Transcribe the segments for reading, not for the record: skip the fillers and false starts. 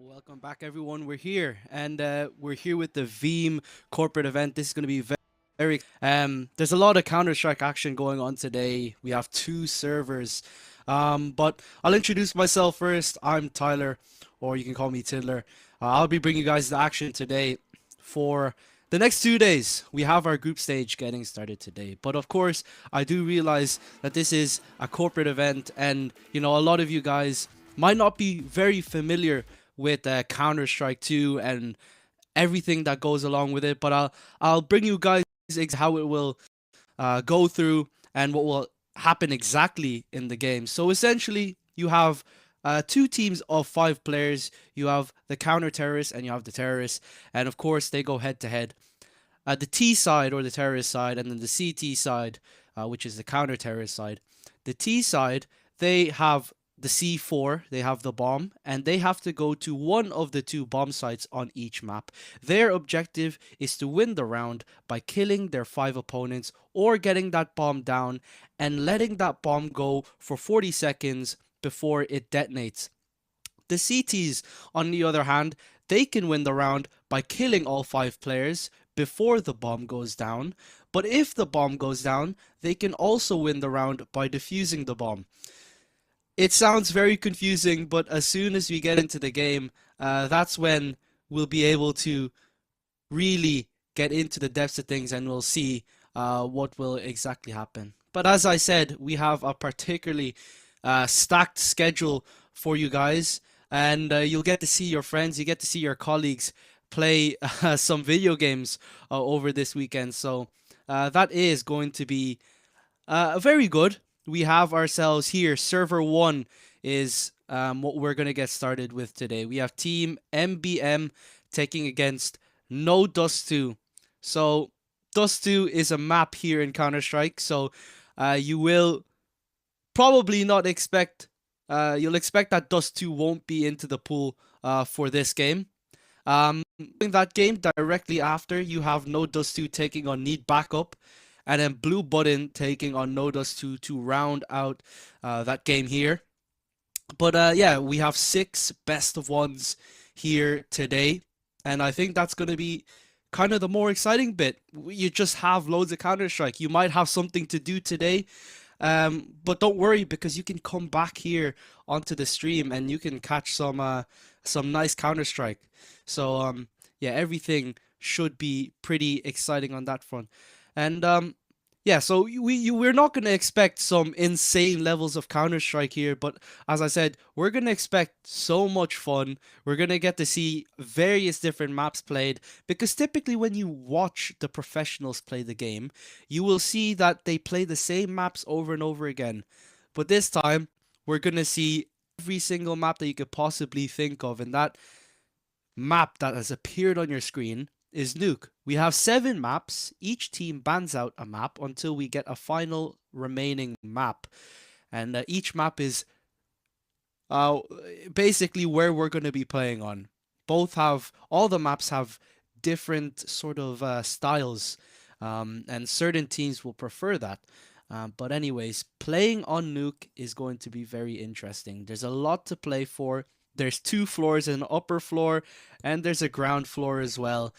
Welcome back, everyone. We're here, and we're here with the Veeam corporate event. This is going to be very. There's a lot of Counter-Strike action going on today. We have 2 servers, but I'll introduce myself first. I'm Tyler, or you can call me Tiddler. I'll be bringing you guys the action today. For the next 2 days, we have our group stage getting started today. But of course, I do realize that this is a corporate event, and a lot of you guys might not be very familiar with Counter-Strike 2 and everything that goes along with it. But I'll bring you guys how it will go through and what will happen exactly in the game. So essentially, you have two teams of 5 players. You have the counter-terrorists and you have the terrorists, and of course they go head-to-head. The T side, or the terrorist side, and then the CT side, which is the counter-terrorist side. The T side, they have the C4, they have the bomb, and they have to go to one of the 2 bomb sites on each map. Their objective is to win the round by killing their 5 opponents or getting that bomb down and letting that bomb go for 40 seconds before it detonates. The CTs, on the other hand, they can win the round by killing all 5 players before the bomb goes down, but if the bomb goes down, they can also win the round by defusing the bomb. It sounds very confusing, but as soon as we get into the game, that's when we'll be able to really get into the depths of things, and we'll see what will exactly happen. But as I said, we have a particularly stacked schedule for you guys, and you'll get to see your friends, you get to see your colleagues play some video games over this weekend. So that is going to be very good. We have ourselves here. Server 1 is what we're going to get started with today. We have Team MBM taking against No Dust 2. So Dust 2 is a map here in Counter-Strike. So you will probably not expect, you'll expect that Dust 2 won't be into the pool for this game. In that game, directly after, you have No Dust 2 taking on Need Backup, and then Blue Button taking on No Dust 2 to round out that game here. But yeah, we have 6 best of ones here today, and I think that's going to be kind of the more exciting bit. You just have loads of Counter-Strike. You might have something to do today, but don't worry, because you can come back here onto the stream and you can catch some nice Counter-Strike. So yeah, everything should be pretty exciting on that front. And yeah, so we're not going to expect some insane levels of Counter-Strike here, but as I said, we're going to expect so much fun. We're going to get to see various different maps played, because typically when you watch the professionals play the game, you will see that they play the same maps over and over again. But this time, we're going to see every single map that you could possibly think of, and that map that has appeared on your screen is Nuke. We have 7 maps. Each team bans out a map until we get a final remaining map. And each map is basically where we're going to be playing on. All the maps have different sort of styles, and certain teams will prefer that. But anyways, playing on Nuke is going to be very interesting. There's a lot to play for. There's 2 floors, an upper floor, and there's a ground floor as well.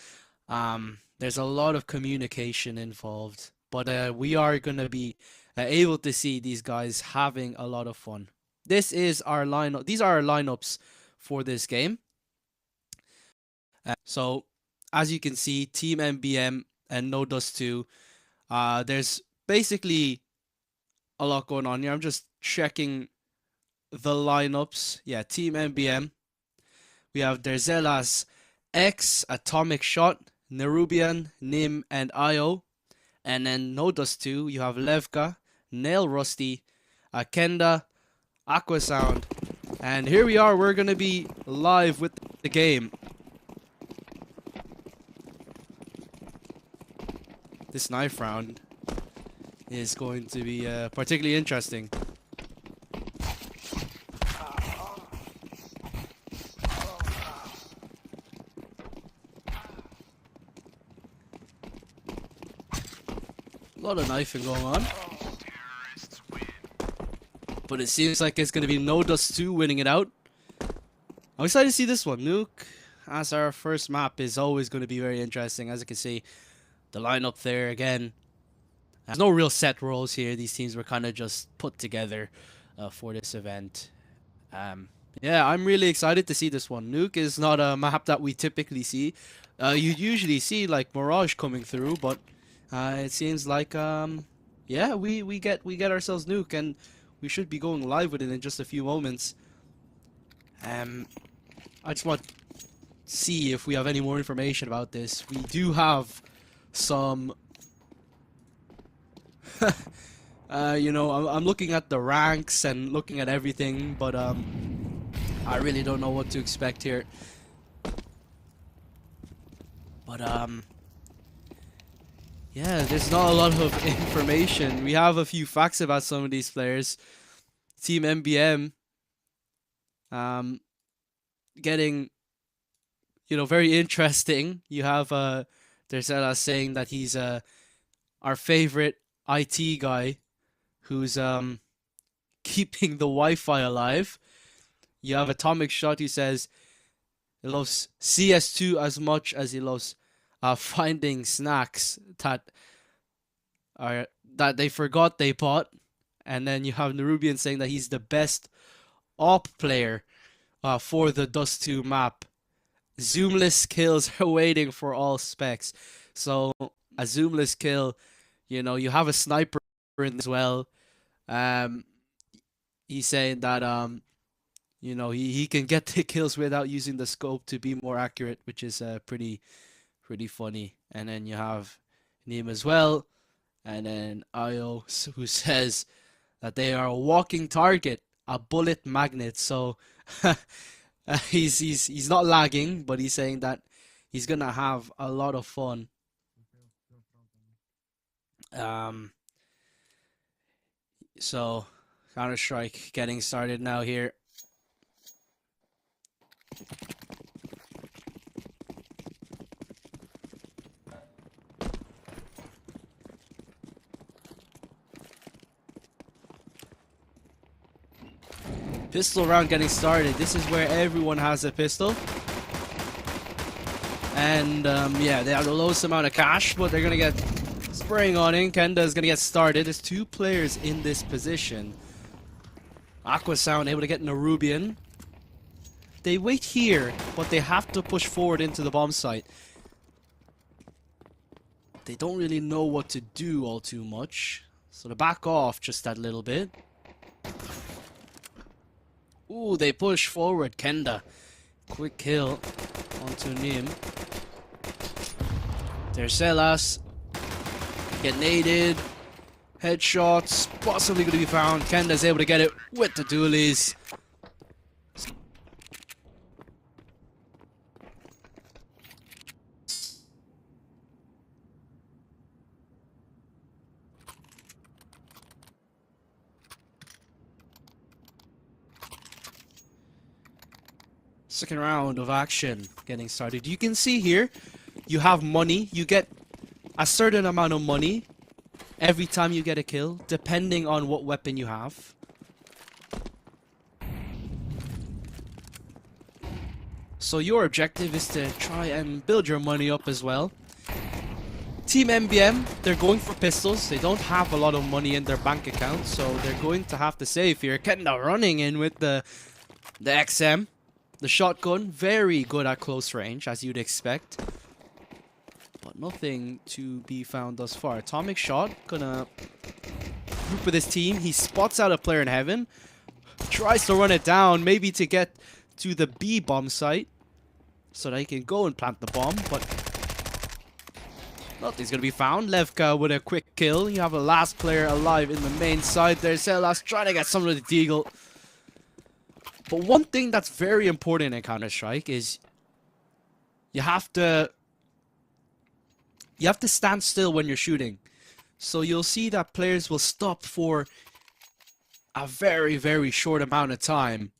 There's a lot of communication involved, but we are going to be able to see these guys having a lot of fun. This is our lineup. These are our lineups for this game. So as you can see, Team MBM and No Dust 2. There's basically a lot going on here. I'm just checking the lineups. Yeah, Team MBM. We have Derzelas, X, Atomic Shot, Nerubian, Nim, and Io. And then No Dust 2, you have Levka, Nail Rusty, Akenda, Aquasound. And here we are, we're going to be live with the game. This knife round is going to be particularly interesting. A lot of knifing going on. But it seems like it's going to be No Dust 2 winning it out. I'm excited to see this one. Nuke, as our first map, is always going to be very interesting. As you can see, the lineup there again. There's no real set roles here. These teams were kind of just put together for this event. Yeah, I'm really excited to see this one. Nuke is not a map that we typically see. You usually see like Mirage coming through, but it seems like yeah, we get ourselves Nuke, and we should be going live with it in just a few moments. I just want to see if we have any more information about this. We do have some you know, I'm looking at the ranks and looking at everything, but I really don't know what to expect here. But yeah, there's not a lot of information. We have a few facts about some of these players. Team MBM getting, you know, very interesting. You have Dersela saying that he's our favorite IT guy who's keeping the Wi-Fi alive. You have Atomic Shot who says he loves CS2 as much as he loves finding snacks that they forgot they bought. And then you have Nerubian saying that he's the best op player for the Dust 2 map. Zoomless kills are waiting for all specs. So a zoomless kill, you know, you have a sniper in as well. He's saying that you know, he can get the kills without using the scope to be more accurate, which is pretty funny. And then you have Neem as well, and then Io who says that they are a walking target, a bullet magnet. So he's not lagging, but he's saying that he's gonna have a lot of fun. So Counter-Strike getting started now here. Pistol round getting started. This is where everyone has a pistol. And yeah, they have the lowest amount of cash, but they're gonna get spraying on in. Kenda is gonna get started. There's two players in this position. Aqua Sound able to get Nerubian. They wait here, but they have to push forward into the bomb site. They don't really know what to do all too much, so they back off just that little bit. Ooh, they push forward. Kenda. Quick kill onto Nim. There's Selas. Get naded. Headshots. Possibly going to be found. Kenda's able to get it with the dualies. Second round of action getting started. You can see here, you have money. You get a certain amount of money every time you get a kill, depending on what weapon you have. So your objective is to try and build your money up as well. Team MBM, they're going for pistols. They don't have a lot of money in their bank account, so they're going to have to save here. Kenda running in with the XM. The shotgun, very good at close range, as you'd expect. But nothing to be found thus far. Atomic Shot, gonna group with his team. He spots out a player in heaven. Tries to run it down, maybe to get to the B bomb site. So that he can go and plant the bomb, but nothing's gonna be found. Levka with a quick kill. You have a last player alive in the main side there. Selas trying to get some of the deagle. But one thing that's very important in Counter-Strike is you have to stand still when you're shooting. So you'll see that players will stop for a very short amount of time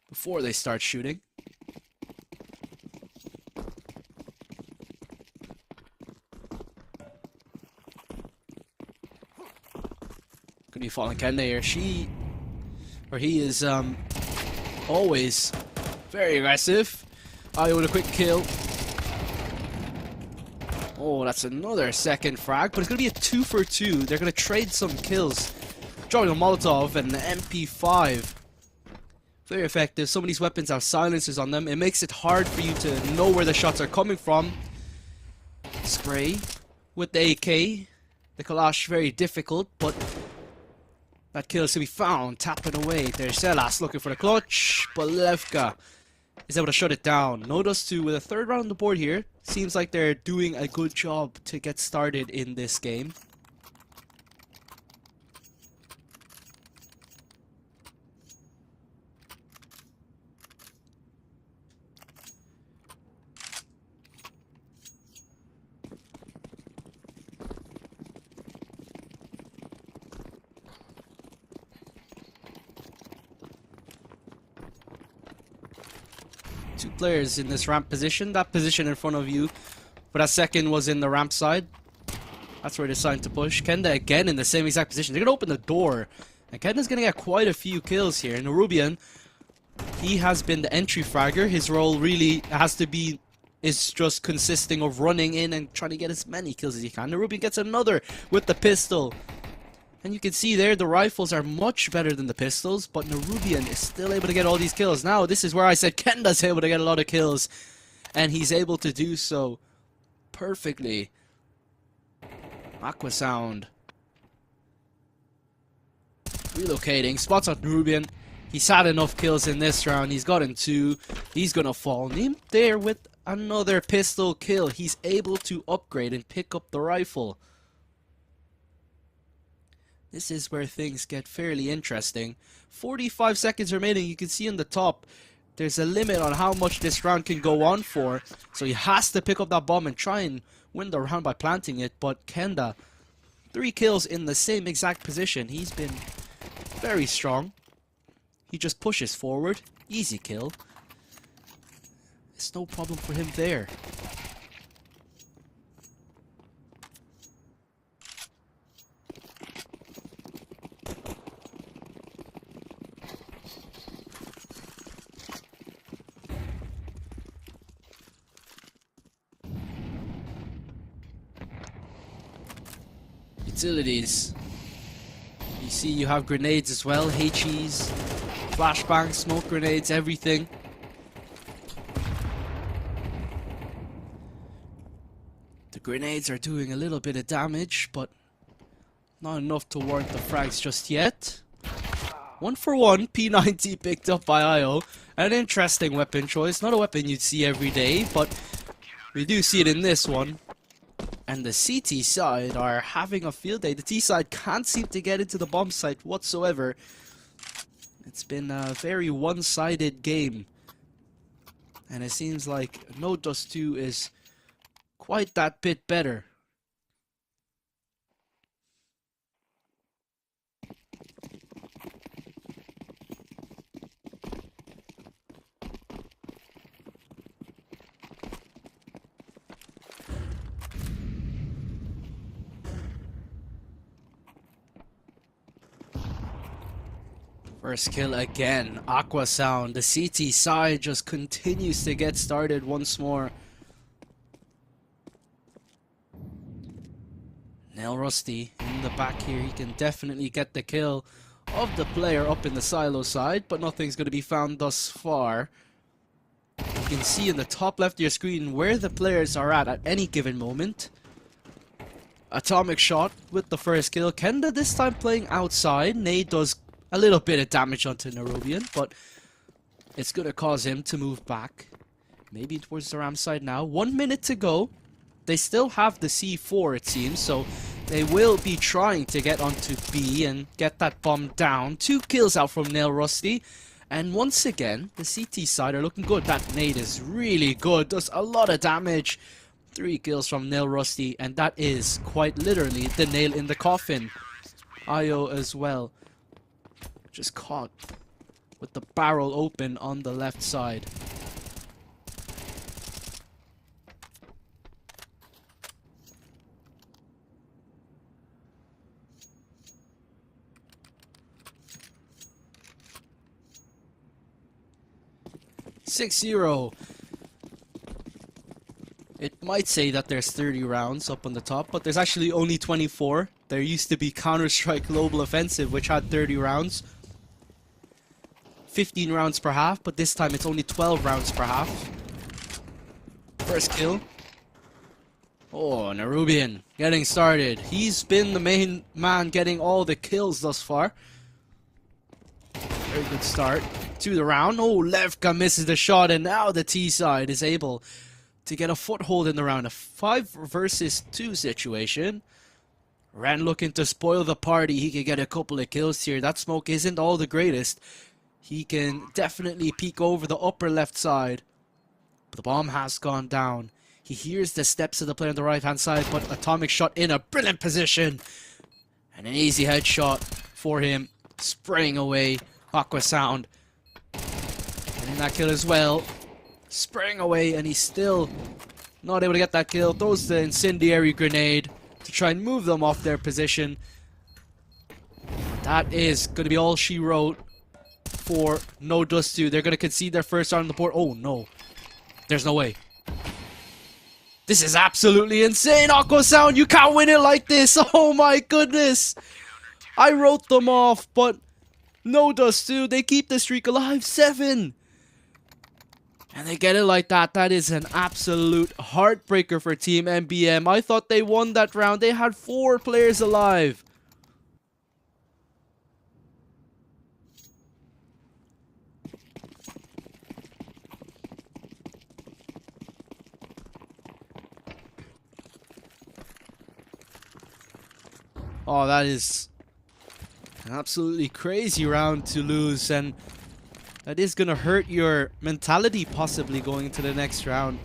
before they start shooting. Could be falling Kenda here. He is always very aggressive. Io with a quick kill. Oh, that's another second frag, but it's going to be a 2 for 2. They're going to trade some kills. Dropping a Molotov and an MP5. Very effective. Some of these weapons have silencers on them. It makes it hard for you to know where the shots are coming from. Spray with the AK. The Kalash, very difficult, but that kill is to be found. Tapping away. There's Selas looking for the clutch, but Levka is able to shut it down. No Dust 2 with a third round on the board here. Seems like they're doing a good job to get started in this game. two players in this ramp position. That position in front of you, but that second was in the ramp side. That's where they're deciding to push. Kenda again in the same exact position. They're going to open the door. And Kenda's going to get quite a few kills here. And Nerubian, he has been the entry fragger. His role really is just consisting of running in and trying to get as many kills as he can. Nerubian gets another with the pistol. And you can see there, the rifles are much better than the pistols, but Nerubian is still able to get all these kills. Now, this is where I said Kenda's able to get a lot of kills. And he's able to do so perfectly. Aqua Sound. Relocating. Spots out Nerubian. He's had enough kills in this round. He's gotten 2. He's gonna fall. Him there with another pistol kill. He's able to upgrade and pick up the rifle. This is where things get fairly interesting. 45 seconds remaining. You can see in the top, there's a limit on how much this round can go on for. So he has to pick up that bomb and try and win the round by planting it. But Kenda, 3 kills in the same exact position. He's been very strong. He just pushes forward. Easy kill. It's no problem for him there. Utilities. You see you have grenades as well, HEs, flashbangs, smoke grenades, everything. The grenades are doing a little bit of damage, but not enough to warrant the frags just yet. 1 for 1, P90 picked up by IO. An interesting weapon choice, not a weapon you'd see every day, but we do see it in this one. And the CT side are having a field day. The T side can't seem to get into the bomb site whatsoever. It's been a very one-sided game. And it seems like No Dust 2 is quite that bit better. First kill again, Aqua Sound. The CT side just continues to get started once more. Nail Rusty in the back here. He can definitely get the kill of the player up in the silo side, but nothing's going to be found thus far. You can see in the top left of your screen where the players are at any given moment. Atomic shot with the first kill. Kenda this time playing outside. Nade does a little bit of damage onto Nerubian, but it's going to cause him to move back. Maybe towards the Ram side now. 1 minute to go. They still have the C4, it seems, so they will be trying to get onto B and get that bomb down. 2 kills out from Nail Rusty. And once again, the CT side are looking good. That nade is really good. Does a lot of damage. 3 kills from Nail Rusty, and that is quite literally the nail in the coffin. IO as well. Just caught with the barrel open on the left side. (6-0). It might say that there's 30 rounds up on the top, but there's actually only 24. There used to be Counter-Strike Global Offensive, which had 30 rounds. 15 rounds per half, but this time it's only 12 rounds per half. First kill. Oh, Nerubian getting started. He's been the main man getting all the kills thus far. Very good start to the round. Oh, Levka misses the shot, and now the T side is able to get a foothold in the round. A 5 versus 2 situation. Ran looking to spoil the party. He could get a couple of kills here. That smoke isn't all the greatest. He can definitely peek over the upper left side. But the bomb has gone down. He hears the steps of the player on the right hand side, but atomic shot in a brilliant position. And an easy headshot for him. Spraying away Aqua Sound. And in that kill as well. spraying away, and he's still not able to get that kill. Throws the incendiary grenade to try and move them off their position. That is going to be all she wrote for No Dust 2. They're going to concede their first round on the board. Oh no. There's no way. This is absolutely insane, Aqua Sound. You can't win it like this. Oh my goodness. I wrote them off, but No Dust 2, they keep the streak alive. 7. And they get it like that. That is an absolute heartbreaker for Team MBM. I thought they won that round. They had 4 players alive. Oh, that is an absolutely crazy round to lose, and that is going to hurt your mentality possibly going into the next round.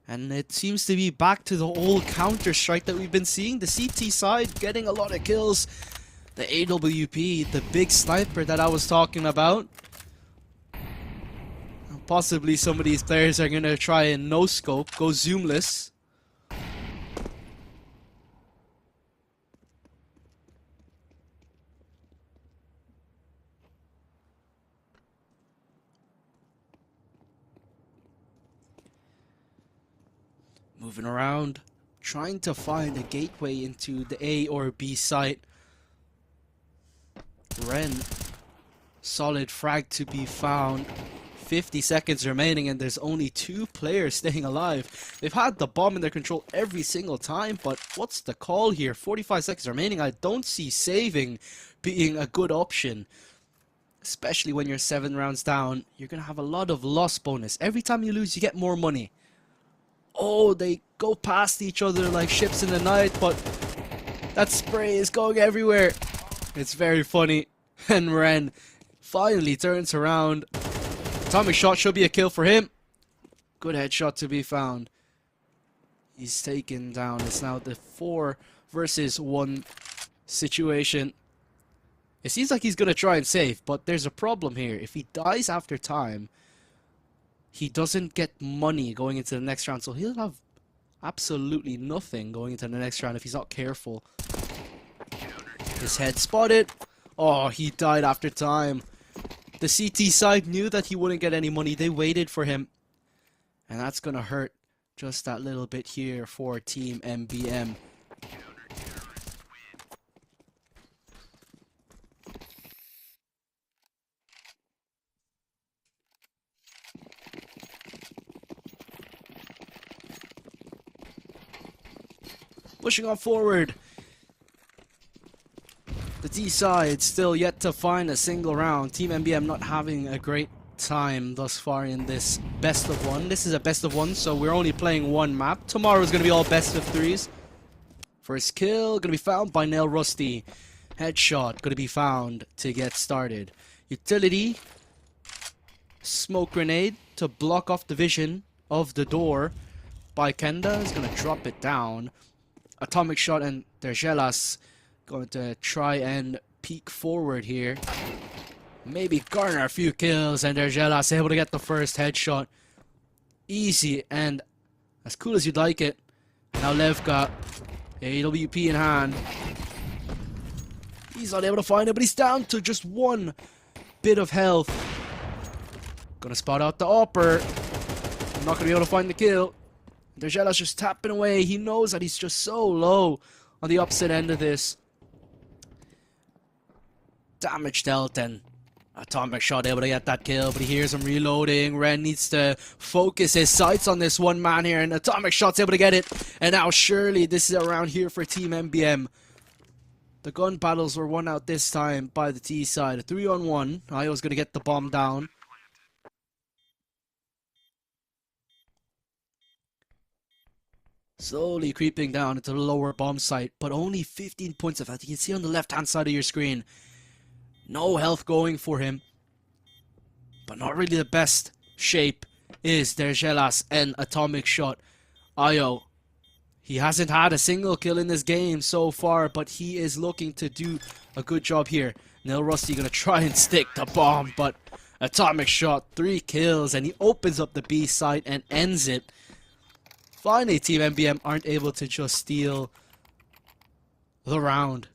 And it seems to be back to the old Counter-Strike that we've been seeing. The CT side getting a lot of kills. The AWP, the big sniper that I was talking about. Possibly some of these players are going to try and no-scope, go zoomless. Moving around, trying to find a gateway into the A or B site. Ren, solid frag to be found. 50 seconds remaining and there's only 2 players staying alive. They've had the bomb in their control every single time, but what's the call here? 45 seconds remaining. I don't see saving being a good option. Especially when you're 7 rounds down, you're going to have a lot of loss bonus. Every time you lose, you get more money. Oh, they go past each other like ships in the night, but that spray is going everywhere. It's very funny. And Ren finally turns around. Atomic shot should be a kill for him. Good headshot to be found. He's taken down. It's now the 4 versus 1 situation. It seems like he's going to try and save, but there's a problem here. If he dies after time, he doesn't get money going into the next round, so he'll have absolutely nothing going into the next round if he's not careful. His head spotted. Oh, he died after time. The CT side knew that he wouldn't get any money. They waited for him. And that's going to hurt just that little bit here for Team MBM. Pushing on forward. The D side still yet to find a single round. Team MBM not having a great time thus far in this best of 1. This is a best of 1, so we're only playing 1 map. Tomorrow is going to be all best of 3s. First kill going to be found by Nail Rusty. Headshot going to be found to get started. Utility. Smoke grenade to block off the vision of the door by Kenda. Is going to drop it down. Atomic shot and Dergelas going to try and peek forward here. Maybe garner a few kills, and Dergelas able to get the first headshot. Easy and as cool as you'd like it. Now Levka, AWP in hand. He's not able to find it, but he's down to just 1 bit of health. Gonna spot out the upper. Not gonna be able to find the kill. Dergelas just tapping away. He knows that he's just so low on the opposite end of this. Damage dealt and Atomic shot able to get that kill, but he hears him reloading. Ren needs to focus his sights on this one man here, and Atomic shot's able to get it. And now surely this is around here for Team MBM. The gun battles were won out this time by the T side. A 3-on-1. Io's gonna get the bomb down. Slowly creeping down into the lower bomb site, but only 15 points of health. You can see on the left-hand side of your screen. No health going for him. But not really the best shape is Dergelas and Atomic shot. Io, he hasn't had a single kill in this game so far, but he is looking to do a good job here. Nail Rusty gonna try and stick the bomb, but Atomic shot, 3 kills, and he opens up the B side and ends it. Finally, Team MBM aren't able to just steal the round.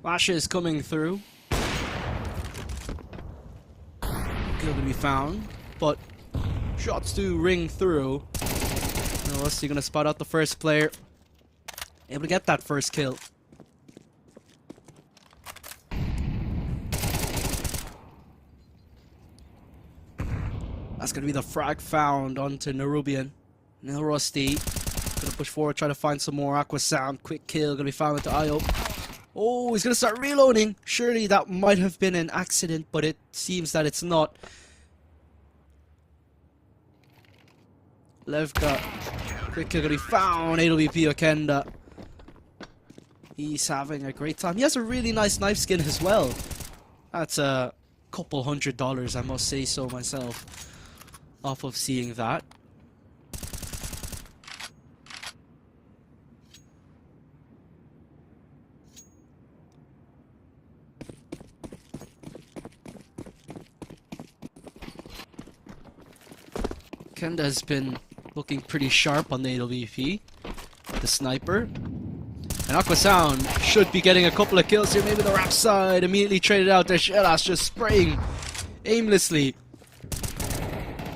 Flashes coming through. Kill to be found, but shots do ring through. Rusty gonna spot out the first player. Able to get that first kill. That's gonna be the frag found onto Nerubian. Now Rusty gonna push forward, try to find some more Aqua Sound. Quick kill gonna be found into Io. Oh, he's gonna start reloading. Surely that might have been an accident, but it seems that it's not. Levka, quick kill gonna be found. AWP Okenda. He's having a great time. He has a really nice knife skin as well. That's a couple $100, I must say so myself, off of seeing that. Kenda has been looking pretty sharp on the AWP, the sniper. And Aqua Sound should be getting a couple of kills here. Maybe the rap side immediately traded out there. Shellas just spraying aimlessly.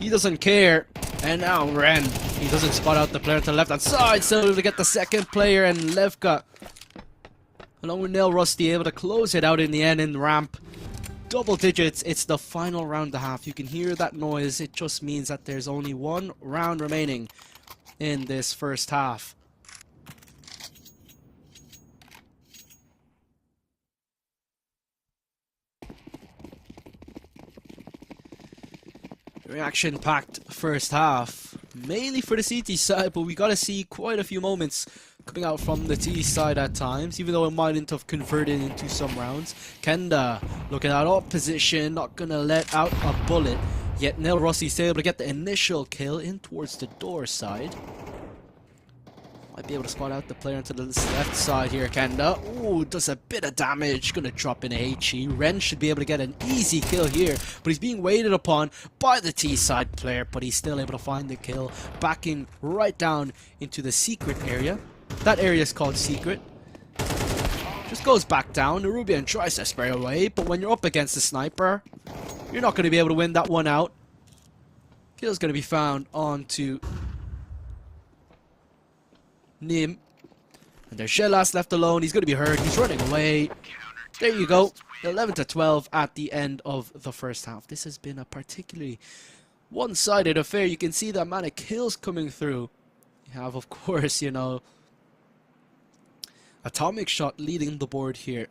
He doesn't care. And now Ren. He doesn't spot out the player to the left hand side. Still able to get the second player. And Levka, along with Nail Rusty, able to close it out in the end in ramp. Double digits. It's the final round and a half. You can hear that noise. It just means that there's only one round remaining in this first half. Reaction-packed first half. Mainly for the CT side, but we gotta see quite a few moments coming out from the T side at times, even though it mightn't have converted into some rounds. Kenda looking at up position, not gonna let out a bullet. Yet Nil Rossi's able to get the initial kill in towards the door side. Might be able to spot out the player to the left side here, Kenda. Ooh, does a bit of damage. Gonna drop in a HE. Ren should be able to get an easy kill here, but he's being waited upon by the T side player, but he's still able to find the kill, backing right down into the secret area. That area is called secret. Just goes back down. Nerubian tries to spray away, but when you're up against the sniper, you're not going to be able to win that one out. Kill's going to be found onto Nim. And there's Shellas left alone. He's going to be hurt. He's running away. There you go. 11-12 at the end of the first half. This has been a particularly one-sided affair. You can see the amount of kills coming through. You have, of course, you know, Atomic Shot leading the board here.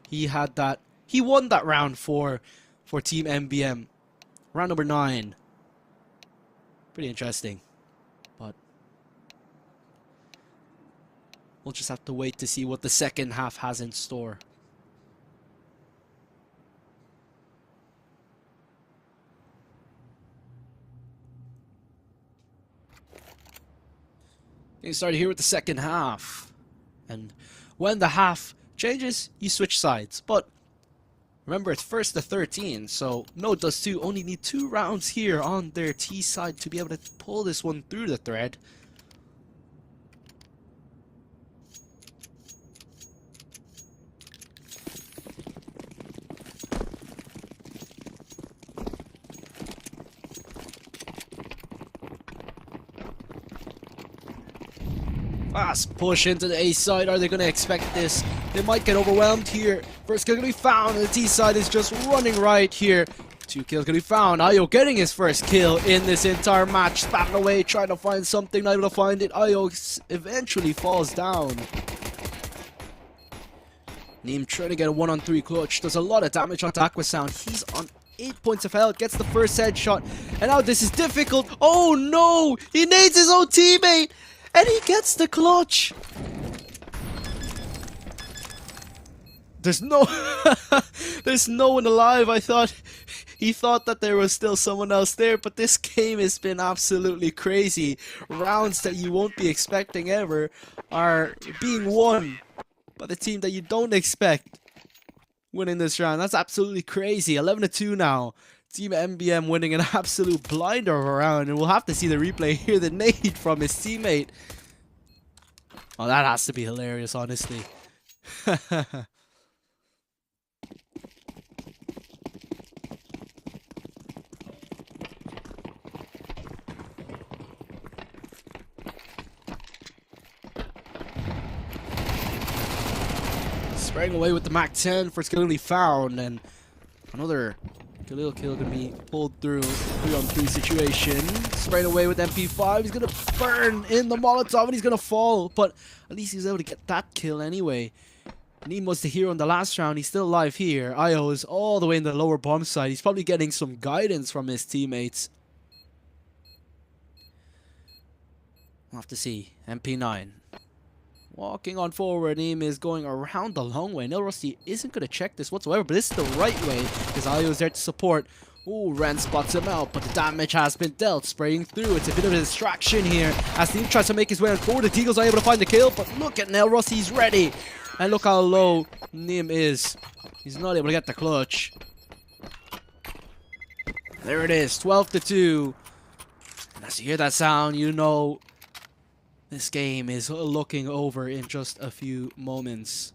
He had that. He won that round for Team MBM. Round number 9. Pretty interesting. But we'll just have to wait to see what the second half has in store. Getting started here with the second half. And when the half changes, you switch sides. But remember, it's first to 13, so no does 2 only need 2 rounds here on their T side to be able to pull this one through the thread. Fast push into the A side. Are they going to expect this? They might get overwhelmed here. First kill going to be found. The T side is just running right here. 2 kills going to be found. Io getting his first kill in this entire match. Spamming away, trying to find something. Not able to find it. Io eventually falls down. Neem trying to get a 1-on-3 clutch. Does a lot of damage onto Aqua Sound. He's on 8 points of health. Gets the first headshot. And now this is difficult. Oh no! He nades his own teammate! And he gets the clutch! There's no there's no one alive. He thought that there was still someone else there, but this game has been absolutely crazy. Rounds that you won't be expecting ever are being won by the team that you don't expect winning this round. That's absolutely crazy. 11-2 now. Team MBM winning an absolute blinder of a round, and we'll have to see the replay here. The nade from his teammate. Oh, that has to be hilarious, honestly. Spraying away with the Mac 10, first kill only found, and another little kill gonna be pulled through. 3-on-3 situation. Spraying away with MP5. He's gonna burn in the Molotov and he's gonna fall, but at least he's able to get that kill anyway. Neem was the hero in the last round. He's still alive here. Io is all the way in the lower bomb side. He's probably getting some guidance from his teammates. We'll have to see. MP9. Walking on forward, Neem is going around the long way. Rusty isn't going to check this whatsoever, but this is the right way because Io is there to support. Ooh, Ren spots him out, but the damage has been dealt. Spraying through. It's a bit of a distraction here as Neem tries to make his way on forward. The Deagles are able to find the kill, but look at Rusty, he's ready. And look how low Neem is. He's not able to get the clutch. There it is, 12-2. And as you hear that sound, you know this game is looking over in just a few moments.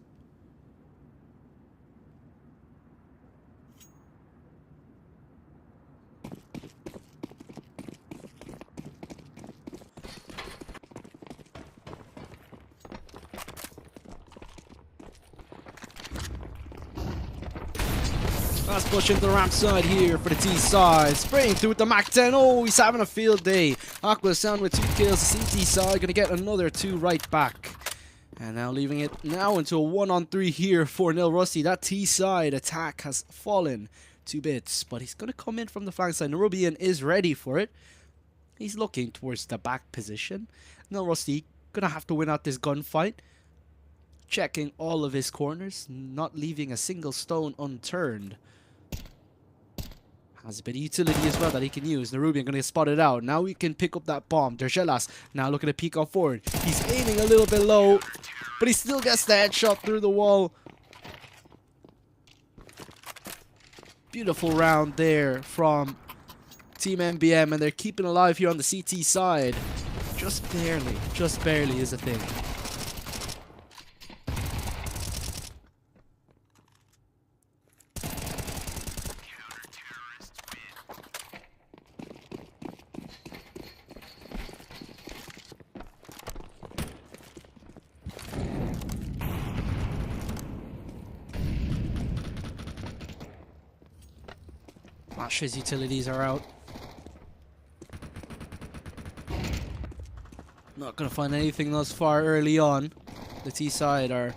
Fast push into the ramp side here for the T side. Spraying through with the Mac 10. Oh, he's having a field day. Aqua Sound with 2 kills. The CT side gonna get another 2 right back. And now leaving it now into a 1-on-3 here for Rusty. That T side attack has fallen 2 bits, but he's gonna come in from the flank side. Nerubian is ready for it. He's looking towards the back position. Rusty gonna have to win out this gunfight. Checking all of his corners, not leaving a single stone unturned. Has a bit of utility as well that he can use. Nerubian gonna get spotted out. Now he can pick up that bomb. Dergelas now looking to peek on forward. He's aiming a little bit low, but he still gets the headshot through the wall. Beautiful round there from Team MBM, and they're keeping alive here on the CT side. Just barely is a thing. His utilities are out. Not gonna find anything thus far early on. The T side are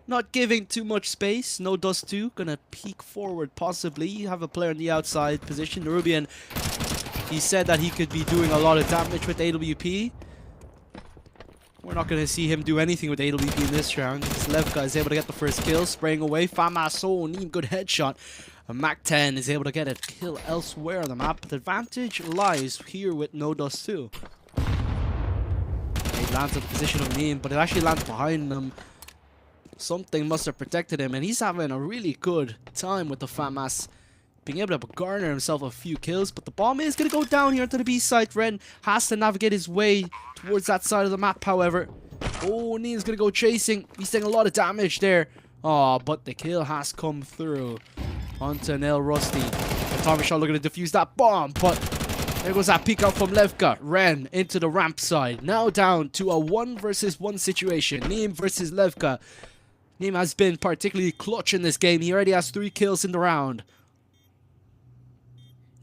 not giving too much space. No Dust 2 gonna peek forward possibly. You have a player on the outside position. Nerubian, he said that he could be doing a lot of damage with AWP. We're not gonna see him do anything with AWP in this round. This Levka is able to get the first kill, spraying away. Famaso, Neem, good headshot. Mac 10 is able to get a kill elsewhere on the map. The advantage lies here with no Dust 2. He lands at the position of Neem, but it actually lands behind him. Something must have protected him, and he's having a really good time with the FAMAS, being able to garner himself a few kills. But the bomb is going to go down here to the B side. Ren has to navigate his way towards that side of the map, however. Oh, Neem's going to go chasing. He's taking a lot of damage there. Oh, but the kill has come through onto Rusty. Atomic Shot looking to defuse that bomb, but there goes that peek out from Levka. Ren into the ramp side. Now down to a 1 versus 1 situation. Neem versus Levka. Neem has been particularly clutch in this game. He already has 3 kills in the round.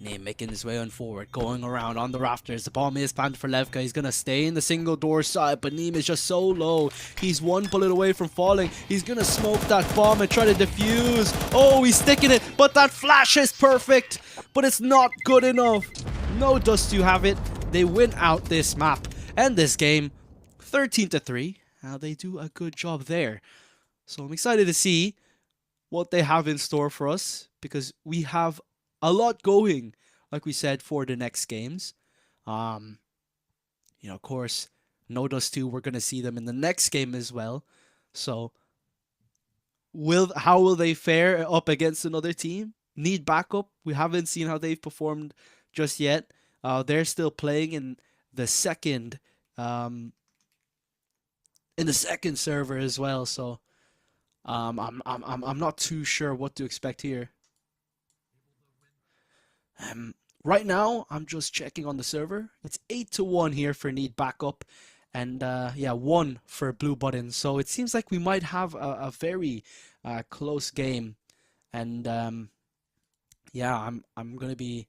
Neem making his way on forward, going around on the rafters. The bomb is planted for Levka. He's going to stay in the single door side, but Neem is just so low. He's 1 bullet away from falling. He's going to smoke that bomb and try to defuse. Oh, he's sticking it, but that flash is perfect, but it's not good enough. No Dust to have it. They win out this map and this game 13-3. Now they do a good job there. So I'm excited to see what they have in store for us because we have a lot going, like we said, for the next games. Um, of course, No Dust 2, we're gonna see them in the next game as well. So will how will they fare up against another team? Need backup. We haven't seen how they've performed just yet. They're still playing the second um, in the second server as well. So I'm not too sure what to expect here. Um, right now, I'm just checking on the server. It's 8-1 here for need backup, and yeah, 1 for blue button. So it seems like we might have a very close game, and yeah, I'm gonna be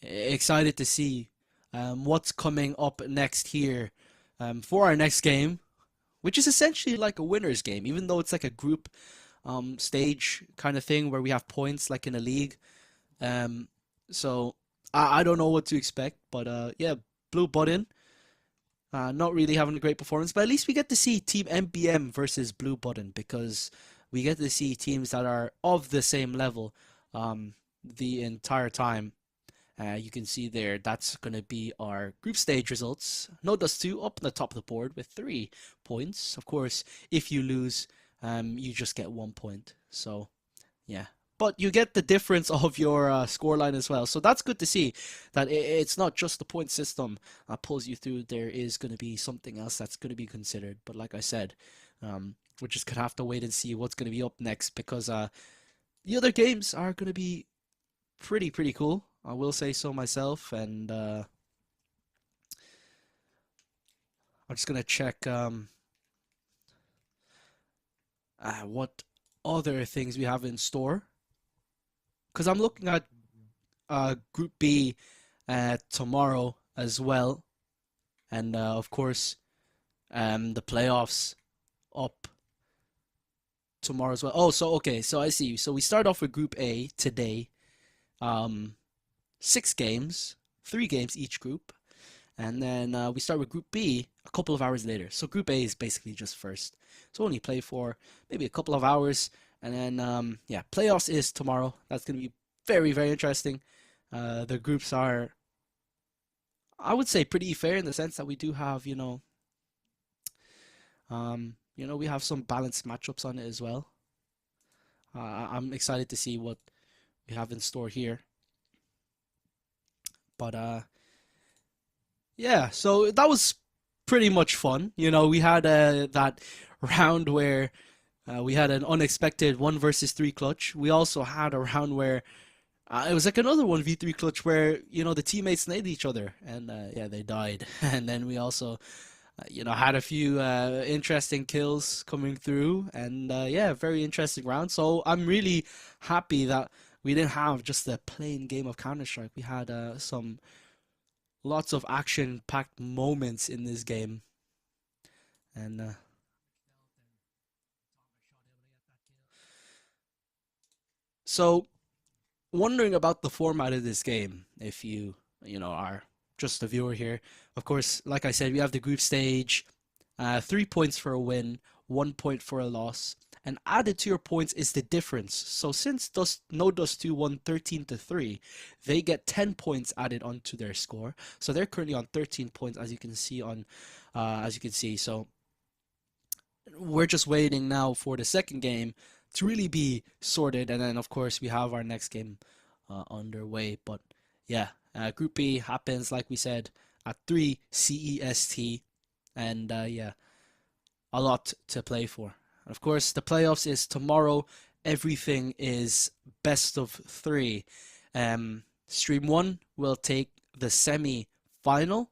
excited to see what's coming up next here for our next game, which is essentially like a winner's game, even though it's like a group stage kind of thing where we have points like in a league. Um, so I don't know what to expect, but yeah, blue button. Not really having a great performance, but at least we get to see Team MBM versus Blue Button because we get to see teams that are of the same level the entire time. You can see there that's going to be our group stage results. No Dust 2 up on the top of the board with 3 points. Of course, if you lose, you just get 1 point. So yeah. But you get the difference of your scoreline as well. So that's good to see that it's not just the point system that pulls you through. There is going to be something else that's going to be considered. But like I said, we're just going to have to wait and see what's going to be up next because the other games are going to be pretty cool. I will say so myself. And I'm just going to check what other things we have in store. Because I'm looking at Group B tomorrow as well, and of course the playoffs up tomorrow as well. Oh, so okay, so I see. So we start off with Group A today. 6 games, 3 games each group, and then we start with Group B a couple of hours later. So Group A is basically just first. So only play for maybe a couple of hours, and then yeah, playoffs is tomorrow. That's gonna be very interesting. The groups are, I would say, pretty fair in the sense that we do have, we have some balanced matchups on it as well. I'm excited to see what we have in store here. But yeah, so that was pretty much fun. We had that round where we had an unexpected 1 versus 3 clutch. We also had a round where it was like another 1v3 clutch where, the teammates nailed each other and yeah, they died. And then we also, had a few interesting kills coming through and yeah, very interesting round. So I'm really happy that we didn't have just a plain game of Counter-Strike. We had some lots of action-packed moments in this game. And so wondering about the format of this game, if are just a viewer here. Of course, like I said, we have the group stage, 3 points for a win, 1 point for a loss, and added to your points is the difference. So since No Dust 2 won 13-3, they get 10 points added onto their score. So they're currently on 13 points, as you can see So we're just waiting now for the second game to really be sorted, and then of course we have our next game underway. But yeah, Group B happens like we said at 3 CEST, and yeah, a lot to play for. And of course, the playoffs is tomorrow. Everything is best of 3. Stream 1 will take the semi-final,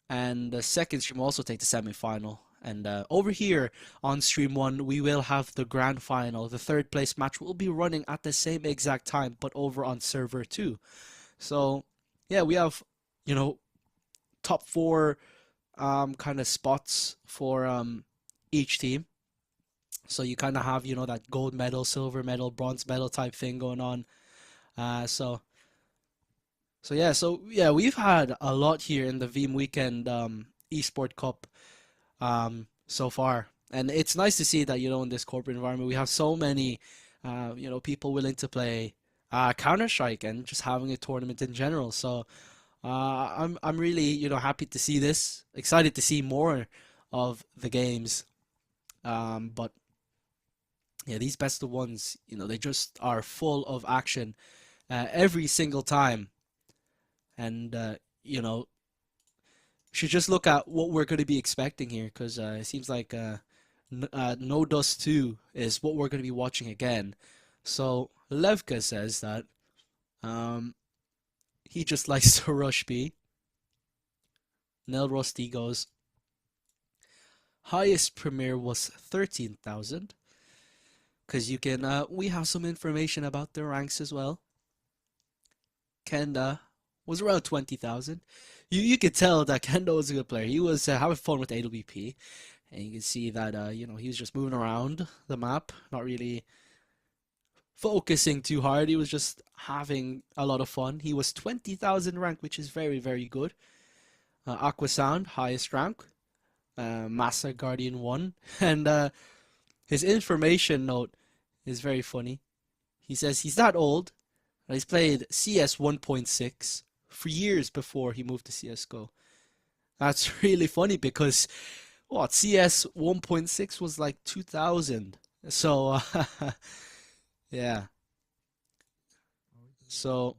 and the second stream will also take the semi-final. And over here on Stream 1, we will have the grand final. The third place match will be running at the same exact time, but over on Server 2. So, yeah, we have, top 4 kind of spots for each team. So you kind of have, that gold medal, silver medal, bronze medal type thing going on. So yeah, we've had a lot here in the Veeam Weekend Esport Cup so far. And it's nice to see that, in this corporate environment, we have so many, people willing to play Counter-Strike and just having a tournament in general. So I'm really, happy to see this, excited to see more of the games. But yeah, these best of ones, they just are full of action every single time. And, should just look at what we're going to be expecting here because it seems like No Dust 2 is what we're going to be watching again. So Levka says that um, he just likes to rush B. Nel Rusty goes, highest premiere was 13,000 because you can, we have some information about their ranks as well. Kenda was around 20,000. You could tell that Kenda was a good player. He was having fun with AWP. And you can see that, he was just moving around the map, not really focusing too hard. He was just having a lot of fun. He was 20,000 rank, which is very, very good. Aqua Sound, highest rank. Massa Guardian 1. And his information note is very funny. He says he's that old. He's played CS 1.6 for years before he moved to CSGO. That's really funny because what CS 1.6 was like 2000. So yeah. So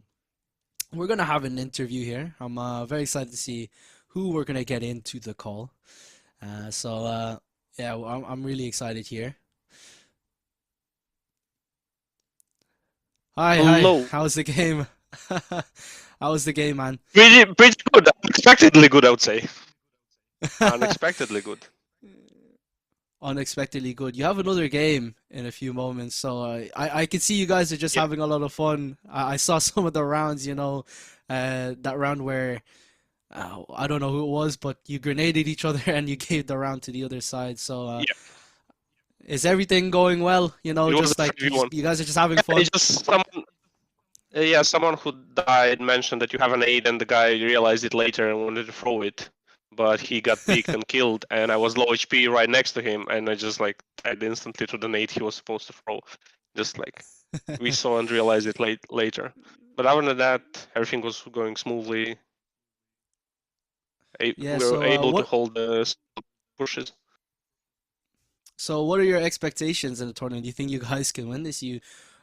we're gonna have an interview here. I'm very excited to see who we're gonna get into the call. Yeah, I'm really excited here. Hi. Hello. How's the game? How was the game, man? Pretty good. Unexpectedly good, I would say. Unexpectedly good. Unexpectedly good. You have another game in a few moments, so I can see you guys are just Yeah. having a lot of fun. I saw some of the rounds, that round where I don't know who it was, but you grenaded each other and you gave the round to the other side. So Yeah. is everything going well? It was Just a like 3v1. you guys are just having Yeah, fun. it's just someone who died mentioned that you have an aid, and the guy realized it later and wanted to throw it, but he got picked and killed, and I was low HP right next to him, and I just like died instantly to the nade he was supposed to throw. Just like we saw and realized it later. But other than that, everything was going smoothly. Yeah. We were So able to what? hold the pushes. So what are your expectations in the tournament? Do you think you guys can win this? You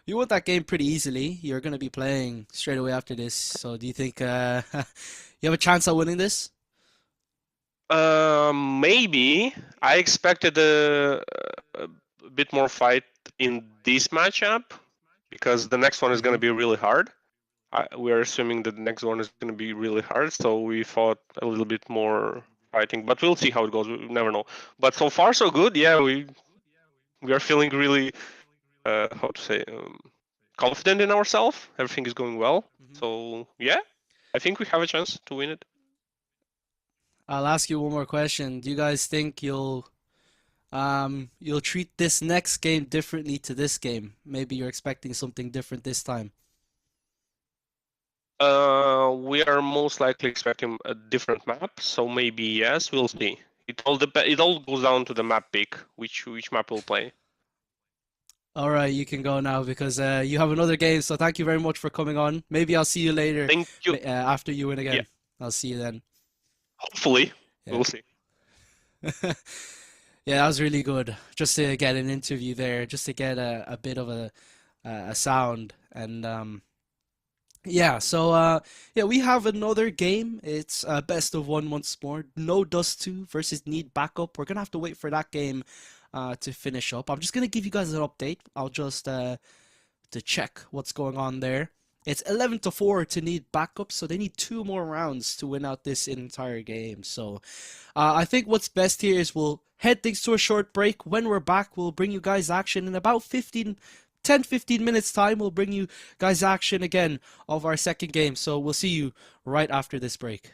won that game pretty easily. You're gonna be playing straight away after this. So do you think you have a chance at winning this? Maybe. I expected a bit more fight in this matchup because the next one is going Hmm. to be really hard. We are assuming that the next one is going to be really hard, so we thought a little bit more fighting, but we'll see how it goes. We never know. But so far, so good. Yeah, we are feeling really how to say confident in ourselves. Everything is going well. Hmm. So yeah, I think we have a chance to win it. I'll ask you one more question. Do you guys think you'll treat this next game differently to this game? Maybe you're expecting something different this time. We are most likely expecting a different map, so maybe yes, we'll see. It all goes down to the map pick, which map we'll play. All right, you can go now because you have another game. So thank you very much for coming on. Maybe I'll see you later Thank you. after you win Yeah, again. I'll see you then. hopefully Yeah. we'll see. Yeah, that was really good. Just to get an interview there, just to get a bit of a sound and yeah. So yeah, we have another game. It's best of one once more. No Dust 2 versus Need Backup. We're gonna have to wait for that game to finish up. I'm just gonna give you guys an update. I'll just to check what's going on there. It's 11-4 to Need Backup, so they need two more rounds to win out this entire game. So I think what's best here is we'll head things to a short break. When we're back, we'll bring you guys action in about 10-15 minutes time. We'll bring you guys action again of our second game. So we'll see you right after this break.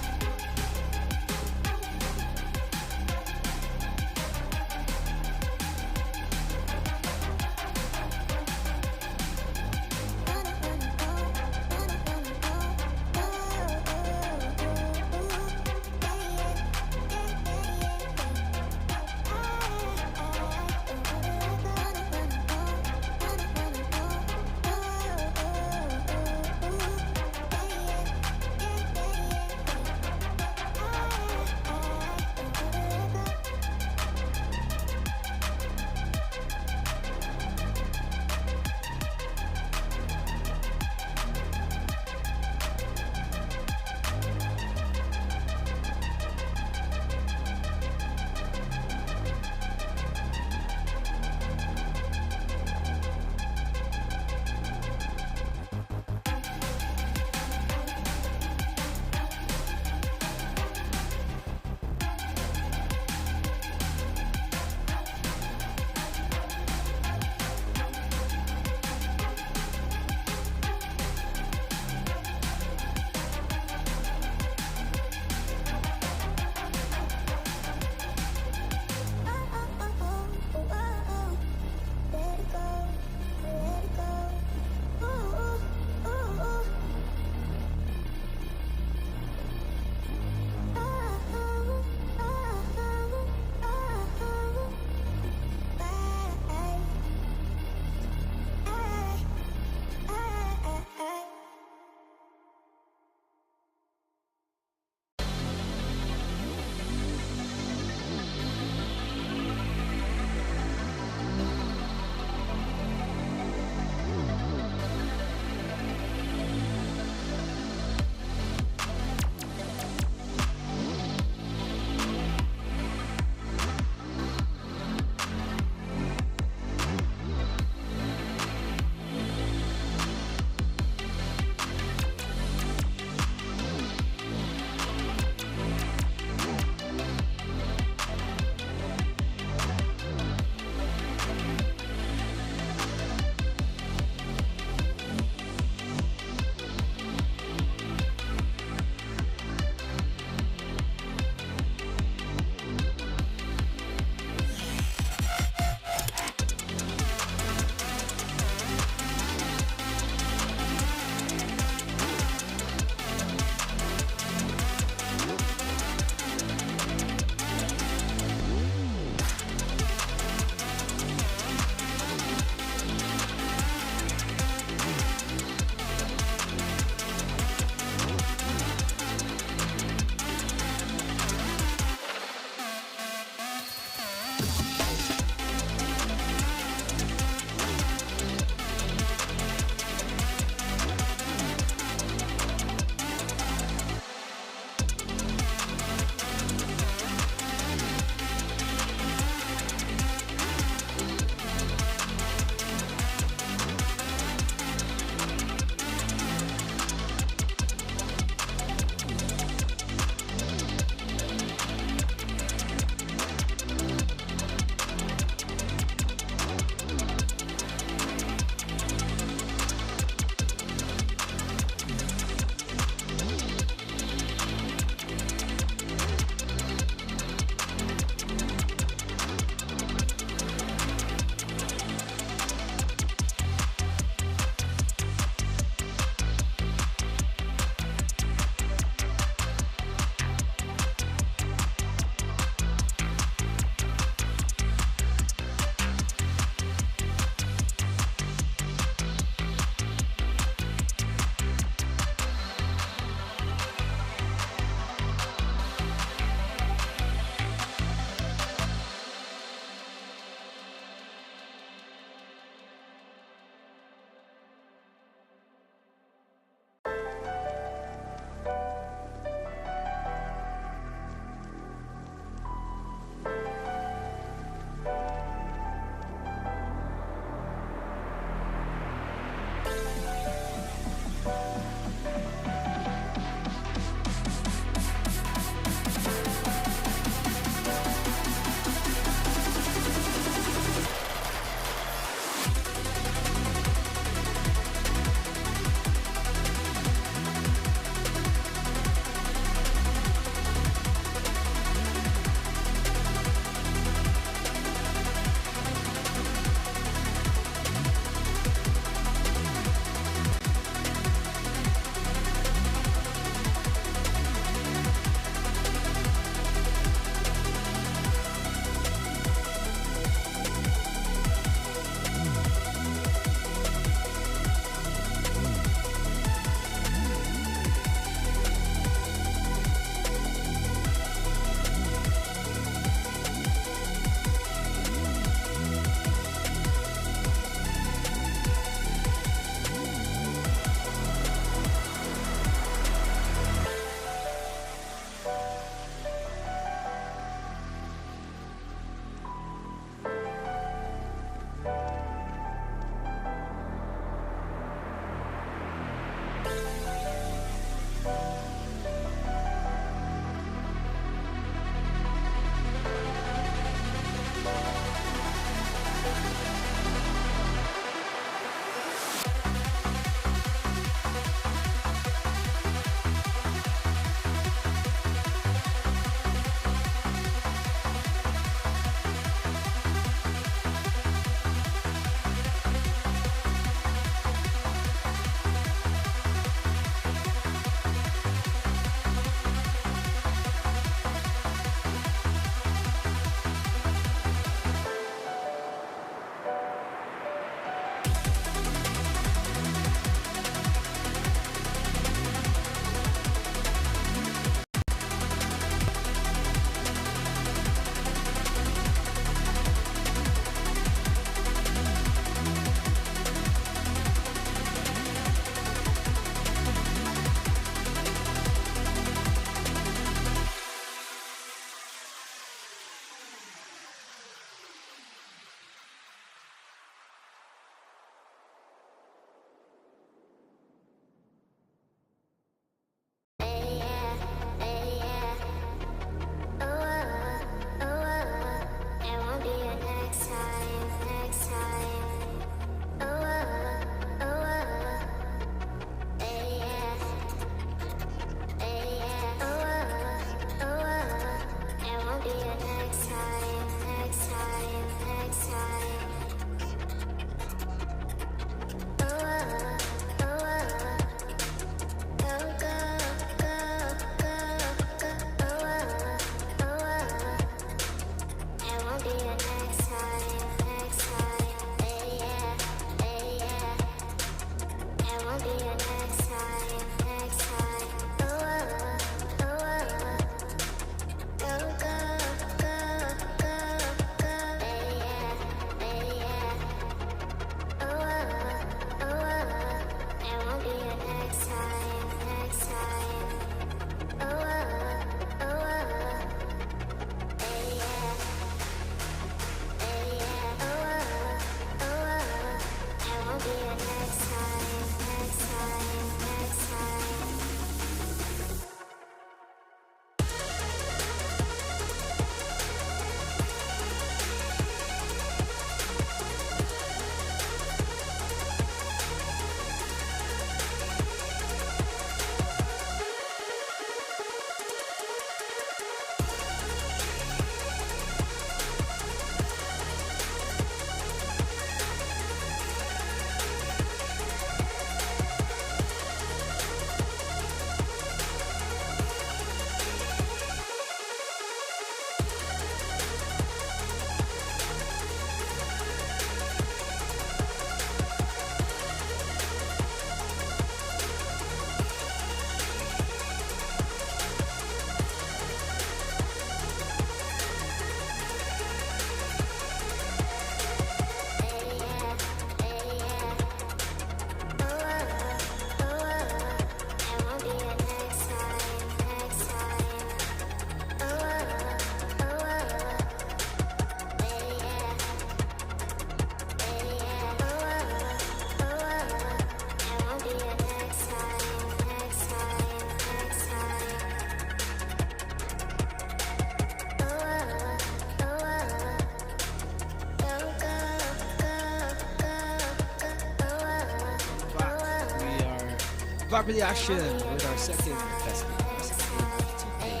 Back with the action with our second best game. Our second game of today.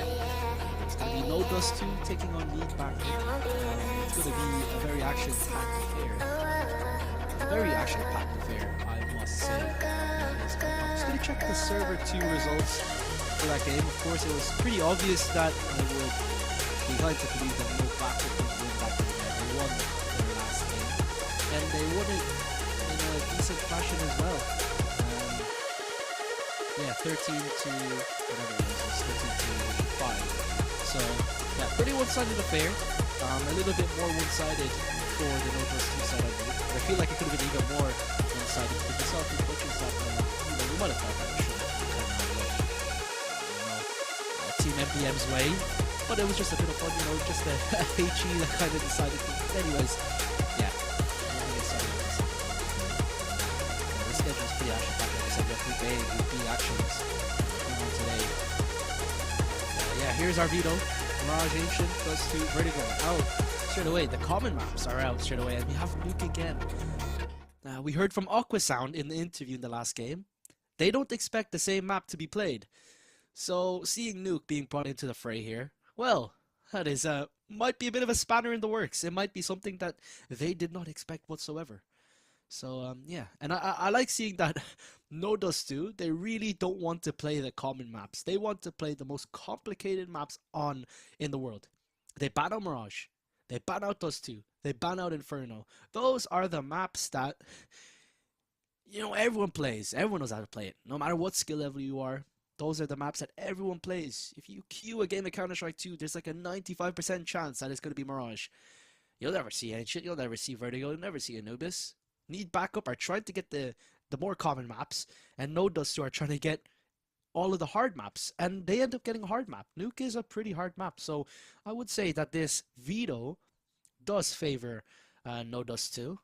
It's going to be No Dust 2 taking on Need Back. It's going to be a very action-packed affair. Very action-packed affair, I must say. I'm just going to check the Server 2 results for that game. Of course, it was pretty obvious that I would be inclined to believe that No Back would win that game. They won their last game, and they won it in a decent fashion as well. Yeah, 13 to whatever it was 13 to 5. So, yeah, pretty one-sided affair. A little bit more one-sided for the No Dust 2 side of it. But I feel like it could have been even more one-sided because we saw a few coaches that, we might have thought that should have kind of Team MBM's way. But it was just a bit of fun, just a HE that kind of decided to. Anyways, yeah. The schedule's pretty action-packed. Like I said, we have Group A and Group B actions going on today. Yeah, here's our veto. Mirage Ancient, Dust 2, Vertigo. Out straight away. The common maps are out straight away, and we have Nuke again. We heard from Aquasound in the interview in the last game. They don't expect the same map to be played. So, seeing Nuke being brought into the fray here, well, that is might be a bit of a spanner in the works. It might be something that they did not expect whatsoever. So, yeah. And I like seeing that No Dust 2, they really don't want to play the common maps. They want to play the most complicated maps in the world. They ban out Mirage. They ban out Dust 2. They ban out Inferno. Those are the maps that, everyone plays. Everyone knows how to play it. No matter what skill level you are, those are the maps that everyone plays. If you queue a game of Counter-Strike 2, there's like a 95% chance that it's going to be Mirage. You'll never see Ancient. You'll never see Vertigo. You'll never see Anubis. Need Backup are trying to get the more common maps, and No Dust 2 are trying to get all of the hard maps, and they end up getting a hard map. Nuke is a pretty hard map, so I would say that this veto does favor No Dust 2.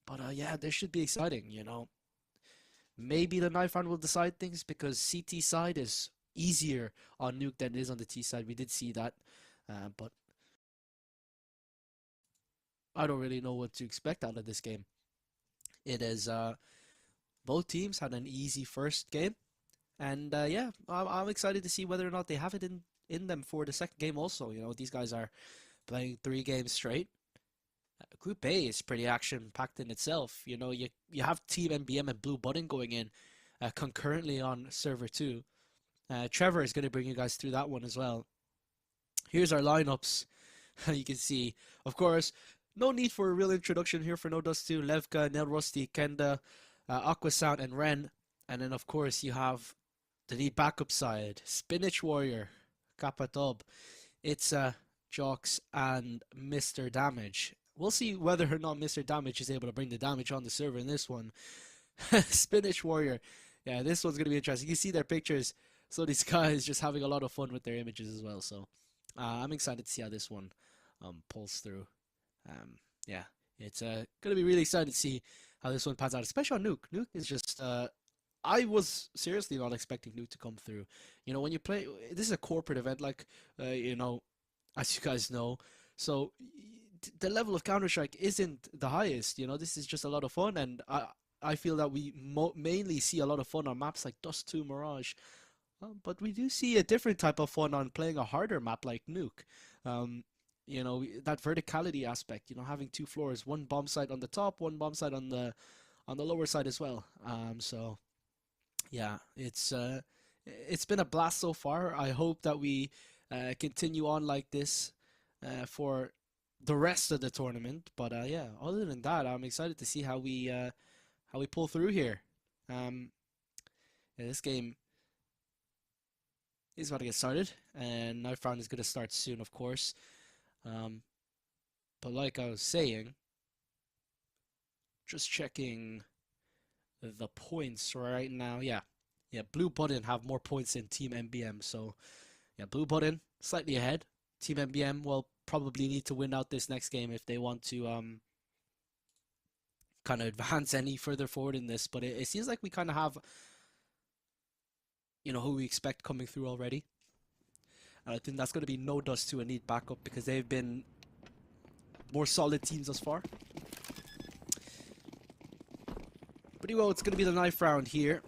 But yeah, this should be exciting, Maybe the knife round will decide things because CT side is easier on Nuke than it is on the T side. We did see that, but I don't really know what to expect out of this game. It is both teams had an easy first game, and yeah, I'm excited to see whether or not they have it in them for the second game also. These guys are playing 3 games straight. Group A is pretty action-packed in itself. You have Team MBM and Blue Button going in concurrently on Server 2. Trevor is going to bring you guys through that one as well. Here's our lineups. You can see, of course, no need for a real introduction here for No Dust 2. Levka, Nel Rusty, Kenda, Aquasound, and Ren. And then, of course, you have the Need Backup side. Spinach Warrior, Kappa Dub, Itza, Jox, and Mr. Damage. We'll see whether or not Mr. Damage is able to bring the damage on the server in this one. Spinach Warrior. Yeah, this one's going to be interesting. You see their pictures. So these guys just having a lot of fun with their images as well. So I'm excited to see how this one pulls through. Yeah, it's going to be really exciting to see how this one pans out, especially on Nuke. Nuke is just, I was seriously not expecting Nuke to come through. When you play, this is a corporate event, like, as you guys know. So the level of Counter-Strike isn't the highest. This is just a lot of fun, and I feel that we mainly see a lot of fun on maps like Dust 2, Mirage. But we do see a different type of fun on playing a harder map like Nuke. That verticality aspect, having 2 floors, 1 bomb site on the top, 1 bomb site on the lower side as well. So yeah, it's been a blast so far. I hope that we continue on like this for the rest of the tournament. But yeah, other than that, I'm excited to see how we pull through here. Yeah, this game is about to get started, and knife round is going to start soon, of course. But like I was saying, just checking the points right now. Yeah, Blue Button have more points than Team MBM. So yeah, Blue Button slightly ahead. Team MBM will probably need to win out this next game if they want to kind of advance any further forward in this. But it seems like we kind of have, who we expect coming through already. And I think that's going to be No Dust 2 and Need Backup because they've been more solid teams thus far. Pretty well, it's going to be the knife round here.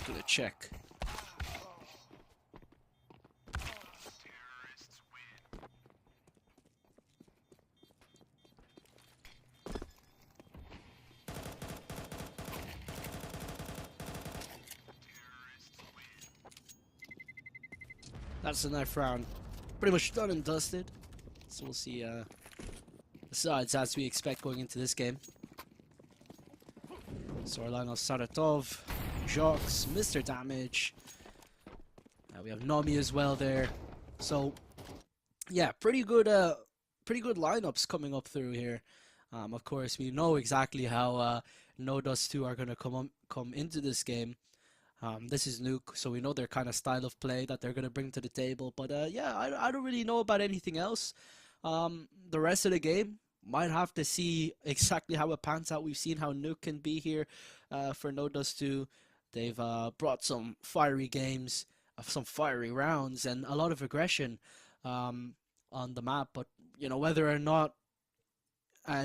gonna check. That's a knife round. Pretty much done and dusted. So we'll see the sides as we expect going into this game. So our line of Saratov, Jox, Mr. Damage. We have Nomi as well there. So yeah, pretty good lineups coming up through here. Of course, we know exactly how No Dust 2 are gonna come into this game. This is Nuke, so we know their kind of style of play that they're gonna bring to the table. But yeah, I don't really know about anything else. The rest of the game might have to see exactly how it pans out. We've seen how Nuke can be here for No Dust 2. They've brought some fiery games, some fiery rounds, and a lot of aggression on the map. But you know, whether or not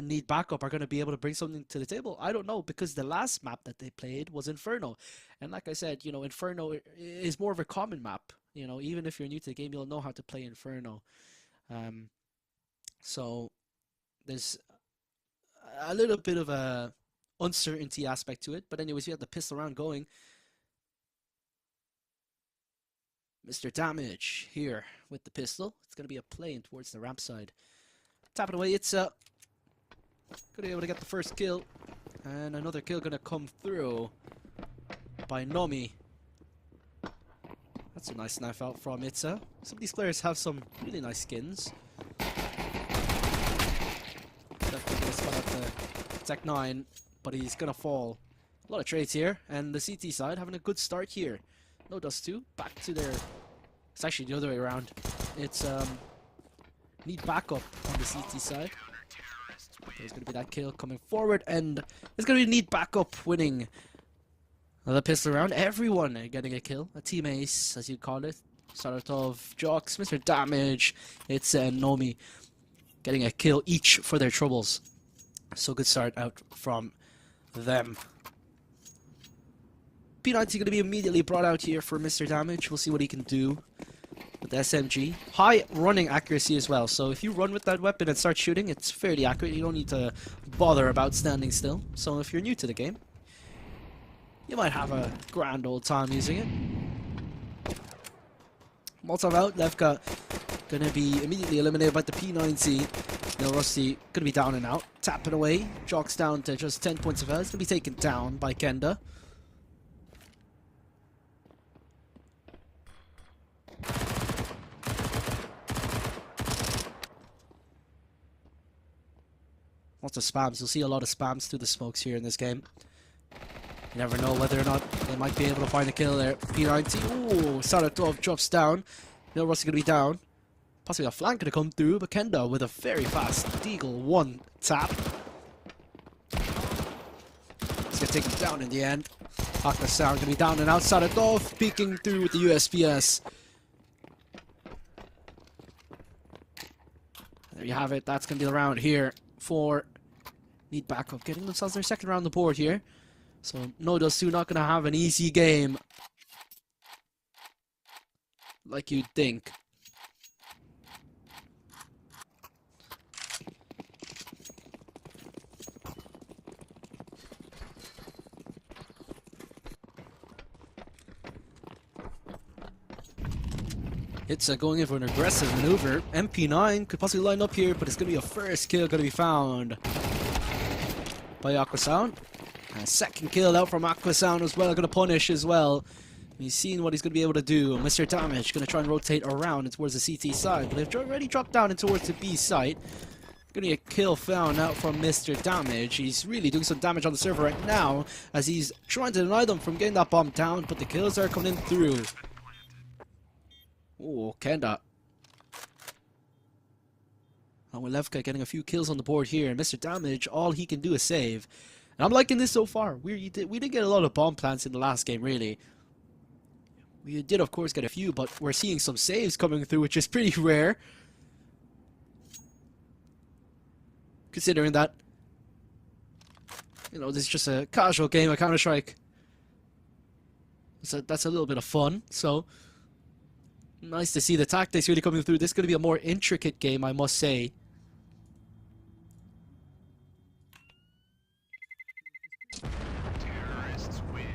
Need Backup are going to be able to bring something to the table, I don't know, because the last map that they played was Inferno. And like I said, you know, Inferno is more of a common map. You know, even if you're new to the game, you'll know how to play Inferno. So there's a little bit of a uncertainty aspect to it. But anyways, we have the pistol round going. Mr. Damage here with the pistol. It's going to be a play in towards the ramp side. Tap it away. It's gonna be able to get the first kill, and another kill gonna come through by Nomi. That's a nice knife out from Itza. Some of these players have some really nice skins. Definitely gonna spot out the Tech 9, but he's gonna fall. A lot of trades here, and the CT side having a good start here. No Dust 2 back to their. It's actually the other way around. It's Need Backup on the CT side. There's going to be that kill coming forward, and it's going to be Need Backup winning the pistol round. Everyone getting a kill, a team ace, as you call it. Saratov, Jox, Mr. Damage, it's Nomi getting a kill each for their troubles. So good start out from them. P90 going to be immediately brought out here for Mr. Damage. We'll see what he can do with the SMG. High running accuracy as well, so if you run with that weapon and start shooting, it's fairly accurate. You don't need to bother about standing still. So if you're new to the game, you might have a grand old time using it. Molotov out, Levka gonna be immediately eliminated by the P90. Now Rusty gonna be down and out. Tap it away, Jock's down to just 10 points of health. It's gonna be taken down by Kenda. Lots of spams. You'll see a lot of spams through the smokes here in this game. You never know whether or not they might be able to find a kill there. P90. Ooh, Saratov drops down. No Russ is going to be down. Possibly a flank going to come through, but Kenda with a very fast Deagle 1 tap. He's going to take him down in the end. Hakna Sound going to be down and out. Saratov peeking through with the USPS. There you have it. That's going to be the round here for Need Backup, getting themselves their second round on the board here. So No Dust 2 not going to have an easy game like you'd think. It's going in for an aggressive maneuver. MP9 could possibly line up here, but it's going to be a first kill going to be found by Aqua Sound. A second kill out from Aqua Sound as well, going to punish as well. He's seen what he's going to be able to do. Mr. Damage going to try and rotate around towards the CT side, but they've already dropped down in towards the B site. Going to get a kill found out from Mr. Damage. He's really doing some damage on the server right now as he's trying to deny them from getting that bomb down, but the kills are coming in through. Oh, Kenda. And with Levka getting a few kills on the board here, and Mr. Damage, all he can do is save. And I'm liking this so far. We didn't get a lot of bomb plants in the last game, really. We did, of course, get a few, but we're seeing some saves coming through, which is pretty rare. Considering that, you know, this is just a casual game of Counter-Strike. So that's a little bit of fun. So nice to see the tactics really coming through. This is going to be a more intricate game, I must say. Terrorists win.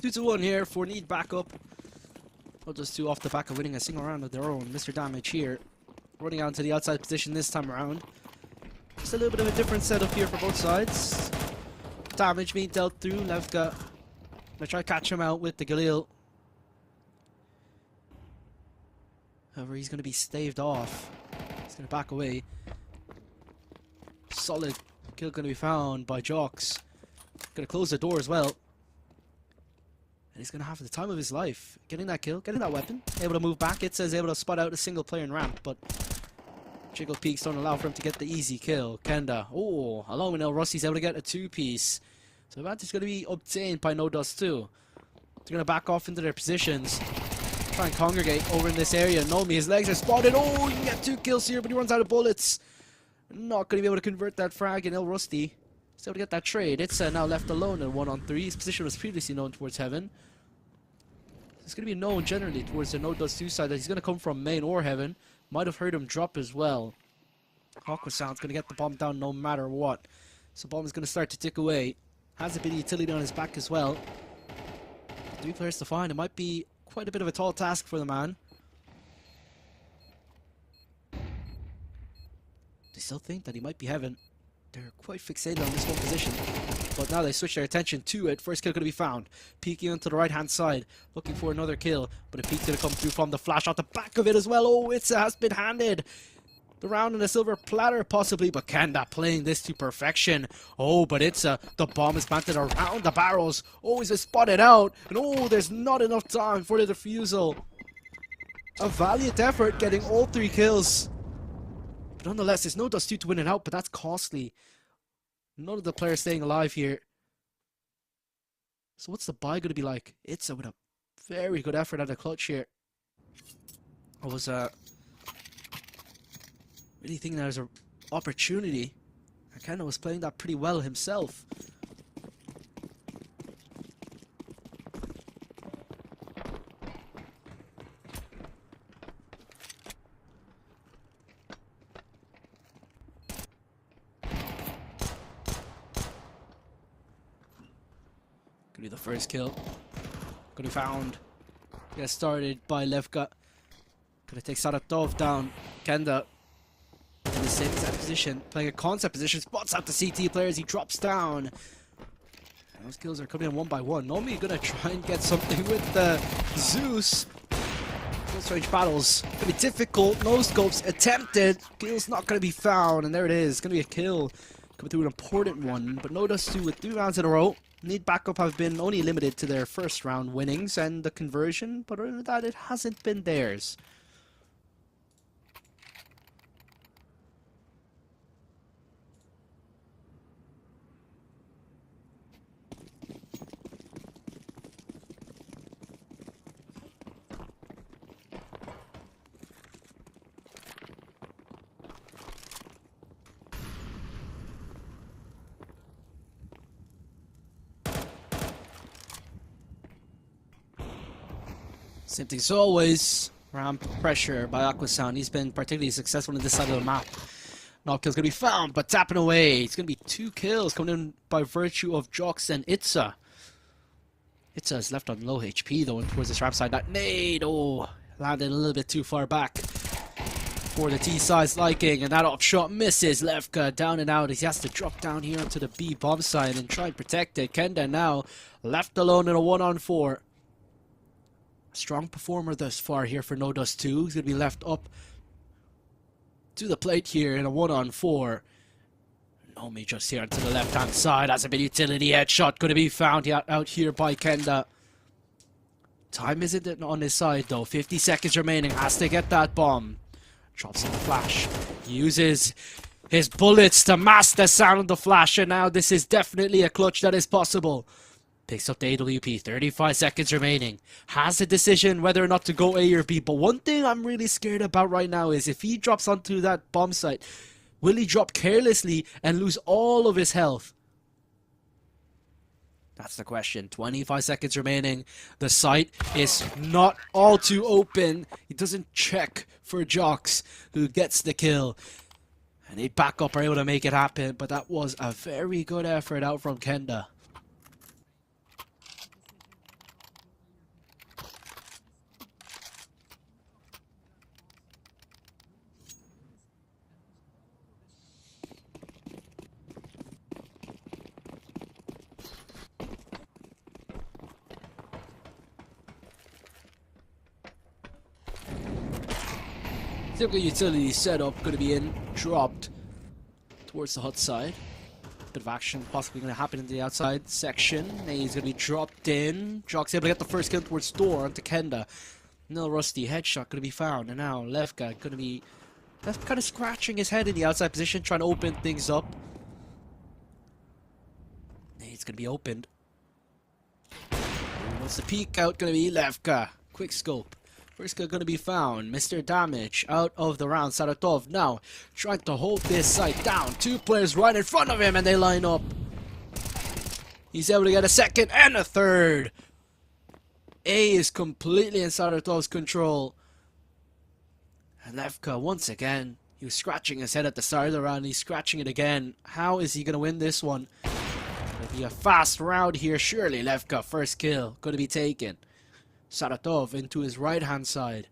2-1 here for need backup. Well, just 2 off the back of winning a single round of their own. Mr. Damage here, running out to the outside position this time around. Just a little bit of a different setup here for both sides. Damage being dealt through. Levka gonna try to catch him out with the Galil. However, he's gonna be staved off. He's gonna back away. Solid kill gonna be found by Jox. Gonna close the door as well. And he's gonna have the time of his life. Getting that kill, getting that weapon. Able to move back. It says able to spot out a single player in ramp, but Jiggle peaks don't allow for him to get the easy kill. Kenda, oh, along with Rusty's able to get a 2-piece. So advantage is going to be obtained by No Dust too. They're going to back off into their positions. Try and congregate over in this area. Nomi, his legs are spotted. Oh, you can get 2 kills here, but he runs out of bullets. Not going to be able to convert that frag, and Rusty is able to get that trade. It's now left alone in 1-on-3. His position was previously known towards Heaven. It's going to be known generally towards the No Dust 2 side that he's going to come from main or Heaven. Might have heard him drop as well. Aqua Sound's going to get the bomb down no matter what. So bomb is going to start to tick away. Has a bit of utility on his back as well. 3 players to find. It might be quite a bit of a tall task for the man. They still think that he might be Heaven. They're quite fixated on this one position. But now they switch their attention to it. First kill going to be found. Peeking onto the right hand side. Looking for another kill. But a peek's going to come through from the flash off the back of it as well. Oh, it has been handed. The round in a silver platter possibly. But Kanda playing this to perfection. Oh, but the bomb is planted around the barrels. Oh, he's spotted out. And oh, there's not enough time for the defusal. A valiant effort getting all 3 kills. But nonetheless, there's no Dust 2 to win it out. But that's costly. None of the players staying alive here. So what's the buy going to be like? It's with a very good effort at the clutch here. I was really thinking there was an opportunity. Akena was playing that pretty well himself. Gonna be the first kill. Gonna be found. Get started by Levka. Gonna take Saratov down. Kenda in the same exact position. Playing a concept position. Spots out the CT players. He drops down. And those kills are coming in 1 by 1. Nomi gonna try and get something with Zeus. Close range battles. Gonna be difficult. No scopes attempted. Kill's not gonna be found. And there it is. Gonna be a kill. Coming through an important one. But No Dust 2 with 3 rounds in a row. Need backup have been only limited to their first round winnings and the conversion, but other than that, it hasn't been theirs. Same thing as always. Ramp pressure by Aquasound. He's been particularly successful in this side of the map. Knock kill's gonna be found, but tapping away. It's gonna be 2 kills coming in by virtue of Jox and Itza. Itza is left on low HP though, and towards this ramp side. That nade, oh, landed a little bit too far back for the T side's liking, and that off shot misses. Levka down and out. He has to drop down here onto the B bomb side and try and protect it. Kenda now left alone in a 1-on-4. Strong performer thus far here for No Dust 2. He's going to be left up to the plate here in a 1-on-4. Nomi just here to the left-hand side. Has a bit utility headshot. Going to be found out here by Kenda. Time isn't on his side though. 50 seconds remaining. Has to get that bomb. Drops in the flash. Uses His bullets to mask the sound of the flash, and now this is definitely a clutch that is possible. Picks up the AWP, 35 seconds remaining. Has a decision whether or not to go A or B, but one thing I'm really scared about right now is if he drops onto that bomb site, will he drop carelessly and lose all of his health? That's the question. 25 seconds remaining. The site is not all too open. He doesn't check for Jox, who gets the kill. And they back up, are able to make it happen, but that was a very good effort out from Kenda. Typical utility setup going to be in, dropped towards the hut side. Bit of action possibly going to happen in the outside section. He's going to be dropped in. Jock's able to get the first kill towards door onto Kenda. No Rusty headshot going to be found. And now Lefka going to be kind of scratching his head in the outside position, trying to open things up. It's going to be opened. What's the peek out going to be? Lefka. Quick scope. First kill going to be found. Mr. Damage out of the round. Saratov now trying to hold this site down. Two players right in front of him and they line up. He's able to get a second and a third. A is completely in Saratov's control. And Lefka once again, he was scratching his head at the start of the round. He's scratching it again. How is he going to win this one? It'll be a fast round here. Surely Lefka, first kill, going to be taken. Saratov into his right hand side.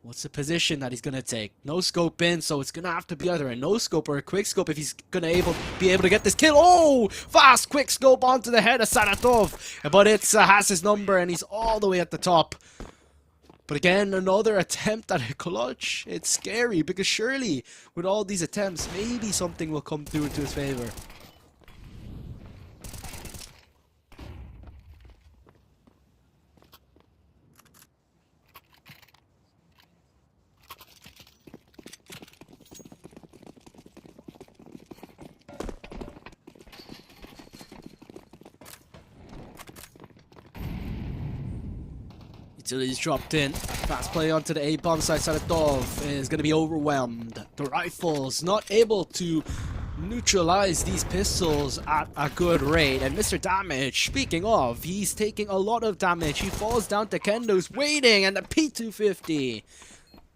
What's the position that he's going to take? No scope in, so it's going to have to be either a no scope or a quick scope if he's going to be able to get this kill. Oh! Fast quick scope onto the head of Saratov. But it has his number and he's all the way at the top. But again, another attempt at a clutch. It's scary because surely with all these attempts, maybe something will come through into his favor. Utilities dropped in. Fast play onto the A-bomb side. Saratov is going to be overwhelmed. The rifles not able to neutralize these pistols at a good rate. And Mr. Damage, speaking of, he's taking a lot of damage. He falls down to Kendo's waiting, and the P250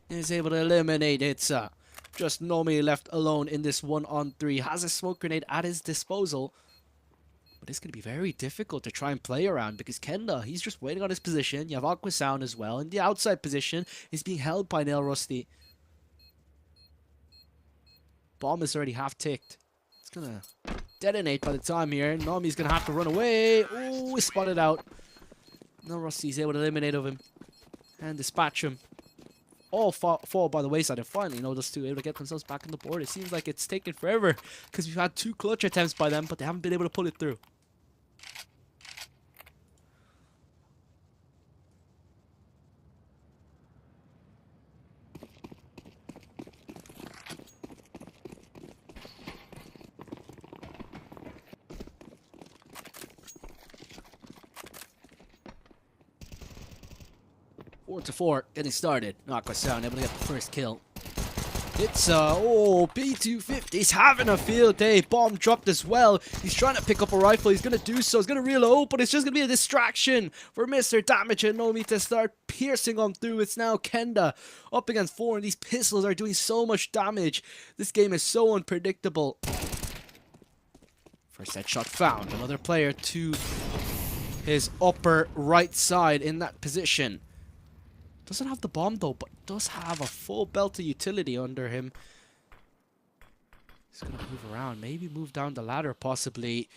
is able to eliminate Itza. Just Nomi left alone in this 1-on-3. Has a smoke grenade at his disposal. But it's going to be very difficult to try and play around because Kenda, he's just waiting on his position. You have Aqua Sound as well. In the outside position is being held by Nail Rusty. Bomb is already half ticked. It's going to detonate by the time here. Nomi's going to have to run away. Ooh, he's spotted out. Nail Rusty's able to eliminate of him and dispatch him. All fall by the wayside, and finally, those two able to get themselves back on the board. It seems like it's taken forever because we've had 2 clutch attempts by them, but they haven't been able to pull it through. Four to 4, getting started. Aqua Sound able to get the first kill. It's P250. He's having a field day. Bomb dropped as well. He's trying to pick up a rifle. He's going to do so. He's going to reload, but it's just going to be a distraction for Mr. Damage and Nomi to start piercing him through. It's now Kenda up against 4, and these pistols are doing so much damage. This game is so unpredictable. First headshot found. Another player to his upper right side in that position. Doesn't have the bomb though, but does have a full belt of utility under him. He's gonna move around, maybe move down the ladder possibly.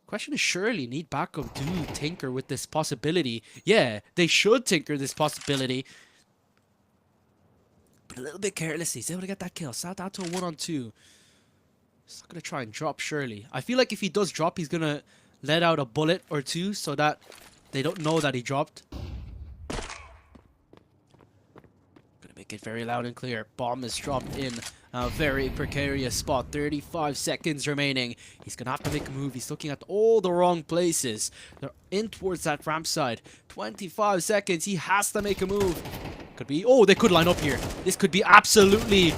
Question is, surely Need Backup do tinker with this possibility. Yeah, they should tinker this possibility. But a little bit careless. He's able to get that kill. Sat down to a 1-on-2. He's not gonna try and drop surely. I feel like if he does drop, he's gonna let out a bullet or two so that they don't know that he dropped. Make it very loud and clear. Bomb is dropped in a very precarious spot. 35 seconds remaining. He's going to have to make a move. He's looking at all the wrong places. They're in towards that ramp side. 25 seconds. He has to make a move. Could be... Oh, they could line up here. This could be absolutely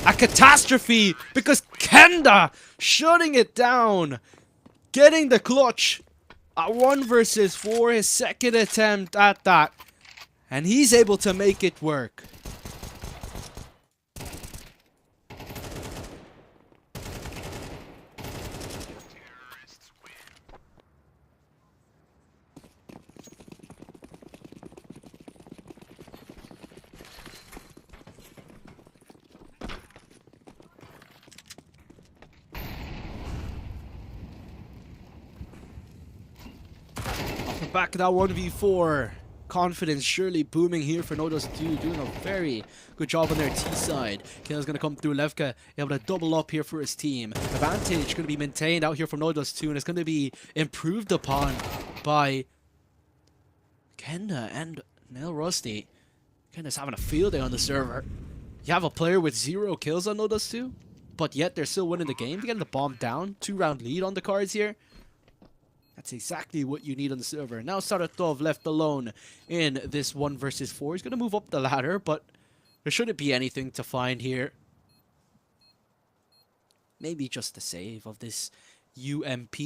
a catastrophe because Kenda shutting it down. Getting the clutch. A 1 versus 4. His second attempt at that. And he's able to make it work. Off the back of that 1v4. Confidence surely booming here for Nodos2, doing a very good job on their T side. Kill is going to come through. Levka able to double up here for his team. Advantage going to be maintained out here from Nodos2, and it's going to be improved upon by Kenda and Nel Rusty. Kenda's having a field day on the server. You have a player with 0 kills on Nodos2, but yet they're still winning the game. They're getting the bomb down. 2-round lead on the cards here. That's exactly what you need on the server. Now Saratov left alone in this 1 versus 4. He's going to move up the ladder, but there shouldn't be anything to find here. Maybe just the save of this UMP.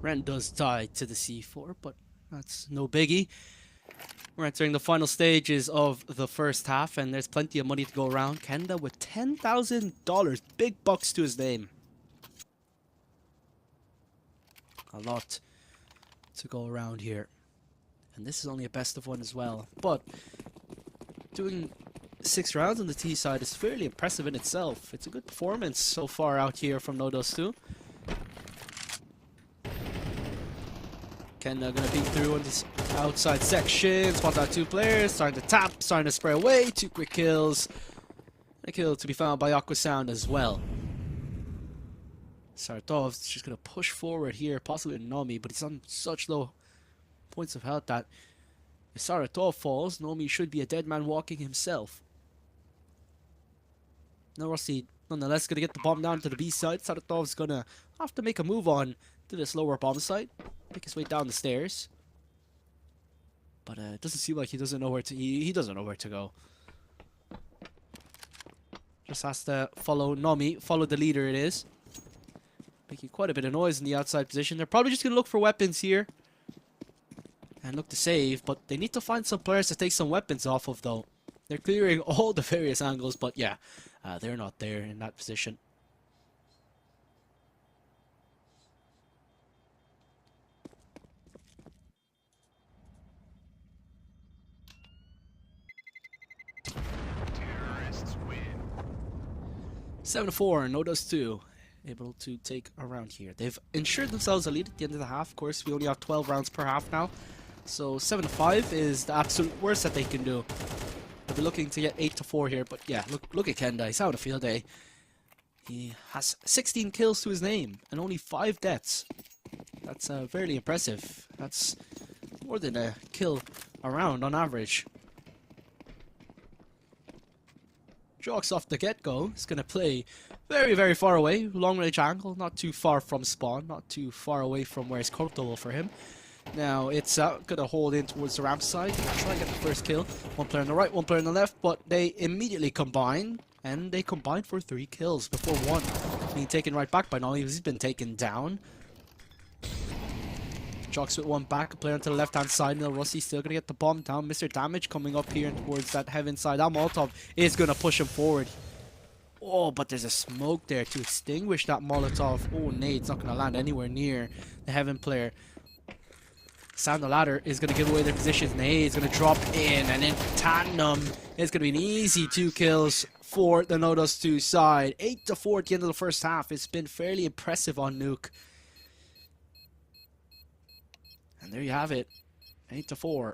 Ren does tie to the C4, but that's no biggie. We're entering the final stages of the first half, and there's plenty of money to go around. Kenda with $10,000. Big bucks to his name. A lot to go around here. And this is only a best of 1 as well. But doing 6 rounds on the T side is fairly impressive in itself. It's a good performance so far out here from Nodos2. Kenda gonna peek through on this outside section. Spot out 2 players. Starting to tap. Starting to spray away. 2 quick kills. A kill to be found by Aqua Sound as well. Saratov's just gonna push forward here. Possibly Nomi, but he's on such low points of health that if Saratov falls, Nomi should be a dead man walking himself. Now Rossi nonetheless gonna get the bomb down to the B side. Saratov's gonna have to make a move on to this lower bomb site. Make his way down the stairs. But it doesn't seem like he doesn't know where to he doesn't know where to go. Just has to follow Nomi, follow the leader it is. Making quite a bit of noise in the outside position. They're probably just gonna look for weapons here. And look to save, but they need to find some players to take some weapons off of though. They're clearing all the various angles, but yeah, they're not there in that position. Terrorists win. 7-4, Nodos2 able to take a round here. They've ensured themselves a lead at the end of the half. Of course, we only have 12 rounds per half now. So 7-5 is the absolute worst that they can do. They'll be looking to get 8-4 here, but yeah, look at Kenda. He's having a field day. He has 16 kills to his name and only 5 deaths. That's fairly impressive. That's more than a kill a round on average. Jox off the get-go is going to play very, very far away. Long-range angle, not too far from spawn, not too far away from where it's comfortable for him. Now, it's going to hold in towards the ramp side. Try and get the first kill. One player on the right, one player on the left, but they immediately combine. And they combined for 3 kills before 1 being taken right back by Nolly. He's been taken down. Jox with 1 back, player onto the left-hand side. Nil Rossi still going to get the bomb down. Mr. Damage coming up here towards that heaven side. That Molotov is going to push him forward. Oh, but there's a smoke there to extinguish that Molotov. Oh, Nade's not going to land anywhere near the heaven player. Sound the ladder is going to give away their positions. Nade's going to drop in, and in tandem, it's going to be an easy 2 kills for the Nodos 2 side. 8-4 at the end of the first half. It's been fairly impressive on Nuke. And there you have it. 8-4.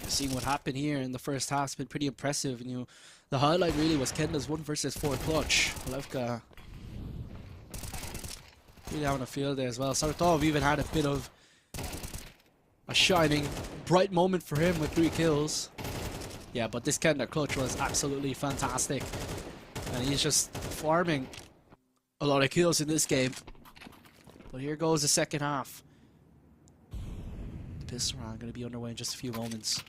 Seeing what happened here in the first half has been pretty impressive. You know, the highlight really was Kenda's 1 versus 4 clutch. Levka really having a field there as well. Saratov even had a bit of a shining, bright moment for him with 3 kills. Yeah, but this Kenda clutch was absolutely fantastic. And he's just farming a lot of kills in this game. But here goes the second half. The pistol round going to be underway in just a few moments.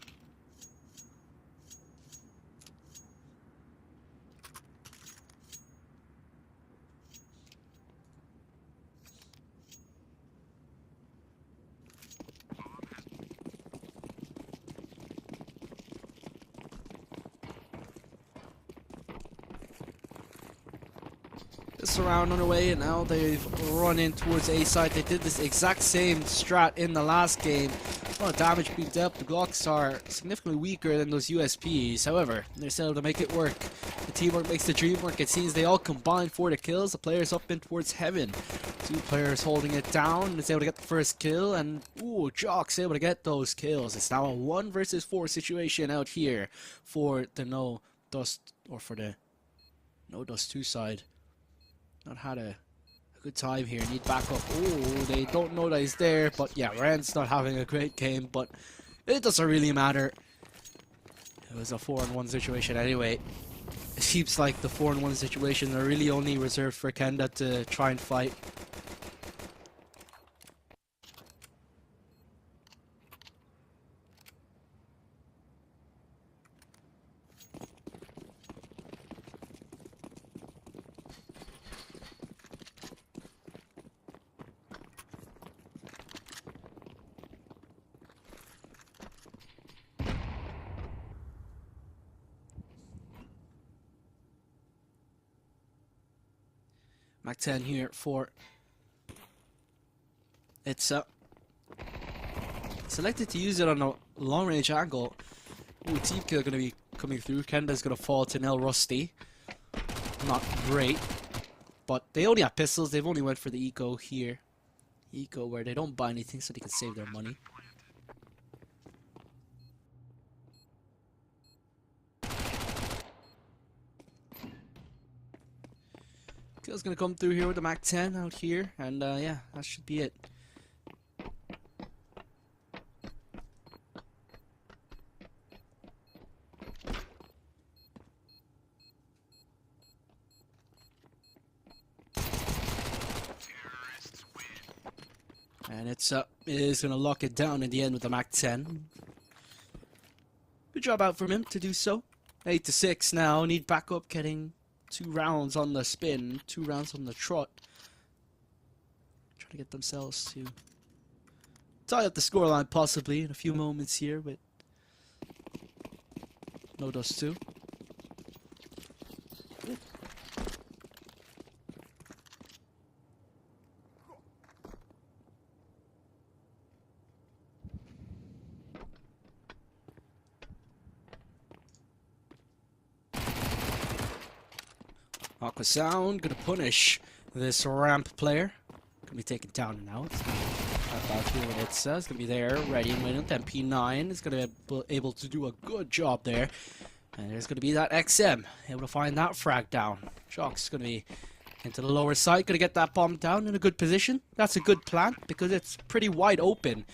This round underway, and now they've run in towards A side. They did this exact same strat in the last game. A lot of damage being dealt. The Glocks are significantly weaker than those USPs. However, they're still able to make it work. The teamwork makes the dream work. It seems they all combined for the kills. The players up in towards heaven. 2 players holding it down. It's able to get the first kill, and ooh, Jock's able to get those kills. It's now a 1 versus 4 situation out here for the No Dust, or for the No Dust 2 side. Not had a good time here. Need backup. Oh, they don't know that he's there. But yeah, Ren's not having a great game. But it doesn't really matter. It was a 4-on-1 situation anyway. It seems like the 4-on-1 situations are really only reserved for Kenda to try and fight. Mac 10 here for it's selected to use it on a long range angle. Ooh, team kill gonna be coming through. Kenda's gonna fall to Nel Rusty. Not great, but they only have pistols. They've only went for the eco here. Eco where they don't buy anything so they can save their money. Kill's gonna come through here with the Mac 10 out here, and yeah, that should be it. And it is gonna lock it down in the end with the Mac 10. Good job out from him to do so. 8-6 now. Need backup, getting 2 rounds on the spin, 2 rounds on the trot. Trying to get themselves to tie up the scoreline possibly in a few moments here with No Dust 2. Aqua Sound gonna punish this ramp player. Gonna be taken down and out. About here when it's gonna be there, ready and waiting. Then P9 is gonna be able to do a good job there. And there's gonna be that XM able to find that frag down. Jock's gonna be into the lower side, gonna get that bomb down in a good position. That's a good plan because it's pretty wide open.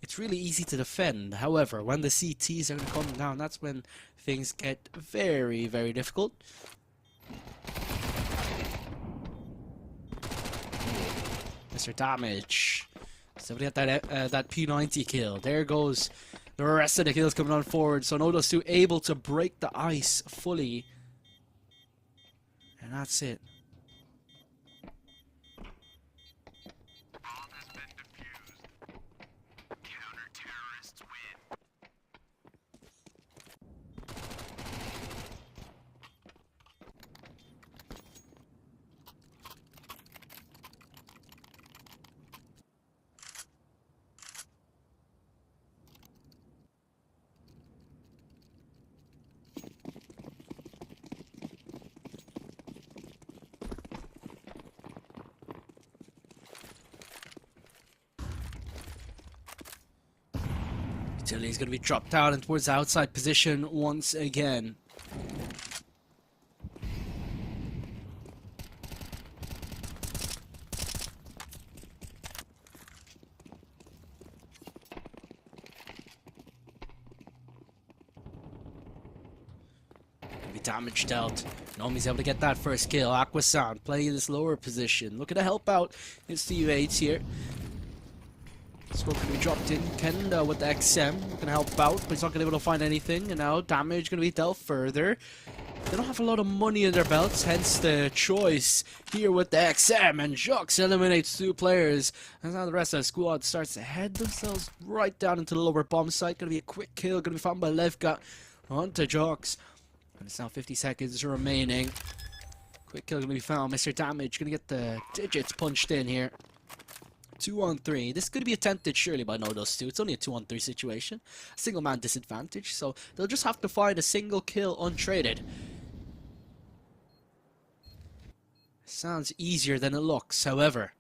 It's really easy to defend. However, when the CTs are gonna come down, that's when things get very, very difficult. Mr. Damage. Somebody got that P90 kill. There goes the rest of the kills coming on forward. So Nodos 2 able to break the ice fully. And that's it. Tilly's going to be dropped down and towards the outside position once again. Damage dealt. Nomi's able to get that first kill. Aquasan playing this lower position. Looking to help out his teammates here. Smoke going to be dropped in. Kenda with the XM. Going to help out, but he's not going to be able to find anything. And now damage going to be dealt further. They don't have a lot of money in their belts, hence the choice here with the XM. And Jux eliminates 2 players. And now the rest of the squad starts to head themselves right down into the lower bomb site. Going to be a quick kill. Going to be found by Levka onto Jux. And it's now 50 seconds remaining. Quick kill going to be found. Mr. Damage going to get the digits punched in here. 2-on-3. This could be attempted surely by Nodos 2. It's only a 2-on-3 situation. A single man disadvantage. So they'll just have to find a single kill untraded. Sounds easier than it looks. However,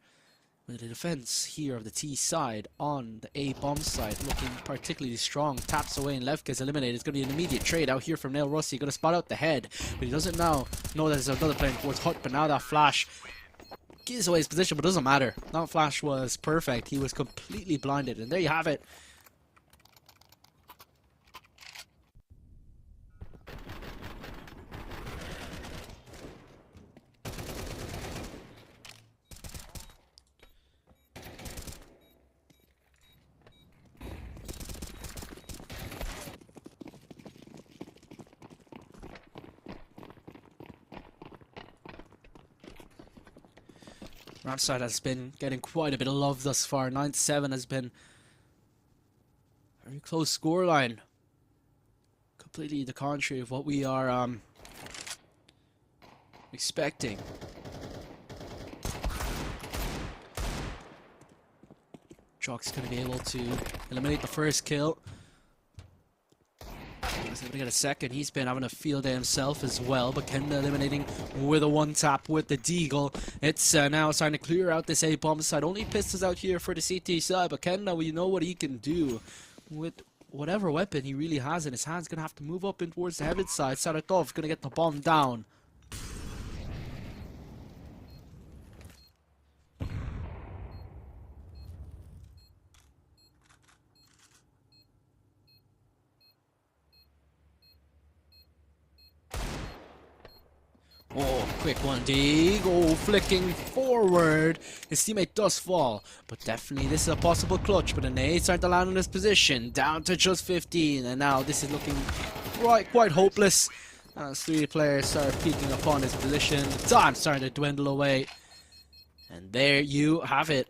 with the defense here of the T side on the A bomb site looking particularly strong. Taps away and Levka is eliminated. It's going to be an immediate trade out here from Nail Rusty. Going to spot out the head. But he doesn't now know that there's another player towards Hut. But now that flash gives away his position. But it doesn't matter. That flash was perfect. He was completely blinded. And there you have it. Ramside has been getting quite a bit of love thus far. 9-7 has been a very close scoreline. Completely the contrary of what we are expecting. Chalk's going to be able to eliminate the first kill. He's able to get a second. He's been having a field day himself as well. But Kenda eliminating with a one-tap with the Deagle. It's now starting to clear out this A-bomb side. Only pistols out here for the CT side. But Kenda, we know what he can do with whatever weapon he really has in his hands. Going to have to move up in towards the heaven side. Saratov going to get the bomb down. Oh, quick one, Dig. Oh, flicking forward. His teammate does fall, but definitely this is a possible clutch. But the nades starting to land in this position, down to just 15, and now this is looking quite hopeless. As 3 players start peeking upon his position, time starting to dwindle away, and there you have it.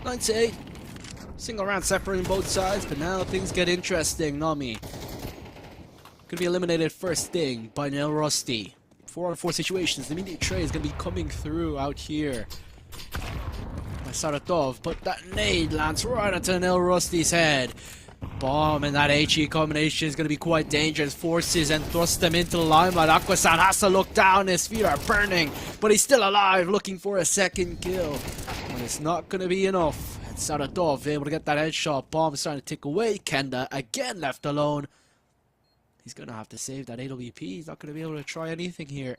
I'd say single round separating both sides, but now things get interesting. Nami could be eliminated first thing by Nail Rusty. 4-on-4 situations. The immediate trade is going to be coming through out here by Saratov, but that nade lands right onto Nail Rusty's head. Bomb and that HE combination is going to be quite dangerous. Forces and thrust them into the limelight. Aquasan has to look down. His feet are burning, but he's still alive, looking for a second kill. And it's not going to be enough. And Saratov able to get that headshot. Bomb is starting to tick away. Kenda again left alone. He's going to have to save that AWP. He's not going to be able to try anything here.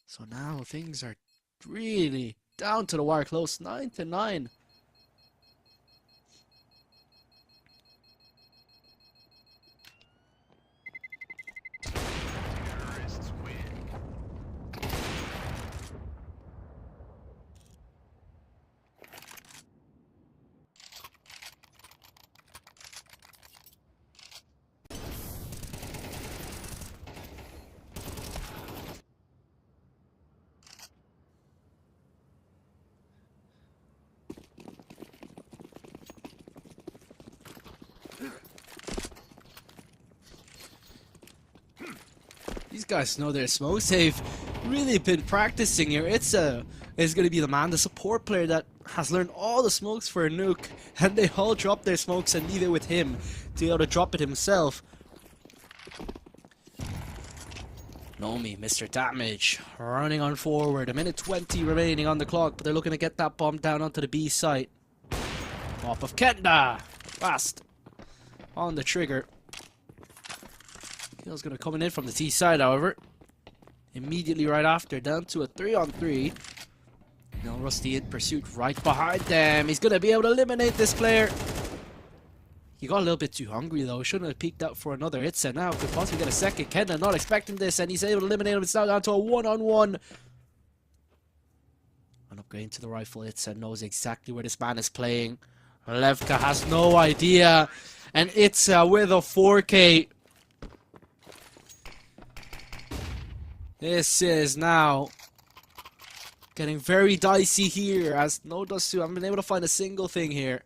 So now things are really down to the wire close. 9-9. These guys know their smokes. They've really been practicing here. It's going to be the man, the support player that has learned all the smokes for a nuke, and they all drop their smokes and leave it with him to be able to drop it himself. Nomi, Mr. Damage, running on forward. A minute 20 remaining on the clock, but they're looking to get that bomb down onto the B site. Pop of Kenda, fast on the trigger. Kill's going to come in from the T side, however. Immediately right after, down to a 3-on-3. Now Rusty in pursuit right behind them. He's going to be able to eliminate this player. He got a little bit too hungry though. Shouldn't have peeked out for another hit set now. Could possibly get a second. Kenda not expecting this, and he's able to eliminate him. It's now down to a 1-on-1. And upgrading to the rifle, Itza knows exactly where this man is playing. Levka has no idea. And Itza with a 4K. This is now getting very dicey here, as no does 2 haven't been able to find a single thing here.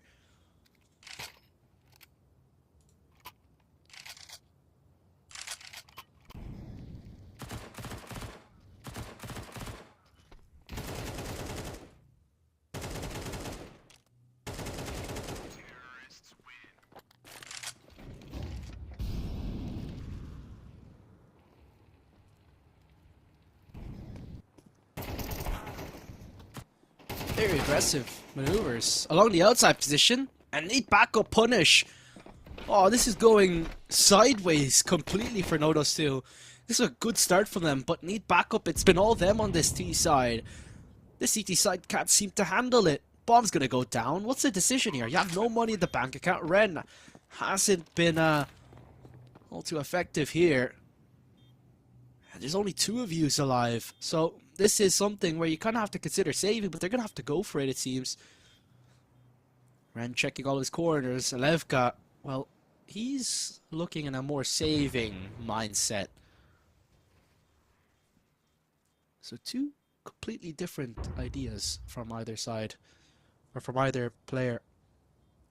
Very aggressive maneuvers along the outside position, and need backup punish. Oh, this is going sideways completely for Nodos 2. This is a good start from them, but need backup. It's been all them on this T side. This CT side can't seem to handle it. Bomb's gonna go down. What's the decision here? You have no money in the bank account. Ren hasn't been all too effective here. And there's only 2 of you alive, so this is something where you kind of have to consider saving, but they're going to have to go for it, it seems. Ren checking all his corners. Levka, well, he's looking in a more saving mindset. So 2 completely different ideas from either side, or from either player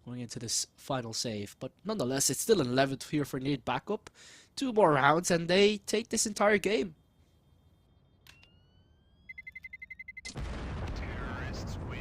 going into this final save. But nonetheless, it's still an 11th here for need backup. 2 more rounds, and they take this entire game. Terrorists win.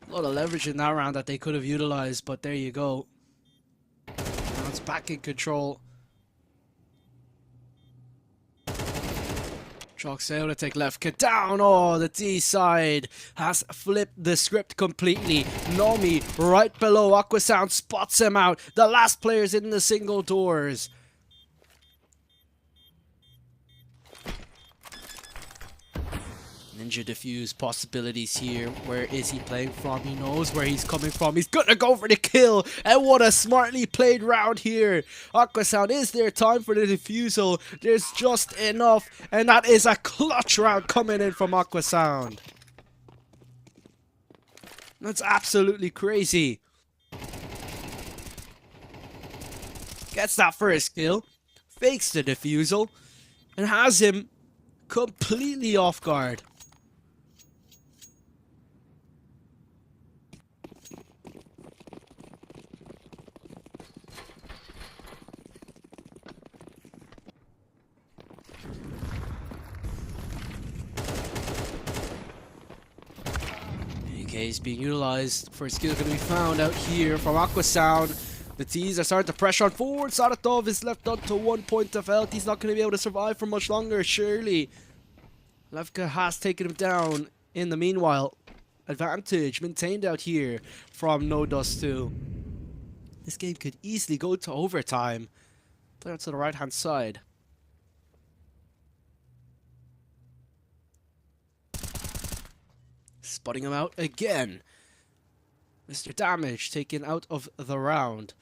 A lot of leverage in that round that they could have utilized, but there you go. Now it's back in control. Chalks out to take Levka down. Oh, the T side has flipped the script completely. Nomi right below. Aquasound spots him out. The last player's in the single doors. Ninja diffuse possibilities here. Where is he playing from? He knows where he's coming from. He's gonna go for the kill. And what a smartly played round here. Aquasound, is there time for the defusal? There's just enough. And that is a clutch round coming in from Aquasound. That's absolutely crazy. Gets that first kill. Fakes the defusal. And has him completely off guard. AK is being utilized. First skill going to be found out here from Aquasound. The T's are starting to pressure on forward. Saratov is left on to 1 point of health. He's not going to be able to survive for much longer, surely. Levka has taken him down. In the meanwhile, advantage maintained out here from No Dust 2. This game could easily go to overtime. Player to the right-hand side. Spotting him out again. Mr. Damage taken out of the round.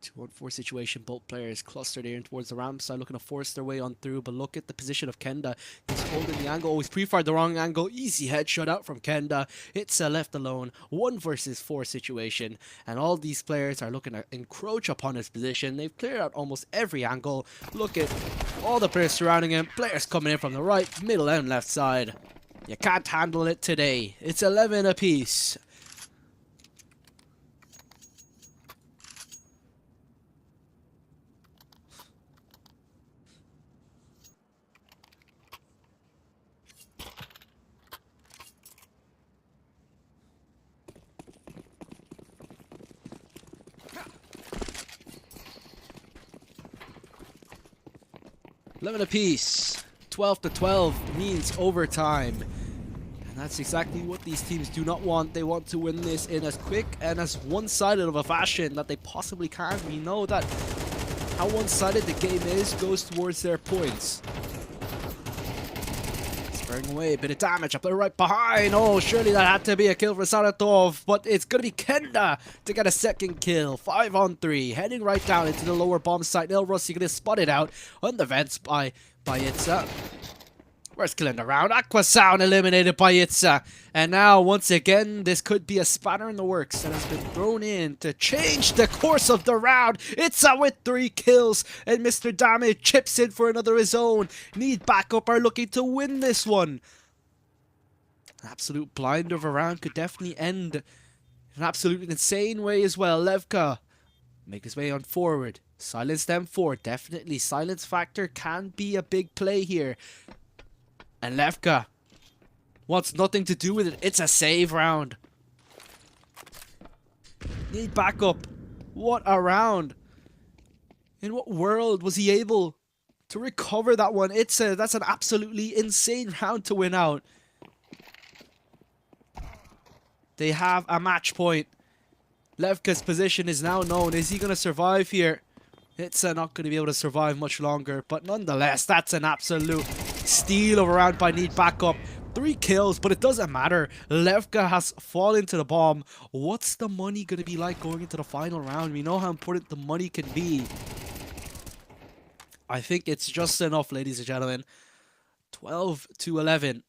2-on-4 situation. Both players clustered in towards the ramp side, looking to force their way on through. But look at the position of Kenda. He's holding the angle. Always pre-fired the wrong angle. Easy headshot out from Kenda. It's a left alone 1 versus 4 situation. And all these players are looking to encroach upon his position. They've cleared out almost every angle. Look at all the players surrounding him. Players coming in from the right, middle, and left side. You can't handle it today. It's 11 apiece. Eleven apiece. 12-12 means overtime. And that's exactly what these teams do not want. They want to win this in as quick and as one-sided of a fashion that they possibly can. We know that how one-sided the game is goes towards their points. Sparing away, a bit of damage up there right behind. Oh, surely that had to be a kill for Saratov, but it's going to be Kenda to get a second kill. 5-on-3, heading right down into the lower bomb site. Elros, you're going to spot it out on the vents by Itza. Worst kill in the round. Aquasound eliminated by Itza. And now, once again, this could be a spanner in the works that has been thrown in to change the course of the round. Itza with 3 kills. And Mr. Damage chips in for another of his own. Need backup, are looking to win this one. An absolute blinder of a round could definitely end in an absolutely insane way as well. Levka make his way on forward. Silence them 4. Definitely silence factor can be a big play here. And Levka wants nothing to do with it. It's a save round. Need backup. What a round. In what world was he able to recover that one? That's an absolutely insane round to win out. They have a match point. Levka's position is now known. Is he going to survive here? It's not going to be able to survive much longer. But nonetheless, that's an absolute steal of a round by Need Backup. 3 kills, but it doesn't matter. Levka has fallen to the bomb. What's the money going to be like going into the final round? We know how important the money can be. I think it's just enough, ladies and gentlemen. 12-11.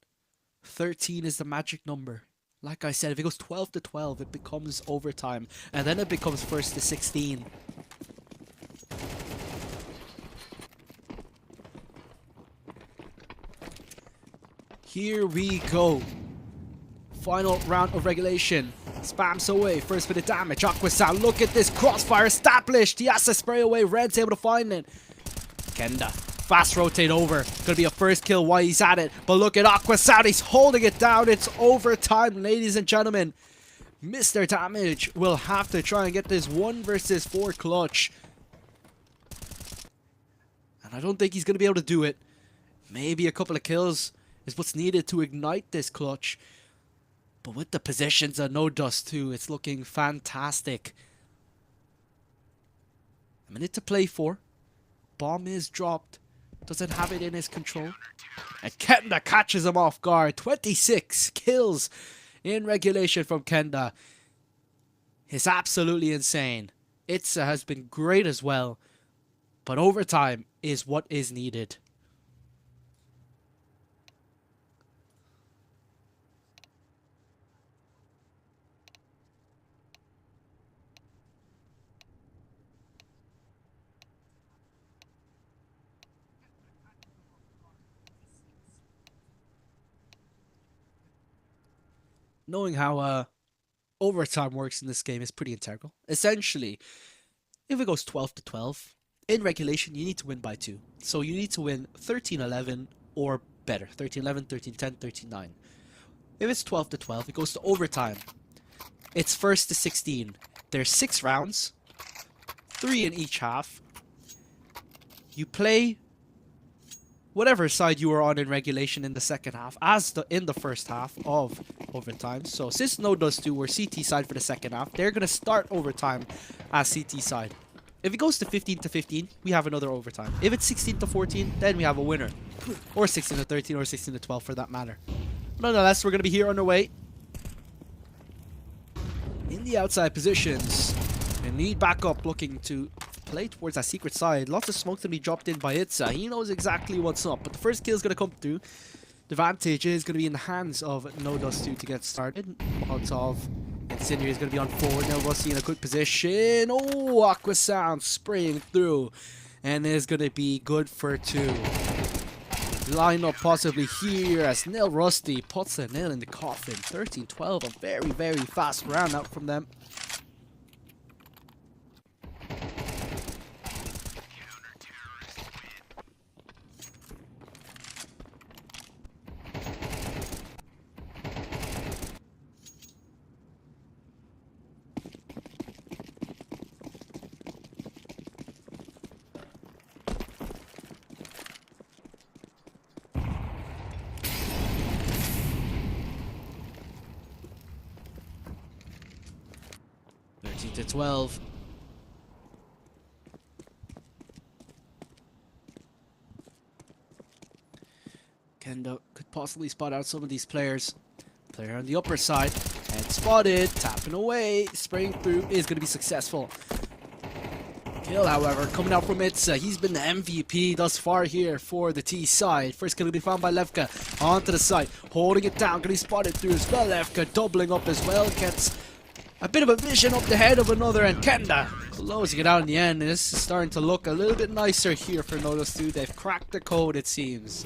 13 is the magic number. Like I said, if it goes 12-12, it becomes overtime. And then it becomes 1-16. Here we go. Final round of regulation. Spams away. First bit of damage. Aquasound. Look at this. Crossfire established. He has to spray away. Red's able to find it. Kenda. Fast rotate over. Gonna be a first kill while he's at it. But look at Aquasound. He's holding it down. It's overtime, ladies and gentlemen. Mr. Damage will have to try and get this 1 versus 4 clutch. And I don't think he's gonna be able to do it. Maybe a couple of kills is what's needed to ignite this clutch. But with the positions of No Dust too, it's looking fantastic. A minute to play for. Bomb is dropped. Doesn't have it in his control. And Kenda catches him off guard. 26 kills in regulation from Kenda. It's absolutely insane. Itza has been great as well. But overtime is what is needed. Knowing how overtime works in this game is pretty integral. Essentially, if it goes 12-12, in regulation you need to win by 2. So you need to win 13-11 or better. 13-11, 13-10, 13-9. If it's 12-12, it goes to overtime. It's 1-16. there's 6 rounds, 3 in each half. You play whatever side you were on in regulation in the second half in the first half of overtime. So since No Dust 2 were CT side for the second half, they're going to start overtime as CT side. If it goes to 15-15, we have another overtime. If it's 16-14, then we have a winner. Or 16-13 or 16-12 for that matter. Nonetheless, we're going to be here underway. In the outside positions. And need backup looking to play towards that secret side. Lots of smoke to be dropped in by Itza. He knows exactly what's up. But the first kill is going to come through. The advantage is going to be in the hands of No Dust 2 to get started. Molotov. Incendiary is going to be on forward. Now Rusty in a good position. Oh, Aqua Sound spraying through. And is going to be good for 2. Line up possibly here as Nil Rusty puts a nail in the coffin. 13-12. A very, very fast round out from them. To 12. Kendo could possibly spot out some of these players. Player on the upper side and spotted, tapping away, spraying through is going to be successful. Kill, however, coming out from Itza. He's been the MVP thus far here for the T side. First kill will be found by Levka onto the side, holding it down. Going to be spotted through as well. Levka doubling up as well, gets a bit of a vision up the head of another, and Kenda closing it out in the end. And this is starting to look a little bit nicer here for No Dust 2. They've cracked the code, it seems.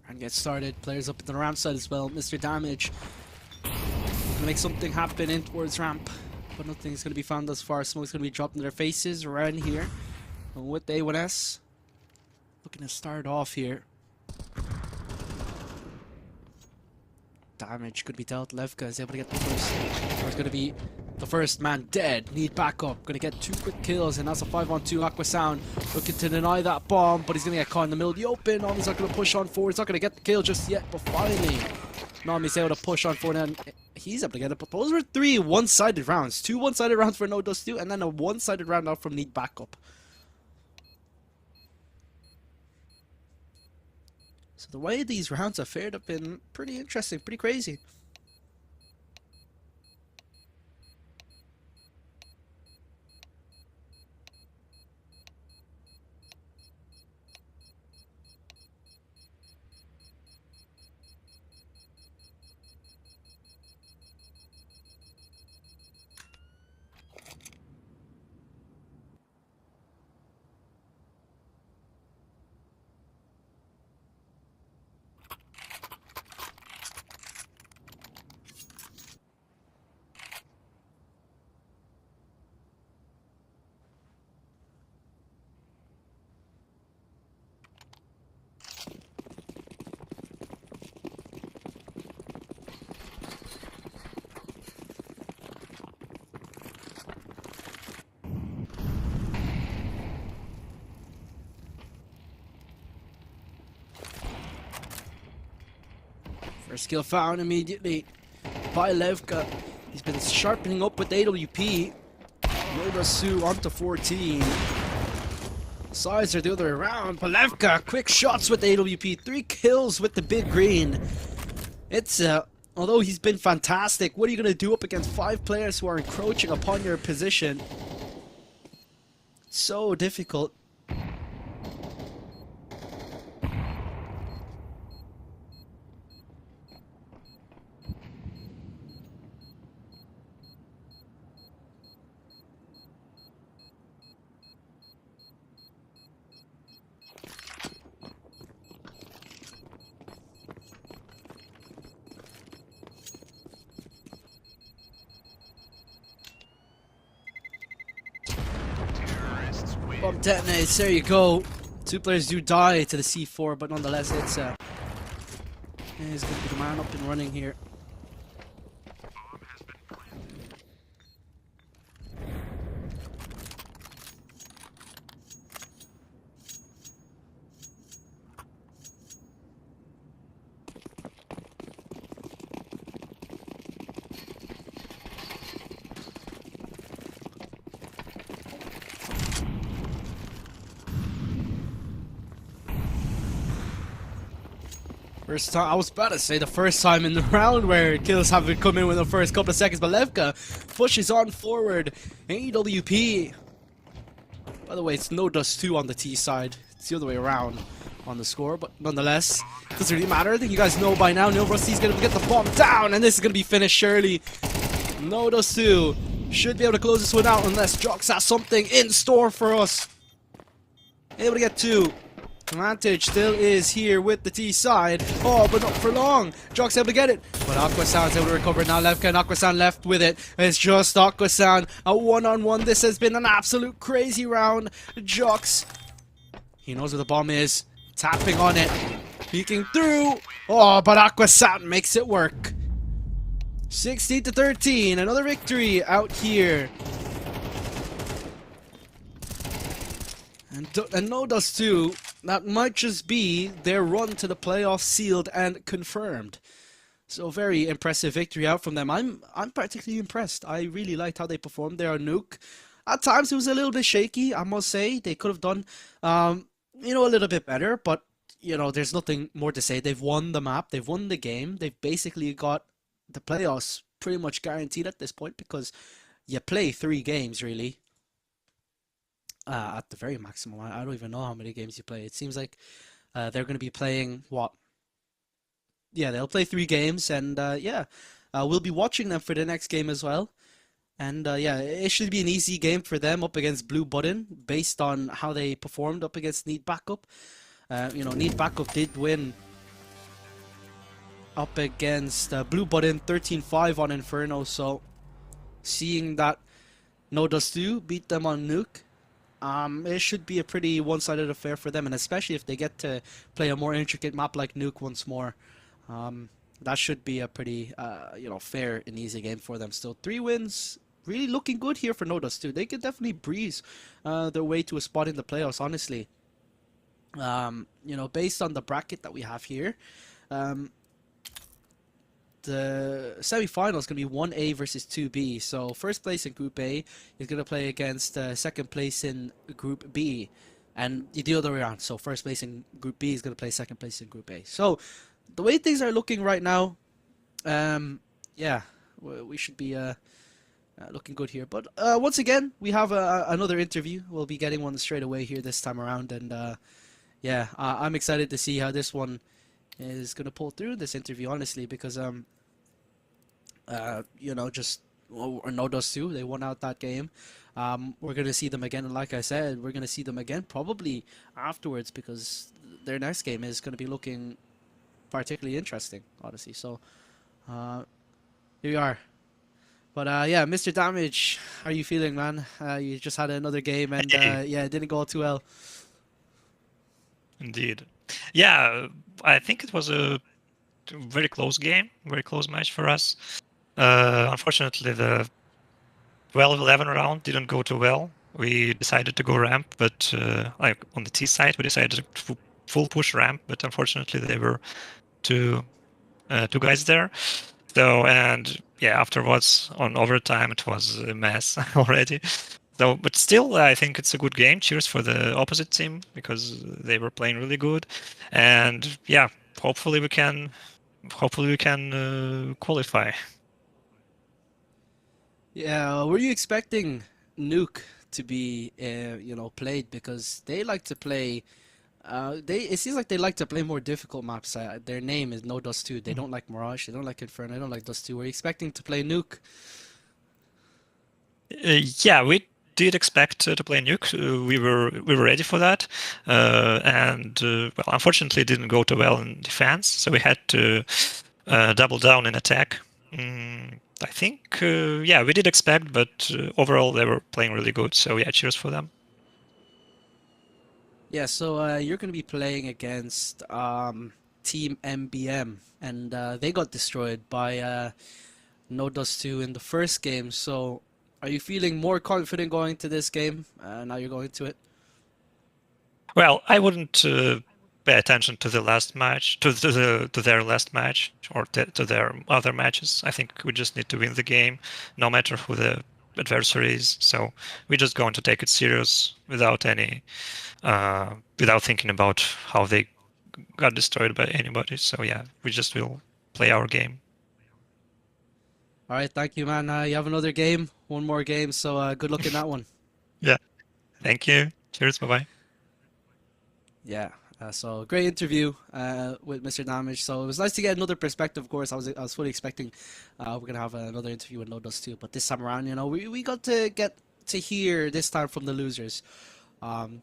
And get started. Players up in the ramp side as well. Mr. Damage gonna make something happen in towards ramp, but nothing's gonna be found thus far. Smoke's gonna be dropped in their faces right here. And with the A1S looking to start off here. Damage could be dealt. Levka is able to get the first. There's gonna be the first man dead. Need backup. Gonna get 2 quick kills, and that's a 5-on-2. Aqua Sound looking to deny that bomb, but he's gonna get caught in the middle of the open. Nami's not gonna push on forward. He's not gonna get the kill just yet, but finally Nami's able to push on forward, and he's able to get it. But those were 3 one-sided rounds. 2 one-sided rounds for No Dust 2, and then a one-sided round out from Need Backup. So the way these rounds have fared have been pretty interesting, pretty crazy. First kill found immediately by Levka. He's been sharpening up with AWP. No Dust 2 onto 14. Sides are the other way around. Levka, quick shots with AWP. 3 kills with the big green. It's although he's been fantastic, what are you going to do up against 5 players who are encroaching upon your position? So difficult. Bomb detonates. There you go. 2 players do die to the C4, but nonetheless, it's he's gonna be the man up and running here. First time, I was about to say the first time in the round where kills haven't come in within the first couple of seconds, but Levka pushes on forward. AWP. By the way, it's no dust 2 on the T side. It's the other way around on the score, but nonetheless, doesn't really matter. I think you guys know by now, Neil Rusty's gonna get the bomb down, and this is gonna be finished surely. No dust 2 should be able to close this one out unless Jox has something in store for us. Able to get 2. Advantage still is here with the T side. Oh, but not for long. Jock's able to get it. But Aquasound's able to recover it now. Levka and Aquasound left with it. It's just Aquasound. A one-on-one. This has been an absolute crazy round. Jox, he knows where the bomb is. Tapping on it. Peeking through. Oh, but Aquasound makes it work. 16-13. Another victory out here. And no dust 2. That might just be their run to the playoffs sealed and confirmed. So very impressive victory out from them. I'm particularly impressed. I really liked how they performed there on Nuke. At times it was a little bit shaky, I must say. They could have done, you know, a little bit better. But, you know, there's nothing more to say. They've won the map. They've won the game. They've basically got the playoffs pretty much guaranteed at this point because you play 3 games, really. At the very maximum. I don't even know how many games you play. It seems like they're going to be playing, what? Yeah, they'll play 3 games, and yeah, we'll be watching them for the next game as well. And yeah, it should be an easy game for them up against Blue Button, based on how they performed up against Neat Backup. You know, Neat Backup did win up against Blue Button 13-5 on Inferno, so seeing that No Dust 2 beat them on Nuke, it should be a pretty one-sided affair for them, and especially if they get to play a more intricate map like Nuke once more. That should be a pretty, you know, fair and easy game for them. Still, 3 wins, really looking good here for No Dust 2. They could definitely breeze their way to a spot in the playoffs, honestly. You know, based on the bracket that we have here, the semi-final is going to be 1A versus 2B. So first place in Group A is going to play against second place in Group B. And the other way around. So first place in Group B is going to play second place in Group A. So the way things are looking right now, yeah, we should be looking good here. But once again, we have another interview. We'll be getting one straight away here this time around. And yeah, I'm excited to see how this one is going to pull through this interview, honestly, because you know, just No Dust 2, they won out that game. We're going to see them again, and like I said, we're going to see them again probably afterwards, because their next game is going to be looking particularly interesting, honestly. So here we are. But yeah, Mr. Damage, how are you feeling, man? You just had another game, and yeah, it didn't go too well. Indeed. Yeah, I think it was a very close game, very close match for us. Unfortunately, the 12-11 round didn't go too well. We decided to go ramp, but like on the T side, we decided to full push ramp, but unfortunately there were two guys there. So, and yeah, afterwards on overtime, it was a mess already. So, but still, I think it's a good game. Cheers for the opposite team, because they were playing really good. And yeah, hopefully we can qualify. Yeah, were you expecting Nuke to be, you know, played? Because they like to play, it seems like they like to play more difficult maps. Their name is No Dust 2. They don't like Mirage, they don't like Inferno, they don't like Dust 2. Were you expecting to play Nuke? Yeah, we did expect to play Nuke. We were ready for that, and well, unfortunately, it didn't go too well in defense. So we had to double down in attack. I think, yeah, we did expect, but overall they were playing really good. So yeah, cheers for them. Yeah, so you're going to be playing against Team MBM, and they got destroyed by No Dust 2 in the first game. So, are you feeling more confident going to this game? Now you're going to it. Well, I wouldn't pay attention to the last match, to their last match, or to their other matches. I think we just need to win the game, no matter who the adversary is. So we're just going to take it serious without thinking about how they got destroyed by anybody. So yeah, we just will play our game. All right, thank you, man. You have another game, one more game. So good luck in that one. Yeah, thank you. Cheers. Bye bye. Yeah. So great interview with Mr. Damage. So it was nice to get another perspective. Of course, I was fully expecting we're gonna have another interview with No Dust too. But this time around, we got to get to hear this time from the losers. Um,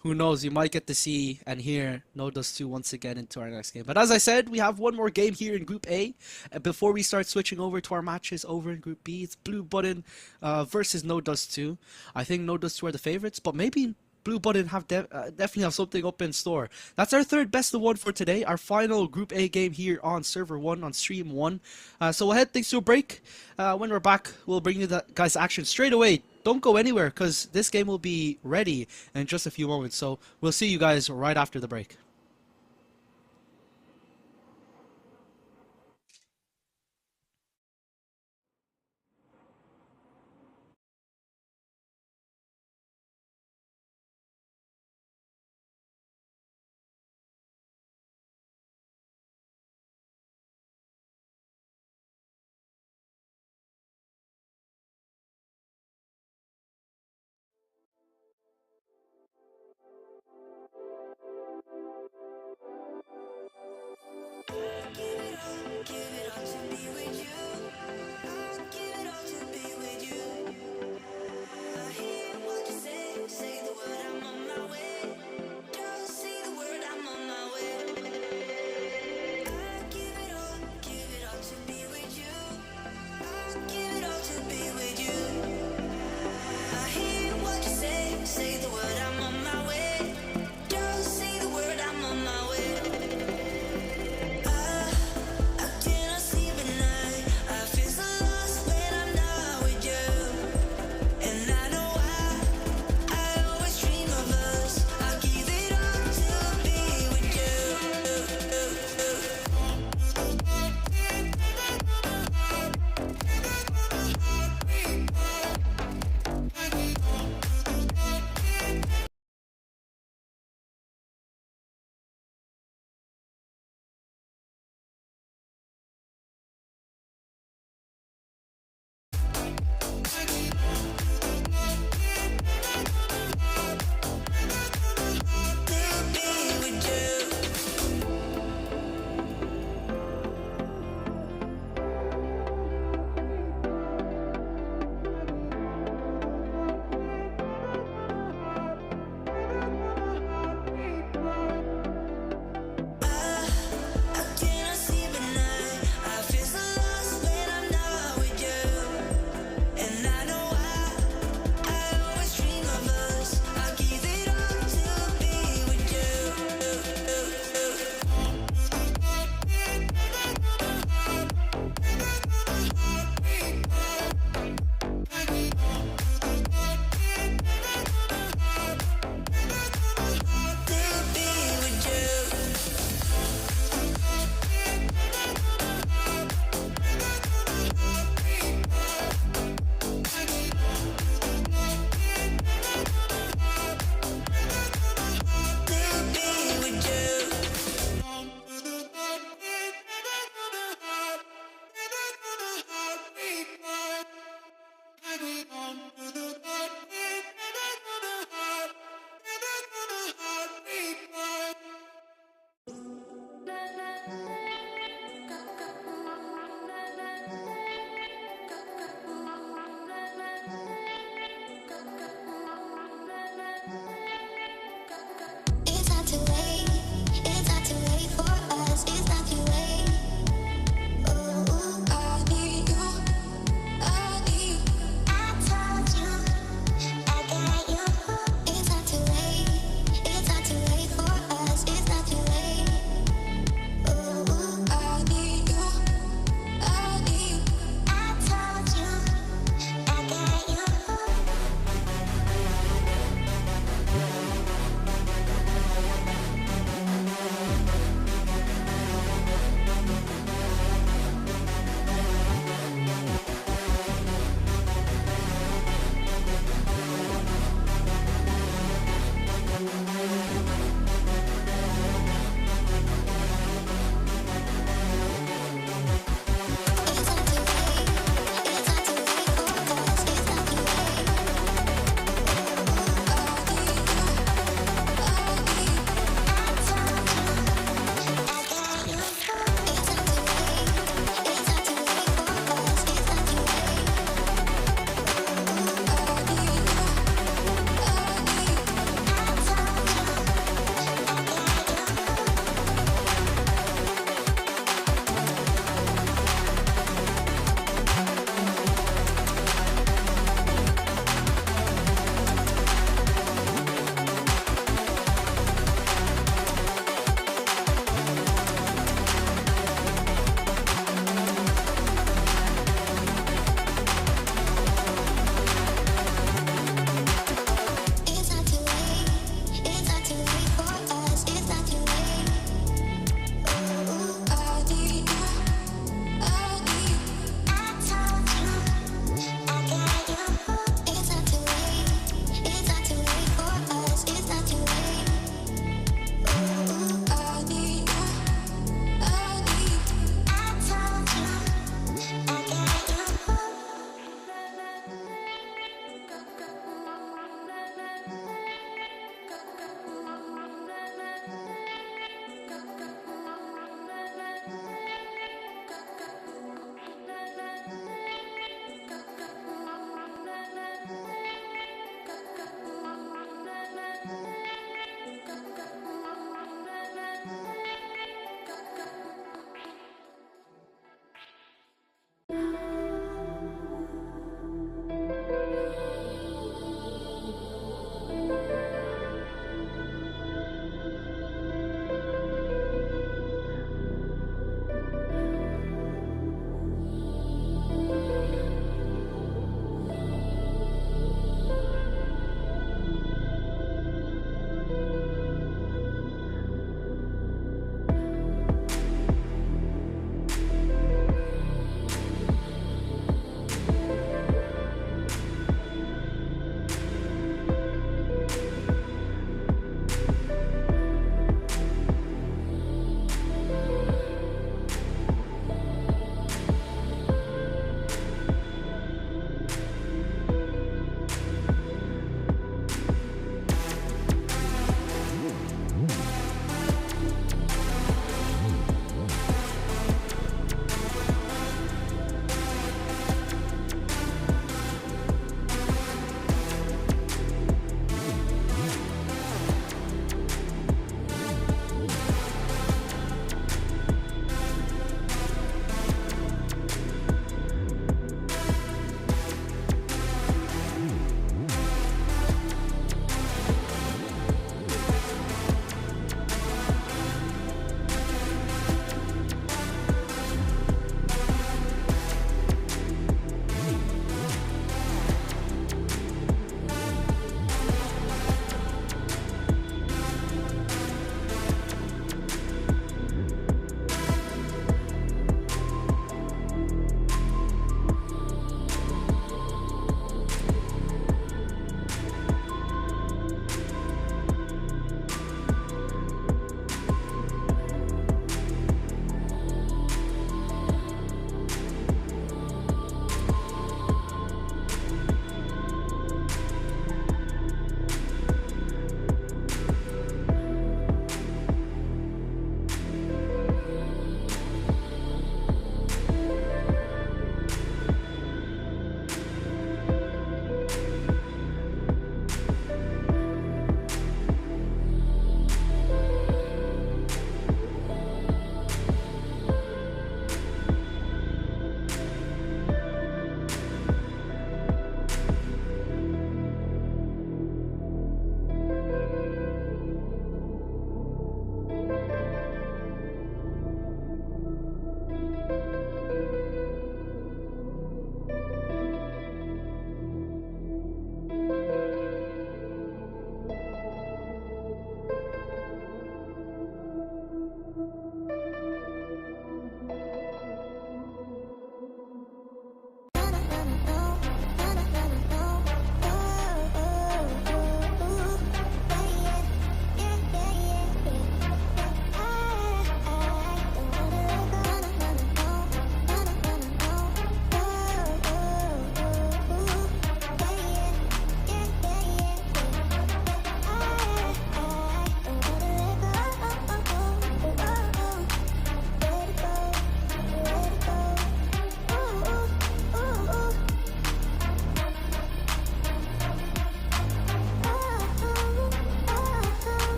who knows? You might get to see and hear No Dust 2 once again into our next game. But as I said, we have one more game here in Group A. Before we start switching over to our matches over in Group B, it's Blue Button versus No Dust 2. I think No Dust 2 are the favorites, but maybe Blue Button definitely have something up in store. That's our third best of one for today. Our final Group A game here on Server 1 on Stream 1. So we'll head things to a break. When we're back, we'll bring you the guys' action straight away. Don't go anywhere because this game will be ready in just a few moments. So we'll see you guys right after the break.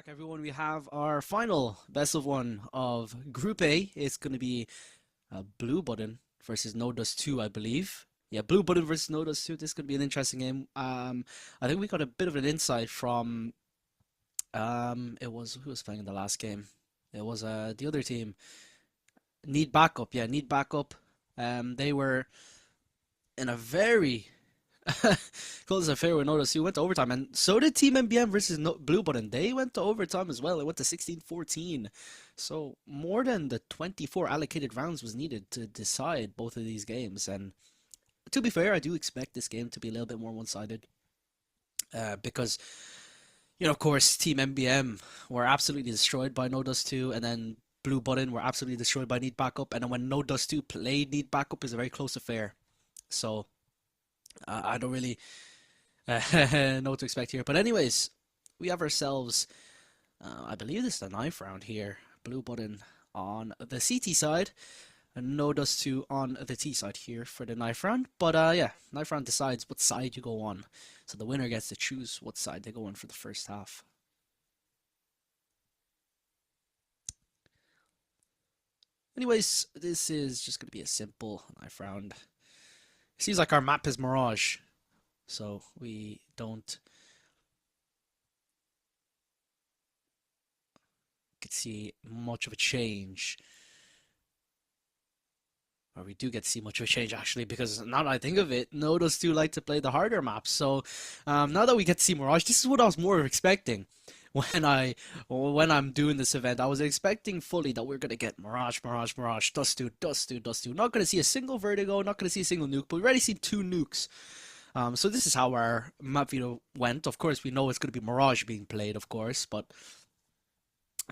everyone. We have our final best of one of Group A. It's going to be Blue Button versus No Dust 2, I believe. Yeah, Blue Button versus No Dust 2. This is going to be an interesting game. I think we got a bit of an insight from it was who was playing in the last game. It was the other team. Need Backup. Yeah, Need Backup. They were in a very close affair with No Dust 2. Went to overtime, and so did Team MBM versus Blue Button. They went to overtime as well. It went to 16-14. So more than the 24 allocated rounds was needed to decide both of these games. And to be fair, I do expect this game to be a little bit more one-sided. Because, you know, of course, Team MBM were absolutely destroyed by No Dust 2, and then Blue Button were absolutely destroyed by Need Backup. And then when No Dust 2 played Need Backup, is a very close affair. So I don't really know what to expect here. But anyways, we have ourselves, I believe this is the 9th round here. Blue Button on the CT side, and No Dust 2 on the T side here for the 9th round. But yeah, 9th round decides what side you go on. So the winner gets to choose what side they go on for the first half. Anyways, this is just going to be a simple 9th round. It seems like our map is Mirage, so we don't get to see much of a change. Or we do get to see much of a change, actually, because now that I think of it, No Dust 2 like to play the harder maps. So now that we get to see Mirage, this is what I was more expecting when I'm doing this event. I was expecting fully that we're gonna get Mirage, Dust 2, Dust 2, Dust 2. Not gonna see a single Vertigo, not gonna see a single nuke, but we already seen 2 nukes. So this is how our map video went. Of course, we know it's gonna be Mirage being played, of course, but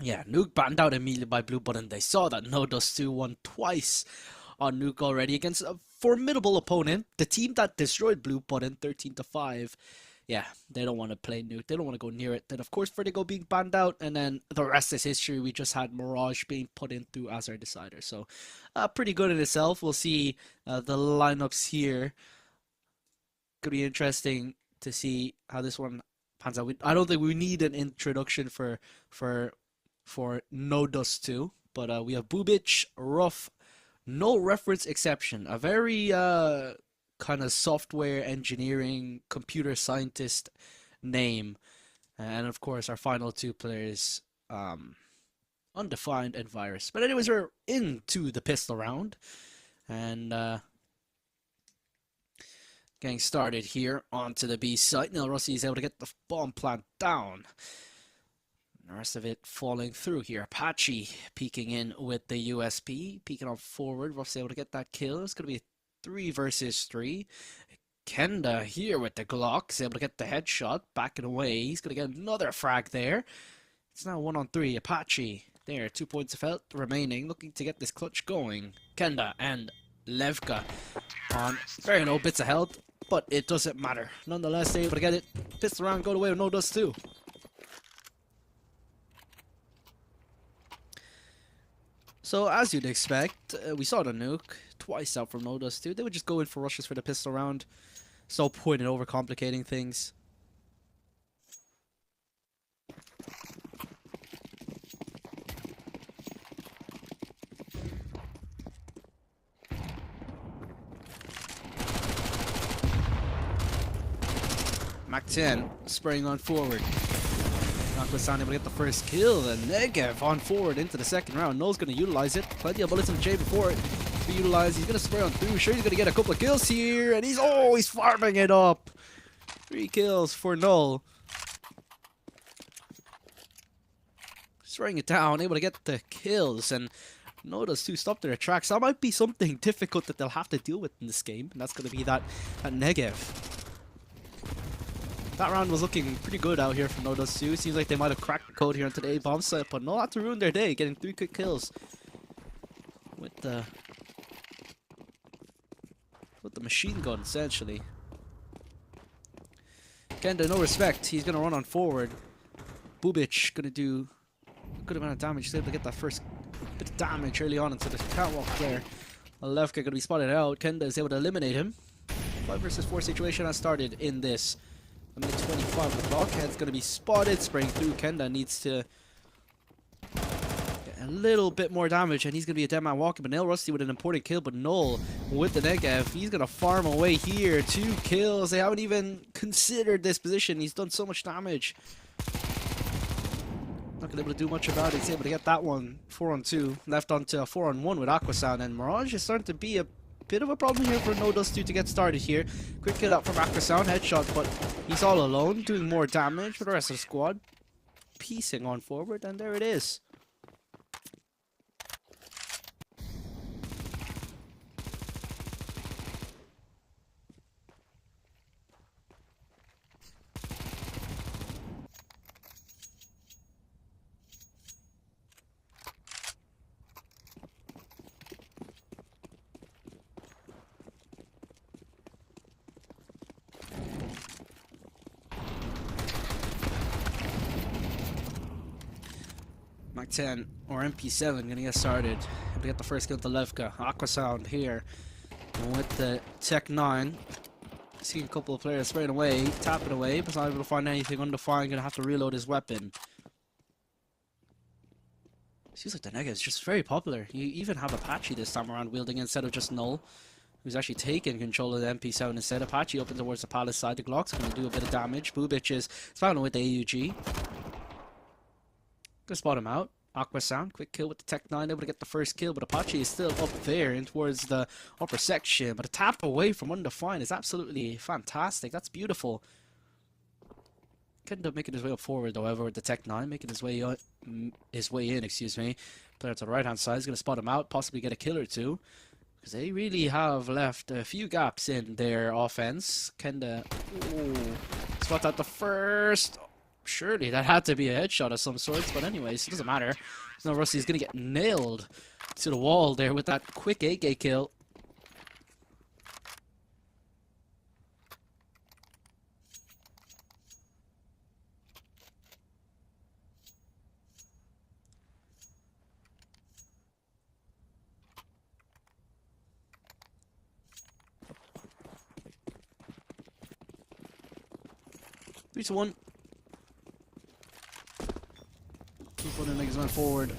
yeah, nuke banned out immediately by Blue Button. They saw that No Dust 2 won twice on nuke already against a formidable opponent, the team that destroyed Blue Button 13-5. Yeah, they don't want to play nuke. They don't want to go near it. Then, of course, Vertigo being banned out, and then the rest is history. We just had Mirage being put in through as our decider. So, pretty good in itself. We'll see the lineups here. Could be interesting to see how this one pans out. I don't think we need an introduction for No Dust 2, but we have Bubich, Rough, no reference exception. A very kind of software engineering, computer scientist name. And of course, our final 2 players, Undefined and Virus. But anyways, we're into the pistol round. And getting started here onto the B site. Now Rossi is able to get the bomb plant down. The rest of it falling through here. Apache peeking in with the USP, peeking on forward. Ruff's able to get that kill. It's going to be 3 versus 3. Kenda here with the Glock is able to get the headshot, backing away. He's going to get another frag there. It's now 1-on-3. Apache there, 2 points of health remaining, looking to get this clutch going. Kenda and Levka on very low bits of health, but it doesn't matter. Nonetheless, they're able to get it. Pistol round, go away with No Dust 2. So, as you'd expect, we saw the nuke twice out from No Dust 2. They would just go in for rushes for the pistol round. So point in overcomplicating things. Mac 10 spraying on forward. Nakwa-san able to get the first kill. The Negev on forward into the second round. No's going to utilize it. Plenty of bullets in the J before it to utilize. He's going to spray on through. Sure, he's going to get a couple of kills here. And he's farming it up. 3 kills for Null. Spraying it down. Able to get the kills. And No Dust 2 stopped their tracks. That might be something difficult that they'll have to deal with in this game. And that's going to be that Negev. That round was looking pretty good out here for No Dust 2. Seems like they might have cracked the code here onto the A bomb site, but not to ruin their day, getting 3 quick kills with the machine gun, essentially. Kenda, no respect. He's gonna run on forward. Bubich gonna do a good amount of damage. He's able to get that first bit of damage early on into the catwalk there. Levka gonna be spotted out. Kenda is able to eliminate him. 5 versus 4 situation has started in this The minute 25, the blockhead's going to be spotted, spraying through. Kenda needs to get a little bit more damage, and he's going to be a dead man walking. But Nail Rusty with an important kill, but Null with the Negev, he's going to farm away here. 2 kills. They haven't even considered this position. He's done so much damage. Not going to be able to do much about it. He's able to get that one 4-on-2. Left onto a 4-on-1 with Aquasound, and Mirage is starting to be a bit of a problem here for NoDust2 to get started here. Quick kill out from Aquasound, headshot, but he's all alone, doing more damage for the rest of the squad. Piecing on forward, and there it is. Mac 10 or MP7 gonna get started. We get the first kill to Levka. Aquasound here with the Tech 9. Seeing a couple of players spraying away, tapping away, but not able to find anything undefined. Gonna have to reload his weapon. Seems like the Nega is just very popular. You even have Apache this time around wielding instead of just Null, who's actually taking control of the MP7 instead. Apache up towards the palace side. The Glock's gonna do a bit of damage. Bubich is found with the AUG. Gonna spot him out. Aquasound, quick kill with the Tech 9, able to get the first kill, but Apache is still up there in towards the upper section. But a tap away from undefined is absolutely fantastic. That's beautiful. Could end up making his way up forward, however, with the Tech 9, making his way in, excuse me. Player to the right hand side is gonna spot him out, possibly get a kill or two, because they really have left a few gaps in their offense. Kenda, spot out the first. Surely that had to be a headshot of some sorts, but anyways, it doesn't matter. No, Rusty's gonna get nailed to the wall there with that quick AK kill. Three to one. Putting niggas man forward,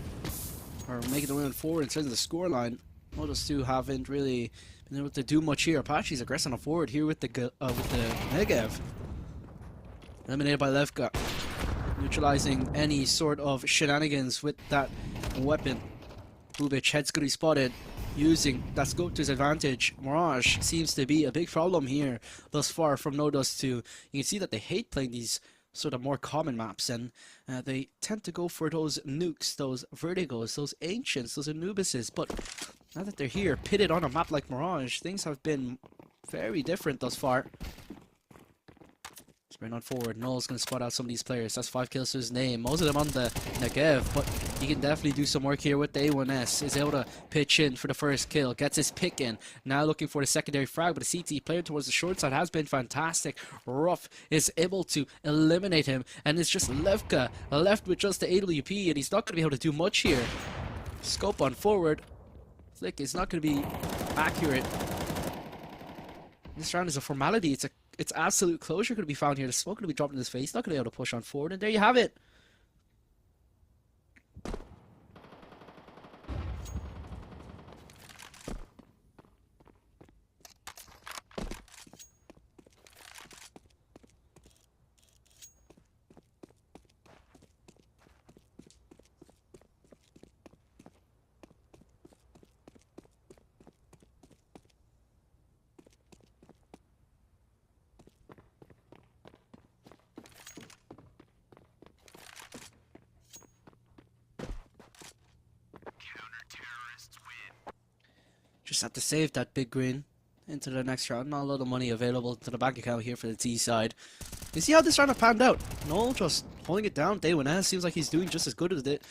or making the win forward in terms of the scoreline. Those two haven't really been able to do much here. Apache's aggressing on forward here with the Negev. Eliminated by Levka, neutralizing any sort of shenanigans with that weapon. Bubich head's gonna be spotted, using that scope to his advantage. Mirage seems to be a big problem here thus far from NoDust2. You can see that they hate playing these sort of more common maps, and they tend to go for those nukes, those vertigos, those ancients, those anubises. But now that they're here, pitted on a map like Mirage, things have been very different thus far. Spraying on forward, Null's gonna spot out some of these players. That's 5 kills to his name, most of them on the Negev, but he can definitely do some work here with the A1S. Is able to pitch in for the first kill, gets his pick in. Now looking for the secondary frag, but the CT player towards the short side has been fantastic. Ruff is able to eliminate him, and it's just Levka left with just the AWP, and he's not gonna be able to do much here. Scope on forward. Flick is not gonna be accurate. This round is a formality. It's absolute closure going to be found here. The smoke going to be dropped in his face. Not going to be able to push on forward. And there you have it. Just have to save that big green into the next round. Not a lot of money available to the bank account here for the T side. You see how this round panned out? Noel just holding it down. Day 1 seems like he's doing just as good as it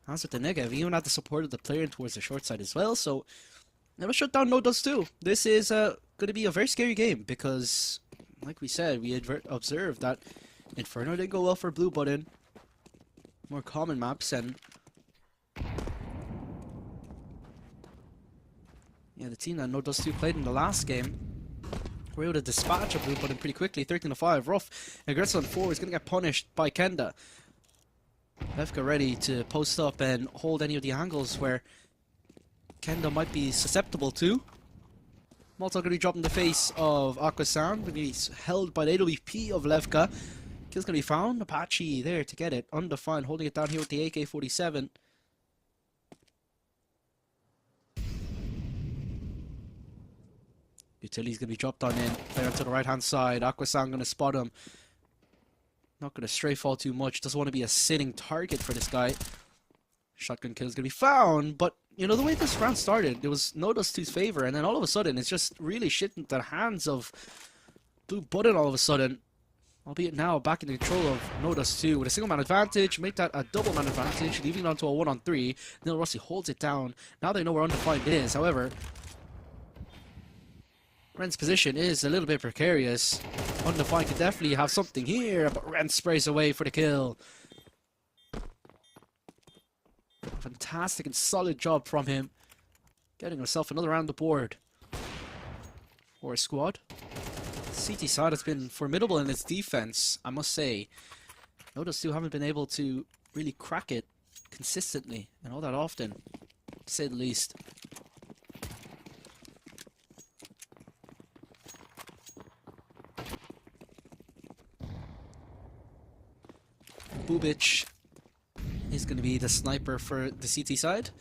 as with the Negev. He even had the support of the player towards the short side as well. So never shut down NoDust2. This is going to be a very scary game because, like we said, we observed that Inferno didn't go well for Blue Button. More common maps, and yeah, the team that NoDust2 played in the last game We're able to dispatch a blue button pretty quickly. 13-5. Rough. Aggressive on 4 is going to get punished by Kenda. Lefka ready to post up and hold any of the angles where Kenda might be susceptible to. Molotov going to be dropped in the face of Aquasan. Going to be held by the AWP of Levka. Kill's going to be found. Apache there to get it. Undefined, holding it down here with the AK-47. Utility's going to be dropped on in. Player onto the right-hand side. Aquasan going to spot him. Not going to stray fall too much. Doesn't want to be a sitting target for this guy. Shotgun kill is going to be found, but you know, the way this round started, it was No Dust 2's favor, and then all of a sudden, it's just really shit into the hands of Blue Button all of a sudden. Albeit now back in control of No Dust 2 with a single man advantage, make that a double man advantage, leaving it onto a 1-on-3. Neil Rossi holds it down. Now they know where Undefined is. However, Ren's position is a little bit precarious. Undefined could definitely have something here, but Ren sprays away for the kill. Fantastic and solid job from him. Getting himself another round the board for his squad. CT side has been formidable in its defense, I must say. Notice too haven't been able to really crack it consistently and all that often, to say the least. Bubic is going to be the sniper for the CT side.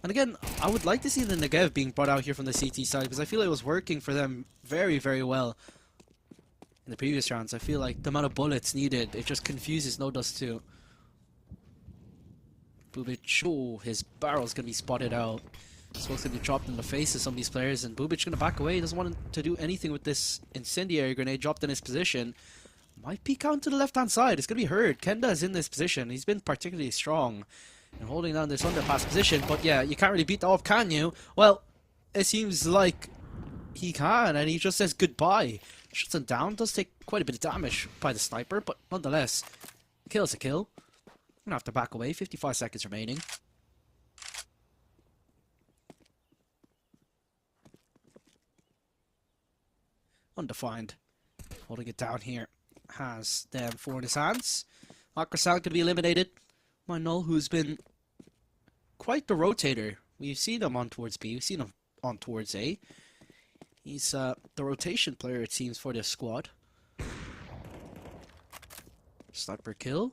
And again, I would like to see the Negev being brought out here from the CT side, because I feel it was working for them very, very well in the previous rounds. I feel like the amount of bullets needed, it just confuses No Dust 2. Bubic, oh, his barrel's going to be spotted out. Smoke's going to be dropped in the face of some of these players, and Bubic going to back away. He doesn't want to do anything with this incendiary grenade dropped in his position. Might peek out to the left-hand side. It's going to be heard. Kenda is in this position. He's been particularly strong in holding down this underpass position. But yeah, you can't really beat that up, can you? Well, it seems like he can, and he just says goodbye. Shuts him down. Does take quite a bit of damage by the sniper, but nonetheless, kill's a kill. I'm going to have to back away. 55 seconds remaining. Undefined. Holding it down here. Has them 4 in his hands. Akrasan could be eliminated. My Null, who's been quite the rotator. We've seen him on towards B. We've seen him on towards A. He's the rotation player, it seems, for this squad. Sniper kill.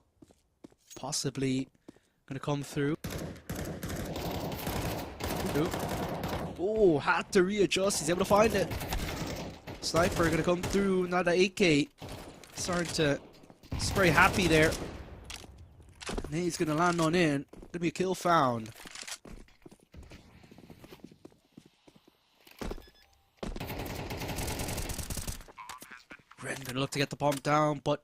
Possibly going to come through. Oh, had to readjust. He's able to find it. Sniper going to come through. Now the AK starting to spray happy there. And he's going to land on in. Going to be a kill found. Ren going to look to get the bomb down, but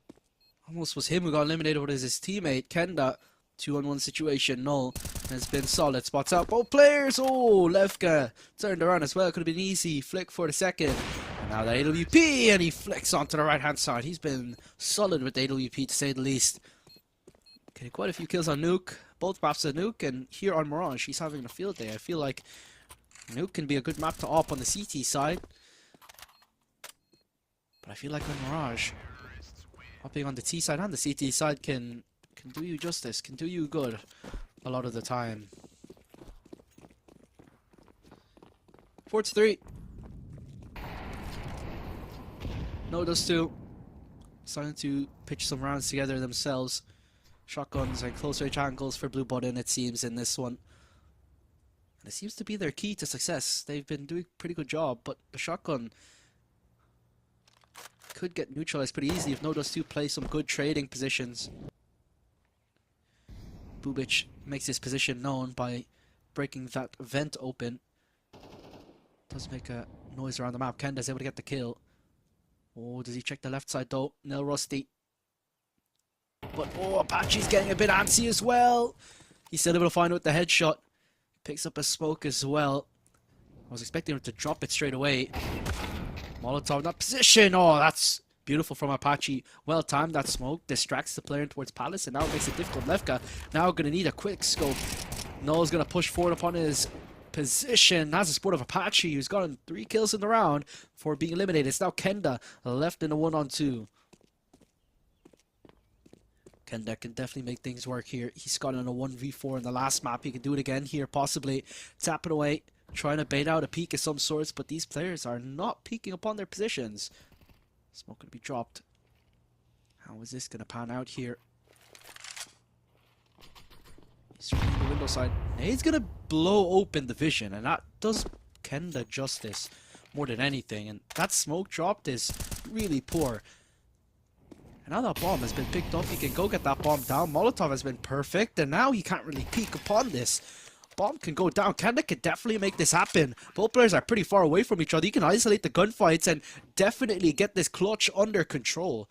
almost was him who got eliminated with his teammate. Kenda, 2-on-1 situation. Null has been solid. Spots out both players. Oh, Levka turned around as well. Could have been easy. Flick for the second. And now the AWP, and he flicks onto the right-hand side. He's been solid with the AWP, to say the least. Okay, quite a few kills on Nuke. Both maps on Nuke, and here on Mirage, he's having a field day. I feel like Nuke can be a good map to op on the CT side. But I feel like on Mirage, hopping on the T side and the CT side can do you justice, can do you good a lot of the time. 4-3. No Dust 2 starting to pitch some rounds together themselves. Shotguns and close range angles for Blue Button, it seems, in this one. And it seems to be their key to success. They've been doing a pretty good job, but the shotgun could get neutralized pretty easily if No Dust 2 play some good trading positions. Bubic makes his position known by breaking that vent open. Does make a noise around the map. Kenda's able to get the kill. Oh, does he check the left side though? Nil Rusty. But oh, Apache's getting a bit antsy as well. He's still able to find it with the headshot. Picks up a smoke as well. I was expecting him to drop it straight away. Molotov in that position. Oh, that's beautiful from Apache. Well timed, that smoke. Distracts the player towards Palace, and now it makes it difficult. Levka now going to need a quick scope. Noel's going to push forward upon his position. Has a Sport of Apache who's gotten 3 kills in the round before being eliminated. It's now Kenda left in a 1-on-2. Kenda can definitely make things work here. He's gotten a 1v4 in the last map. He can do it again here, possibly. Tapping away, trying to bait out a peek of some sorts, but these players are not peeking upon their positions. Smoke going to be dropped. How is this going to pan out here? He's from the window side. He's going to blow open the vision, and that does Kenda justice more than anything. And that smoke dropped is really poor. And now that bomb has been picked up, he can go get that bomb down. Molotov has been perfect, and now he can't really peek upon this. Bomb can go down. Kenda can definitely make this happen. Both players are pretty far away from each other. He can isolate the gunfights and definitely get this clutch under control.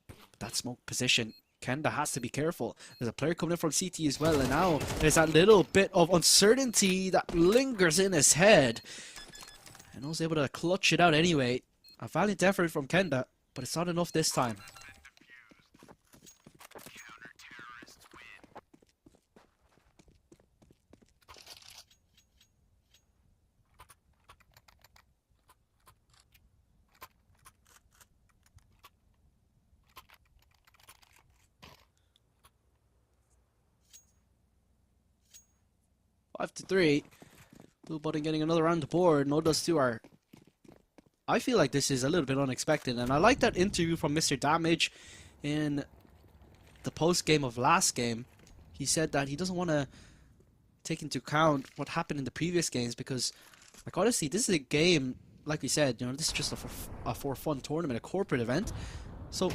But that smoke position, Kenda has to be careful. There's a player coming in from CT as well, and now there's that little bit of uncertainty that lingers in his head. And I was able to clutch it out anyway. A valiant effort from Kenda, but it's not enough this time. 5-3. Blue button getting another round the board. No does 2 are. I feel like this is a little bit unexpected, and I like that interview from Mr. Damage in the post game of last game. He said that he doesn't want to take into account what happened in the previous games because, like, honestly, this is a game, like we said, you know, this is just a for fun tournament, a corporate event. So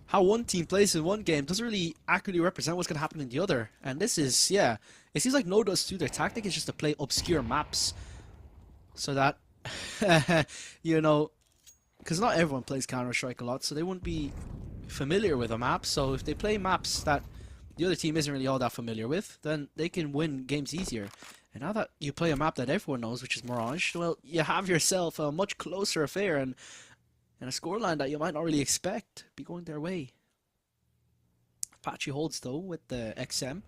how one team plays in one game doesn't really accurately represent what's going to happen in the other. And this is, yeah, it seems like No does 2, their tactic is just to play obscure maps so that, you know, because not everyone plays Counter-Strike a lot, so they wouldn't be familiar with a map. So if they play maps that the other team isn't really all that familiar with, then they can win games easier. And now that you play a map that everyone knows, which is Mirage, well, you have yourself a much closer affair and a scoreline that you might not really expect be going their way. Apache holds though with the XM.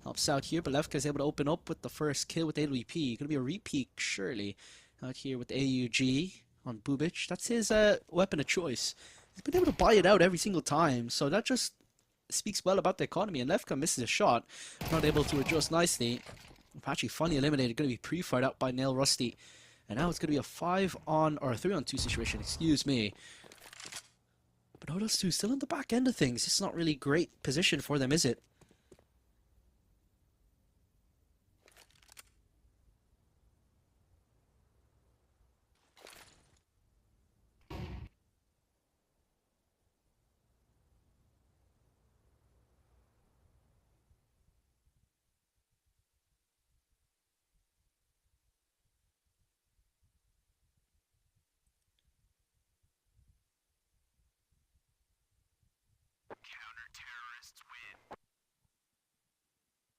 Helps out here, but Lefka is able to open up with the first kill with AWP. Gonna be a repeat, surely. Out here with AUG on Bubic. That's his weapon of choice. He's been able to buy it out every single time, so that just speaks well about the economy. And Lefka misses a shot, not able to adjust nicely. Apache finally eliminated, gonna be pre-fired out by Nail Rusty. And now it's going to be a 3-on-2 situation, excuse me. But Odos 2 still in the back end of things. It's not really great position for them, is it?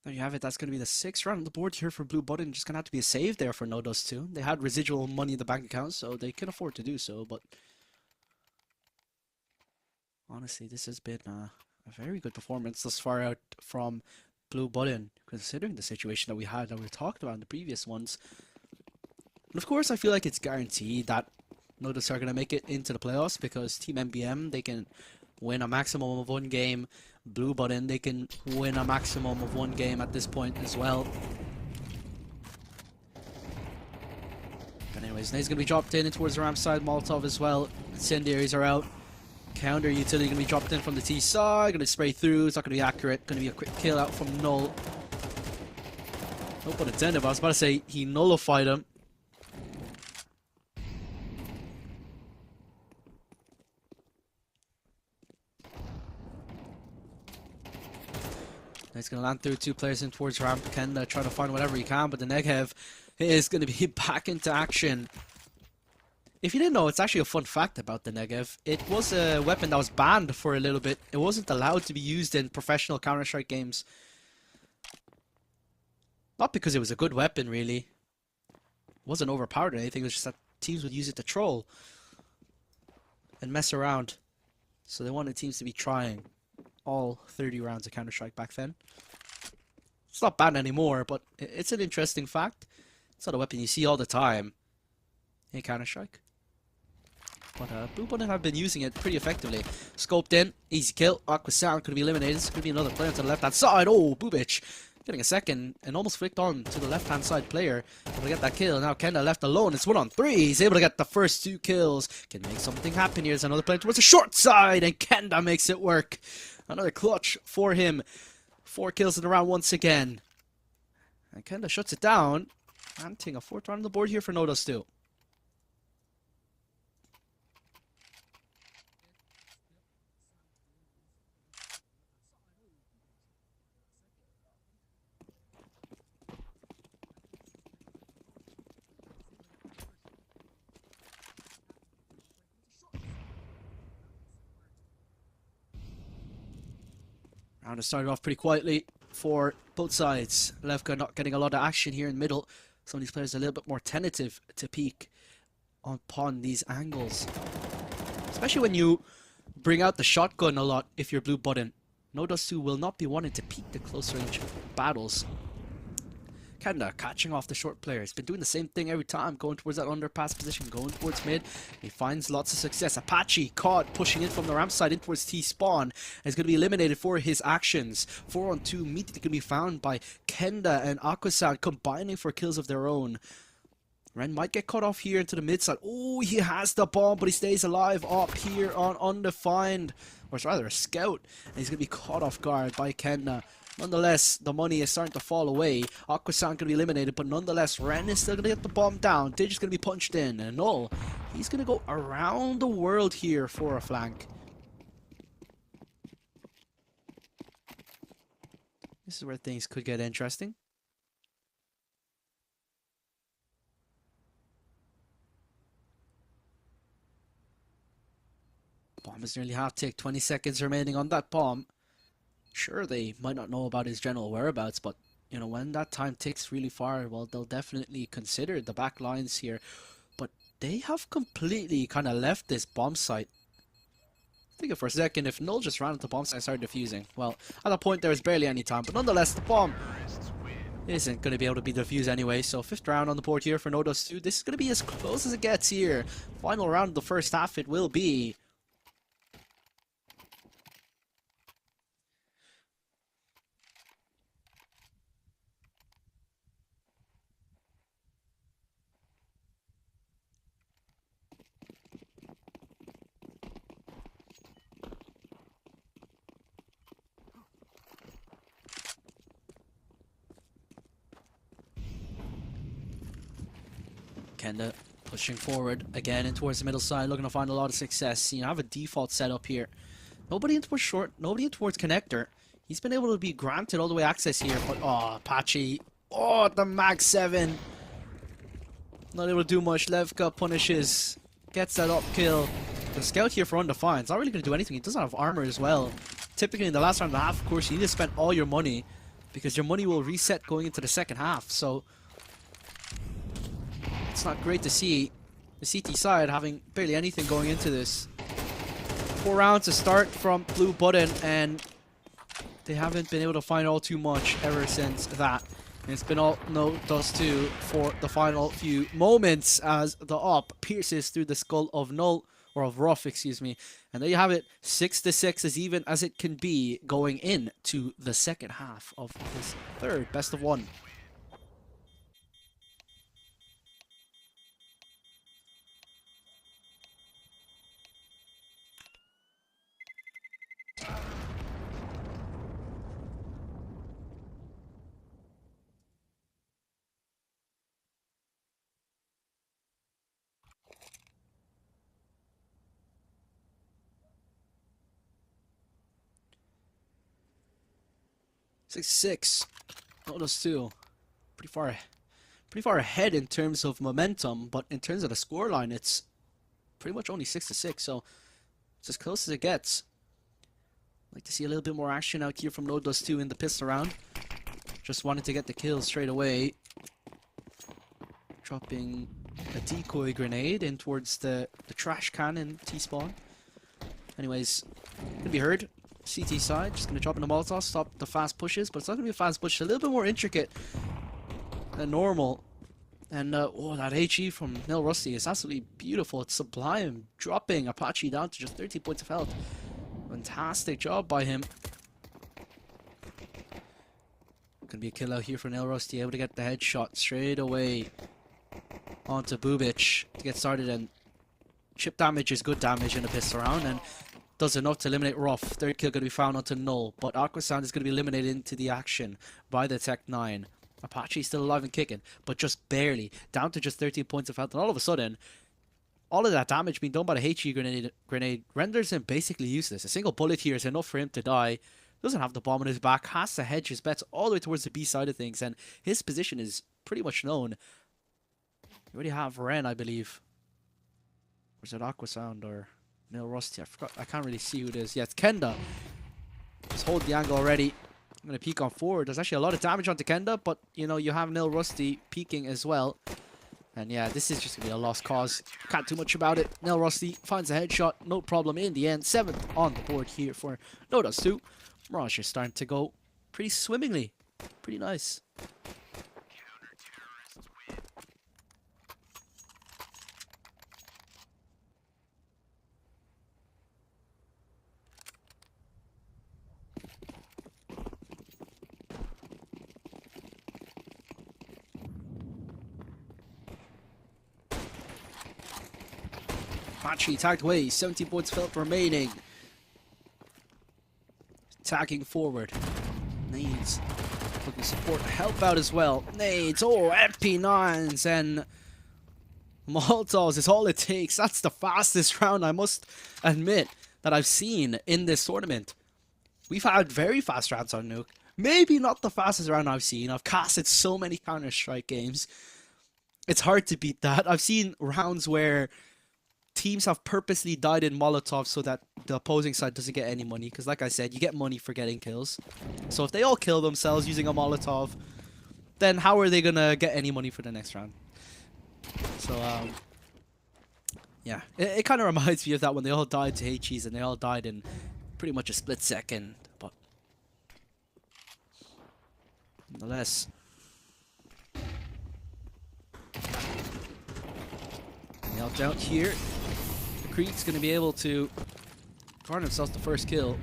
There you have it. That's going to be the 6th round on the board here for Blue Button. Just going to have to be a save there for No Dust 2. They had residual money in the bank account, so they can afford to do so. But honestly, this has been a very good performance thus far out from Blue Button, considering the situation that we had that we talked about in the previous ones. And of course, I feel like it's guaranteed that No Dust are going to make it into the playoffs because Team MBM, they can win a maximum of 1 game. Blue Button, they can win a maximum of 1 game at this point as well. But anyways, Nade's going to be dropped in towards the ramp side. Molotov as well. Incendiaries are out. Counter utility going to be dropped in from the T side. Going to spray through. It's not going to be accurate. Going to be a quick kill out from Null. No pun intended, but I was about to say he nullified him. He's going to land through 2 players in towards ramp. Kenda trying to find whatever he can, but the Negev is going to be back into action. If you didn't know, it's actually a fun fact about the Negev. It was a weapon that was banned for a little bit. It wasn't allowed to be used in professional Counter-Strike games. Not because it was a good weapon, really. It wasn't overpowered or anything. It was just that teams would use it to troll and mess around. So they wanted teams to be trying all 30 rounds of Counter-Strike back then. It's not bad anymore, but it's an interesting fact. It's not a weapon you see all the time in Counter-Strike. But Blue Button have been using it pretty effectively. Scoped in, easy kill. Aqua Sound could be eliminated. This could be another player to the left-hand side. Oh, Bubich getting a second and almost flicked on to the left-hand side player. Able to get that kill. Now Kenda left alone. It's 1-on-3. He's able to get the first 2 kills. Can make something happen here. There's another player towards the short side, and Kenda makes it work. Another clutch for him. 4 kills in the round once again. And Kenda shuts it down. And taking a 4th round on the board here for Nodos too. Round has started off pretty quietly for both sides. Levka not getting a lot of action here in the middle. Some of these players are a little bit more tentative to peek upon these angles. Especially when you bring out the shotgun a lot if you're Blue Button. Nodos 2 will not be wanting to peek the close range battles. Kenda catching off the short player. He's been doing the same thing every time, going towards that underpass position, going towards mid. He finds lots of success. Apache caught, pushing in from the ramp side in towards T-spawn. Is going to be eliminated for his actions. 4-on-2 immediately can be found by Kenda and Aquasad combining for kills of their own. Ren might get cut off here into the mid side. Oh, he has the bomb, but he stays alive up here on undefined. Or it's rather a scout. And he's going to be caught off guard by Kenda. Nonetheless, the money is starting to fall away. Aquasan going to be eliminated, but nonetheless, Ren is still going to get the bomb down. Dig is going to be punched in, and Null, he's going to go around the world here for a flank. This is where things could get interesting. Bomb is nearly half ticked. 20 seconds remaining on that bomb. Sure, they might not know about his general whereabouts, but, you know, when that time ticks really far, well, they'll definitely consider the back lines here. But they have completely kind of left this bomb site. Think it for a second, if Null just ran into the bomb site and started defusing, well, at that point there was barely any time, but nonetheless, the bomb isn't going to be able to be defused anyway, so 5th round on the board here for Nodos 2. This is going to be as close as it gets here. Final round of the first half it will be. Kenda pushing forward again in towards the middle side, looking to find a lot of success. You know, have a default setup here. Nobody in towards short, nobody in towards connector. He's been able to be granted all the way access here, but oh, Apache. Oh, the Mag 7. Not able to do much. Levka punishes, gets that up kill. The scout here for undefined. It's not really going to do anything. He doesn't have armor as well. Typically in the last round and a half, of course, you need to spend all your money because your money will reset going into the second half. So it's not great to see the CT side having barely anything going into this. 4 rounds to start from Blue Button, and they haven't been able to find all too much ever since that. And it's been all Nodos 2 for the final few moments as the op pierces through the skull of Null, or of Ruff, excuse me. And there you have it, 6-6, as even as it can be going into the second half of this third best of 1. Six. Nodos 2. Pretty far ahead in terms of momentum, but in terms of the scoreline, it's pretty much only 6-6, so it's as close as it gets. Like to see a little bit more action out here from Nodos 2 in the pistol round. Just wanted to get the kill straight away. Dropping a decoy grenade in towards the trash can in T-spawn. Anyways, gonna be heard. CT side, just going to drop in the Molotov, stop the fast pushes, but it's not going to be a fast push. It's a little bit more intricate than normal. And, oh, that HE from Nil Rusty is absolutely beautiful. It's sublime, dropping Apache down to just 13 points of health. Fantastic job by him. Gonna be a kill out here for Nil Rusty, able to get the headshot straight away onto Bubic to get started, and chip damage is good damage in a pistol round and does enough to eliminate Ruff. Third kill going to be found onto Null, but Aquasound is going to be eliminated into the action by the Tech 9. Apache still alive and kicking, but just barely, down to just 13 points of health, and all of a sudden, all of that damage being done by the HE grenade renders him basically useless. A single bullet here is enough for him to die. Doesn't have the bomb on his back, has to hedge his bets all the way towards the B side of things, and his position is pretty much known. You already have Ren, I believe. Or is it Aquasound or Nil Rusty? I forgot. I can't really see who it is. Yeah, it's Kenda. Just hold the angle already. I'm going to peek on forward. There's actually a lot of damage onto Kenda, but, you know, you have Nil Rusty peeking as well. And yeah, this is just going to be a lost cause. Can't do much about it. Nil Rusty finds a headshot. No problem in the end. 7th on the board here for Nodas 2. Mirage is starting to go pretty swimmingly. Pretty nice. Apache tagged away, 17 points felt remaining. Tagging forward. Nades looking to support, help out as well. Nades, oh, MP9s and Molotovs is all it takes. That's the fastest round, I must admit, that I've seen in this tournament. We've had very fast rounds on Nuke. Maybe not the fastest round I've seen. I've casted so many Counter-Strike games. It's hard to beat that. I've seen rounds where teams have purposely died in Molotov so that the opposing side doesn't get any money. Because like I said, you get money for getting kills. So if they all kill themselves using a Molotov, then how are they going to get any money for the next round? So, yeah. It kind of reminds me of that when they all died to HEs and they all died in pretty much a split second. But nonetheless. Nailed out here. Creek's going to be able to garner himself the first kill.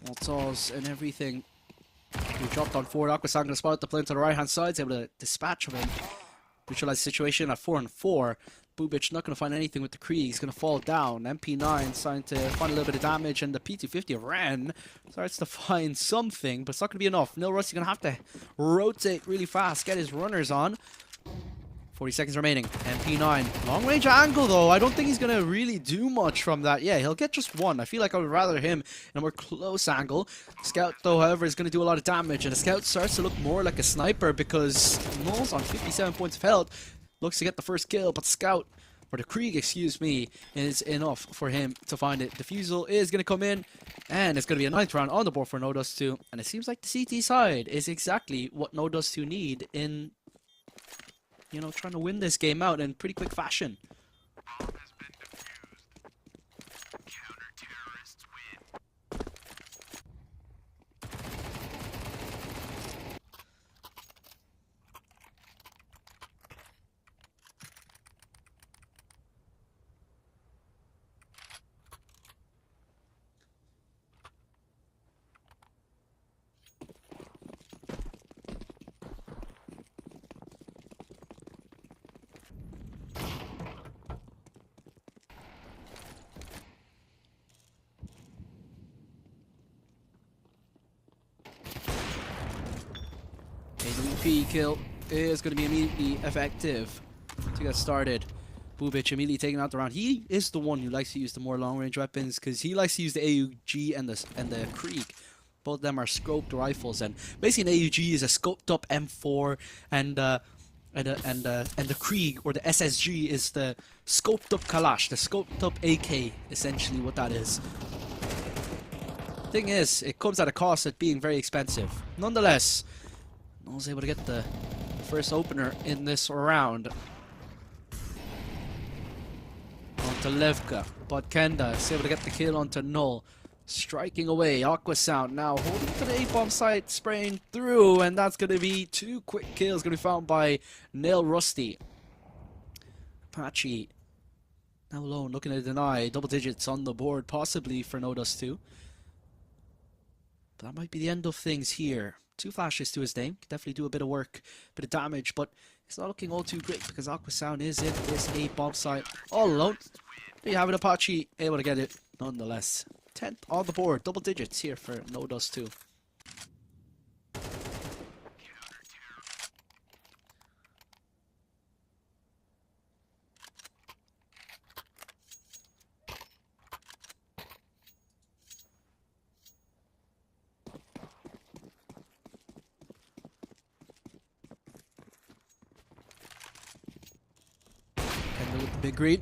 Molotovs and everything. He dropped on forward. Aquasound going to spot the plane to the right hand side. He's able to dispatch him. Neutralize the situation at 4-4. Bubic not going to find anything with the Krieg. He's going to fall down. MP9 starting to find a little bit of damage, and the P250 of Ren starts to find something, but it's not going to be enough. Nil Rusty going to have to rotate really fast, get his runners on. 40 seconds remaining. MP9. Long range angle, though. I don't think he's going to really do much from that. Yeah, he'll get just one. I feel like I would rather him in a more close angle. Scout, though, however, is going to do a lot of damage, and the Scout starts to look more like a sniper because Null's on 57 points of health. Looks to get the first kill, but Scout, or the Krieg, excuse me, is enough for him to find it. Defusal is going to come in, and it's going to be a 9th round on the board for Nodas 2. And it seems like the CT side is exactly what Nodas 2 need in, you know, trying to win this game out in pretty quick fashion. AWP kill is going to be immediately effective to get started. Bubic immediately taking out the round. He is the one who likes to use the more long-range weapons because he likes to use the AUG and the Krieg. Both of them are scoped rifles, and basically an AUG is a scoped up M4, and and the Krieg or the SSG is the scoped up Kalash, the scoped up AK, essentially what that is. Thing is, it comes at a cost at being very expensive. Nonetheless, I was able to get the first opener in this round. Onto Levka, but Kenda is able to get the kill onto Null. Striking away, Aqua Sound now holding to the A-bomb site, spraying through, and that's going to be 2 quick kills going to be found by Nail Rusty. Apache now alone, looking to deny, double digits on the board, possibly for Nodus 2. But that might be the end of things here. 2 flashes to his name, can definitely do a bit of work, bit of damage, but it's not looking all too great because Aqua Sound is in this A-bomb site all alone. There you have it, Apache, able to get it nonetheless. 10th on the board, double digits here for Nodus 2. Kendall with the big read.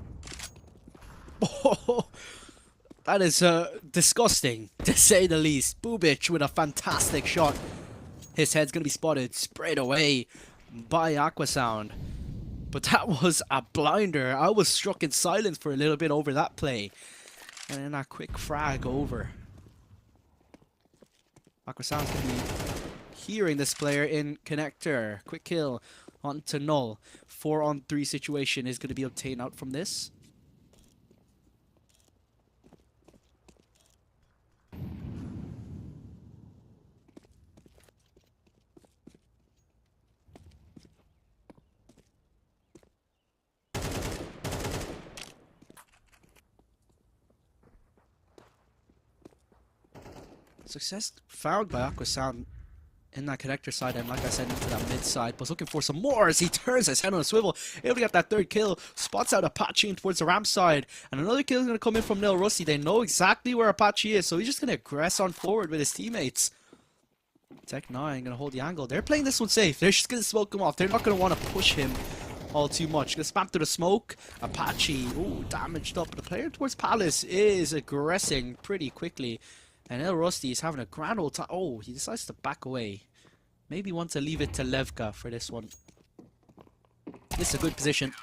Oh, that is disgusting, to say the least. Bubic with a fantastic shot. His head's going to be spotted, sprayed away by Aqua Sound. But that was a blinder. I was struck in silence for a little bit over that play. And then a quick frag over. Aqua Sound's going to be hearing this player in connector. Quick kill onto Null. 4-on-3 situation is going to be obtained out from this. Success found by Aqua Sound in that connector side, and like I said, into that mid side, but looking for some more as he turns his head on a swivel, able to get that 3rd kill, spots out Apache towards the ramp side, and another kill is going to come in from Nil Rusty. They know exactly where Apache is, so he's just going to aggress on forward with his teammates. Tech 9 going to hold the angle. They're playing this one safe. They're just going to smoke him off. They're not going to want to push him all too much. Going to spam through the smoke. Apache, ooh, damaged up. The player towards Palace is aggressing pretty quickly. And El Rusty is having a grand old time. Oh, he decides to back away. Maybe wants to leave it to Levka for this one. This is a good position.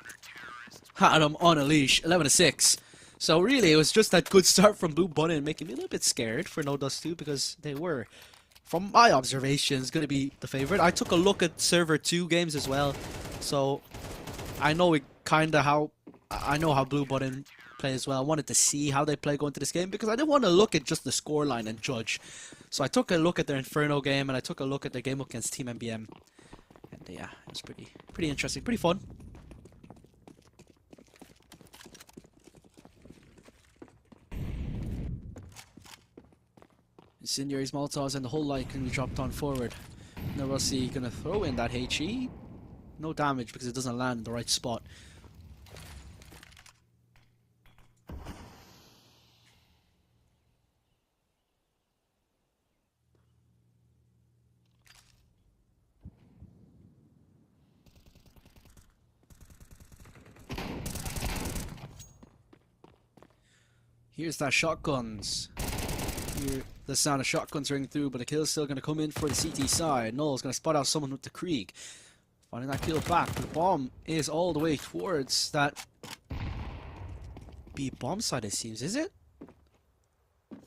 Had him on a leash. 11-6. So really, it was just that good start from Blue Bunny and making me a little bit scared for Nodus 2 because they were, from my observations, going to be the favorite. I took a look at Server 2 games as well. So I know how Blue Button play as well. I wanted to see how they play going into this game because I didn't want to look at just the scoreline and judge. So I took a look at their Inferno game and I took a look at their game against Team MBM. And yeah, it was pretty interesting, pretty fun. Incendiaries, Molotovs, and the whole light can be dropped on forward. Now we'll see, gonna throw in that HE. No damage because it doesn't land in the right spot. Here's that shotguns. Hear the sound of shotguns ring through, but the kill's still going to come in for the CT side. Null's going to spot out someone with the Krieg. Finding that kill back. The bomb is all the way towards that B bomb side, it seems. Is it? I'm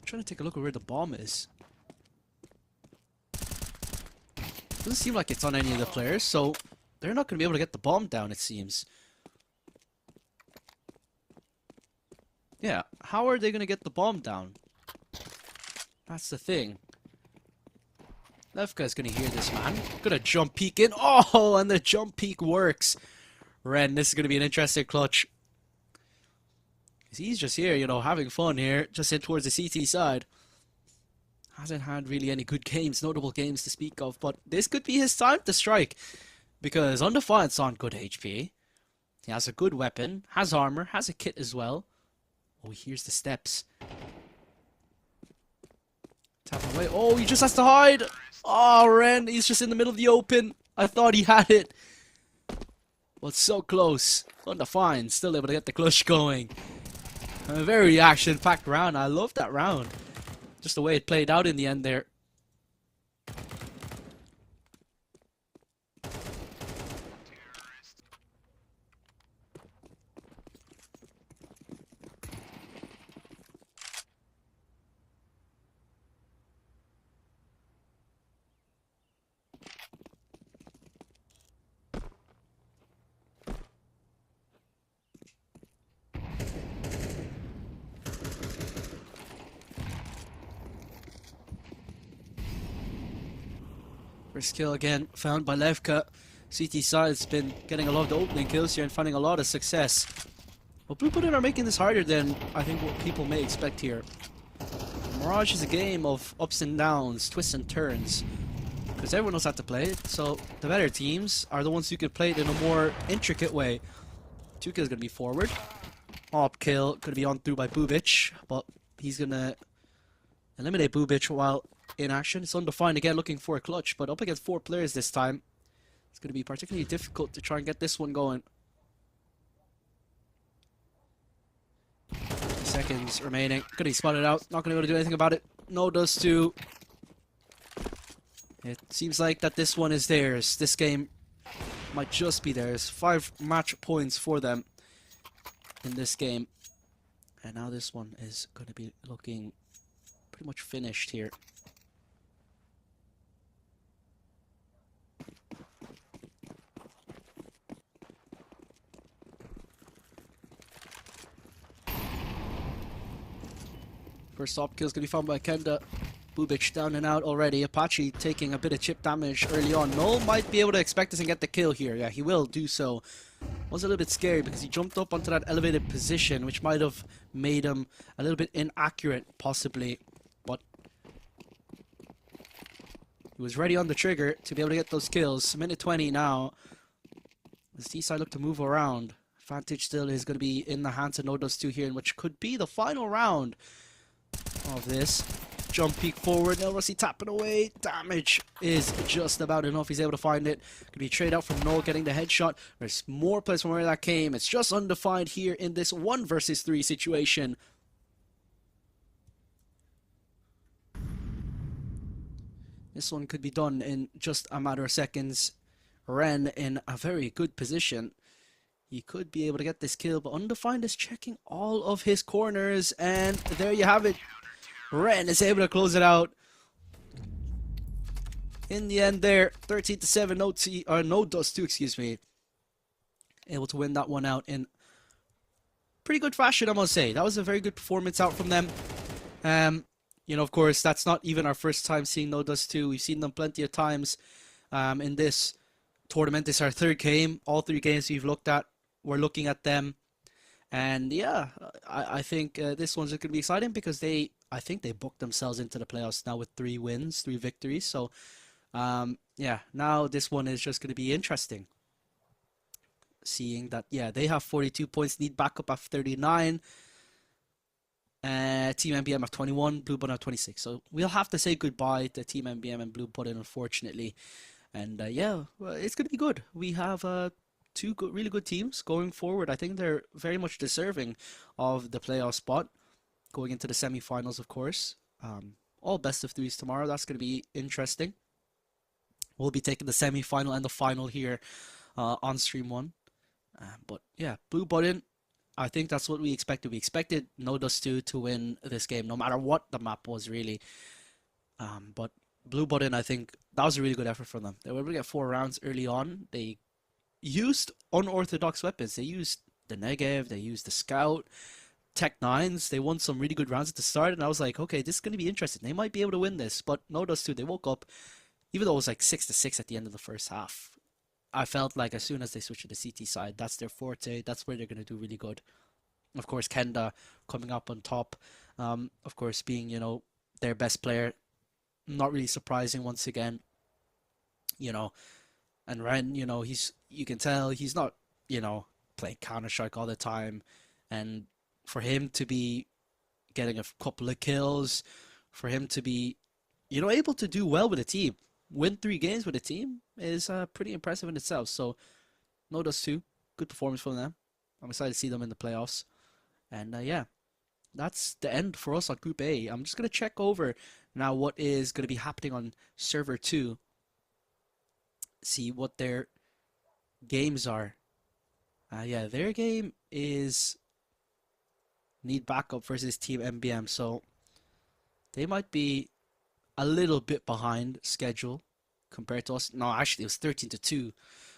trying to take a look at where the bomb is. Doesn't seem like it's on any of the players, so they're not going to be able to get the bomb down, it seems. Yeah, how are they going to get the bomb down? That's the thing. Levka's going to hear this, man. Going to jump peek in. Oh, and the jump peek works. Ren, this is going to be an interesting clutch. He's just here, you know, having fun here. Just in towards the CT side. Hasn't had really any good games, notable games to speak of. But this could be his time to strike. Because Undefiant's on good HP. He has a good weapon. Has armor. Has a kit as well. Oh, he hears the steps. Tap away. Oh, he just has to hide. Oh, Ren, he's just in the middle of the open. I thought he had it. Well, so close. Undefined. Still able to get the clutch going. A very action-packed round. I love that round. Just the way it played out in the end there. First kill again found by Levka. CT side's been getting a lot of the opening kills here and finding a lot of success. Well, Blue Button are making this harder than I think what people may expect here. Mirage is a game of ups and downs, twists and turns, because everyone knows how to play it, so the better teams are the ones who can play it in a more intricate way. 2 kills gonna be forward. Op kill gonna be on through by Bubic, but he's gonna eliminate Bubic while in action. It's undefined again, looking for a clutch, but up against 4 players this time. It's gonna be particularly difficult to try and get this one going. 50 seconds remaining. Gonna be spotted out. Not gonna be able to do anything about it. No does too. It seems like that this one is theirs. This game might just be theirs. 5 match points for them in this game. And now this one is gonna be looking pretty much finished here. First top kill is going to be found by Kenda. Bubic down and out already. Apache taking a bit of chip damage early on. Null might be able to expect us and get the kill here. Yeah, he will do so. Was a little bit scary because he jumped up onto that elevated position, which might have made him a little bit inaccurate, possibly. But he was ready on the trigger to be able to get those kills. Minute 20 now. As T-side look to move around. Advantage still is going to be in the hands of NoDoz2 here, in which could be the final round of this. Jump peek forward, Elrossi tapping away. Damage is just about enough. He's able to find it. Could be a trade out from Null getting the headshot. There's more players from where that came. It's just undefined here in this 1 versus 3 situation. This one could be done in just a matter of seconds. Ren in a very good position. He could be able to get this kill, but Undefined is checking all of his corners, and there you have it. Ren is able to close it out. In the end there, 13-7, NoDoz2, excuse me. Able to win that one out in pretty good fashion, I must say. That was a very good performance out from them. You know, of course, that's not even our first time seeing NoDoz2. We've seen them plenty of times in this tournament. This is our 3rd game. All 3 games we've looked at, we're looking at them. And yeah, I think this one's going to be exciting because I think they booked themselves into the playoffs now with 3 wins, 3 victories. So yeah, now this one is just going to be interesting. Seeing that, yeah, they have 42 points, need backup of 39. Team MBM have 21, Blue Button have 26. So we'll have to say goodbye to Team MBM and Blue Button, unfortunately. And yeah, well, it's going to be good. We have 2 really good teams going forward. I think they're very much deserving of the playoff spot going into the semifinals, of course. All best of 3s tomorrow. That's going to be interesting. We'll be taking the semifinal and the final here on Stream 1. But yeah, Blue Button, I think that's what we expected. We expected NoDoz2 to win this game, no matter what the map was, really. But Blue Button, I think that was a really good effort from them. They were able to get 4 rounds early on. They used unorthodox weapons. They used the Negev, they used the Scout, Tech 9s. They won some really good rounds at the start, and I was like, okay, this is going to be interesting. They might be able to win this, but NoDoz2, they woke up, even though it was like 6-6 at the end of the first half. I felt like as soon as they switched to the CT side, that's their forte. That's where they're going to do really good. Of course, Kenda coming up on top. Of course, being, you know, their best player. Not really surprising once again. You know, and Ren, you know, you can tell he's not, you know, playing Counter-Strike all the time. And for him to be getting a couple of kills, for him to be, you know, able to do well with a team. win 3 games with a team is pretty impressive in itself. So no dust 2, good performance from them. I'm excited to see them in the playoffs. And yeah, that's the end for us on Group A. I'm just gonna check over now what is gonna be happening on Server 2. See what their games are. Yeah, their game is need backup versus Team MBM, so they might be a little bit behind schedule compared to us. No, actually, it was 13-2.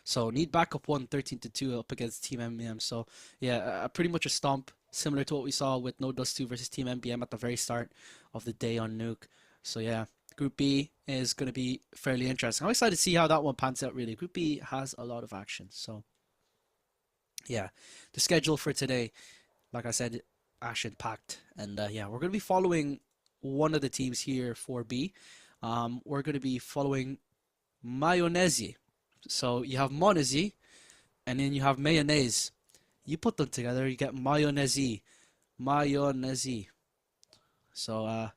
So need backup won 13-2 up against Team MBM. So yeah, pretty much a stomp, similar to what we saw with No Dust 2 versus Team MBM at the very start of the day on Nuke. So yeah, Group B is going to be fairly interesting. I'm excited to see how that one pans out. Really, Group B has a lot of action. So yeah, the schedule for today, like I said, action packed, and yeah, we're going to be following one of the teams here for B. We're going to be following Mayonnaise. So you have Monese, and then you have mayonnaise. You put them together, you get mayonnaise. Mayonnaise. So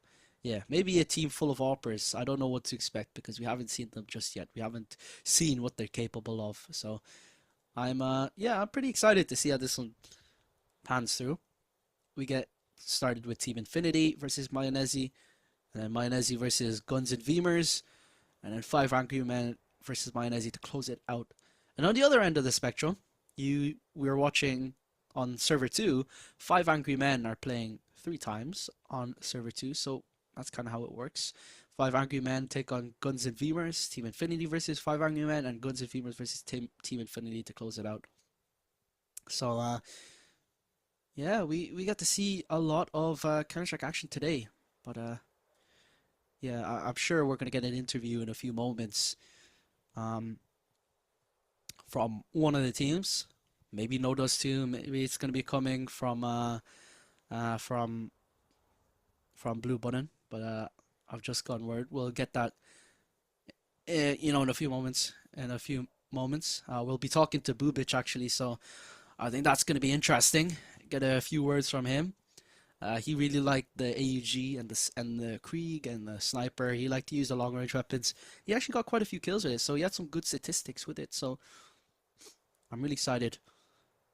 yeah, maybe a team full of operas. I don't know what to expect because we haven't seen them just yet. We haven't seen what they're capable of. So I'm yeah, I'm pretty excited to see how this one pans through. We get started with Team Infinity versus Mayonnaise, and then Mayonnaise versus Guns and Veemers, and then 5 Angry Men versus Mayonnaise to close it out. And on the other end of the spectrum, we're watching on server 2, 5 Angry Men are playing 3 times on server 2, so that's kind of how it works. 5 Angry Men take on Guns and Veemers, Team Infinity versus 5 Angry Men, and Guns and Veemers versus Team Infinity to close it out. So yeah, we got to see a lot of Counter-Strike action today, but yeah, I'm sure we're gonna get an interview in a few moments um, from one of the teams. Maybe No Dust 2. Maybe it's gonna be coming uh, from Blue Button, but I've just gotten word. We'll get that, you know, in a few moments. In a few moments, we'll be talking to Bubich actually, so I think that's gonna be interesting. Get a few words from him. He really liked the AUG and the Krieg and the sniper. He liked to use the long range weapons. He actually got quite a few kills with it, so he had some good statistics with it. So I'm really excited.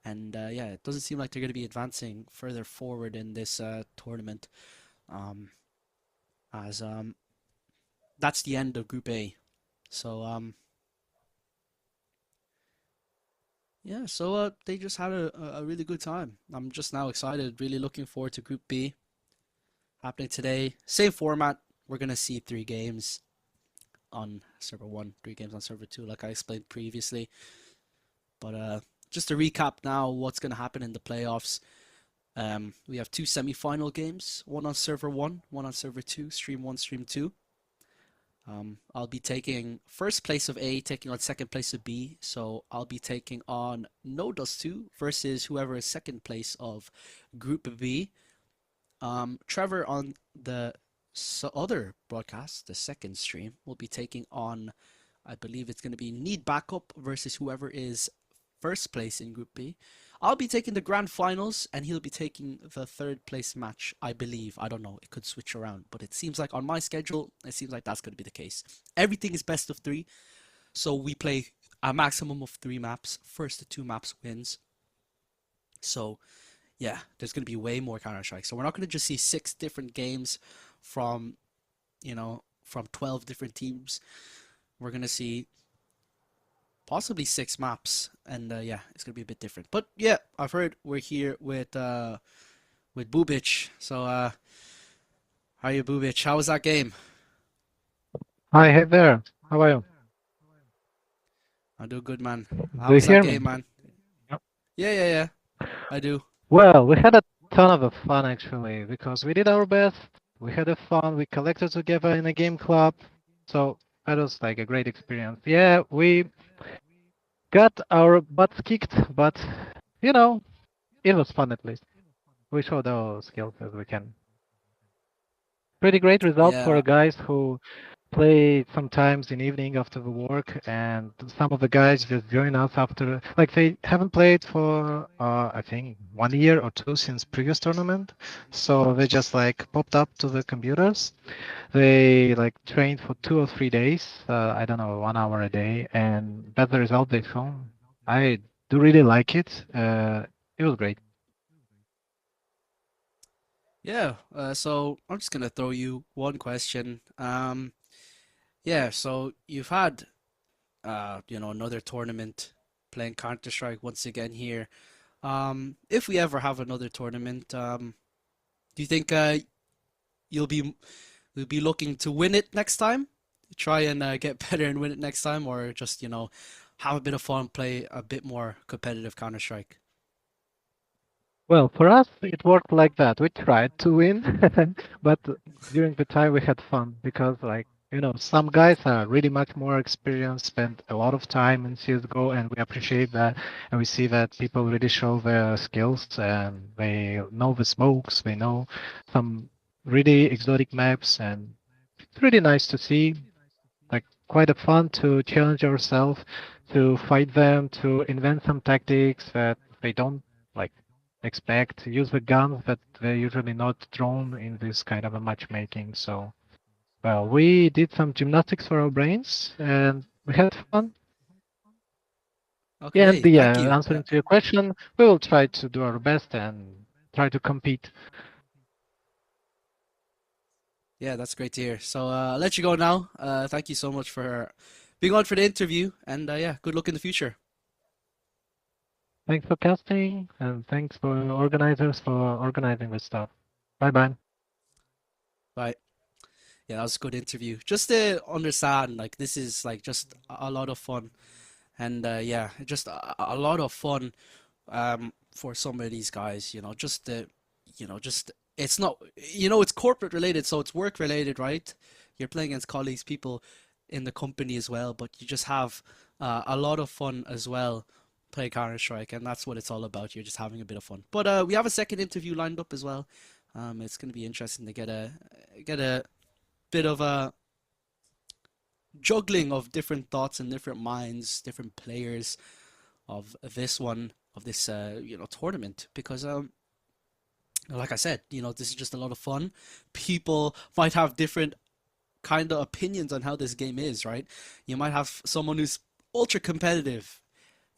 And yeah, it doesn't seem like they're going to be advancing further forward in this tournament. Um, as that's the end of Group A. So yeah, so they just had a really good time. I'm just now excited, really looking forward to Group B happening today. Same format. We're gonna see 3 games on server 1, 3 games on server 2, like I explained previously. But just to recap now, what's gonna happen in the playoffs. We have 2 semi-final games, one on server 1, one on server 2, stream 1, stream 2. I'll be taking first place of A, taking on second place of B. So I'll be taking on No Dust 2 versus whoever is second place of Group B. Trevor on the other broadcast, the second stream, will be taking on, I believe it's going to be Need Backup versus whoever is first place in Group B. I'll be taking the grand finals, and he'll be taking the third place match, I believe. I don't know. It could switch around, but it seems like on my schedule, it seems like that's going to be the case. Everything is best of 3, so we play a maximum of 3 maps. First to 2 maps wins. So yeah, there's going to be way more Counter-Strike. So we're not going to just see 6 different games from, you know, from 12 different teams. We're going to see possibly 6 maps, and yeah, it's gonna be a bit different. But yeah, I've heard we're here with Bubich. So how are you, Bubich? How was that game? Hi, hey there. How are you? I do good, man. How Do you was that hear me? game, man? Yep. Yeah, I do. Well, we had a ton of fun actually because we did our best. We had a fun. We collected together in a game club. So that was like a great experience. Yeah, we got our butts kicked, but you know, it was fun at least. We showed our skills as we can. Pretty great result for Yeah, guys who play sometimes in evening after the work, and some of the guys just join us after. Like they haven't played for I think 1 year or two since previous tournament, so they just like popped up to the computers. They like trained for 2 or 3 days. I don't know, 1 hour a day, and that's the result they saw. I do really like it. It was great. Yeah, so I'm just gonna throw you one question. Yeah, so you've had another tournament playing Counter-Strike once again here. If we ever have another tournament, do you think you'll be you'll be looking to win it next time? Try and get better and win it next time, or just have a bit of fun, play a bit more competitive Counter-Strike? Well, for us, it worked like that. We tried to win, but during the time we had fun because, like, some guys are really much more experienced, spend a lot of time in CSGO, and we appreciate that. And we see that people really show their skills and they know the smokes, they know some really exotic maps, and it's really nice to see. Like, quite a fun to challenge ourselves, to fight them, to invent some tactics that they don't like expect, use the guns that they're usually not thrown in this kind of a matchmaking. So, well, we did some gymnastics for our brains and we had fun. Yeah, and Okay, thank you. answering to your question, we will try to do our best and try to compete. Yeah, that's great to hear. So I'll let you go now. Thank you so much for being on for the interview, and yeah, good luck in the future. Thanks for casting and thanks for organizers for organizing this stuff. Bye bye. Bye. Yeah, that was a good interview. Just to understand, like this is like just a lot of fun, and yeah, just a lot of fun for some of these guys. Just just it's not it's corporate related, so it's work related, right? You're playing against colleagues, people in the company as well, but you just have a lot of fun as well. Play Counter Strike, and that's what it's all about. You're just having a bit of fun. But we have a second interview lined up as well. It's going to be interesting to get a bit of a juggling of different thoughts and different minds, different players of this tournament, because like I said, this is just a lot of fun. People might have different kind of opinions on how this game is, right? You might have someone who's ultra competitive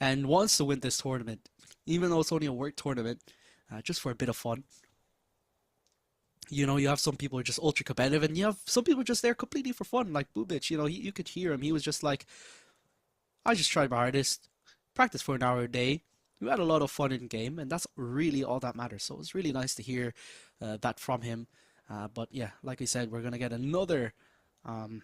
and wants to win this tournament, even though it's only a work tournament, just for a bit of fun. You have some people who are just ultra competitive, and you have some people just there completely for fun, like Bubich. You could hear him. He was just like, I just tried my hardest, practice for an hour a day. We had a lot of fun in game, and that's really all that matters. So it's really nice to hear that from him. But yeah, like I said, we're gonna get another um,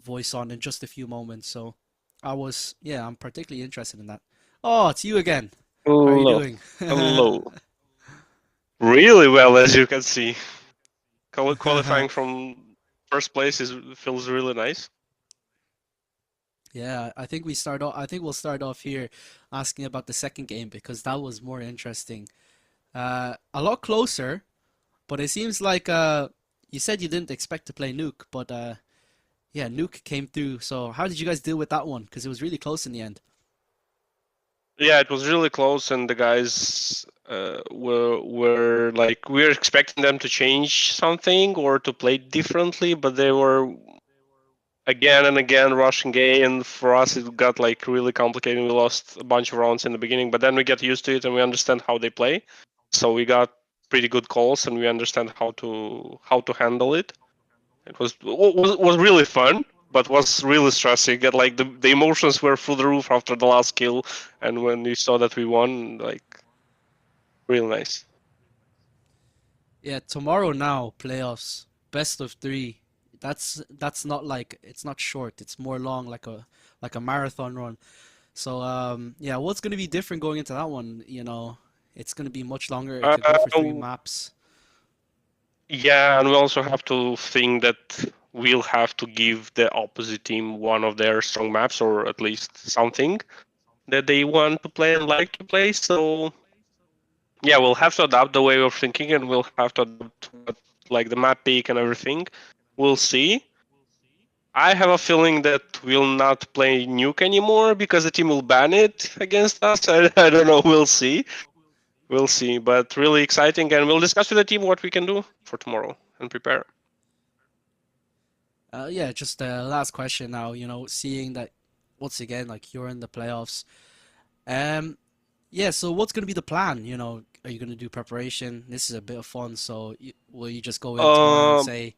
voice on in just a few moments. So I'm particularly interested in that. Oh, it's you again. How are you Hello. doing? Hello. Really well, as you can see. Qualifying from first place feels really nice. Yeah, I think we'll start off here asking about the second game because that was more interesting. A lot closer, but it seems like you said you didn't expect to play Nuke, but yeah, Nuke came through. So how did you guys deal with that one? Because it was really close in the end. Yeah, it was really close, and the guys were like, we were expecting them to change something or to play differently, but they were again and again rushing A, and for us it got like really complicated. We lost a bunch of rounds in the beginning, but then we get used to it and we understand how they play. So we got pretty good calls and we understand how to handle it. It was really fun, but was really stressing. And like the emotions were through the roof after the last kill, and when we saw that we won, like real nice. Yeah, tomorrow now, playoffs, best of three. That's not like it's not short. It's more long, like a marathon run. So yeah, what's gonna be different going into that one? It's gonna be much longer. It could go for three Uh, maps. yeah, and we also have to think that we'll have to give the opposite team one of their strong maps, or at least something that they want to play and like to play. So yeah, we'll have to adapt the way of thinking, and we'll have to adapt what, like the map pick and everything. We'll see. I have a feeling that we'll not play Nuke anymore because the team will ban it against us. I don't know. We'll see. We'll see. But really exciting, and we'll discuss with the team what we can do for tomorrow and prepare. Yeah, just last question now. You know, seeing that once again, like you're in the playoffs. Um, yeah. So what's gonna be the plan? You know, are you gonna do preparation? This is a bit of fun. So will you just go in tomorrow and Um, say,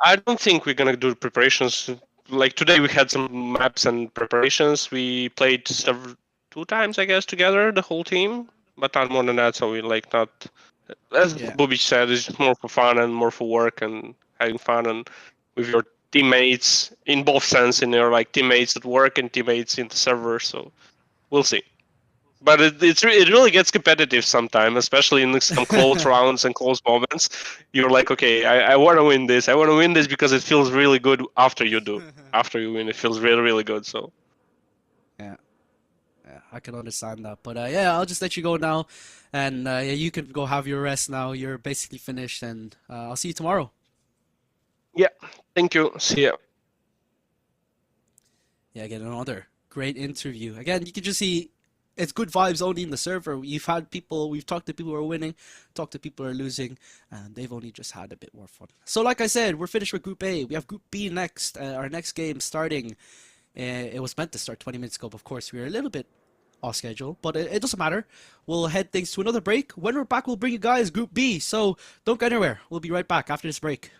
I don't think we're gonna do preparations. Like today, we had some maps and preparations. We played several 2 times, I guess, together, the whole team, but not more than that. So we like not, as yeah, Bubic said, it's just more for fun and more for work and having fun and with your teammates in both sense, in your like teammates at work and teammates in the server. So we'll see. But it really gets competitive sometimes, especially in some close rounds and close moments. You're like, okay, I want to win this. I want to win this because it feels really good after you do. After you win, it feels really, really good. So yeah. Yeah, I can understand that. But yeah, I'll just let you go now, and yeah, you can go have your rest now. You're basically finished, and I'll see you tomorrow. yeah, thank you. See ya. Yeah, again, another great interview. Again, you can just see it's good vibes only in the server. We've talked to people who are winning, talked to people who are losing, and they've only just had a bit more fun. So, like I said, we're finished with Group A. We have Group B next. Our next game starting. It was meant to start 20 minutes ago, but of course, we were a little bit off schedule, but it doesn't matter. We'll head things to another break. When we're back, we'll bring you guys Group B. So don't go anywhere. We'll be right back after this break.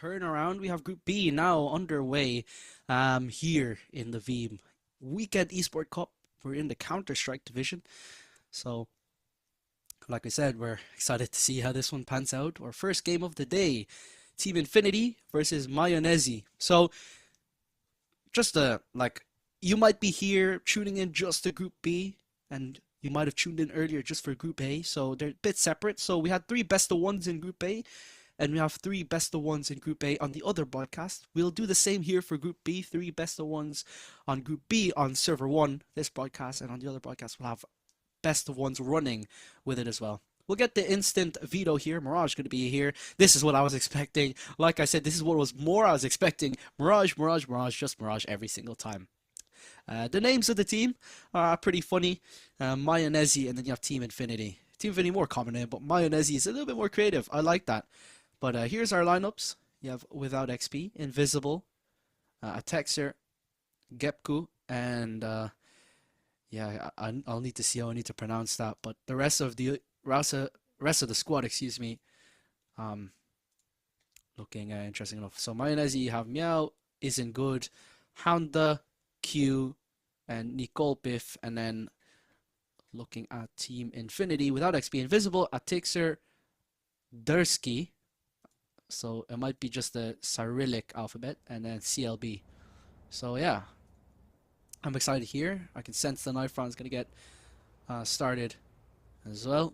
turn around. We have Group B now underway here in the Veeam Weekend Esport Cup. We're in the Counter-Strike division. So, like I said, we're excited to see how this one pans out. Our first game of the day, Team Infinity versus Mayonnaise. So, just you might be here tuning in just to Group B, and you might have tuned in earlier just for Group A, so they're a bit separate. So we had 3 best of 1s in Group A, and we have 3 best of 1s in Group A on the other broadcast. We'll do the same here for Group B, 3 best of 1s on Group B on Server1, this broadcast, and on the other broadcast we'll have best of 1s running with it as well. We'll get the instant veto here. Mirage going to be here. This is what I was expecting. Like I said, this is what was more I was expecting. Mirage, Mirage, Mirage, just Mirage every single time. The names of the team are pretty funny. Mayonnaise, and then you have Team Infinity. Team Infinity more common name, but Mayonnaise is a little bit more creative. I like that. But here's our lineups. You have Without XP, Invisible, Atexer, Gepku, and yeah, I'll need to see how I need to pronounce that. But the rest of the squad, excuse me, looking interesting enough. So Mayonnaise, you have Meow, Isn't Good, Hounda, Q, and Nicole Biff, and then looking at Team Infinity, Without XP, Invisible, Atixer, Dursky, so it might be just the Cyrillic alphabet, and then CLB. So yeah, I'm excited here. I can sense the knife round is going to get started as well.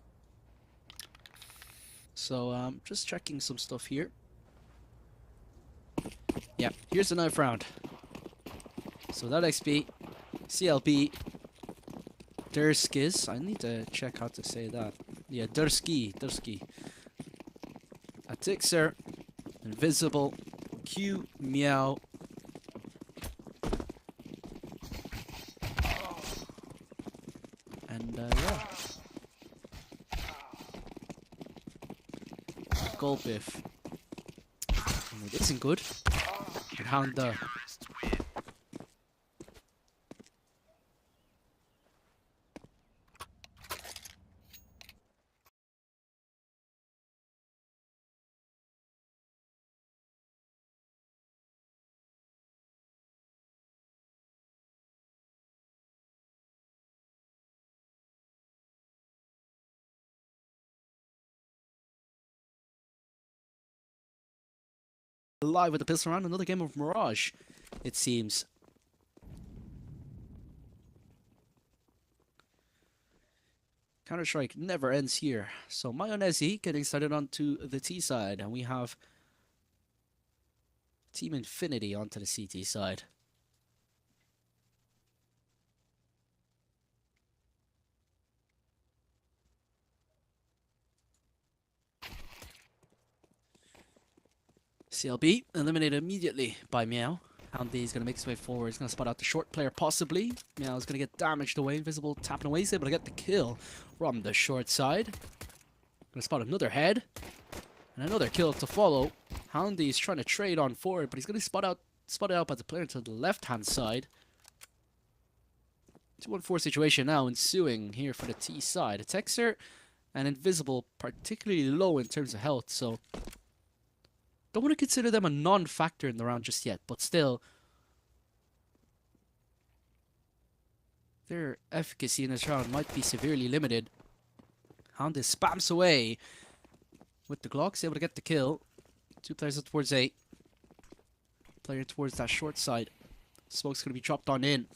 So just checking some stuff here. Yeah, here's the knife round. So Without XP, CLB, Durskis. I need to check how to say that. Yeah, Dursky. Atixer, Invisible, Q, Meow, and yeah, Golbiff. And it isn't good. And Hounda. Live with the pistol round, another game of Mirage, it seems. Counter-Strike never ends here. So Mayonnaise getting started onto the T side, and we have Team Infinity onto the CT side. CLB eliminated immediately by Meow. Houndy is going to make his way forward. He's going to spot out the short player possibly. Meow is going to get damaged away. Invisible tapping away. He's able to get the kill from the short side. Going to spot another head. And another kill to follow. Houndy is trying to trade on forward, but he's going to spot it out by the player to the left-hand side. 2-on-4 situation now ensuing here for the T side. A Texer and Invisible particularly low in terms of health, so don't want to consider them a non-factor in the round just yet, but still, their efficacy in this round might be severely limited. Hounda spams away with the Glocks, able to get the kill. 2 players up towards A. Player towards that short side. Smoke's going to be dropped on in.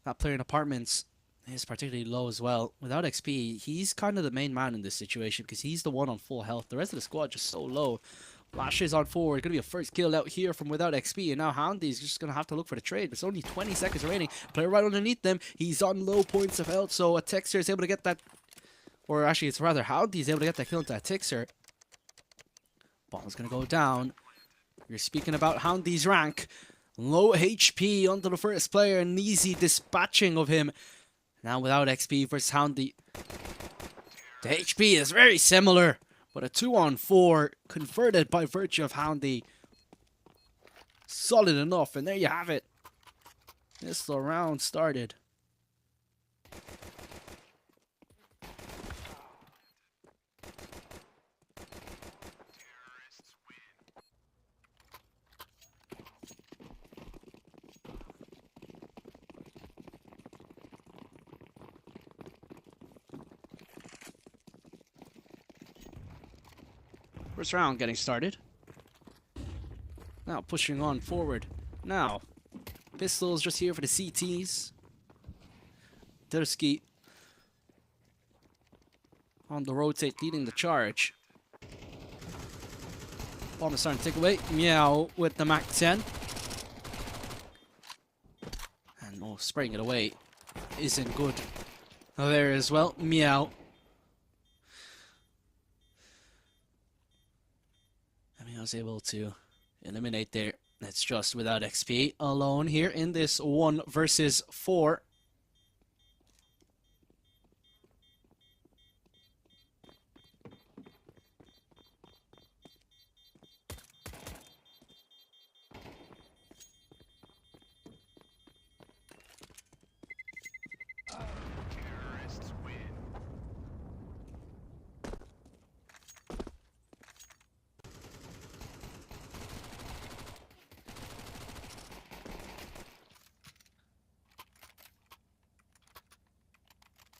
That player in apartments is particularly low as well. Without XP, he's kind of the main man in this situation because he's the one on full health. The rest of the squad just so low. Flashes on forward. Going to be a first kill out here from Without XP. And now Houndy's just going to have to look for the trade. There's only 20 seconds remaining. Player right underneath them. He's on low points of health. So a Texer is able to get that. Or actually, it's rather Houndy's able to get that kill into a Texer. Bomb's going to go down. You're speaking about Houndy's rank. Low HP onto the first player. An easy dispatching of him. Now Without XP versus Houndy. The HP is very similar. But a 2-on-4 converted by virtue of Houndy. Solid enough, and there you have it. This the round started. First round getting started. Now pushing on forward. Now, pistols just here for the CTs. Durski on the rotate, leading the charge. Bomb is starting to take away. Meow with the Mac 10. And oh, spraying it away isn't good. There as well. Meow. I mean, I was able to eliminate there. That's just without XP alone here in this 1 versus 4.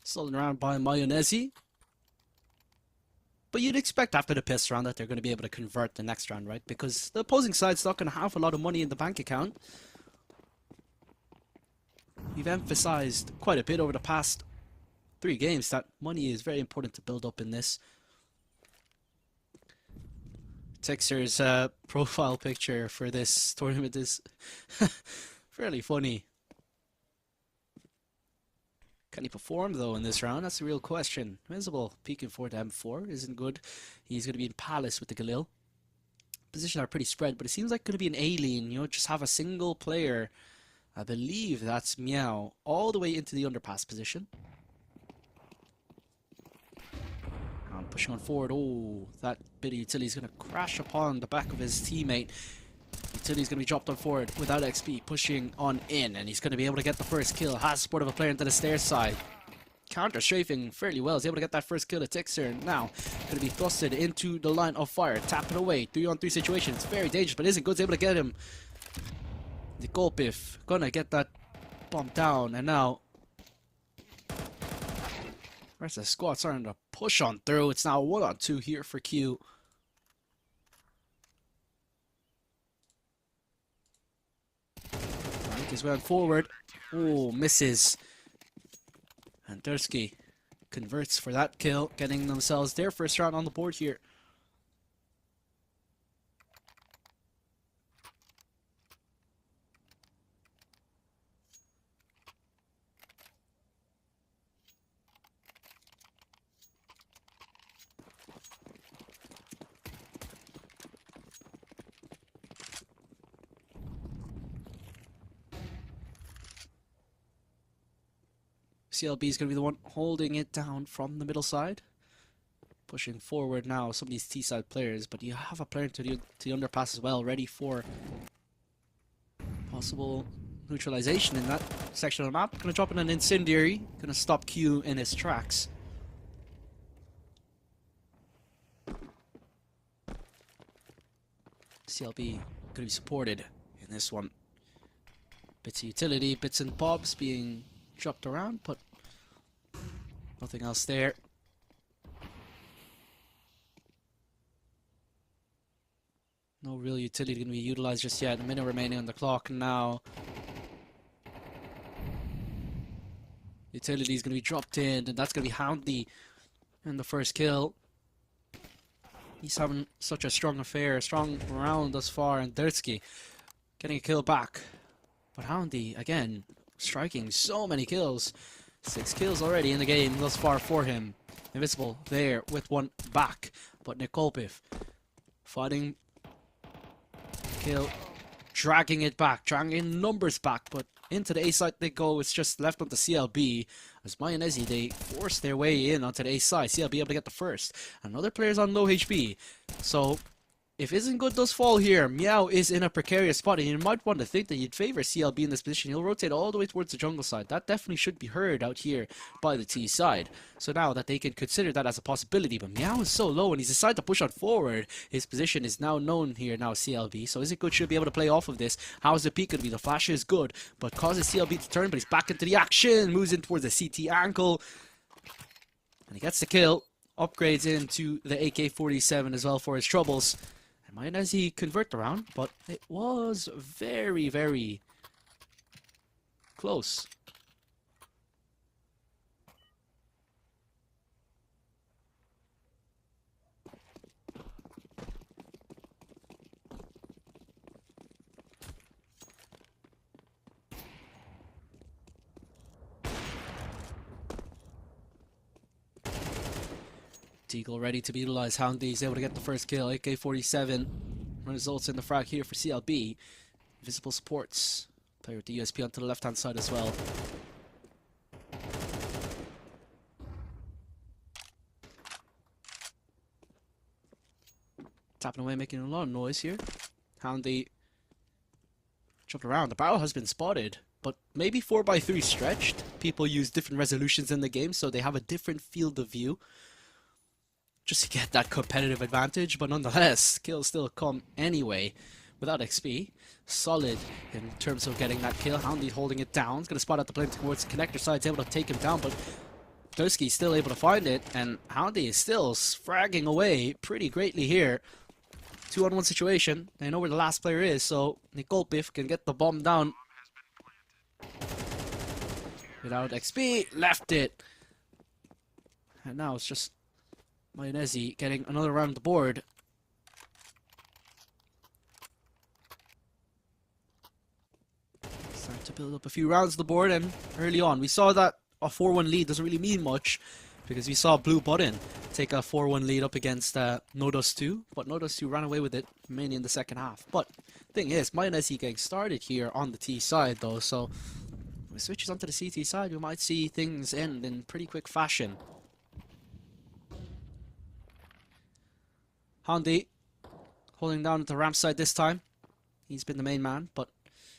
Slowing around by Mayonnaise. But you'd expect after the piss round that they're going to be able to convert the next round, right? Because the opposing side's not going to have a lot of money in the bank account. We've emphasized quite a bit over the past 3 games that money is very important to build up in this. Texer's profile picture for this tournament is fairly funny. Can he perform though in this round? That's the real question. Invincible peeking forward to M4 isn't good. He's going to be in Palace with the Galil. Positions are pretty spread, but it seems like going to be an alien. You know, just have a single player. I believe that's Meow all the way into the underpass position. And pushing on forward. Oh, that bit of utility is going to crash upon the back of his teammate. Utility's going to be dropped on forward without XP, pushing on in, and he's going to be able to get the first kill. Has support of a player into the stairs side. Counter strafing fairly well. He's able to get that first kill to Tixer. Now, going to be thrusted into the line of fire. Tap it away. 3-on-3 situation. It's very dangerous, but isn't good. He's able to get him. The Golpif going to get that bomb down, and now the rest of the squad starting to push on through. It's now 1-on-2 here for Q. His way forward. Oh, misses. And Durski converts for that kill, getting themselves their first round on the board here. CLB is going to be the one holding it down from the middle side. Pushing forward now, some of these T-side players, but you have a player to the underpass as well, ready for possible neutralization in that section of the map. Going to drop in an incendiary, going to stop Q in his tracks. CLB going to be supported in this one. Bits of utility, bits and bobs being dropped around, but nothing else there. No real utility going to be utilized just yet. A minute remaining on the clock now. Utility is going to be dropped in, and that's going to be Houndy in the first kill. He's having such a strong affair, strong round thus far, and Durski getting a kill back. But Houndy, again, striking so many kills. 6 kills already in the game thus far for him. Invincible there with one back. But Nikolpif fighting kill, dragging it back, dragging numbers back, but into the A side they go. It's just left on the CLB. As Mayonnaise, they force their way in onto the A side. CLB able to get the first. Another player's on low HP. So if Isn't Good does fall here, Meow is in a precarious spot, and you might want to think that you'd favor CLB in this position. He'll rotate all the way towards the jungle side. That definitely should be heard out here by the T side. So now that they can consider that as a possibility, but Meow is so low and he's decided to push on forward. His position is now known here now, CLB. So Isn't Good should be able to play off of this. How's the peak going to be? The flash is good, but causes CLB to turn, but he's back into the action. Moves in towards the CT ankle. And he gets the kill. upgrades into the AK-47 as well for his troubles. And might as he convert the round, but it was very, very close. Deagle ready to be utilized. Houndy is able to get the first kill. AK-47 results in the frag here for CLB. Visible supports. Player with the USP onto the left-hand side as well. Tapping away, making a lot of noise here. Houndy jumped around. The barrel has been spotted, but maybe 4x3 stretched. People use different resolutions in the game, so they have a different field of view, just to get that competitive advantage, but nonetheless, kills still come anyway without XP. Solid in terms of getting that kill. Houndy holding it down. He's going to spot out the plane towards the connector side. He's able to take him down, but Dursky's still able to find it, and Houndy is still fragging away pretty greatly here. 2-on-1 situation. They know where the last player is, so Nikolpiv can get the bomb down. Without XP, left it. And now it's just Mayonnaise getting another round of the board. Start to build up a few rounds of the board, and early on we saw that a 4-1 lead doesn't really mean much, because we saw Blue Button take a 4-1 lead up against Nodos 2, but Nodos 2 ran away with it mainly in the second half. But thing is, Mayonnaise getting started here on the T side though, so when it switches onto the CT side, we might see things end in pretty quick fashion. Houndy holding down at the ramp side this time. He's been the main man, but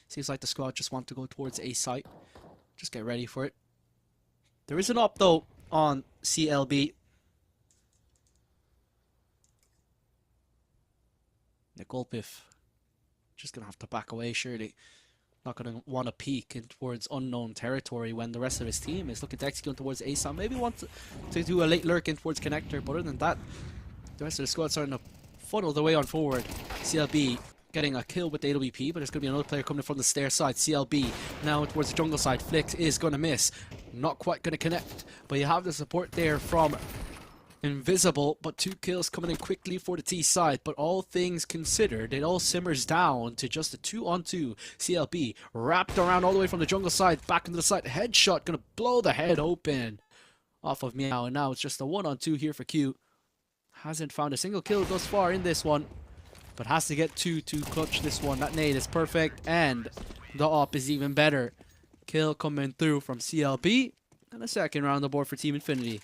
seems like the squad just want to go towards A site. Just get ready for it. There is an op though on CLB. Nikolpiv just gonna have to back away surely. Not gonna want to peek in towards unknown territory when the rest of his team is looking to execute towards A site. Maybe want to do a late lurk in towards connector, but other than that, the rest of the squad starting to funnel their way on forward. CLB getting a kill with the AWP, but there's going to be another player coming from the stair side. CLB now towards the jungle side. Flick is going to miss. Not quite going to connect, but you have the support there from Invisible, but 2 kills coming in quickly for the T side. But all things considered, it all simmers down to just a 2-on-2. CLB wrapped around all the way from the jungle side, back into the side. Headshot going to blow the head open off of Meow, and now it's just a 1-on-2 here for Q. Hasn't found a single kill thus far in this one, but has to get 2 to clutch this one. That nade is perfect, and the op is even better. Kill coming through from CLB, and a second round on the board for Team Infinity.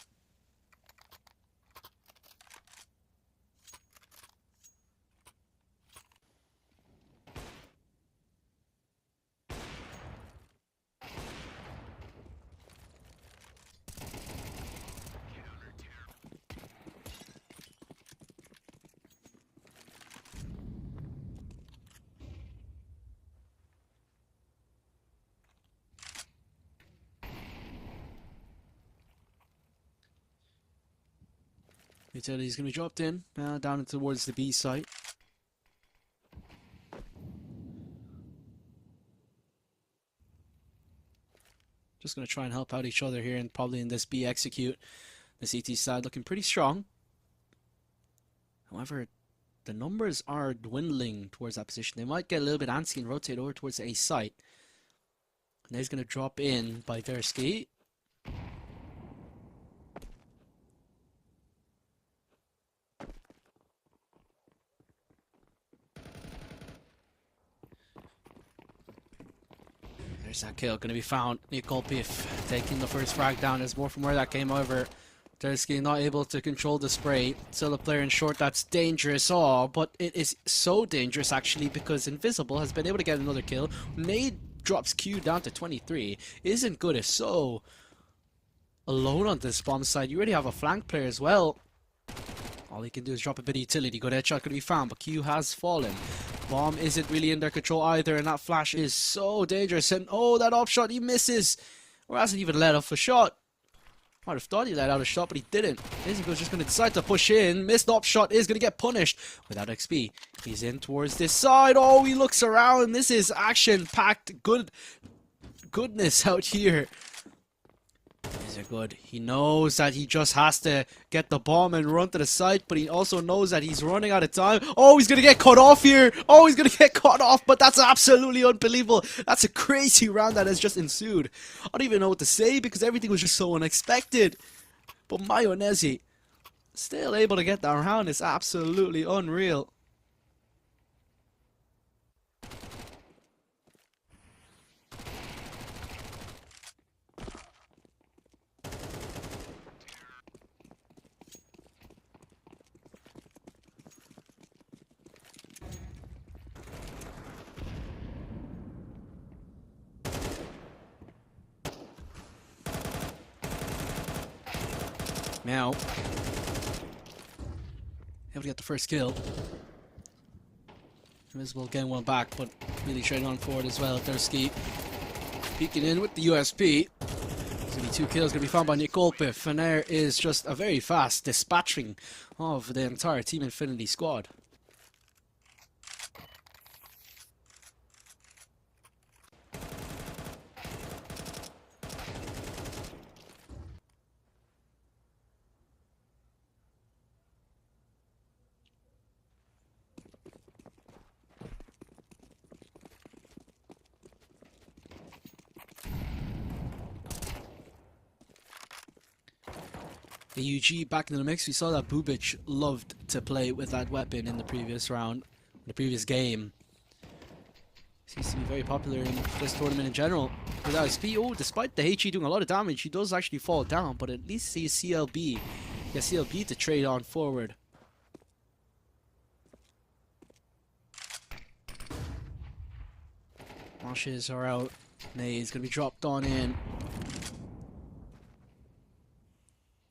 Utility's going to be dropped in, down towards the B site. Just going to try and help out each other here, and probably in this B execute. The CT side looking pretty strong. However, the numbers are dwindling towards that position. They might get a little bit antsy and rotate over towards the A site. And he's going to drop in by Versky. There's that kill going to be found. Nikolpiv taking the first frag down. There's more from where that came over. Tersky not able to control the spray. Still a player in short that's dangerous. Oh, but it is so dangerous actually, because Invisible has been able to get another kill. Nade drops Q down to 23. Isn't good as so alone on this bomb side. You already have a flank player as well. All he can do is drop a bit of utility. Good headshot could be found, but Q has fallen. Bomb isn't really in their control either, and that flash is so dangerous. And oh, that op shot, he misses. Or hasn't even let off a shot. Might have thought he let out a shot, but he didn't. Izuku's just going to decide to push in. Missed op shot is going to get punished without XP. He's in towards this side. Oh, he looks around. This is action-packed goodness out here. Is it good? He knows that he just has to get the bomb and run to the site, but he also knows that he's running out of time. Oh, he's going to get cut off here. Oh, he's going to get cut off, but that's absolutely unbelievable. That's a crazy round that has just ensued. I don't even know what to say because everything was just so unexpected. But Mayonnaise still able to get that round is absolutely unreal. Now, able to get the first kill. Invisible getting one back, but really trading on forward as well. Dursky peeking in with the USP. It's going to be 2 kills, going to be found by Nikolpif, and there is just a very fast dispatching of the entire Team Infinity squad. The UG back in the mix. We saw that Bubic loved to play with that weapon in the previous round, the previous game. Seems to be very popular in this tournament in general. Without SP, oh, despite the HE doing a lot of damage, he does actually fall down, but at least see CLB. Yeah, CLB to trade on forward. Moshes are out. Nay is going to be dropped on in.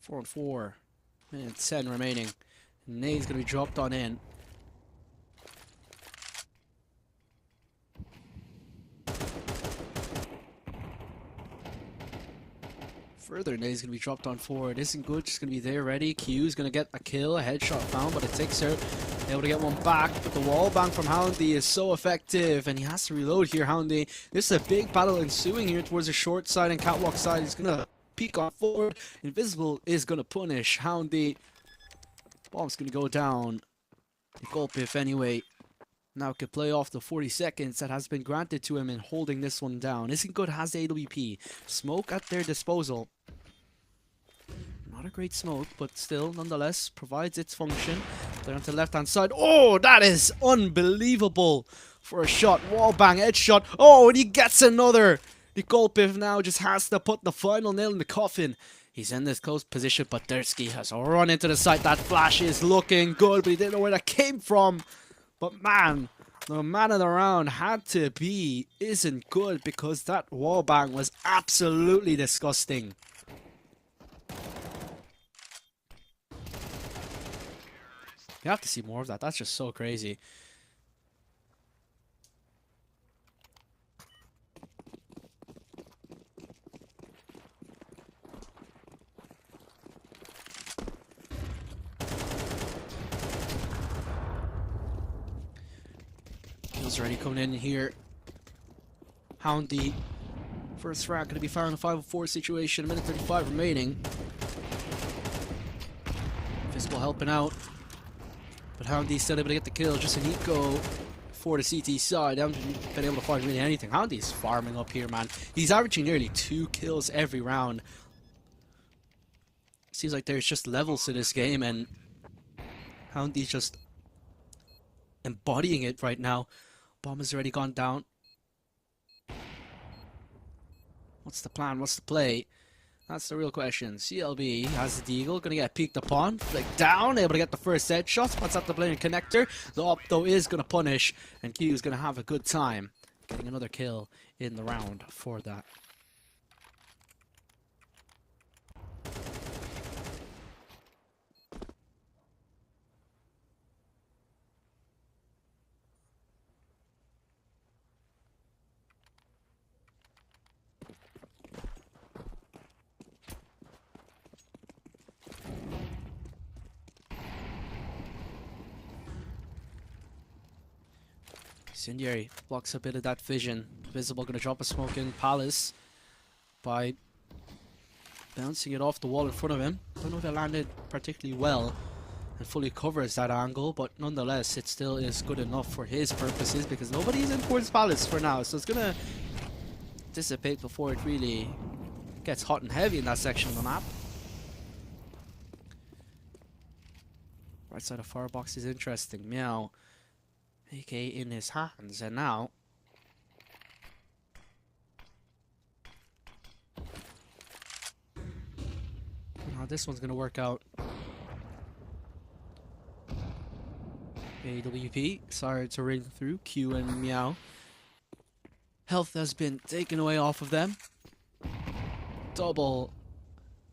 4 on 4. Minute 10 remaining. Nay's going to be dropped on in. Further, Nay's going to be dropped on forward. Isn't good, just going to be there ready. Q's going to get a kill, a headshot found, but it takes her. Able to get one back, but the wall bang from Houndy is so effective, and he has to reload here, Houndy. This is a big battle ensuing here towards the short side and catwalk side. He's going to peek on forward. Invisible is going to punish Houndy. Bomb's going to go down. Nikolpif anyway. Now could play off the 40 seconds that has been granted to him in holding this one down. Isn't good, has the AWP. Smoke at their disposal. Not a great smoke, but still, nonetheless, provides its function. They're onto the left-hand side. Oh, that is unbelievable for a shot. Wall bang, edge shot. Oh, and he gets another. Nikolpif now just has to put the final nail in the coffin. He's in this close position, but Dursky has run into the site. That flash is looking good, but he didn't know where that came from. But man, the man of the round had to be Isn't Good, because that wall bang was absolutely disgusting. You have to see more of that. That's just so crazy. Kills already coming in here. Houndy. First frag going to be found in a 5-4 situation. A minute 35 remaining. Fistball helping out. But Houndy's still able to get the kill. Just an eco for the CT side. They haven't been able to find really anything. Houndy's farming up here, man. He's averaging nearly 2 kills every round. Seems like there's just levels to this game, and Houndy's just embodying it right now. Bomb has already gone down. What's the plan? What's the play? That's the real question. CLB has the deagle, gonna get peeked upon, flick down, able to get the first headshot. Spots out the blade connector. The opto is gonna punish, and Q is gonna have a good time getting another kill in the round for that. Incendiary blocks a bit of that vision. Visible gonna drop a smoke in Palace by bouncing it off the wall in front of him. Don't know if it landed particularly well and fully covers that angle, but nonetheless it still is good enough for his purposes because nobody's in towards Palace for now, so it's gonna dissipate before it really gets hot and heavy in that section of the map. Right side of Firebox is interesting. Meow. AK in his hands, and now how this one's gonna work out. AWP started to ring through Q and Meow. Health has been taken away off of them. Double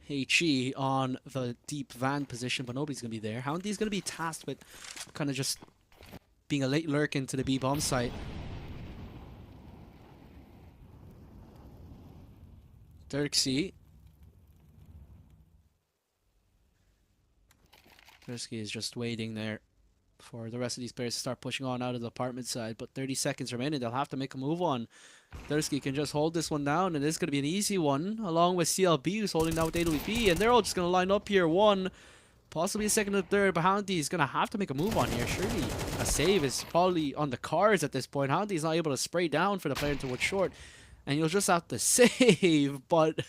HE on the deep van position, but nobody's gonna be there. Houndy's gonna be tasked with kind of just being a late lurk into the B bomb site. Dirksy. Dirksy is just waiting there for the rest of these players to start pushing on out of the apartment side, but 30 seconds remaining. They'll have to make a move on. Dursky can just hold this one down, and it's going to be an easy one, along with CLB, who's holding down with AWP, and they're all just going to line up here. One, possibly a second and third, but Houndy is going to have to make a move on here. Surely a save is probably on the cards at this point. Houndy's not able to spray down for the player into what's short, and you'll just have to save, but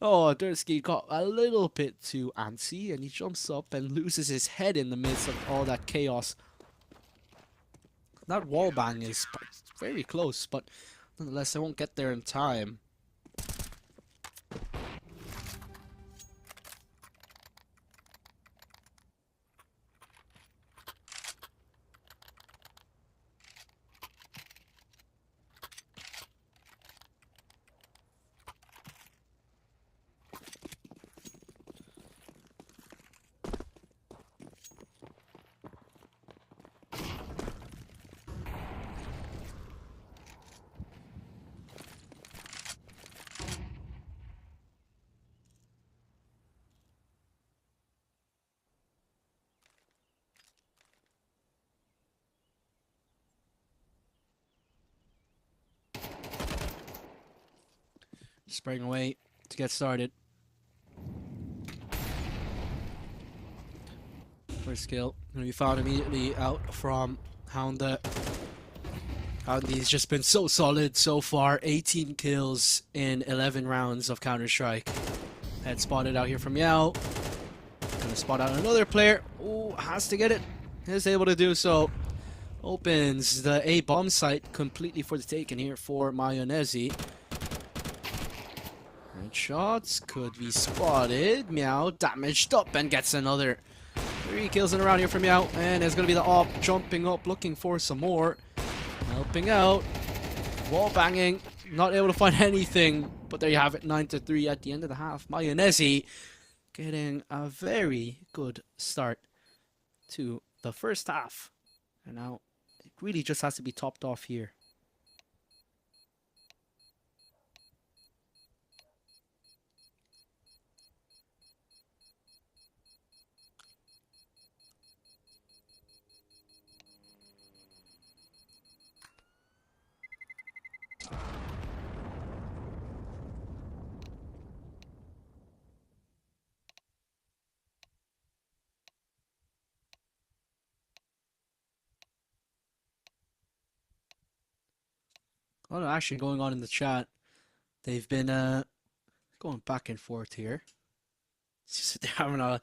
oh, Dursky got a little bit too antsy, and he jumps up and loses his head in the midst of all that chaos. That wall bang is very close, but nonetheless, I won't get there in time. Spraying away to get started. First kill going to be found immediately out from Hounda. Houndy's just been so solid so far. 18 kills in 11 rounds of Counter-Strike. Head spotted out here from Yao. Gonna spot out another player. Ooh, has to get it. Is able to do so. Opens the A bomb site completely for the taking here for Mayonnaise. Shots could be spotted. Meow damaged up and gets another 3 kills in a round here from Meow. And there's going to be the op jumping up looking for some more. Helping out. Wall banging. Not able to find anything. But there you have it. 9-3 at the end of the half. Mayonnaise getting a very good start to the first half. And now it really just has to be topped off here. A lot of action going on in the chat. They've been going back and forth here. They're having a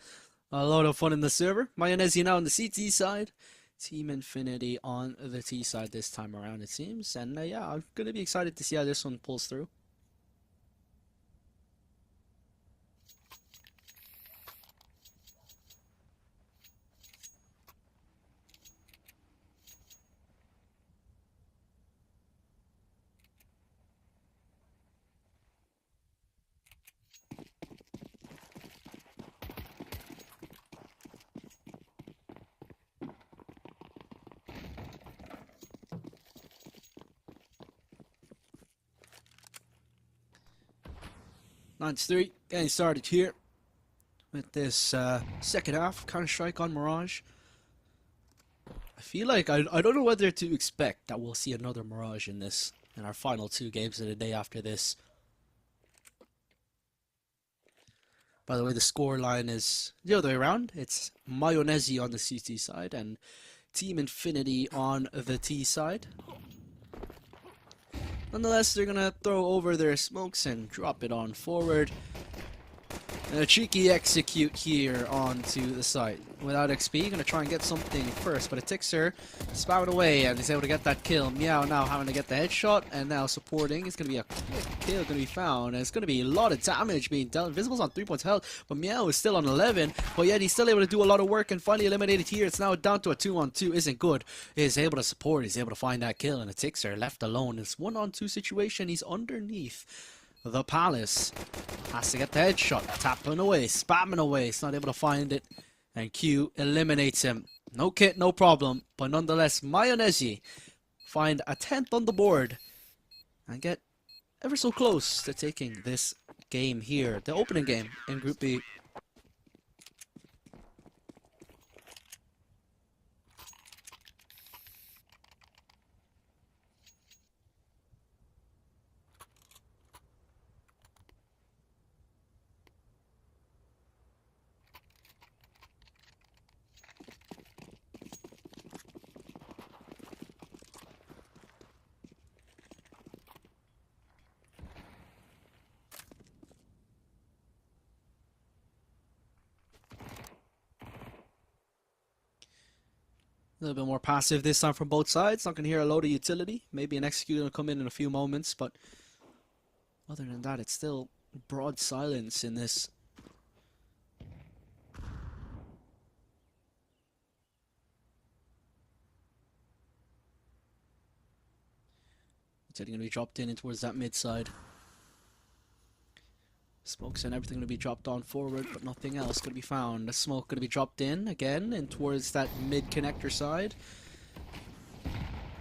lot of fun in the server. Mayonnaise now on the CT side. Team Infinity on the T side this time around, it seems. And yeah, I'm going to be excited to see how this one pulls through. Nines 3 getting started here with this second half Counter-Strike on Mirage. I feel like I don't know whether to expect that we'll see another Mirage in this, in our final 2 games of the day after this. By the way, the score line is the other way around. It's Mayonnaise on the CT side and Team Infinity on the T side. Nonetheless, they're gonna throw over their smokes and drop it on forward. And a cheeky execute here onto the site. Without XP, gonna try and get something first, but it ticks her, spamming away, and he's able to get that kill. Meow now having to get the headshot, and now supporting. It's gonna be a quick kill gonna be found, and it's gonna be a lot of damage being dealt. Invisible's on 3 points health, but Meow is still on 11, but yet he's still able to do a lot of work and finally eliminated here. It's now down to a 2-on-2, isn't good. He's able to support, he's able to find that kill, and it ticks her, left alone. It's 1-on-2 situation, he's underneath the Palace. Has to get the headshot, tapping away, spamming away, it's not able to find it. And Q eliminates him. No kit, no problem. But nonetheless, Mayonnaise find a 10th on the board and get ever so close to taking this game here. The opening game in Group B. A little bit more passive this time from both sides. Not going to hear a load of utility. Maybe an execute will come in a few moments, but other than that, it's still broad silence in this. It's going to be dropped in towards that mid side. Smokes and everything going to be dropped on forward, but nothing else going to be found. The smoke going to be dropped in again and towards that mid connector side.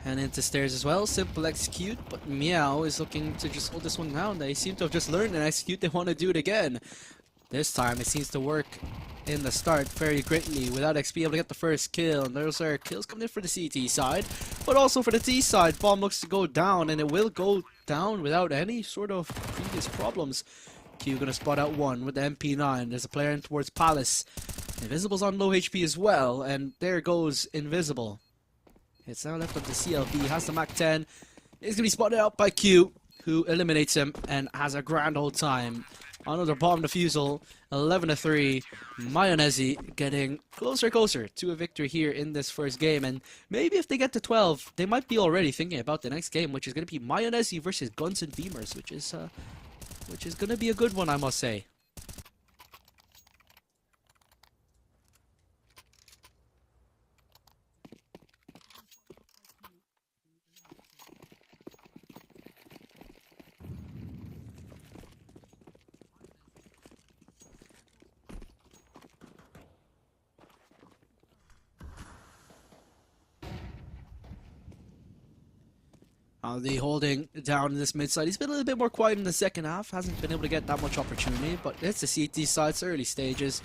And into stairs as well. Simple execute, but Meow is looking to just hold this one down. They seem to have just learned and execute. They want to do it again. This time it seems to work in the start very greatly without XP able to get the first kill. And those are kills coming in for the CT side, but also for the T side. Bomb looks to go down, and it will go down without any sort of previous problems. Q gonna spot out one with the MP9. There's a player in towards Palace. Invisible's on low HP as well, and there goes Invisible. It's now left up to CLB, has the Mac 10. He's gonna be spotted out by Q, who eliminates him and has a grand old time. Another bomb defusal, 11-3. Mayonnaise getting closer and closer to a victory here in this first game, and maybe if they get to 12, they might be already thinking about the next game, which is gonna be Mayonnaise versus Guns and Beamers, which is gonna be a good one, I must say. The holding down in this mid side. He's been a little bit more quiet in the second half. Hasn't been able to get that much opportunity, but it's the CT side. It's early stages.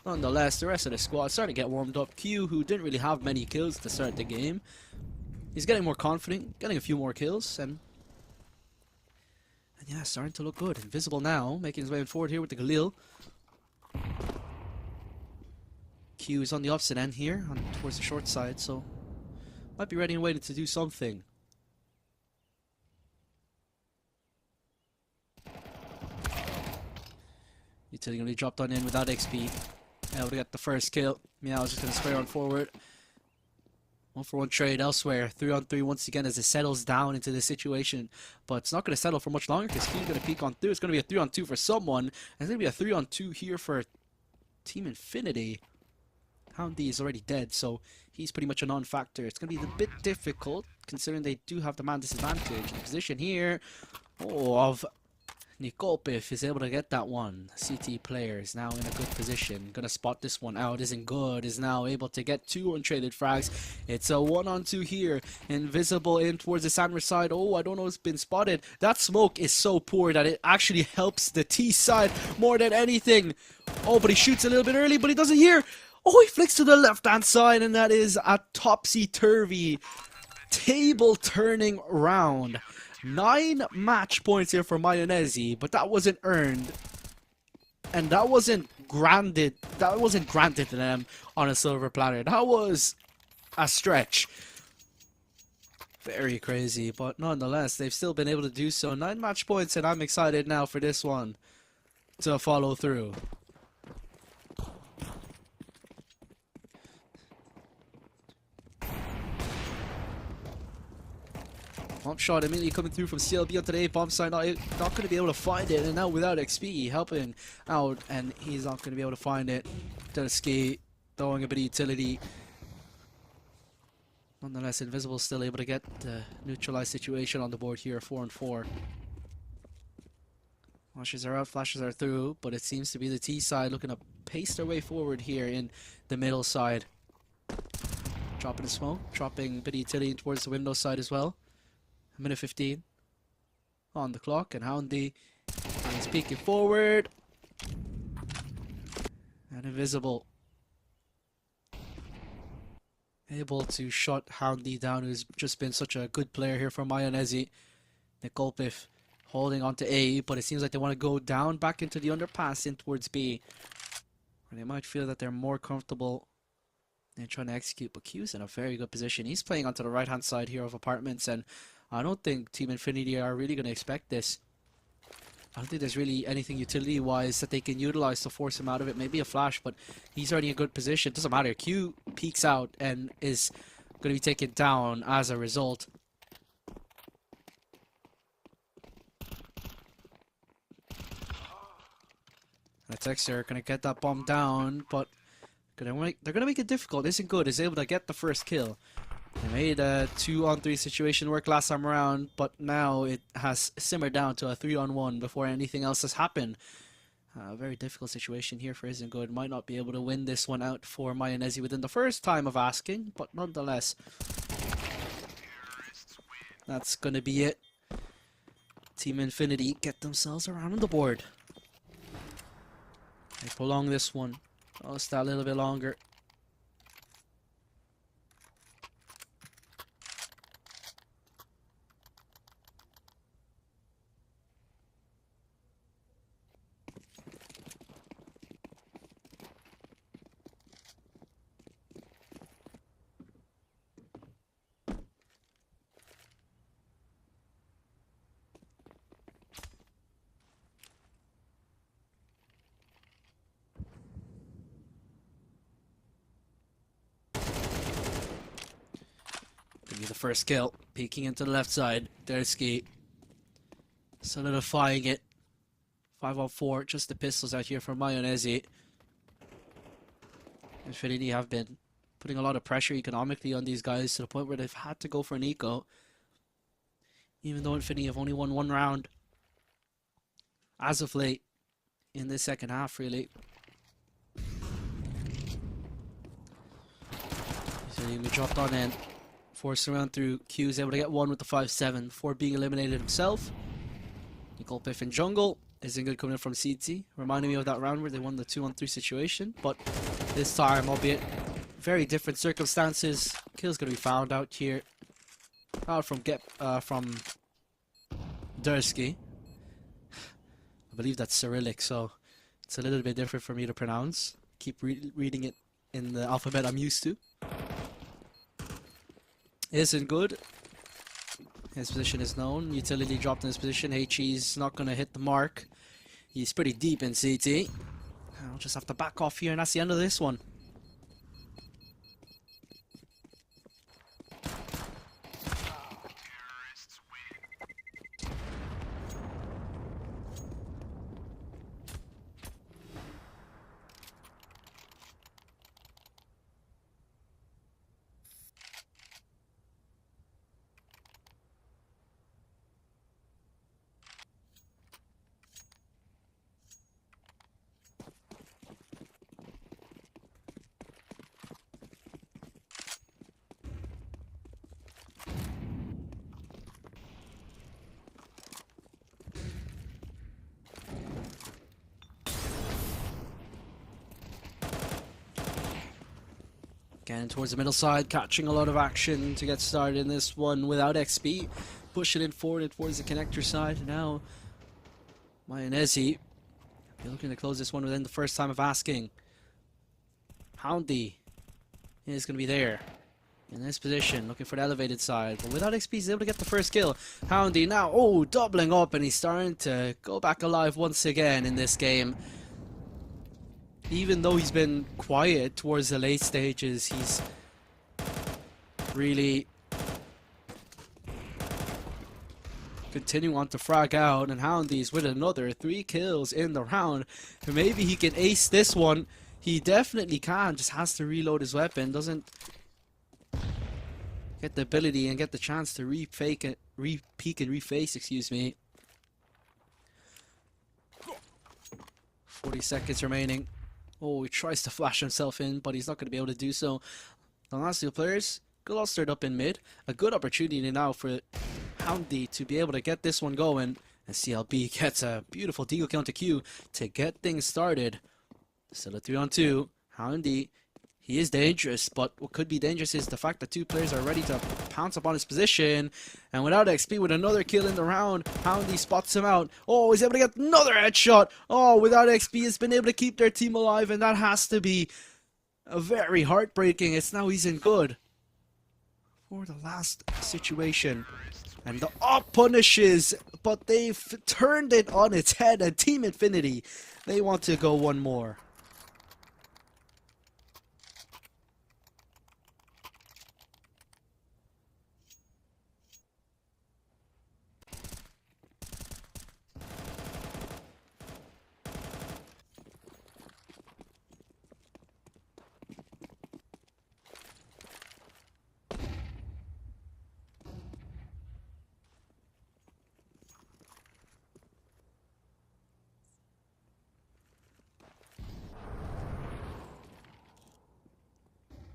Nonetheless, the rest of the squad starting to get warmed up. Q, who didn't really have many kills to start the game, he's getting more confident, getting a few more kills, and yeah, starting to look good. Invisible now, making his way forward here with the Galil. Q is on the opposite end here, towards the short side, so might be ready and waiting to do something. Utility gonna be dropped on in without XP. Able to get the first kill. Meow's just gonna spray on forward. 1-for-1 trade elsewhere. 3-on-3 once again as it settles down into this situation. But it's not gonna settle for much longer because Q's gonna peek on through. It's gonna be a 3-on-2 for someone. And it's gonna be a 3-on-2 here for Team Infinity. Houndy is already dead, so he's pretty much a non-factor. It's gonna be a bit difficult considering they do have the man disadvantage. The position here of Nikolpif is able to get that one. CT player is now in a good position. Gonna spot this one out. Isn't good. Is now able to get 2 untraded frags. It's a 1-on-2 here. Invisible in towards the sandwich side. Oh, I don't know. It's been spotted. That smoke is so poor that it actually helps the T side more than anything. Oh, but he shoots a little bit early, but he doesn't hear. Oh, he flicks to the left-hand side, and that is a topsy-turvy, table-turning round. 9 match points here for Mayonnaise, but that wasn't earned. And that wasn't granted to them on a silver platter. That was a stretch. Very crazy, but nonetheless, they've still been able to do so. 9 match points, and I'm excited now for this one to follow through. Bump shot immediately coming through from CLB onto the A bomb side. Not going to be able to find it, and now without XP helping out, and he's not going to be able to find it. Dusky throwing a bit of utility. Nonetheless, Invisible still able to get the neutralized situation on the board here, 4-4. Flashes are out, flashes are through, but it seems to be the T side looking to pace their way forward here in the middle side. Dropping the smoke, dropping a bit of utility towards the window side as well. 1:15 on the clock, and Houndy is peeking forward. And Invisible able to shut Houndy down, who's just been such a good player here for Mayonnaise. Nikolpif holding on to A, but it seems like they want to go down back into the underpass in towards B. Or they might feel that they're more comfortable in trying to execute, but Q's in a very good position. He's playing onto the right-hand side here of apartments, and I don't think Team Infinity are really going to expect this. I don't think there's really anything utility-wise that they can utilize to force him out of it. Maybe a flash, but he's already in a good position. Doesn't matter. Q peeks out and is going to be taken down as a result. The Texter are going to get that bomb down, but they're going to make it difficult. Isn't good. Is able to get the first kill. They made a 2-on-3 situation work last time around, but now it has simmered down to a 3-on-1 before anything else has happened. A very difficult situation here for Isn't Good. Might not be able to win this one out for Mayonnaise within the first time of asking, but nonetheless, that's going to be it. Team Infinity get themselves around on the board. They prolong this one just a little bit longer. Give me the first kill. Peeking into the left side. There's Ski. Solidifying it. 5-on-4. Just the pistols out here for Mayonnaise. Infinity have been putting a lot of pressure economically on these guys to the point where they've had to go for an eco. Even though Infinity have only won 1 round. As of late. In this second half, really. So he dropped on in. Forced around through Q, is able to get 1 with the 5-7 before being eliminated himself. Nikolpif in jungle. Isn't Good coming in from CT. Reminding me of that round where they won the 2-on-3 situation. But this time, albeit very different circumstances, kill's going to be found out here. Out from Dursky. I believe that's Cyrillic, so it's a little bit different for me to pronounce. Keep reading it in the alphabet I'm used to. Isn't Good. His position is known. Utility dropped in his position. HE's not going to hit the mark. He's pretty deep in CT. I'll just have to back off here, and that's the end of this one. Again, towards the middle side, catching a lot of action to get started in this one without XP. Pushing it forward towards the connector side. Now, Mayonnaise looking to close this one within the first time of asking. Houndy is going to be there in this position, looking for the elevated side. But without XP, he's able to get the first kill. Houndy now, oh, doubling up, and he's starting to go back alive once again in this game. Even though he's been quiet towards the late stages, he's really continuing on to frag out, and Houndy's with another 3 kills in the round. And maybe he can ace this one. He definitely can, just has to reload his weapon, doesn't get the ability and get the chance to re-peek and reface, excuse me. 40 seconds remaining. Oh, he tries to flash himself in, but he's not going to be able to do so. The last 2 players, good all stirred up in mid. A good opportunity now for Houndy to be able to get this one going. And CLB gets a beautiful deagle kill into Q to get things started. Still a 3-on-2. Houndy, he is dangerous, but what could be dangerous is the fact that 2 players are ready to pounce upon his position. And without XP, with another kill in the round, Houndy spots him out. Oh, he's able to get another headshot. Oh, without XP, he's been able to keep their team alive, and that has to be a very heartbreaking. It's now he's in good for the last situation. And the up punishes, but they've turned it on its head, and Team Infinity, they want to go one more.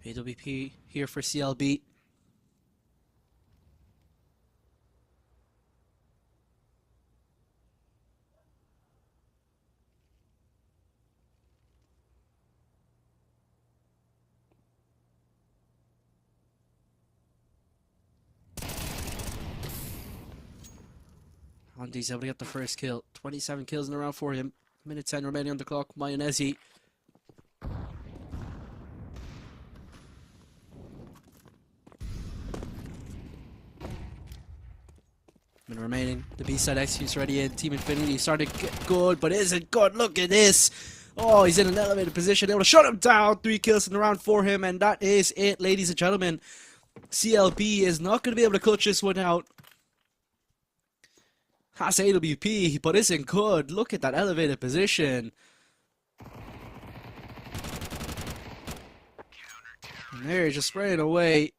AWP here for CLB. Houndy's able to get the first kill. 27 kills in a round for him. Minute 10 remaining on the clock. Mayonnaise. Minute remaining. The B-side execute's ready in. Team Infinity starting to get good, but isn't good. Look at this. Oh, he's in an elevated position. Able to shut him down. 3 kills in the round for him, and that is it, ladies and gentlemen. CLB is not going to be able to clutch this one out. Has AWP, but isn't good. Look at that elevated position. And there, just spraying away.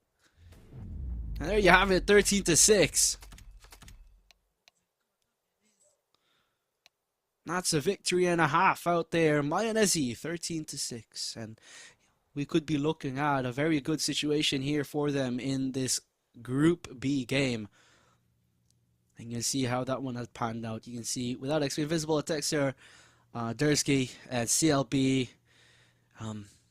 And there you have it, 13-6. That's a victory and a half out there. Mayonnaise, 13-6. And we could be looking at a very good situation here for them in this Group B game. And you can see how that one has panned out. You can see without XP Invisible attacks there, Dursky and CLB,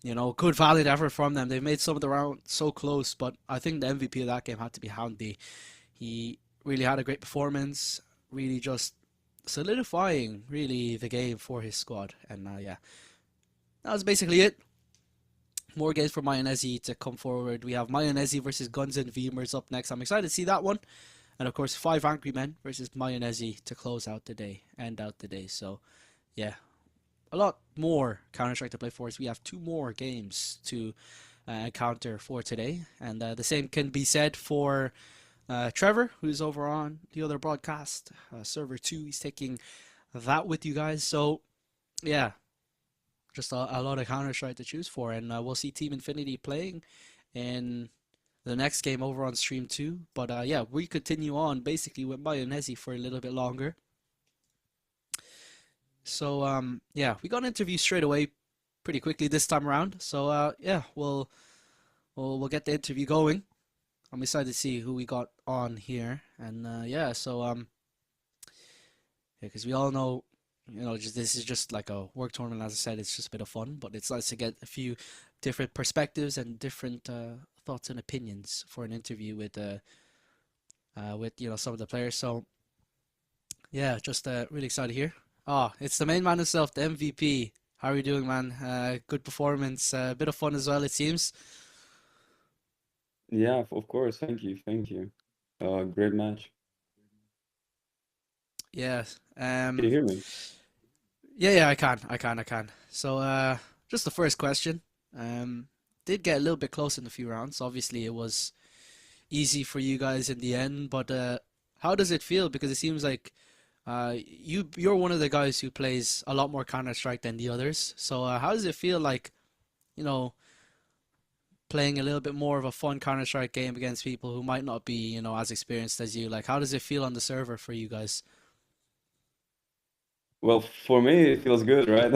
you know, good valiant effort from them. They've made some of the round so close, but I think the MVP of that game had to be Houndy. He really had a great performance, really just solidifying really the game for his squad. And yeah, that was basically it. More games for Mayonnaise to come forward. We have Mayonnaise versus Guns and Veemers up next. I'm excited to see that one. And of course, 5 Angry Men versus Mayonnaise to close out the day, end out the day. So, yeah, a lot more Counter-Strike to play for us. We have 2 more games to encounter for today. And the same can be said for Trevor, who's over on the other broadcast, Server1. He's taking that with you guys. So, yeah, just a lot of Counter-Strike to choose for. And we'll see Team Infinity playing in the next game over on stream 2. But yeah, we continue on basically with Mayonnaise for a little bit longer. So yeah, we got an interview straight away pretty quickly this time around. So yeah, we'll get the interview going. I'm excited to see who we got on here. And yeah, so yeah, because we all know just this is just like a work tournament. As I said, it's just a bit of fun, but it's nice to get a few different perspectives and different thoughts and opinions for an interview with some of the players. So yeah, just really excited here. Oh, it's the main man himself, the MVP. How are you doing, man? Good performance, a bit of fun as well, it seems. Yeah, of course. Thank you. Thank you. Great match. Yeah. Can you hear me? Yeah, I can. So, just the first question. Did get a little bit close in a few rounds. Obviously, it was easy for you guys in the end, but how does it feel? Because it seems like you're one of the guys who plays a lot more Counter-Strike than the others. So, how does it feel like, you know, playing a little bit more of a fun Counter-Strike game against people who might not be, as experienced as you? Like, how does it feel on the server for you guys? Well, for me, it feels good, right?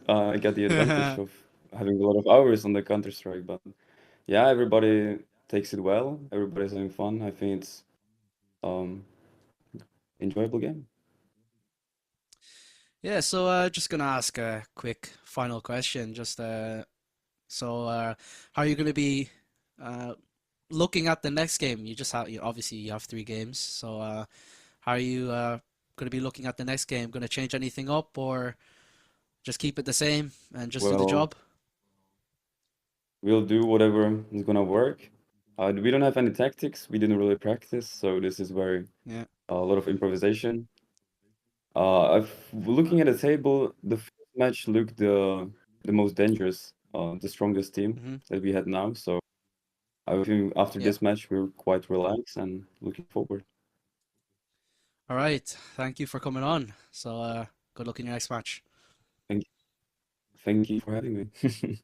I get the advantage of having a lot of hours on the Counter-Strike, but yeah, everybody takes it well. Everybody's having fun. I think it's um enjoyable game. Yeah, so just gonna ask a quick final question. Just how are you gonna be uh, looking at the next game? You just have obviously you have 3 games. So how are you gonna be looking at the next game? Gonna change anything up or just keep it the same and just do the Well, job? we'll do whatever is gonna work. We don't have any tactics. We didn't really practice, so this is very Yeah. a lot of improvisation. Looking at the table, the first match looked the most dangerous, the strongest team Hmm. that we had now. So I think after Yeah. this match, we're quite relaxed and looking forward. All right. Thank you for coming on. So good luck in your next match. Thank, thank you for having me.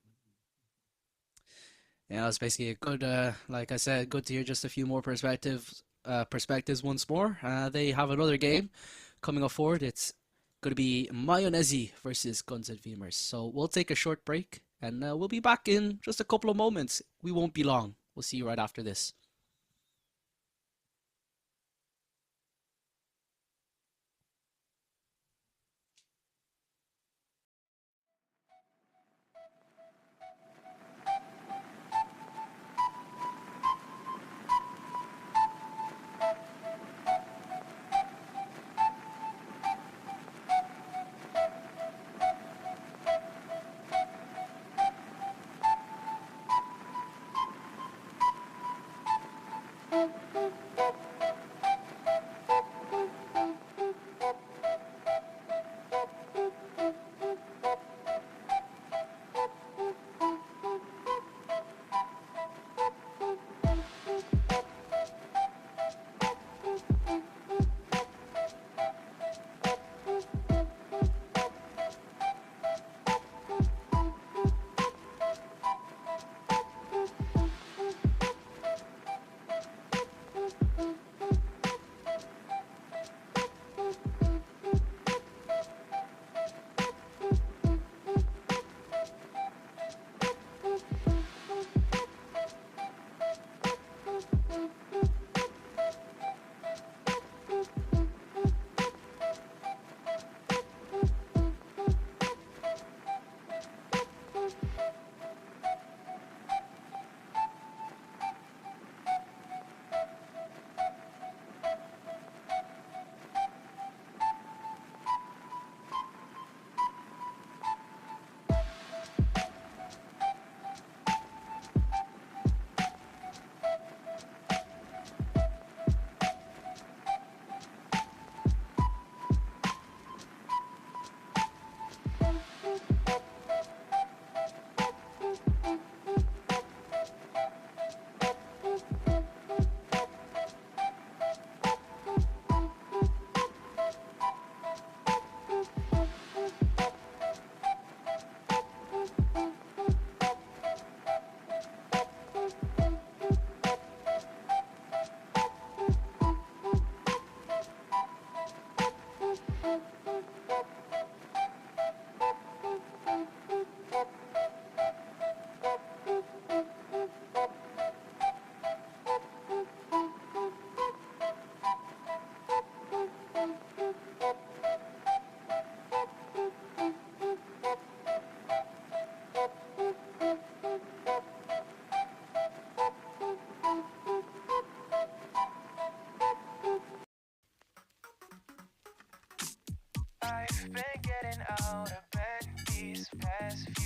Yeah, it's basically a good, like I said, good to hear just a few more perspectives once more. They have another game coming up forward. It's going to be Mayonnaise versus Guns and Veemers. So we'll take a short break and we'll be back in just a couple of moments. We won't be long. We'll see you right after this.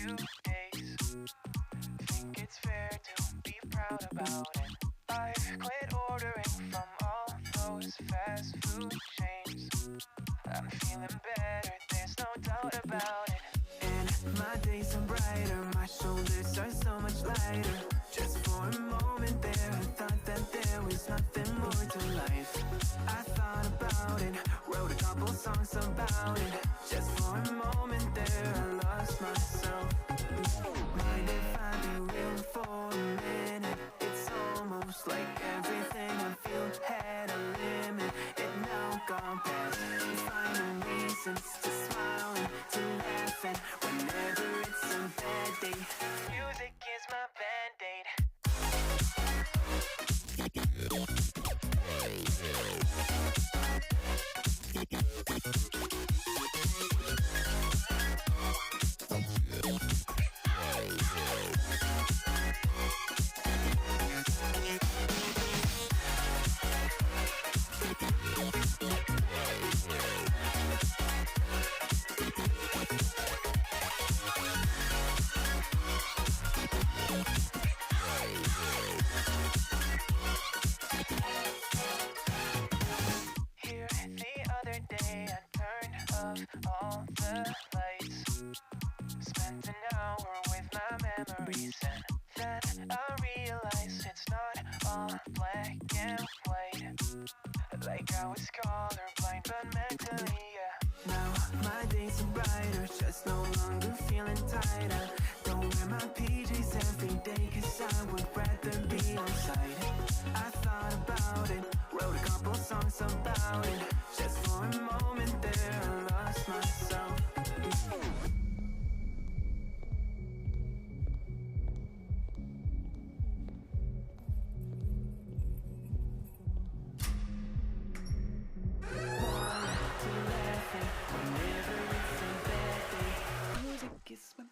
few days. Think it's fair to be proud about it. I've quit ordering from all those fast food chains. I'm feeling better, there's no doubt about it. And my days are brighter, my shoulders are so much lighter. Just for a moment there, I thought that there was nothing more to life. I thought about it, wrote a couple songs about it. Just for a moment there, I lost myself. Mind if I be real for a minute? It's almost like everything I feel had a limit. It now gone past. Finding reasons to smile and to laugh, and whenever it's a bad day, music is my band-aid. Here the other day I turned off all the lights. Spent an hour with my memories, and then I realized it's not all black and white. Like I was colorblind but mentally, yeah. Now my days are brighter, just no longer feeling tired. I don't wear my PJs every day, cause I would rather be on site. I thought about it, wrote a couple songs about it. Just for a moment there, I lost myself. Whenever it's a bad day, music is my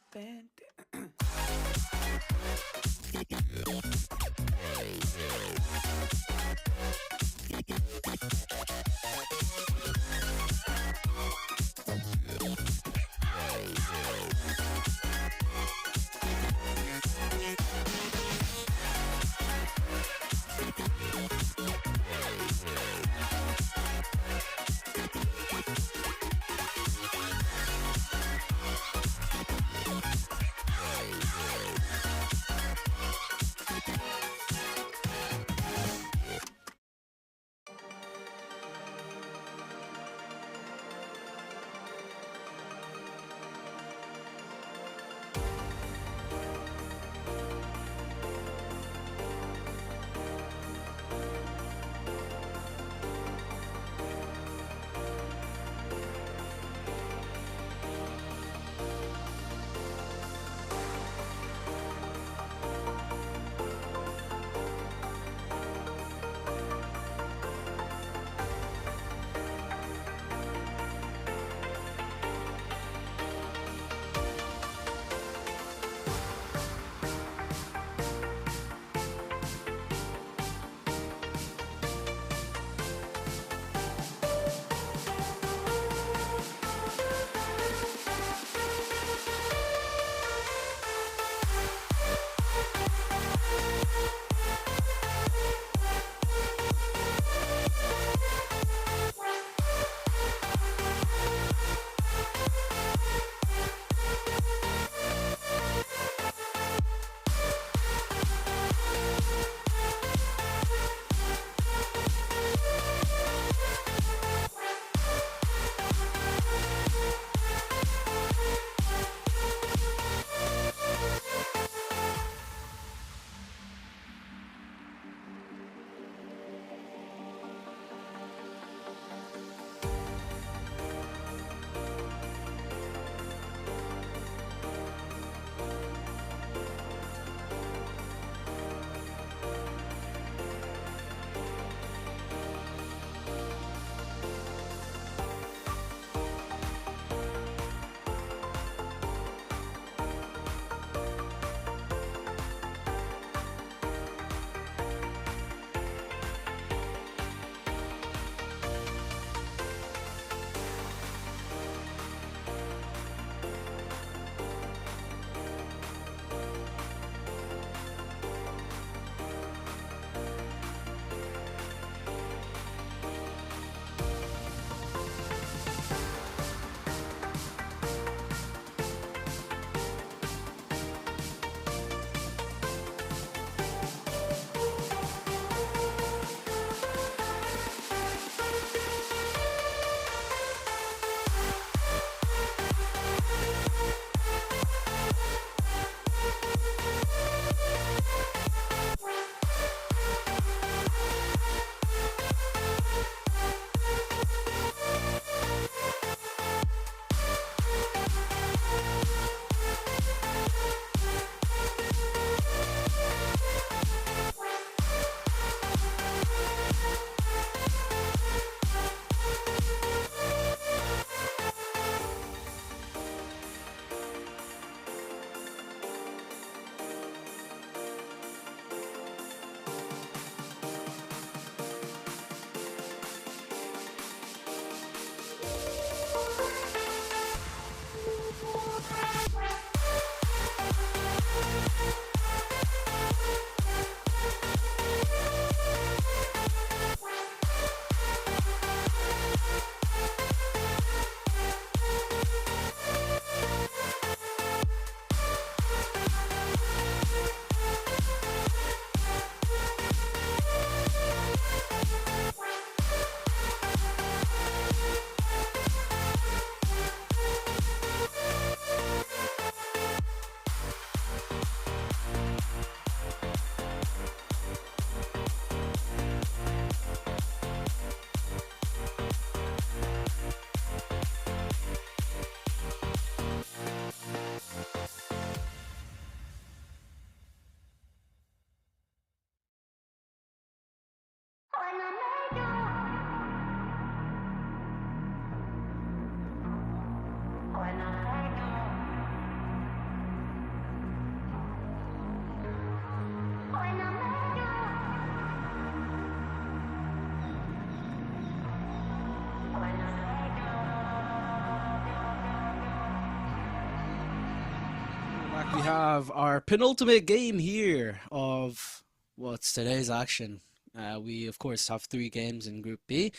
have our penultimate game here of what's today's action. We of course have 3 games in Group B,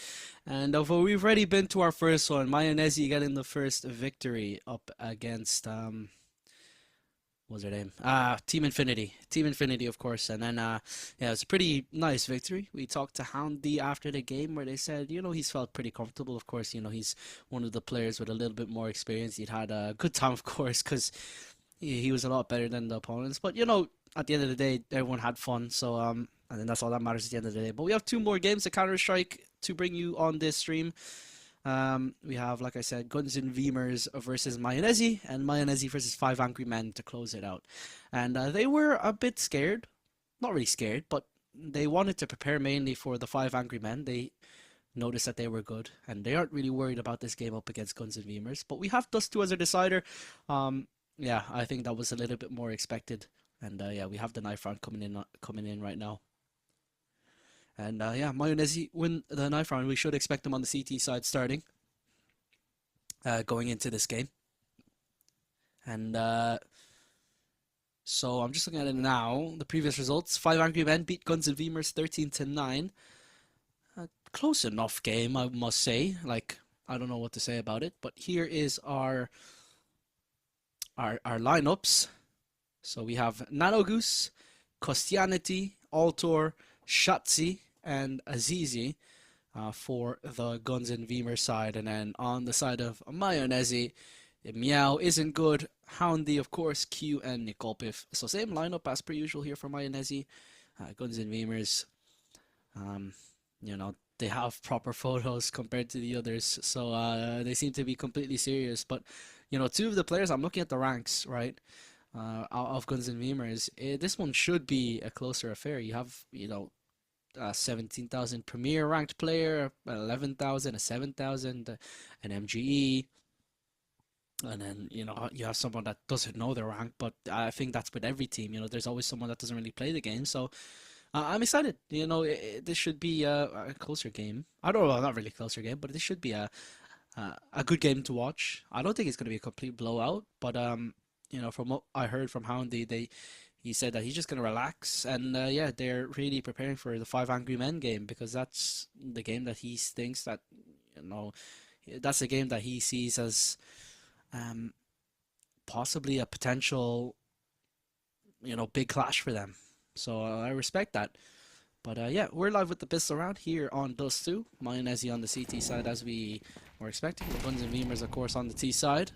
and although we've already been to our first one, Mayonnaise getting the first victory up against what's her name? Team Infinity. Team Infinity, of course. And then, yeah, it was a pretty nice victory. We talked to Houndy after the game where they said, you know, he's felt pretty comfortable. Of course, you know, he's one of the players with a little bit more experience. He'd had a good time, of course, because he was a lot better than the opponents. But, you know, at the end of the day, everyone had fun. So, and then that's all that matters at the end of the day. But we have 2 more games of Counter-Strike to bring you on this stream. We have, like I said, Guns and Veemers versus Mayonnaise, and Mayonnaise versus 5 Angry Men to close it out. And they were a bit scared. Not really scared, but they wanted to prepare mainly for the 5 Angry Men. They noticed that they were good, and they aren't really worried about this game up against Guns and Veemers. But we have Dust 2 as a decider. Yeah, I think that was a little bit more expected. And yeah, we have the knife round coming in right now. And yeah, Mayonnaise win the knife round. We should expect them on the CT side starting going into this game. And so I'm just looking at it now. The previous results: 5 Angry Men beat Guns and Veemers 13-9. Close enough game, I must say. Like, I don't know what to say about it. But here is our lineups. So we have Nanogoose, Kostianity, Altor, Shatsi, and Azizi for the Guns and Veemer side. And then on the side of Mayonnaise, Meow isn't good, Houndy, of course, Q, and Nikolpif. So same lineup as per usual here for Mayonnaise. Guns and Veemers, you know, they have proper photos compared to the others. So they seem to be completely serious. But, you know, 2 of the players, I'm looking at the ranks, right? Of Guns and Veemers, this one should be a closer affair. You have, you know, 17,000 Premier ranked player, 11,000, a 7,000, an MGE, and then, you know, you have someone that doesn't know their rank. But I think that's with every team. You know, there's always someone that doesn't really play the game. So I'm excited. You know, this should be a closer game. I don't know, not really closer game, but this should be a good game to watch. I don't think it's going to be a complete blowout, but you know, from what I heard from Houndy, he said that he's just gonna relax, and yeah, they're really preparing for the 5 Angry Men game, because that's the game that he thinks that, you know, that's a game that he sees as possibly a potential, you know, big clash for them. So I respect that. But yeah, we're live with the pistol round here on Dust 2. Mayonnaise on the CT side as we were expecting. The Guns and Veemers, of course, on the T side.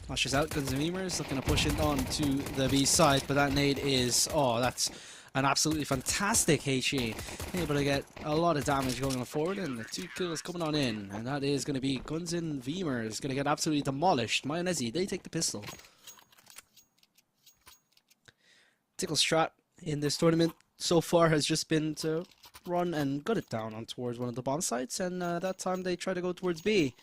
Flashes out, Guns and Veemers looking to push it on to the B side, but that nade is, oh, that's an absolutely fantastic HE. Able to get a lot of damage going forward, and the 2 kills coming on in, and that is going to be Guns and Veemers going to get absolutely demolished. Mayonnaise, they take the pistol. Tickle's strat in this tournament so far has just been to run and gut it down on towards one of the bomb sites, and that time they try to go towards B.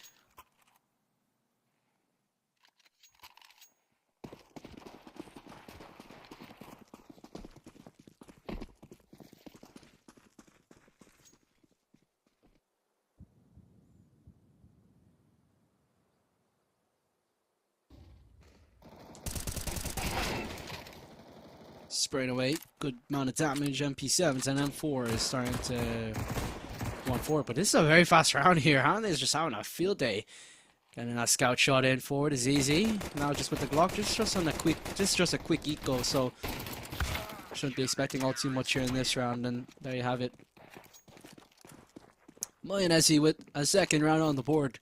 Spraying away, good amount of damage. MP7s and M4 is starting to 1-4, but this is a very fast round here. Hound is just having a field day. Getting that scout shot in forward is easy. Now just with the Glock, just a quick eco, so shouldn't be expecting all too much here in this round, and there you have it. Mayonnaise with a second round on the board.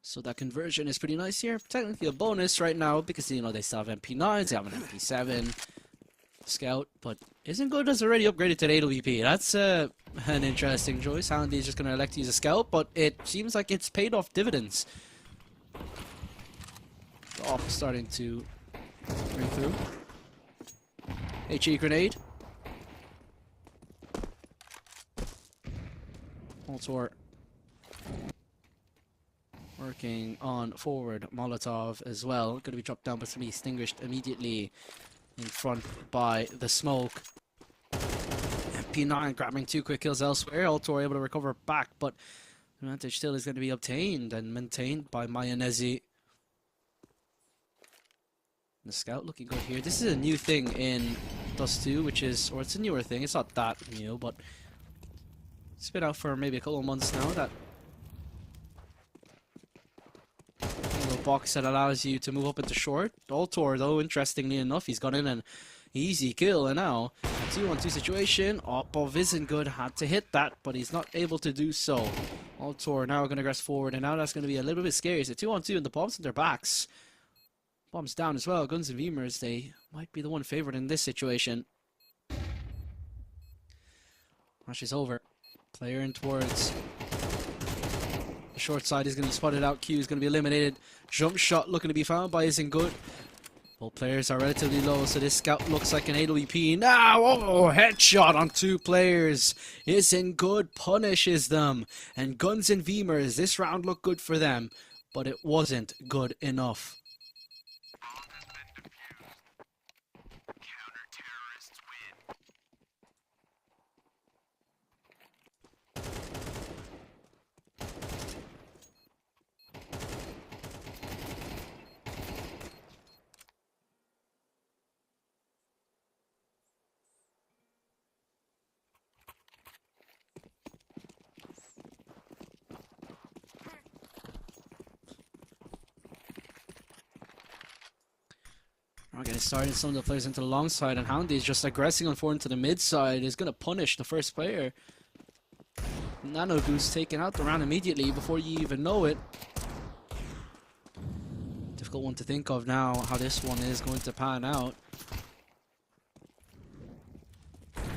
So that conversion is pretty nice here. Technically a bonus right now because, you know, they still have MP9s, they have an MP7 Scout, but isn't good as already upgraded to 8 LVP. That's an interesting choice. Houndy is just going to elect to use a Scout, but it seems like it's paid off dividends. The off is starting to bring through. HE grenade. Altor Working on forward, Molotov as well. Going to be dropped down, but it's going to be extinguished immediately in front by the smoke. P9 grabbing 2 quick kills elsewhere. Altor able to recover back, but the advantage still is going to be obtained and maintained by Mayonnaise. The scout looking good here. This is a new thing in Dust 2, which is, or it's a newer thing. It's not that new, but it's been out for maybe a couple of months now. That little box that allows you to move up into short. Altor, though, interestingly enough, he's got in an easy kill, and now a 2-on-2 situation. Opov isn't good, had to hit that, but he's not able to do so. Altor now going to progress forward, and now that's going to be a little bit scary. It's a 2-on-2 and the bombs in their backs. Bombs down as well. Guns and Veemers, they might be the one favored in this situation. Flash is over. Player in towards the short side is going to be spotted out. Q is going to be eliminated. Jump shot looking to be found by Isn't Good. Both players are relatively low, so this scout looks like an AWP. Now, oh, headshot on 2 players. Isn't Good punishes them. And Guns and Veemers, this round looked good for them, but it wasn't good enough. We're getting started. Some of the players into the long side, and Houndy is just aggressing on forward into the mid side. Is going to punish the first player. Nano Goose taking out the round immediately before you even know it. Difficult one to think of now, how this one is going to pan out.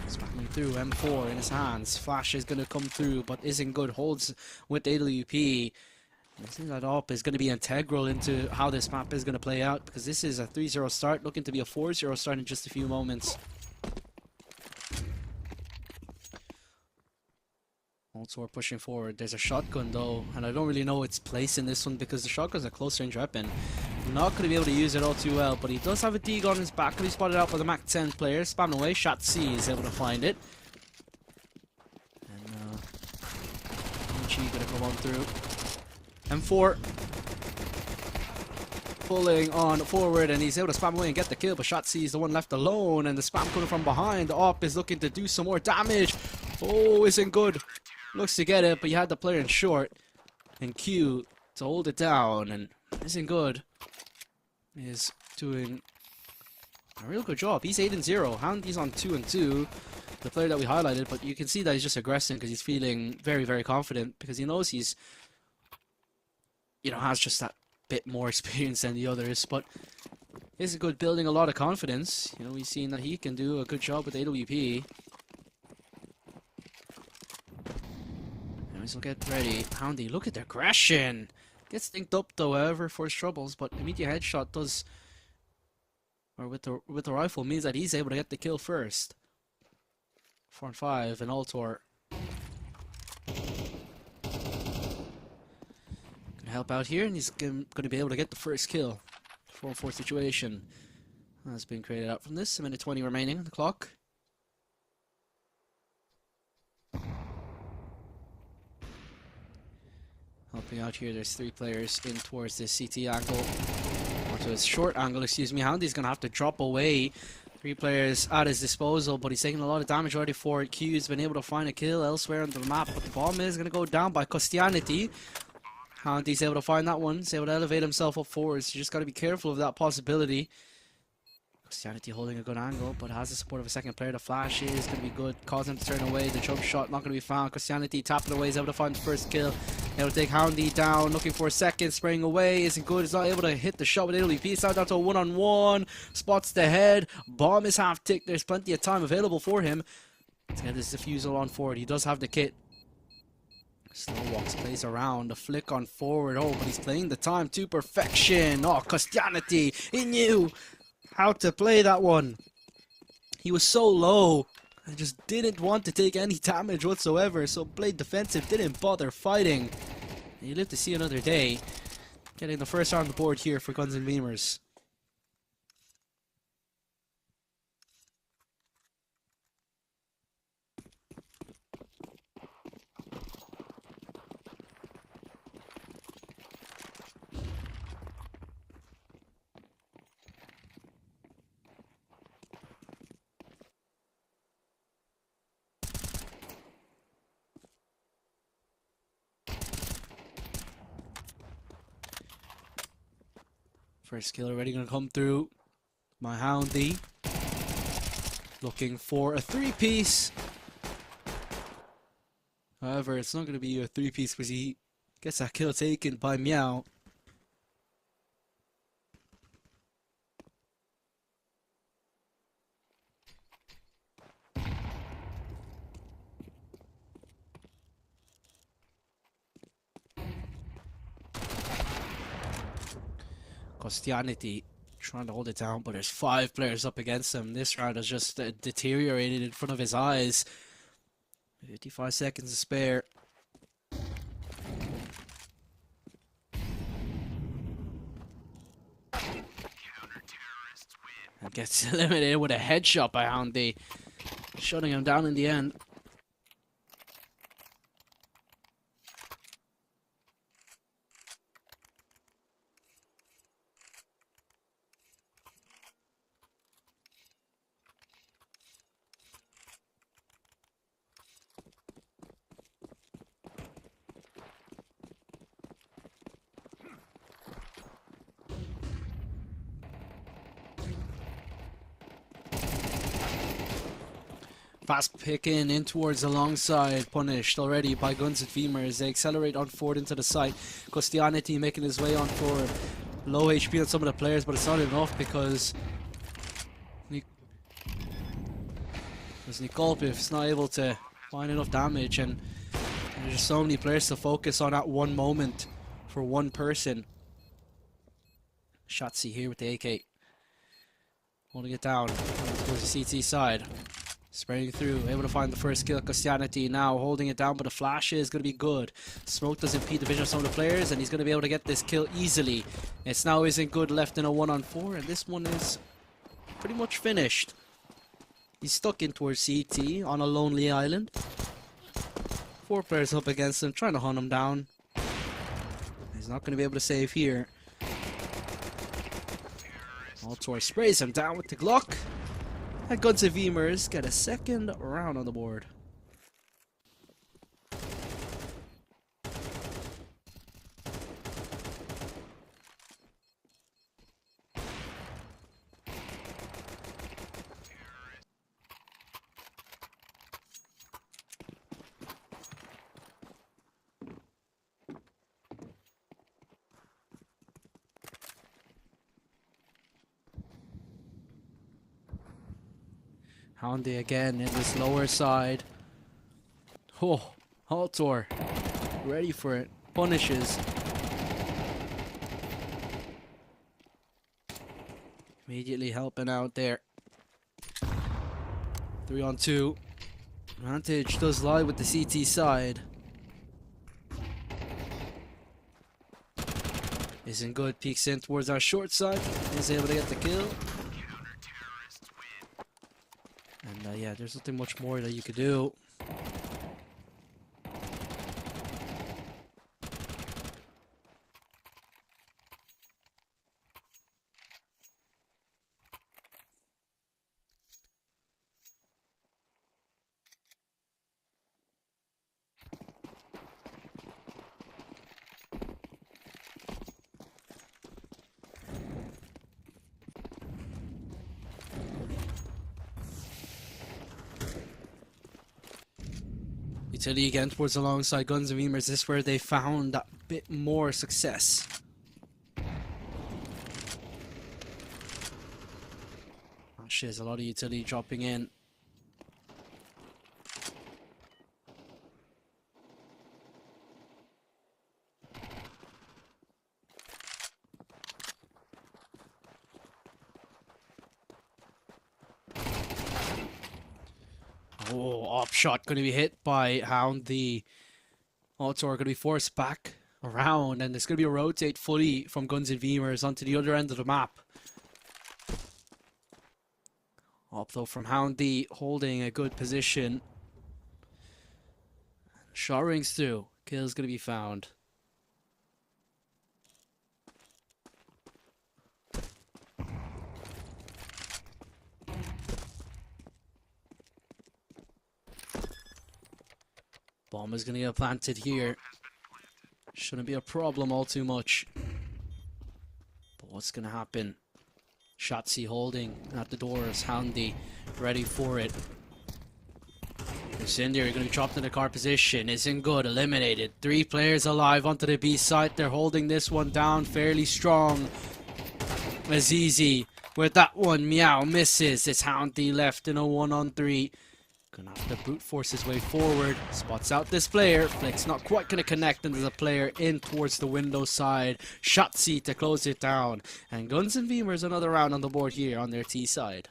Spamming through, M4 in his hands. Flash is going to come through, but Isn't Good holds with AWP. It seems that AWP is going to be integral into how this map is going to play out, because this is a 3-0 start, looking to be a 4-0 start in just a few moments. Also, we're pushing forward. There's a shotgun though, and I don't really know its place in this one because the shotgun's a close range weapon. Not going to be able to use it all too well, but he does have a D gun on his back. Can be spotted out by the Mac 10 player. Spam away. Shot C is able to find it. And Chi going to come on through. M4 pulling on forward, and he's able to spam away and get the kill, but Shot C is the one left alone, and the spam coming from behind. The AWP is looking to do some more damage. Oh, Isn't Good. Looks to get it, but you had the player in short, and Q to hold it down, and Isn't Good is doing a real good job. He's 8-0. Houndy's on 2-2, the player that we highlighted, but you can see that he's just aggressing because he's feeling very, very confident, because he knows he's, you know, has just that bit more experience than the others. But Isn't Good building a lot of confidence. You know, he's seen that he can do a good job with AWP. Anyways, we'll get ready. Houndy, look at the aggression. Gets thinked up though, however, force troubles, but immediate headshot does, or with the rifle, means that he's able to get the kill first. 4-5, and Altor help out here, and he's going to be able to get the first kill. 4-4 situation has been created out from this. A minute 20 remaining on the clock. Helping out here, there's 3 players in towards this CT angle, or to his short angle, excuse me. Houndy's going to have to drop away. 3 players at his disposal, but he's taking a lot of damage already for it. Q's been able to find a kill elsewhere on the map, but the bomb is going to go down by Kostianity. Houndy's able to find that one. He's able to elevate himself up forwards. You just got to be careful of that possibility. Christianity holding a good angle, but has the support of a second player. The flash is going to be good. Cause him to turn away. The jump shot not going to be found. Christianity tapping away. He's able to find the first kill. Able to take Houndy down. Looking for a second. Spraying away. Isn't good. He's not able to hit the shot with AWP. It's out down to a one-on-one. Spots the head. Bomb is half ticked. There's plenty of time available for him to get his defusal on forward. He does have the kit. Slow walks, plays around, a flick on forward. Oh, but he's playing the time to perfection. Oh, Kostianity, he knew how to play that one. He was so low, and just didn't want to take any damage whatsoever, so played defensive, didn't bother fighting. And he lived to see another day. Getting the first round on the board here for Guns and Beamers. First kill already going to come through. My Houndy looking for a 3-piece. However, it's not going to be a 3-piece because he gets that kill taken by Meow. Costianity trying to hold it down, but there's 5 players up against him. This round has just deteriorated in front of his eyes. 55 seconds to spare. And gets eliminated with a headshot by Houndy, shutting him down in the end. Fast picking in towards the long side, punished already by Guns and Beamers. They accelerate on forward into the site. Costianity making his way on forward. Low HP on some of the players, but it's not enough because Nikolpif is not able to find enough damage, and there's just so many players to focus on at one moment for one person. Shotzi here with the AK. Holding it down towards the CT side. Spraying through, able to find the first kill. Costianity now holding it down, but the flash is going to be good. Smoke does impede the vision of some of the players, and he's going to be able to get this kill easily. It's now isn't good left in a 1-on-4, and this one is pretty much finished. He's stuck in towards CT on a lonely island. 4 players up against him, trying to hunt him down. He's not going to be able to save here. Altor sprays him down with the Glock. And Guns and Beamers get a second round on the board. Houndy again in this lower side. Oh, Altor ready for it. Punishes. Immediately helping out there. 3-on-2. Advantage does lie with the CT side. Isn't good. Peeks in towards our short side. Is able to get the kill. And yeah, there's nothing much more that you could do. Utility again towards alongside Guns and Beamers. This is where they found that bit more success. Oh shit, there's a lot of utility dropping in. Oh, op shot going to be hit by Hound. The Altor going to be forced back around, and it's going to be a rotate fully from Guns and Veemers onto the other end of the map. Up though from Houndy, holding a good position. Shot rings through. Kill's going to be found. Bomb is going to get planted here. Shouldn't be a problem all too much. But what's going to happen? Shotzzy holding at the doors. Houndy ready for it. Incendiary going to be dropped in the car position. Isn't good. Eliminated. 3 players alive onto the B site. They're holding this one down fairly strong. Azizi with that one. Meow misses. It's Houndy left in a 1-on-3. Gonna have to brute force his way forward. Spots out this player. Flick's not quite gonna connect, and there's a player in towards the window side. Shotzzy to close it down. And Guns and Veemers another round on the board here on their T side.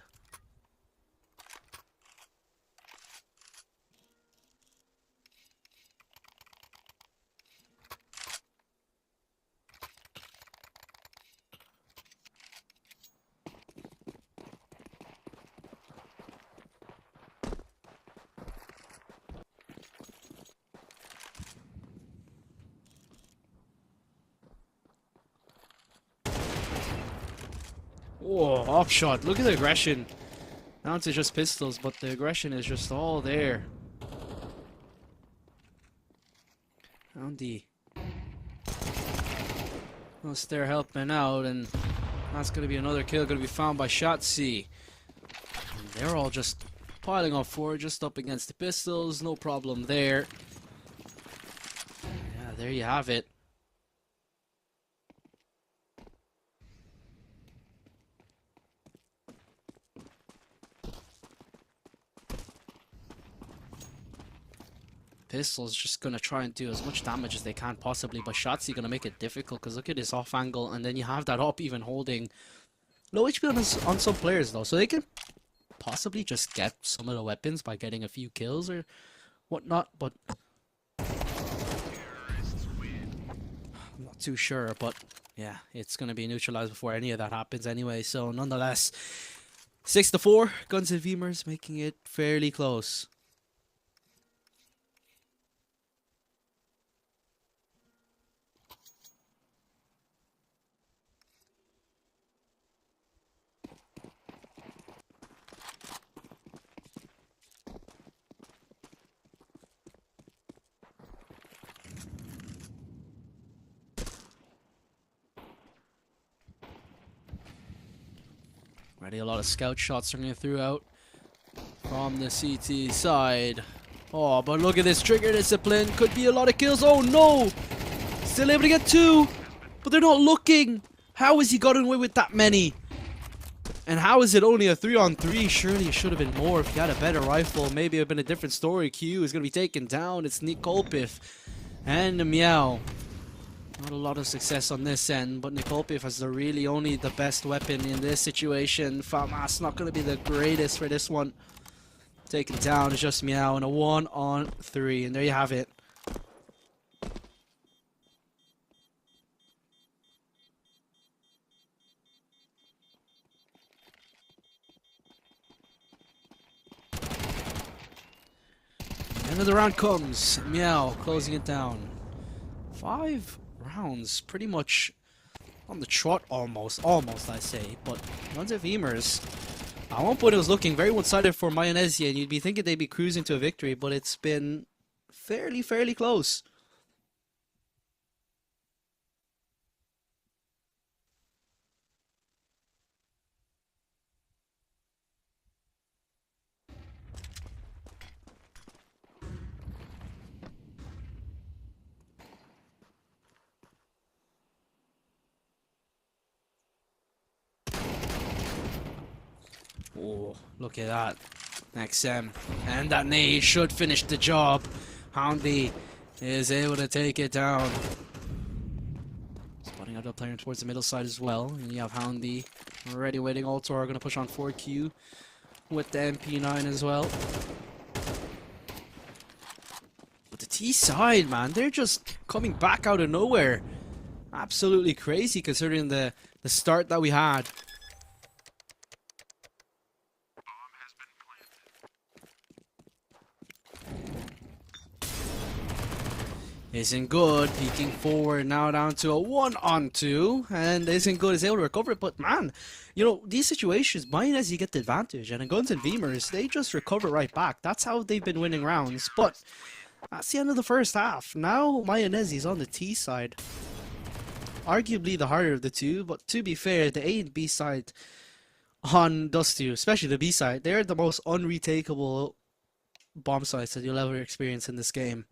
Whoa, off shot. Look at the aggression. Now it's just pistols, but the aggression is just all there. Houndy. Unless they're helping out, and that's going to be another kill. Going to be found by Shotzzy. And they're all just piling up forward, just up against the pistols. No problem there. Yeah, there you have it. Pistol's just gonna try and do as much damage as they can possibly, but Shotzzy gonna make it difficult because look at his off angle, and then you have that up even holding low HP on some players though, so they can possibly just get some of the weapons by getting a few kills or whatnot, but I'm not too sure. But yeah, it's gonna be neutralized before any of that happens anyway. So nonetheless, 6-4, Guns and Veemers making it fairly close. Already a lot of scout shots ringing throughout from the CT side. Oh, but look at this trigger discipline. Could be a lot of kills. Oh no! Still able to get 2, but they're not looking. How has he gotten away with that many? And how is it only a 3-on-3? Surely it should have been more if he had a better rifle. Maybe it would have been a different story. Q is going to be taken down. It's Nikolpif and Meow. Not a lot of success on this end, but Nikolpif has really only the best weapon in this situation. Famas not going to be the greatest for this one. Taken down is just Meow in a 1-on-3, and there you have it. End of the round comes. Meow closing it down. 5 rounds, pretty much on the trot, almost I say, but Guns and Veemers, at one point it was looking very one-sided for Mayonnaise, and you'd be thinking they'd be cruising to a victory, but it's been fairly close. Oh, look at that. XM. And that nade should finish the job. Houndy is able to take it down. Spotting out the player towards the middle side as well. And you have Houndy already waiting. Altor are going to push on 4Q with the MP9 as well. But the T side, man, they're just coming back out of nowhere. Absolutely crazy considering the start that we had. Isn't good, peeking forward now down to a 1-on-2, and Isn't good is able to recover it, but man, you know, these situations, Mayonnaise get the advantage, and in Guns and Veemers, they just recover right back. That's how they've been winning rounds, but that's the end of the first half. Now Mayonnaise is on the T side. Arguably the harder of the two, but to be fair, the A and B side on Dust 2, especially the B side, they're the most unretakeable bomb sites that you'll ever experience in this game.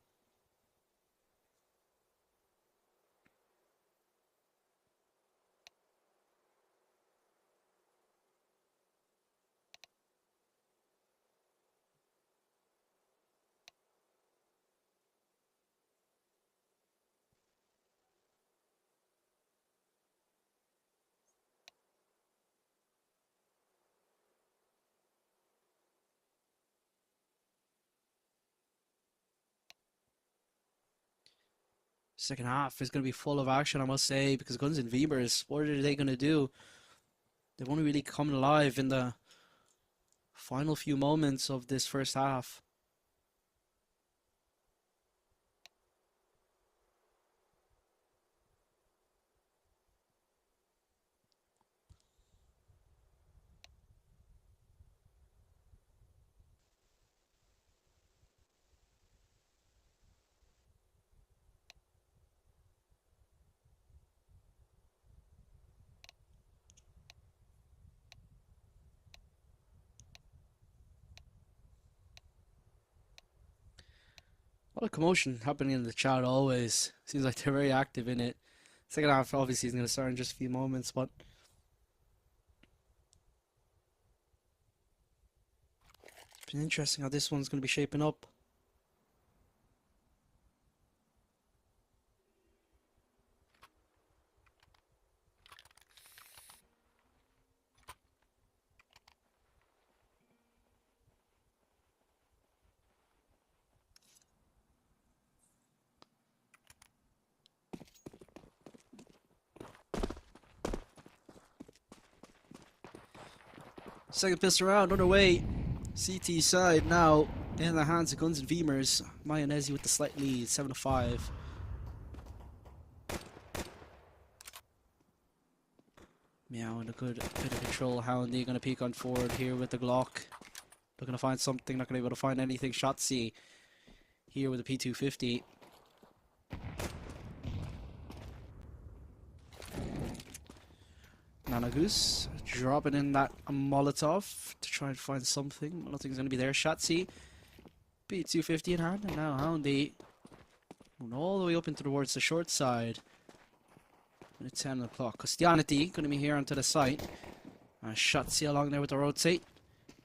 Second half is going to be full of action, I must say, because Guns and Veemers, what are they going to do? They've only really come alive in the final few moments of this first half. A lot of commotion happening in the chat always. Seems like they're very active in it. Second half obviously is going to start in just a few moments, but it's been interesting how this one's going to be shaping up. Second pistol round underway. CT side now in the hands of Guns and Veemers. Mayonnaise with the slight lead, 7-5. Meow and a good bit of control. Houndy gonna peek on forward here with the Glock. Looking to find something, not gonna be able to find anything. Shotzi here with a P250. Nanagoose dropping in that Molotov to try and find something. Nothing's going to be there. Shotzi, P250 in hand, and now Houndy moving all the way up into towards the short side. And it's 10 o'clock. Christianity going to be here onto the site. Shotzi along there with the rotate.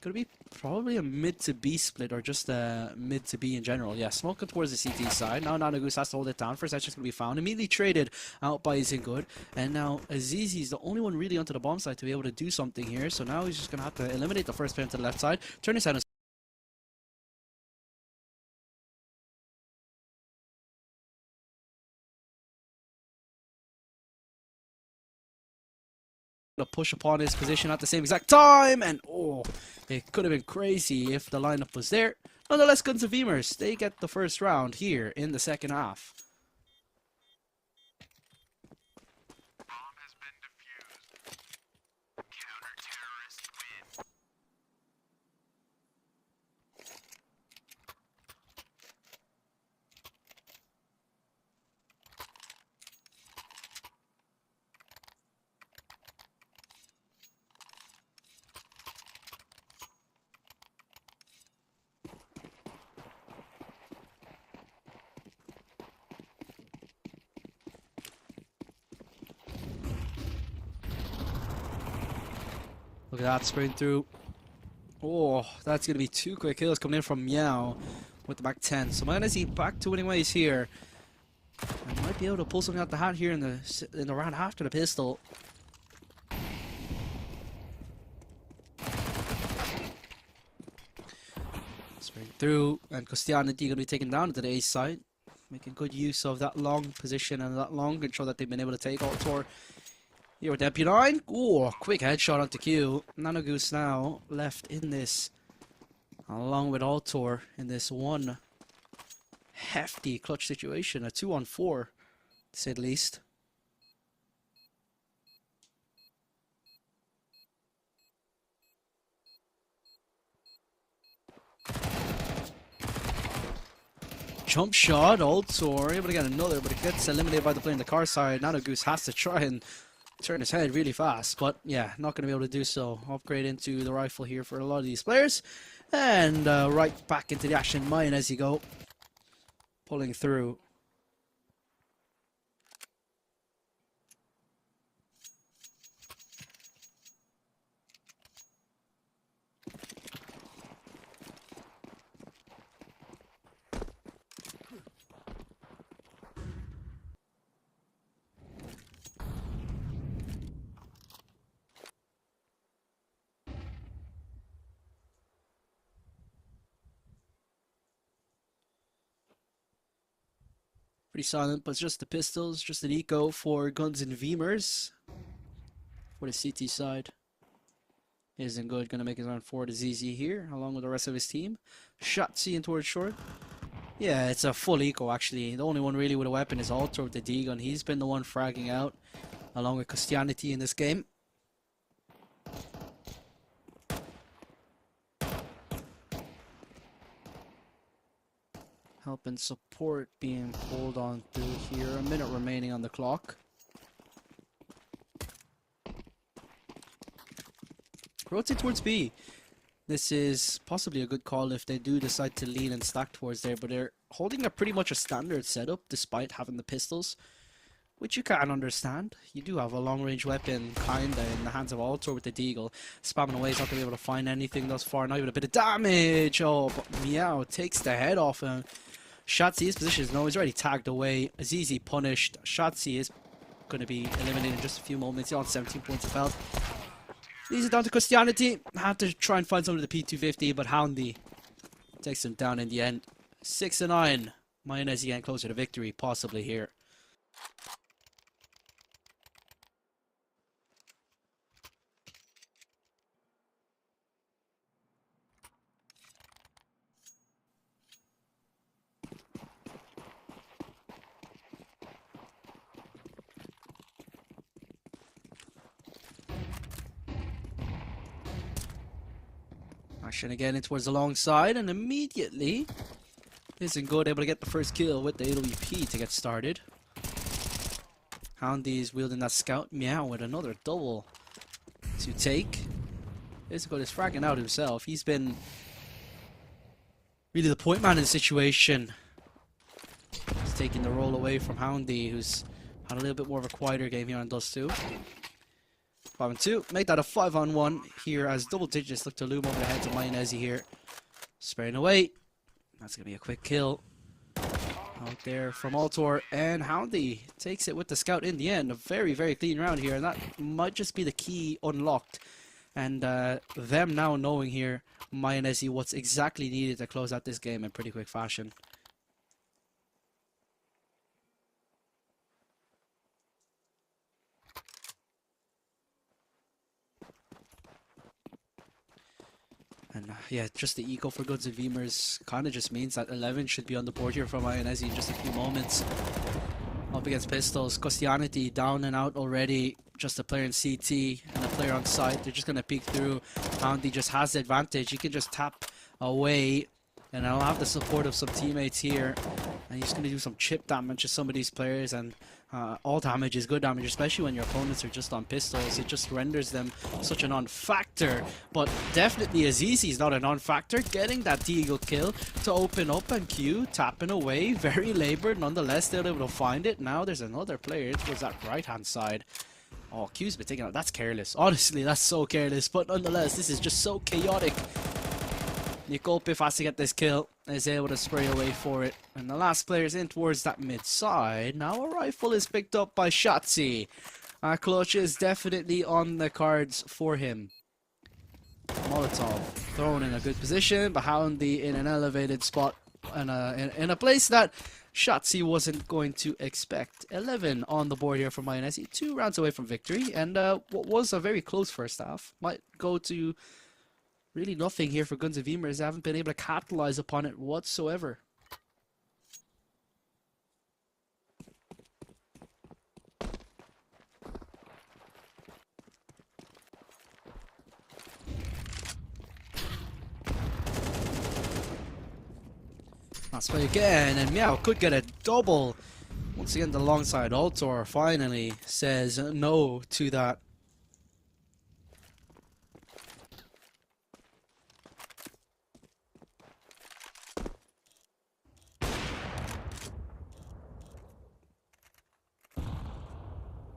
Going to be probably a mid to B split or just a mid to B in general. Yeah, smoking towards the CT side. Now Nanagoose has to hold it down. First that's just going to be found. Immediately traded out by Isn't Good. And now Azizi's the only one really onto the bomb side to be able to do something here. So now he's just going to have to eliminate the first player to the left side. Turn his head and push upon his position at the same exact time, and oh, it could have been crazy if the lineup was there. Nonetheless, Guns and Veemers, they get the first round here in the second half. Look at that sprint through. Oh, that's going to be 2 quick kills coming in from Meow with the back 10. So Mayonnaise back to winning ways here. And might be able to pull something out the hat here in the round after the pistol. Sprint through, and Christianity going to be taken down to the A side. making good use of that long position and that long control that they've been able to take. Altor here with MP9. Ooh, quick headshot onto Q. Nanogoose now left in this, along with Altor in this one hefty clutch situation. A 2-on-4, to say the least. Jump shot, Altor able to get another, but it gets eliminated by the player in the car side. Nanogoose has to try and turn his head really fast, but yeah, not going to be able to do so. Upgrade into the rifle here for a lot of these players. And right back into the action. Mayan as you go. Pulling through. Pretty silent, but it's just the pistols, just an eco for guns and Veemers. For the CT side. Isn't good, gonna make his own forward to ZZ here, along with the rest of his team. Shotzi in towards short. Yeah, it's a full eco actually. The only one really with a weapon is Altor with the D-gun. He's been the one fragging out, along with Christianity in this game. Help and support being pulled on through here. A minute remaining on the clock. Rotate towards B. This is possibly a good call if they do decide to lean and stack towards there, but they're holding a pretty much a standard setup despite having the pistols, which you can understand. You do have a long-range weapon kinda in the hands of Altor with the Deagle. Spamming away, he's not going to be able to find anything thus far. Not even a bit of damage. Oh, but Meow takes the head off him. Shotzi, his position is no, he's already tagged away. Azizi punished. Shotzi is going to be eliminated in just a few moments. He's on 17 points of health. Leaves it down to Christianity. Have to try and find some of the P250, but Houndy takes him down in the end. 6-9. Mayonnaise getting closer to victory, possibly here. Action again in towards the long side, and immediately isn't good, able to get the first kill with the AWP to get started. Houndy is wielding that scout. Meow with another double to take. Isn't good, is fragging out himself. He's been really the point man in the situation. He's taking the role away from Houndy, who's had a little bit more of a quieter game here on Dust 2. 5-2. Make that a 5-on-1 here as double digits look to loom over the heads of Mayonnaise here. Spraying away. That's going to be a quick kill. Out there from Altor, and Houndy takes it with the scout in the end. A very, very clean round here, and that might just be the key unlocked. And them now knowing here, Mayonnaise, what's exactly needed to close out this game in pretty quick fashion. And yeah, just the eco for Goods and Veemers kind of just means that 11 should be on the board here from Mayonnaise in just a few moments. Up against Pistols. Christianity down and out already. Just a player in CT and a player on site. They're just going to peek through. Houndy just has the advantage. He can just tap away. And I'll have the support of some teammates here. And he's going to do some chip damage to some of these players. And all damage is good damage, especially when your opponents are just on pistols. It just renders them such a non-factor. But definitely Azizi is not a non-factor. Getting that Deagle kill to open up, and Q tapping away. Very labored. Nonetheless, they're able to find it. Now there's another player towards that right-hand side. Oh, Q's been taken out. That's careless. Honestly, that's so careless. But nonetheless, this is just so chaotic. Nikolpif has to get this kill, is able to spray away for it. And the last player is in towards that mid side. Now a rifle is picked up by Shotzi. Clutch is definitely on the cards for him. Molotov thrown in a good position, but Houndy in an elevated spot and in a place that Shots he wasn't going to expect. 11 on the board here for Mayonnaise. 2 rounds away from victory, and what was a very close first half might go to really nothing here for Guns of Veemers. They haven't been able to capitalize upon it whatsoever. Let's play again, and Meow could get a double. Once again, the long side Altor finally says no to that.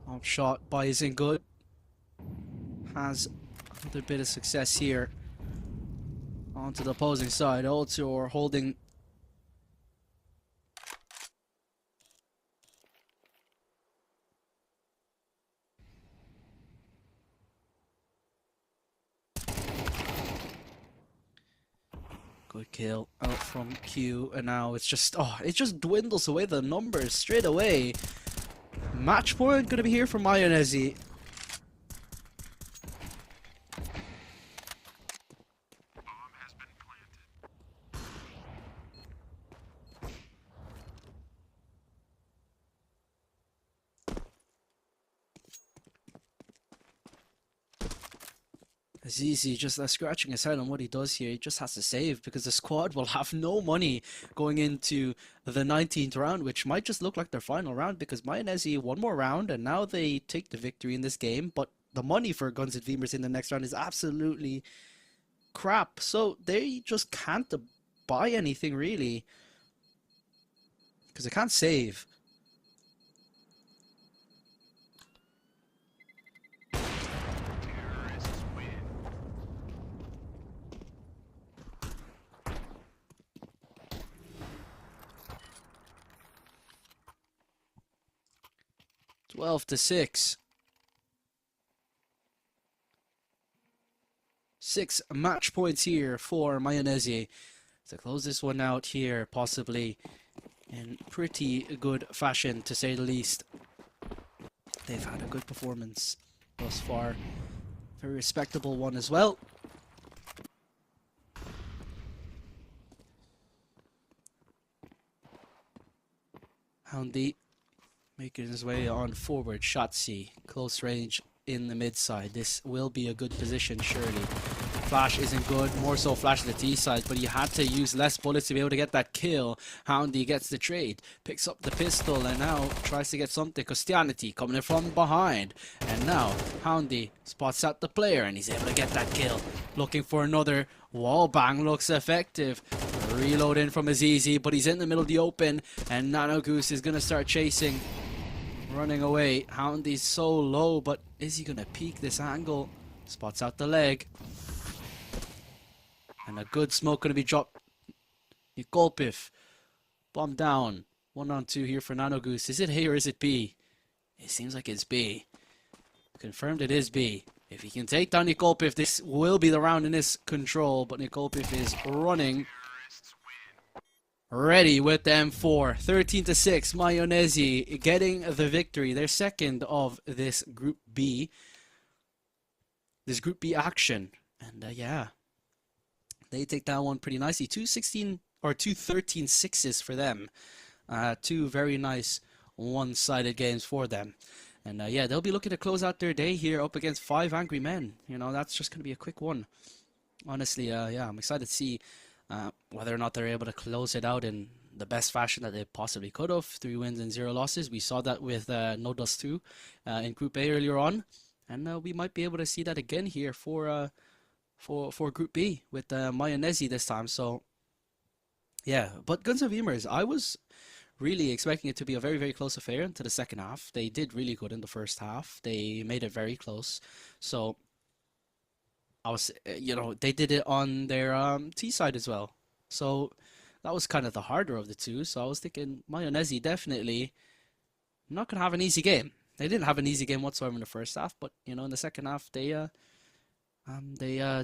Off shot by Isn't Good. Has another bit of success here. Onto the opposing side. Altor holding. Good kill out from Q, and now it's just, it just dwindles away the numbers straight away. Match point gonna be here for Mayonnaise. Azizi just scratching his head on what he does here. He just has to save because the squad will have no money going into the 19th round, which might just look like their final round because Mayonnaise one more round and now they take the victory in this game. But the money for Guns and Veemers in the next round is absolutely crap. So they just can't buy anything really because they can't save. 12-6. 6 match points here for Mayonnaise to close this one out here, possibly in pretty good fashion, to say the least. They've had a good performance thus far. Very respectable one as well. Houndy making his way on forward. Shotzi, close range in the mid side. This will be a good position, surely. Flash isn't good, more so Flash at the T side, but he had to use less bullets to be able to get that kill. Houndy gets the trade, picks up the pistol, and now tries to get something. Christianity coming in from behind. And now Houndy spots out the player, and he's able to get that kill. Looking for another wall bang, looks effective. Reload in from Azizi, but he's in the middle of the open, and Nano Goose is going to start chasing. Running away. Houndy's so low, but is he going to peek this angle? Spots out the leg. And a good smoke going to be dropped. Nikolpif. Bomb down. 1-on-2 here for Nano Goose. Is it A or is it B? It seems like it's B. Confirmed it is B. If he can take down Nikolpif, this will be the round in his control. But Nikolpif is running. Ready with the M4. 13-6. Mayonnaise getting the victory. They're second of this Group B. This Group B action. And yeah. They take that one pretty nicely. 2-16 or 2-13-6s for them. Two very nice one-sided games for them. And yeah, they'll be looking to close out their day here up against 5 Angry Men. You know, that's just going to be a quick one. Honestly, yeah, I'm excited to see whether or not they're able to close it out in the best fashion that they possibly could have. 3 wins and 0 losses. We saw that with No Dust 2 in Group A earlier on. And we might be able to see that again here for Group B with Mayonnaise this time. So yeah, but Guns and Veemers, I was really expecting it to be a very, very close affair into the second half. They did really good in the first half. They made it very close. So I was, you know, they did it on their T side as well. So that was kind of the harder of the two. So I was thinking Mayonnaise definitely not going to have an easy game. They didn't have an easy game whatsoever in the first half, but you know, in the second half they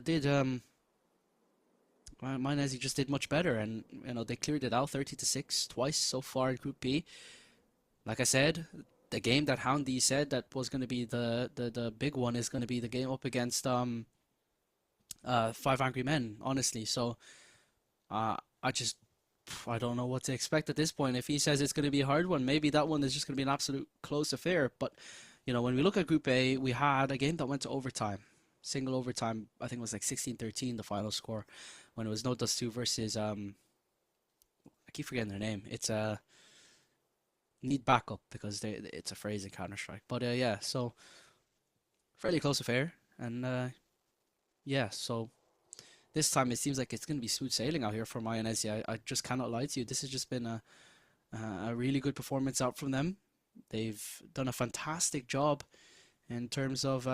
did Mayonnaise just did much better, and they cleared it out 30-6 twice so far in Group B. Like I said, the game that Houndy said that was going to be the big one is going to be the game up against 5 Angry Men, honestly. So I don't know what to expect at this point. If he says it's going to be a hard one, maybe that one is just going to be an absolute close affair. But when we look at Group A, we had a game that went to overtime, single overtime. I think it was like 16-13 the final score, when it was No Dust 2 versus I keep forgetting their name. It's need backup because it's a phrase in Counter-Strike. But yeah, so fairly close affair, and yeah, so this time it seems like it's going to be smooth sailing out here for Mayonnaise. I just cannot lie to you. This has just been a really good performance out from them. They've done a fantastic job in terms of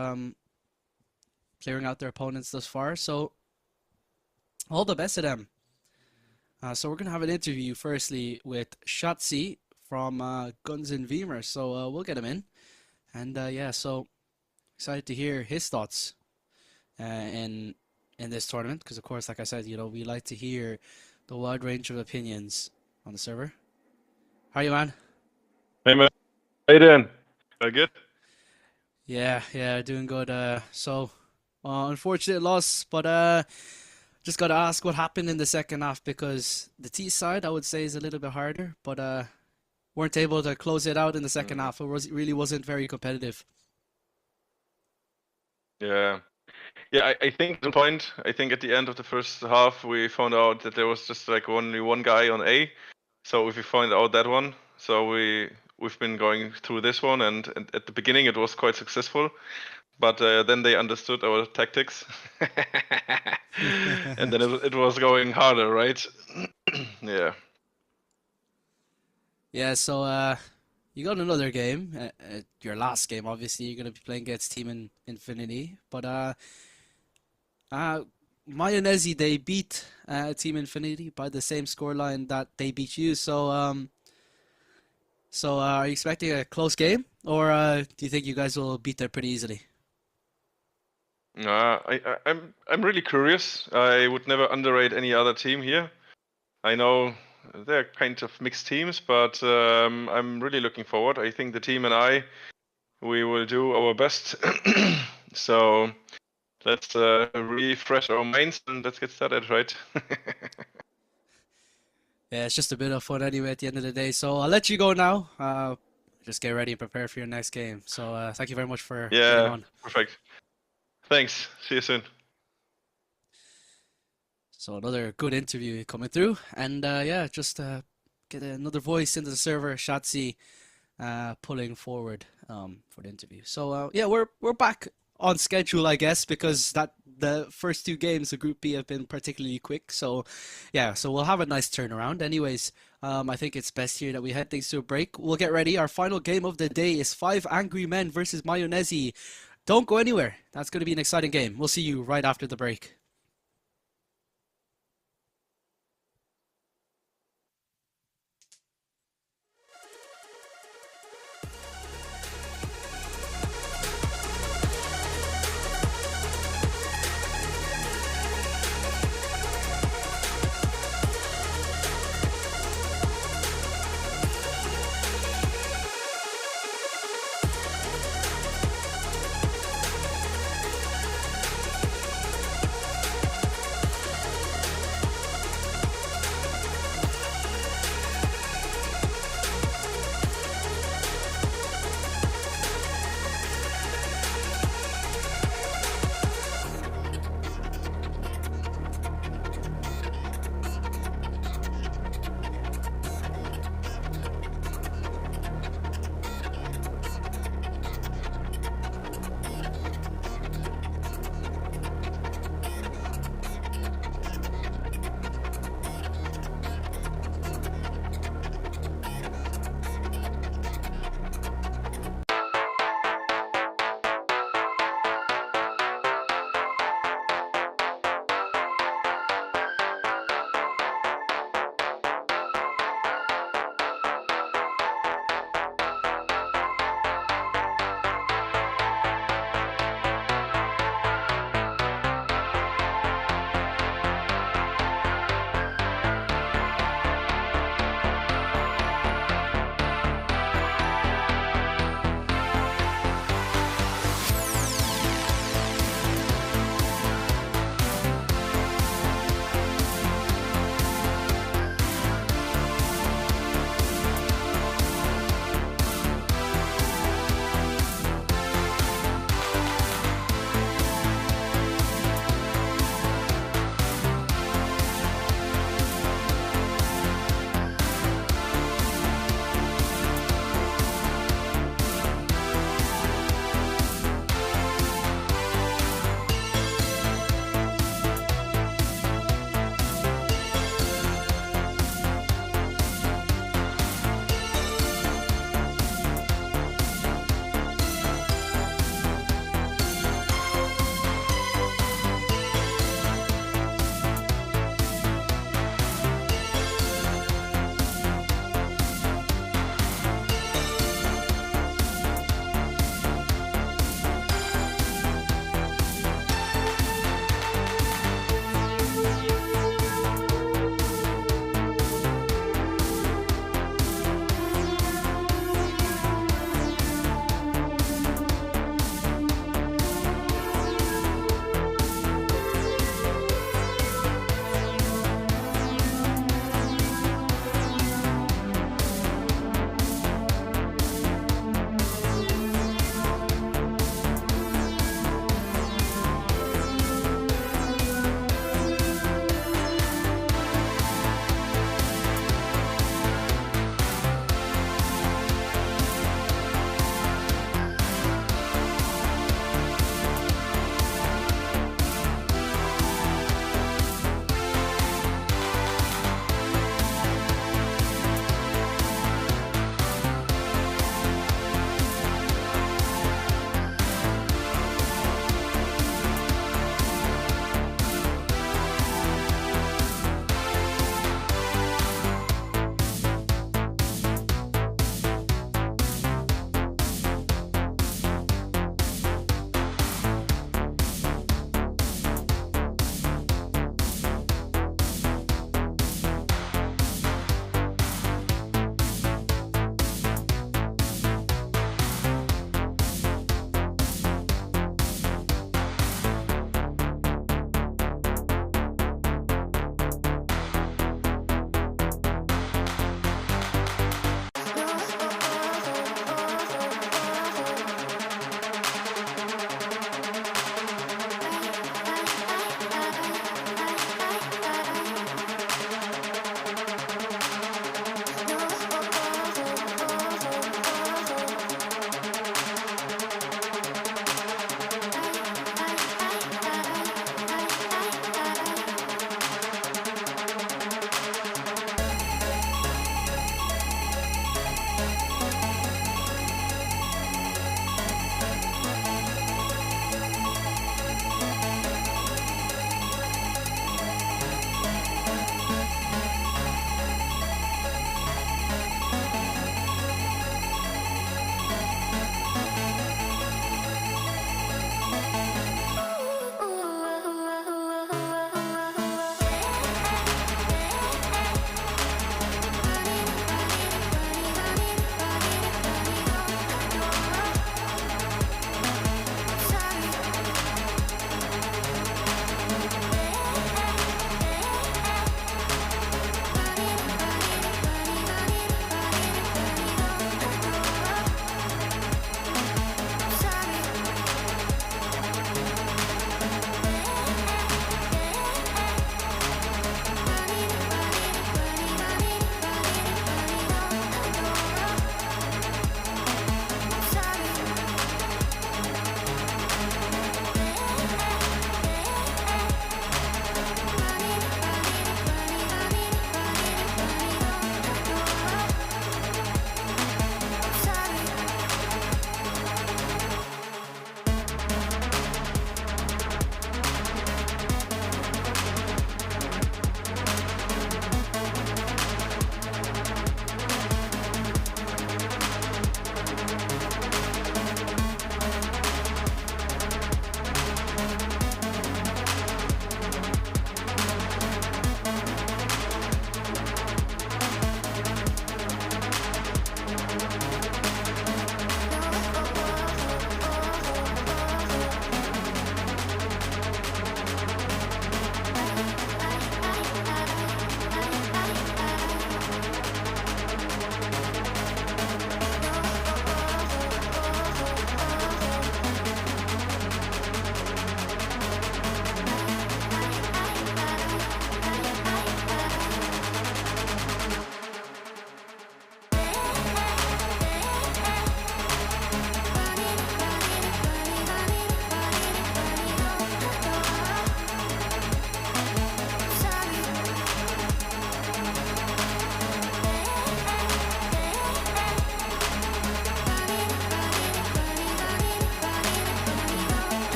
clearing out their opponents thus far. So all the best to them. So we're going to have an interview firstly with Shatsi from Guns and Veemer. So we'll get him in. And yeah, so excited to hear his thoughts in this tournament, because of course, like I said, we like to hear the wide range of opinions on the server. How are you, man? Hey man, how you doing? All good? Yeah, doing good. So unfortunate loss, but just gotta ask what happened in the second half, because the T side I would say is a little bit harder, but weren't able to close it out in the second half. It really wasn't very competitive. Yeah. I think at the point, I think at the end of the first half, we found out that there was just like only one guy on A. So if we find out that one, so we've been going through this one, and at the beginning it was quite successful, but then they understood our tactics, and then it was going harder, right? Yeah. Yeah, so you got another game, your last game, obviously. You're gonna be playing against Team Infinity, but Mayonnaise, they beat Team Infinity by the same scoreline that they beat you. So are you expecting a close game, or do you think you guys will beat them pretty easily? I'm really curious. I would never underrate any other team here. I know they're kind of mixed teams, but I'm really looking forward. I think the team and we will do our best. So let's refresh our minds and let's get started, right? Yeah, it's just a bit of fun anyway at the end of the day. So I'll let you go now. Just get ready and prepare for your next game. So thank you very much for getting Yeah, on. perfect. Thanks. See you soon. So another good interview coming through, and yeah, just get another voice into the server. Shatsi pulling forward for the interview. So yeah, we're back on schedule, I guess, because the first two games of Group B have been particularly quick. So yeah, so we'll have a nice turnaround. Anyways, I think it's best here that we head things to a break. We'll get ready. Our final game of the day is 5 Angry Men versus Mayonnaise. Don't go anywhere. That's going to be an exciting game. We'll see you right after the break.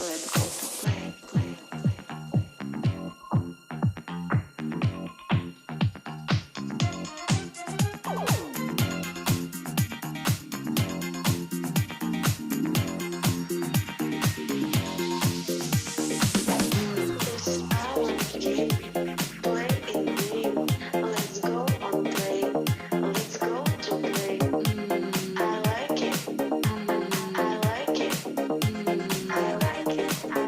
Let's go to play. This hour game, play in Veeam. Let's go on play. Let's go to play. I like it. I like it. I like it. I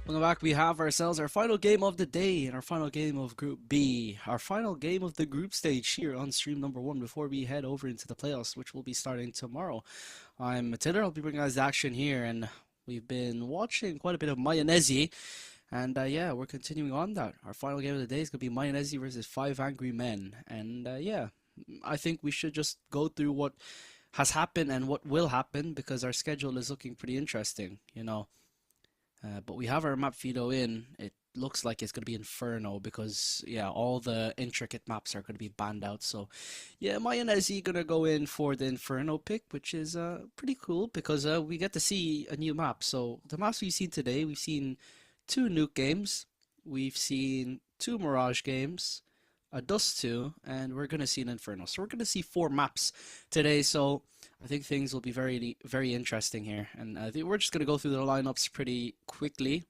Welcome back. We have ourselves our final game of the day and our final game of Group B, our final game of the group stage here on stream number 1 before we head over into the playoffs, which will be starting tomorrow. I'm Matilda. I'll be bringing guys the action here, and we've been watching quite a bit of Mayonnaise, and yeah, we're continuing on that. Our final game of the day is going to be Mayonnaise versus 5 Angry Men, and yeah, I think we should just go through what has happened and what will happen because our schedule is looking pretty interesting, you know. But we have our map veto in. It looks like it's going to be Inferno because, yeah, all the intricate maps are going to be banned out. So, yeah, Mayonnaise going to go in for the Inferno pick, which is pretty cool because we get to see a new map. So, the maps we've seen today, we've seen 2 Nuke games, we've seen 2 Mirage games, a Dust 2, and we're going to see an Inferno. So, we're going to see 4 maps today. So, I think things will be very, very interesting here. And I think we're just going to go through the lineups pretty quickly.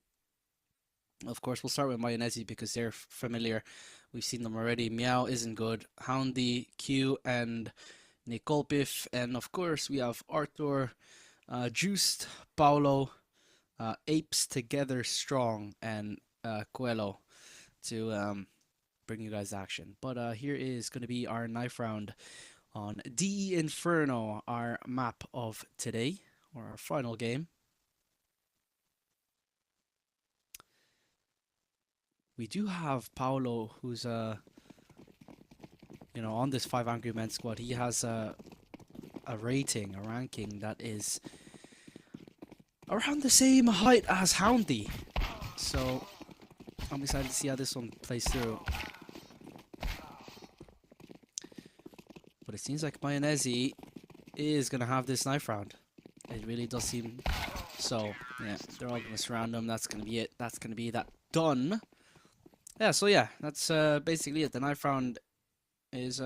Of course, we'll start with Mayonnaise because they're familiar. We've seen them already. Meow isn't good. Houndy, Q, and Nikolpif. And of course, we have Arthur, Juiced, Paulo, Apes Together Strong, and Coelho to bring you guys action. But here is going to be our knife round on DE Inferno, our map of today, or our final game. We do have Paulo, who's on this 5 Angry Men squad. He has a rating, a ranking that is around the same height as Houndy. So I'm excited to see how this one plays through. But it seems like Mayonnaise is gonna have this knife round. It really does seem so. Yeah, they're all gonna surround him. That's gonna be it. That's gonna be that done. Yeah, so yeah, that's basically it. The knife round is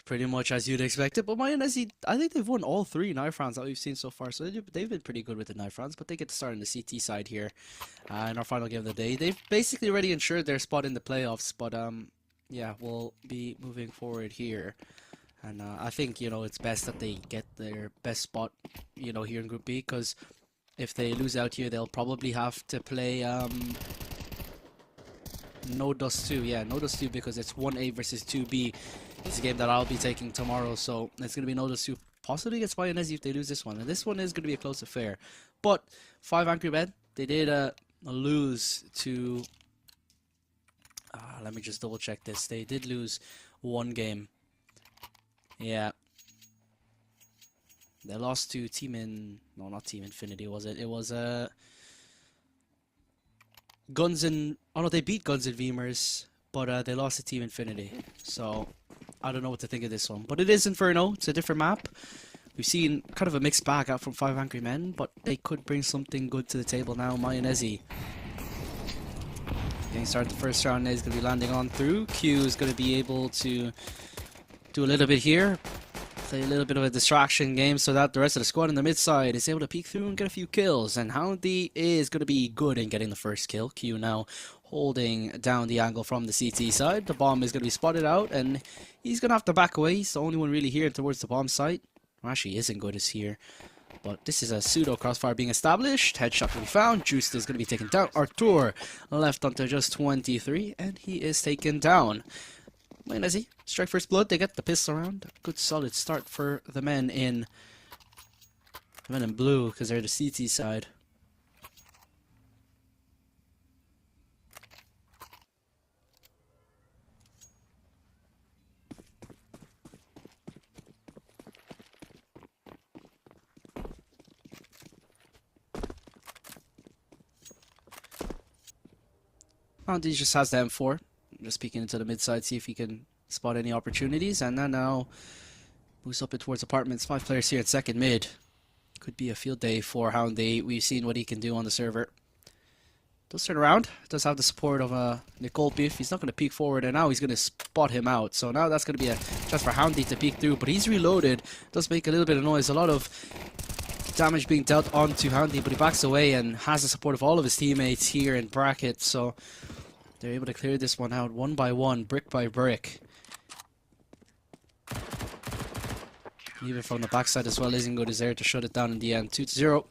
pretty much as you'd expect it. But Mayonnaise, I think they've won all 3 knife rounds that we've seen so far. So they've been pretty good with the knife rounds. But they get to start on the CT side here in our final game of the day. They've basically already ensured their spot in the playoffs. But yeah, we'll be moving forward here. And I think, it's best that they get their best spot, here in Group B. Because if they lose out here, they'll probably have to play No Dust 2, yeah, No Dust 2 because it's 1A versus 2B. It's a game that I'll be taking tomorrow, so it's going to be No Dust 2 possibly against Mayonnaise if they lose this one. And this one is going to be a close affair. But 5 Angry Men, they did lose to... let me just double check this. They did lose 1 game. Yeah. They lost to No, not Team Infinity, was it? It was Oh no, they beat Guns and Veemers, but they lost to Team Infinity. So I don't know what to think of this one. But it is Inferno. It's a different map. We've seen kind of a mixed bag out from 5 Angry Men, but they could bring something good to the table now. Mayonnaise getting started the first round is going to be landing on through. Q is going to be able to do a little bit here. Play a little bit of a distraction game so that the rest of the squad in the mid side is able to peek through and get a few kills. And Houndy is going to be good in getting the first kill. Q now holding down the angle from the CT side. The bomb is going to be spotted out and he's going to have to back away. He's the only one really here towards the bomb site. Well, actually isn't good as here. But this is a pseudo crossfire being established. Headshot to be found. Juiced is going to be taken down. Arthur left onto just 23 and he is taken down. Mayonnaise, strike first blood. They get the pistol round. Good solid start for the men in blue because they're the CT side. He just has the M4. Just peeking into the mid side, see if he can spot any opportunities. And then now moves up it towards apartments. 5 players here at second mid. Could be a field day for Houndy. We've seen what he can do on the server. Does turn around. Does have the support of Nikolpif. He's not going to peek forward, and now he's going to spot him out. So now that's going to be a chance for Houndy to peek through. But he's reloaded. Does make a little bit of noise. A lot of damage being dealt onto Houndy, but he backs away and has the support of all of his teammates here in bracket. So they're able to clear this one out one by one, brick by brick. Even from the backside as well, isn't good as there to shut it down in the end. 2-0.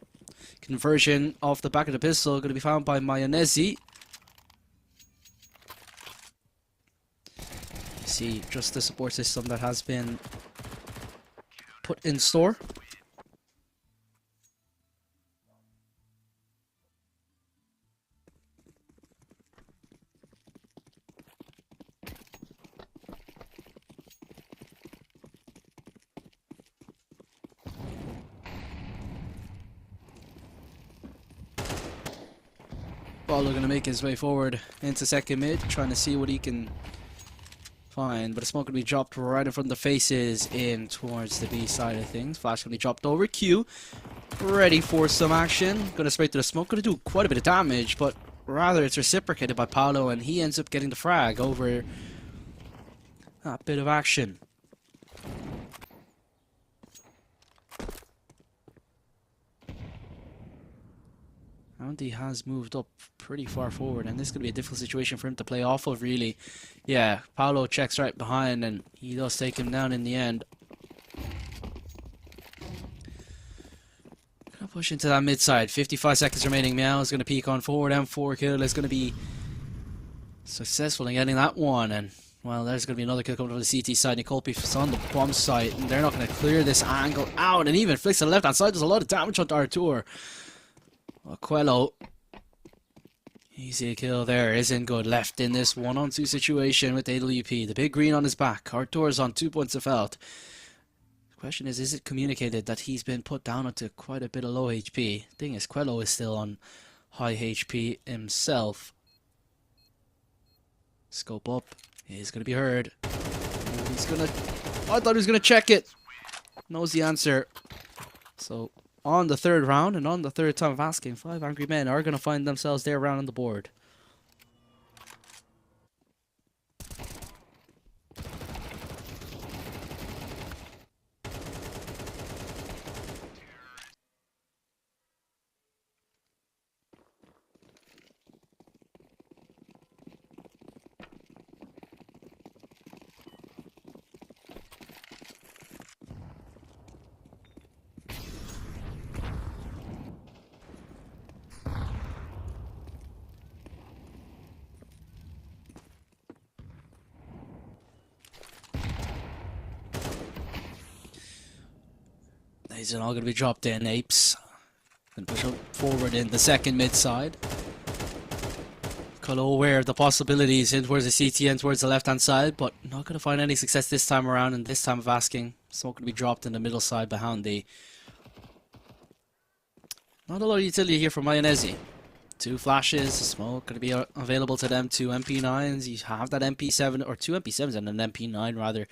Conversion off the back of the pistol going to be found by Mayonnaise. See just the support system that has been put in store. Paulo gonna make his way forward into second mid, trying to see what he can find. But a smoke gonna be dropped right in front of the faces in towards the B side of things. Flash gonna be dropped over. Q ready for some action. Gonna spray through the smoke. Gonna do quite a bit of damage, but rather it's reciprocated by Paulo, and he ends up getting the frag over that bit of action. Andy has moved up pretty far forward, and this is going to be a difficult situation for him to play off of, really. Yeah, Paulo checks right behind, and he does take him down in the end. Gonna push into that mid side. 55 seconds remaining. Meow is going to peek on forward. M4 kill is going to be successful in getting that one, and well, there's going to be another kill coming from the CT side. Nicolpi on the bomb site, and they're not going to clear this angle out, and even flicks to the left hand side. Does a lot of damage onto Artur. Quello, easy kill there, isn't good. Left in this 1-on-2 situation with AWP. The big green on his back. Artur's on 2 points of health. The question is it communicated that he's been put down onto quite a bit of low HP? Thing is, Quello is still on high HP himself. Scope up. He's going to be heard. He's going to... I thought he was going to check it. Knows the answer. So... on the third round, and on the third time of asking, 5 angry men are going to find themselves there around on the board. These are all going to be dropped in. Apes going to push up forward in the second mid side. Colo aware of the possibilities in towards the CT and towards the left hand side, but not going to find any success this time around. And this time of asking, smoke going to be dropped in the middle side behind the... not a lot of utility here for Mayonnaise. 2 flashes, smoke going to be available to them. 2 MP9s. You have that MP7, or 2 MP7s and an MP9 rather.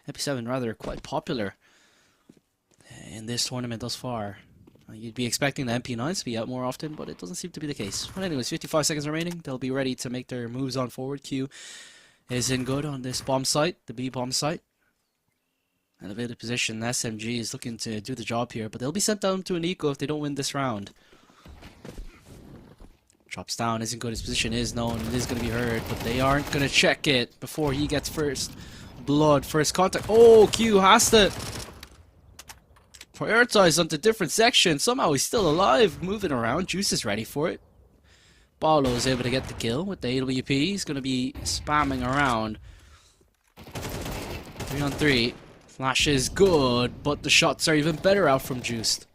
MP7 rather quite popular in this tournament thus far. You'd be expecting the MP9s to be out more often, but it doesn't seem to be the case. But anyways, 55 seconds remaining. They'll be ready to make their moves on forward. Q is in good on this bomb site, the B bomb site. Elevated position. SMG is looking to do the job here, but they'll be sent down to an eco if they don't win this round. Drops down, isn't good. His position is known, it is going to be heard, but they aren't going to check it before he gets first blood, first contact. Oh, Q has to prioritize onto different sections. Somehow he's still alive, moving around. Juice is ready for it. Paulo is able to get the kill with the AWP. He's going to be spamming around. 3 on 3. Flash is good, but the shots are even better out from Juiced.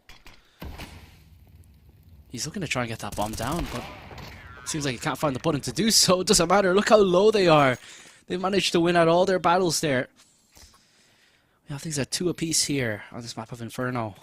He's looking to try and get that bomb down, but it seems like he can't find the button to do so. It doesn't matter. Look how low they are. They've managed to win out all their battles there. We have things at 2 apiece here on this map of Inferno.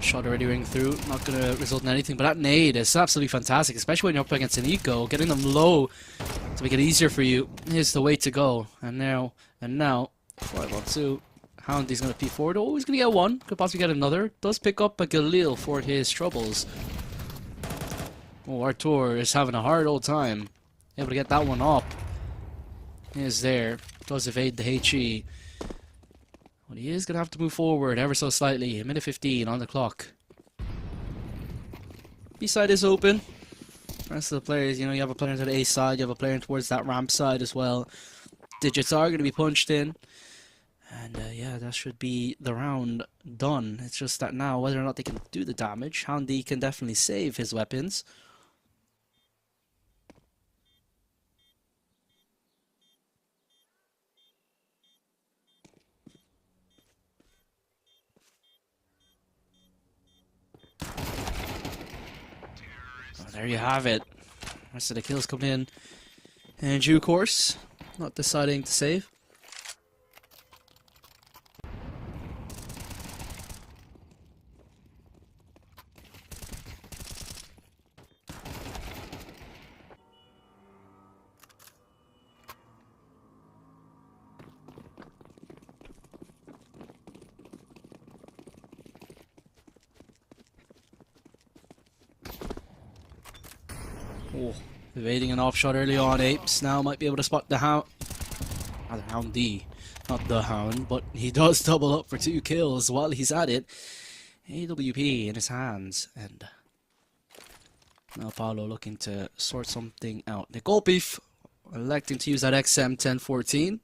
Shot already ring through, not going to result in anything, but that nade is absolutely fantastic, especially when you're up against an eco. Getting them low to make it easier for you is the way to go. And now, 5 on 2. Houndy's going to peek forward. Oh, he's going to get one, could possibly get another. Does pick up a Galil for his troubles. Oh, Artur is having a hard old time. Able to get that one up. He is there, does evade the HE. But he is going to have to move forward ever so slightly. A minute 15 on the clock. B side is open. The rest of the players, you have a player to the A side, you have a player towards that ramp side as well. Digits are going to be punched in. And yeah, that should be the round done. It's just that now, whether or not they can do the damage, Houndy can definitely save his weapons. there you have it. Rest of the kills come in due course. Not deciding to save. Oh, evading an off shot early on. Apes now might be able to spot the hound. Not the hound not the hound, but he does double up for 2 kills while he's at it. AWP in his hands, and now Paolo looking to sort something out. Nicole Beef electing to use that XM 1014.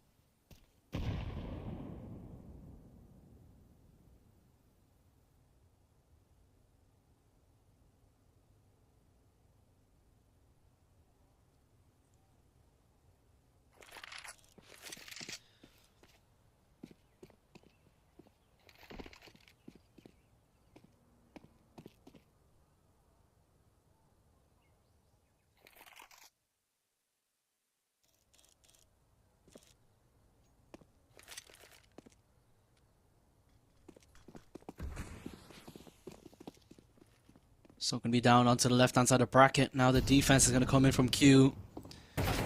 So going to be down onto the left-hand side of bracket. Now the defense is going to come in from Q.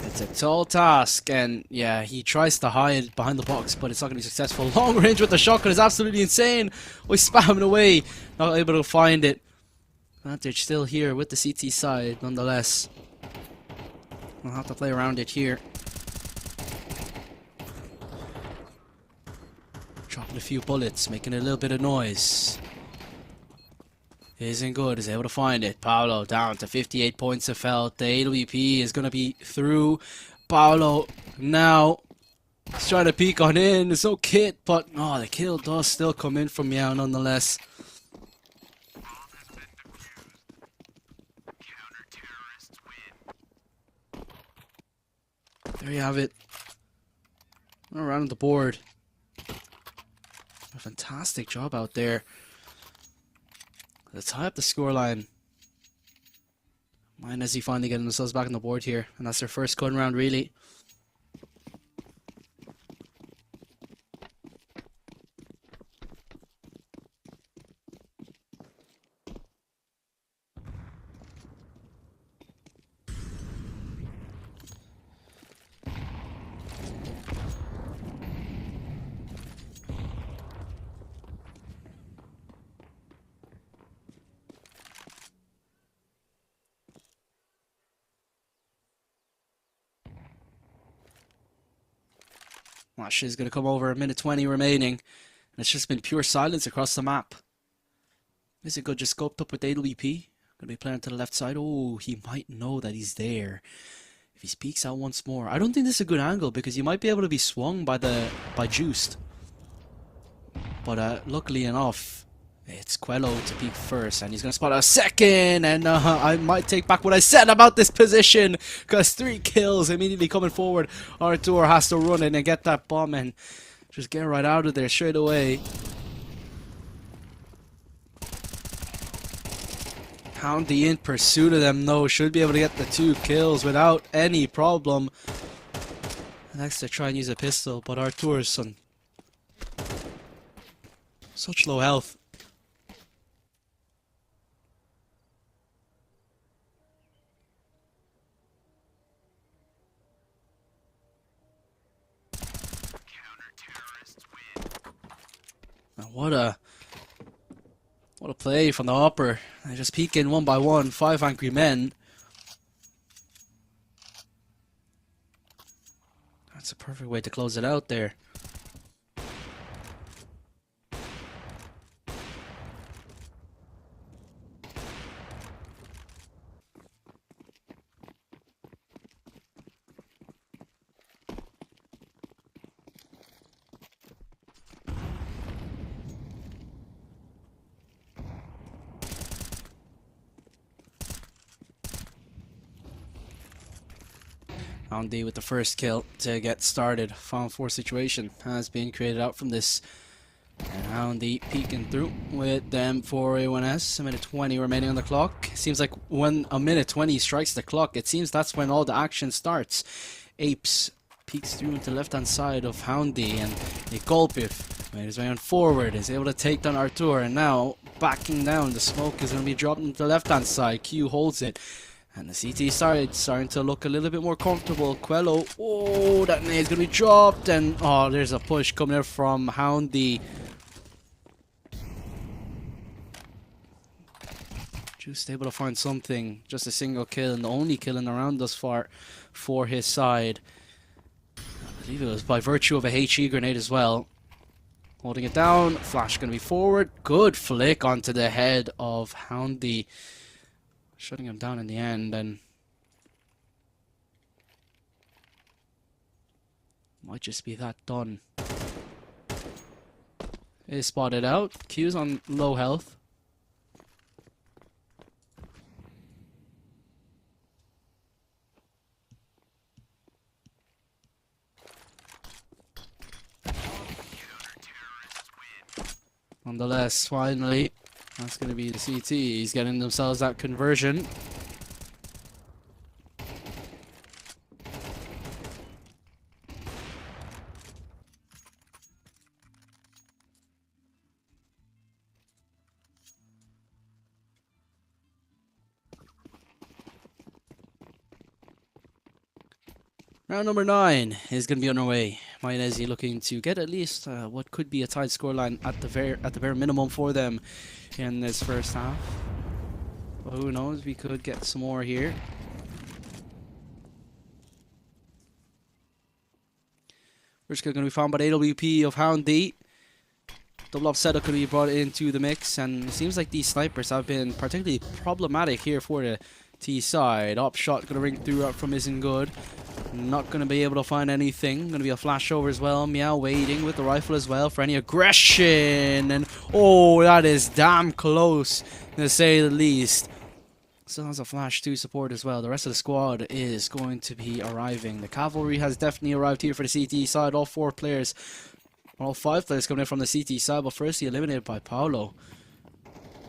It's a tall task, and yeah, he tries to hide behind the box, but it's not going to be successful. Long range with the shotgun is absolutely insane. Oh, he's spamming away, not able to find it. Advantage still here with the CT side, nonetheless. We'll have to play around it here. Dropping a few bullets, making a little bit of noise. Isn't good, is able to find it. Paolo down to 58 points of health. The AWP is going to be through. Paolo now he's trying to peek on in. There's no kit, but the kill does still come in from Meow nonetheless. There you have it. Around the board. A fantastic job out there. Let's tie up the scoreline. Mine as he finally getting themselves back on the board here. And that's their first gun round, really. Watch is going to come over, a minute 20 remaining. And it's just been pure silence across the map. Is it good? Just scoped up with AWP. Going to be playing to the left side. Oh, he might know that he's there. If he speaks out once more. I don't think this is a good angle because you might be able to be swung by Juiced. But luckily enough, it's Quello to peek first, and he's going to spot a second, and I might take back what I said about this position, because 3 kills immediately coming forward. Artur has to run in and get that bomb and just get right out of there straight away. Houndy in pursuit of them, though, should be able to get the 2 kills without any problem. Next to try and use a pistol, but Artur's on such low health. What a play from the upper. They just peek in one by one. 5 angry men. That's a perfect way to close it out there. Houndy with the first kill to get started. Final 4 situation has been created out from this And Houndy peeking through with them for A1S. A minute 20 remaining on the clock. Seems like when a minute 20 strikes the clock, it seems that's when all the action starts. Apes peeks through into the left-hand side of Houndy, and Golpif made his way on forward, is able to take down Artur, and now backing down. The smoke is going to be dropped into the left-hand side. Q holds it. And the CT side starting to look a little bit more comfortable. Quello, oh, that nade's going to be dropped. And, oh, there's a push coming in from Houndy. Just able to find something. Just a single kill, and the only kill in the round thus far for his side. I believe it was by virtue of a HE grenade as well. Holding it down. Flash going to be forward. Good flick onto the head of Houndy. Shutting him down in the end, and might just be that done. Is spotted out. Q's on low health. Nonetheless, finally, that's going to be the CT. He's getting themselves that conversion. Round number 9 is going to be underway. Mayonnaise looking to get at least what could be a tied scoreline at the bare minimum for them in this first half. But who knows? We could get some more here. First kill going to be found by the AWP of Houndy. Double up setup could be brought into the mix, and it seems like these snipers have been particularly problematic here for the T side. Up shot going to ring through up from Isn't Good. Not going to be able to find anything. Going to be a flashover as well. Meow waiting with the rifle as well for any aggression. And oh, that is damn close, to say the least. Still has a flash to support as well. The rest of the squad is going to be arriving. The cavalry has definitely arrived here for the CT side. All 4 players, all 5 players coming in from the CT side. But firstly eliminated by Paolo.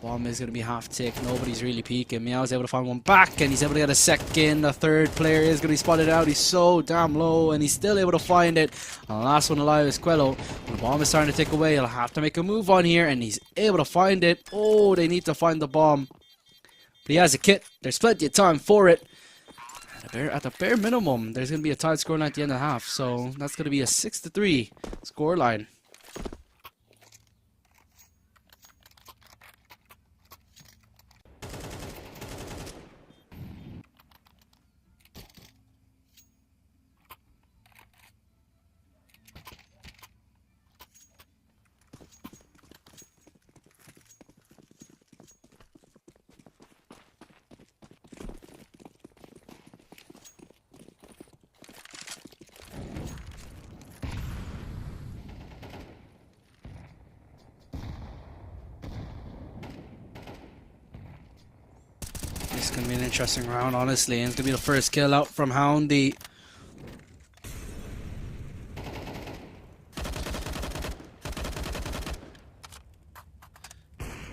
Bomb is going to be half tick. Nobody's really peeking. Meow's able to find one back, and he's able to get a second. The third player is going to be spotted out. He's so damn low, and he's still able to find it. And the last one alive is Quello. When the bomb is starting to tick away, he'll have to make a move on here, and he's able to find it. Oh, they need to find the bomb. But he has a kit. There's plenty of time for it. At the bare minimum, there's going to be a tied scoreline at the end of the half. So that's going to be a 6-3 scoreline. This is going to be an interesting round, honestly. And it's going to be the first kill out from Houndy.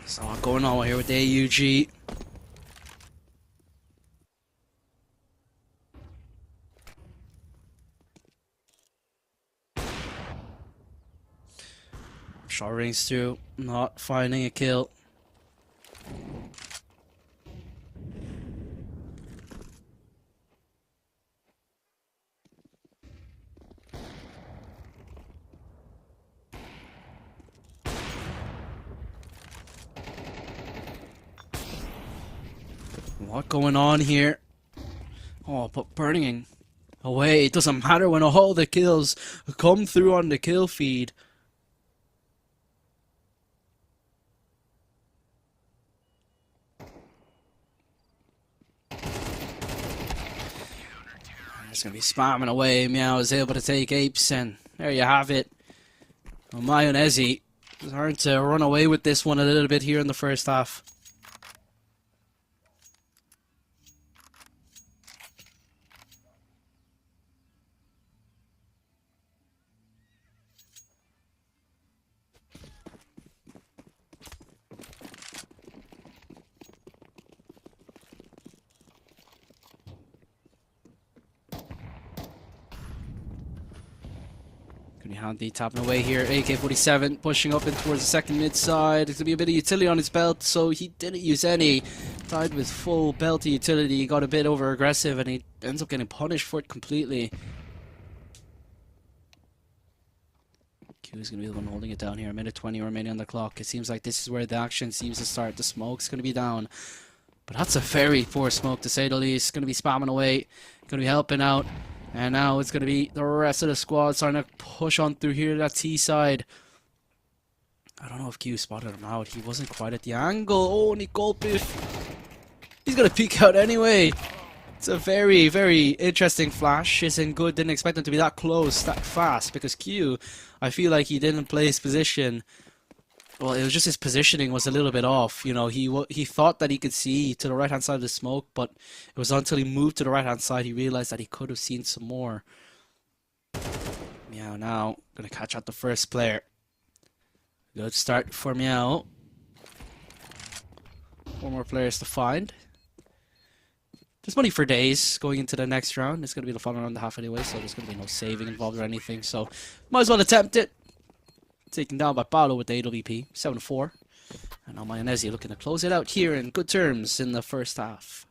There's a lot going on here with the AUG. Shot rings through, not finding a kill. What going on here? Oh, but burning away. It doesn't matter when all the kills come through on the kill feed. It's going to be spamming away. Meow is able to take Apes, and there you have it. Well, Mayonnaise is hard to run away with this one a little bit here in the first half. Gonna have the tapping away here. AK-47 pushing up in towards the second mid side. There's gonna be a bit of utility on his belt, so he didn't use any. Died with full belt utility. He got a bit over aggressive, and he ends up getting punished for it completely. Q is gonna be the one holding it down here. A minute 20 remaining on the clock. It seems like this is where the action seems to start. The smoke's gonna be down, but that's a very poor smoke to say the least. Gonna be spamming away. Gonna be helping out. And now it's going to be the rest of the squad starting to push on through here to that T side. I don't know if Q spotted him out. He wasn't quite at the angle. Oh, Nikolpiv. He's going to peek out anyway. It's a very, very interesting flash. Isn't good. Didn't expect him to be that close, that fast. Because Q, I feel like he didn't play his position. Well, it was just his positioning was a little bit off. You know, he thought that he could see to the right-hand side of the smoke, but it was until he moved to the right-hand side he realized that he could have seen some more. Meow now gonna catch out the first player. Good start for Meow. 4 more players to find. There's money for days going into the next round. It's gonna be the final round and a half anyway, so there's gonna be no saving involved or anything. So might as well attempt it. Taken down by Paolo with the AWP, 7-4. And now Mayonnaise looking to close it out here in good terms in the first half.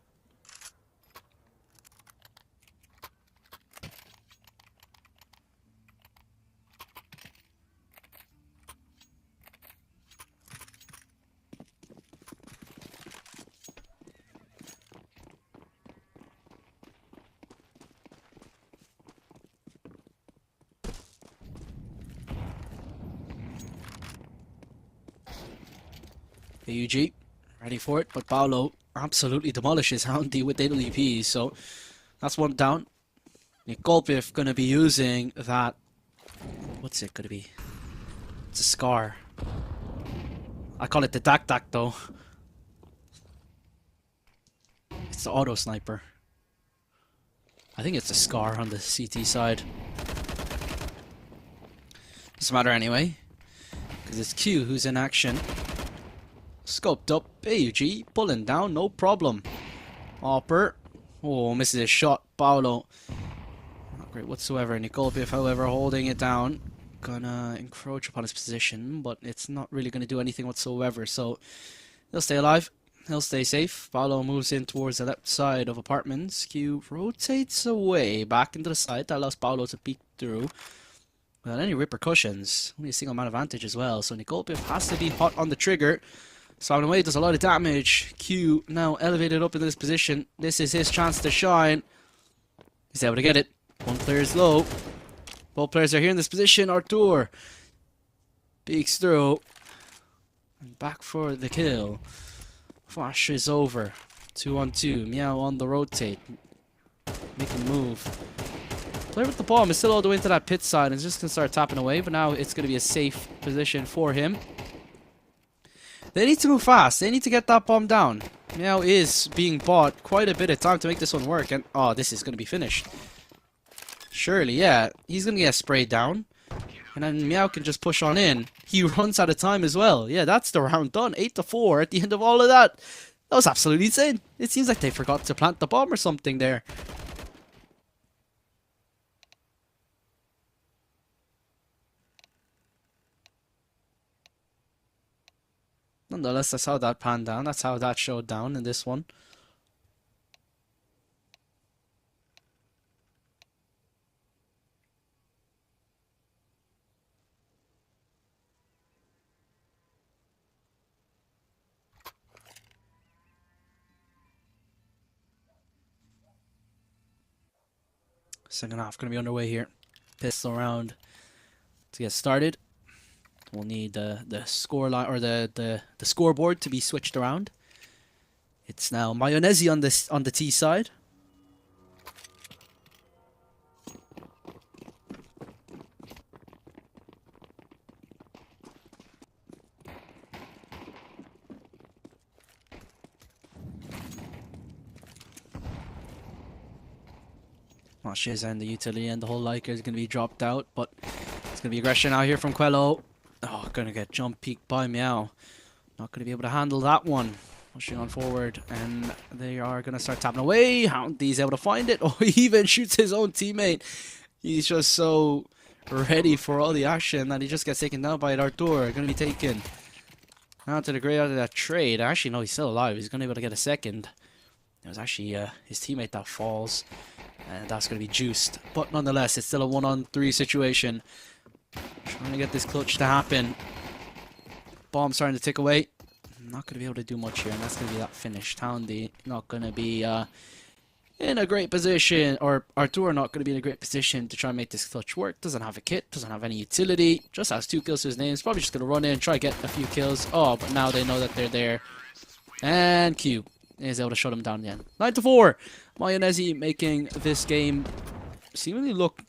AUG, ready for it, but Paolo absolutely demolishes Houndy with AWP, so that's one down. Nikolpiv gonna be using that. What's it gonna be? It's a Scar. I call it the Dak though. It's the auto sniper. I think it's a Scar on the CT side. Doesn't matter anyway, because it's Q who's in action. Scoped up, AUG, pulling down, no problem. Hopper, oh, misses his shot. Paolo, not great whatsoever. Nikolpiv, however, holding it down. Gonna encroach upon his position, but it's not really gonna do anything whatsoever. So he'll stay alive, he'll stay safe. Paolo moves in towards the left side of apartments. Q rotates away, back into the side. That allows Paolo to peek through without any repercussions. Only a single man advantage as well. So Nikolpiv has to be hot on the trigger. Spamming away does a lot of damage. Q now elevated up in this position. This is his chance to shine. He's able to get it. One player is low. Both players are here in this position. Artur peeks through. And back for the kill. Flash is over. 2-on-2. Meow on the rotate. Making move. Player with the bomb is still all the way into that pit side and is just going to start tapping away. But now it's going to be a safe position for him. They need to move fast. They need to get that bomb down. Meow is being bought quite a bit of time to make this one work. And oh, this is going to be finished. Surely, yeah. He's going to get sprayed down. And then Meow can just push on in. He runs out of time as well. Yeah, that's the round done. 8-4 at the end of all of that. That was absolutely insane. It seems like they forgot to plant the bomb or something there. Nonetheless, that's how that panned down. That's how that showed down in this one. Second half going to be underway here. Pistol round to get started. We'll need the score line or the scoreboard to be switched around. It's now Mayonnaise on the T side. Shiz and the utility and the whole Leica is going to be dropped out, but it's going to be aggression out here from Quello. Oh, going to get jump peeked by Meow. Not going to be able to handle that one. Pushing on forward, and they are going to start tapping away. Houndy's able to find it. Oh, he even shoots his own teammate. He's just so ready for all the action, and he just gets taken down by Artur. Going to be taken out to the grave out of that trade. Actually, no, he's still alive. He's going to be able to get a second. It was actually his teammate that falls, and that's going to be juiced. But nonetheless, it's still a 1-on-3 situation. Trying to get this clutch to happen. Bomb starting to tick away. Not going to be able to do much here, and that's going to be that finish. Towndy not going to be in a great position, or Artur not going to be in a great position to try and make this clutch work. Doesn't have a kit, doesn't have any utility, just has 2 kills to his name. He's probably just going to run in and try to get a few kills. Oh, but now they know that they're there. And Q is able to shut him down again. 9-4. Mayonnaise making this game seemingly look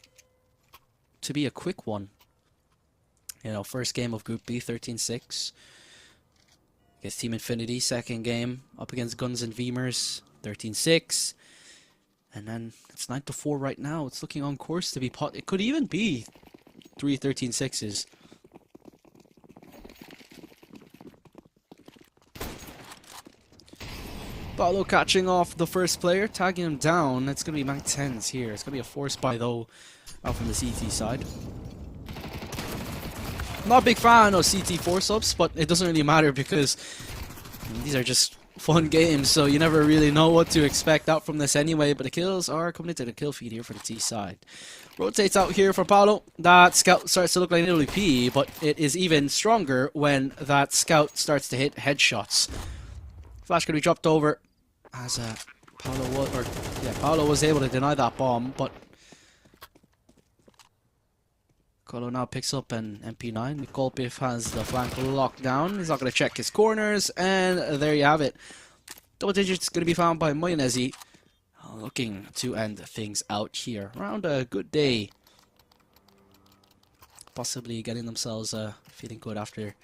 to be a quick one. You know, first game of Group B, 13-6. Against Team Infinity, second game up against Guns and Veemers, 13-6. And then it's 9-4 right now. It's looking on course to be pot. It could even be 3 13-6s. Paulo catching off the first player, tagging him down. It's going to be Mac 10s here. It's going to be a force buy though out from the CT side. Not a big fan of CT force ups, but it doesn't really matter because these are just fun games, so you never really know what to expect out from this anyway. But the kills are coming into the kill feed here for the T side. Rotates out here for Paulo. That scout starts to look like an LVP, but it is even stronger when that scout starts to hit headshots. Flash going to be dropped over as Paulo was able to deny that bomb, but Colo now picks up an MP9. Nikolpif has the flank locked down. He's not going to check his corners, and there you have it. Double digits going to be found by Mayonnaise, looking to end things out here. Around a good day. Possibly getting themselves feeling good after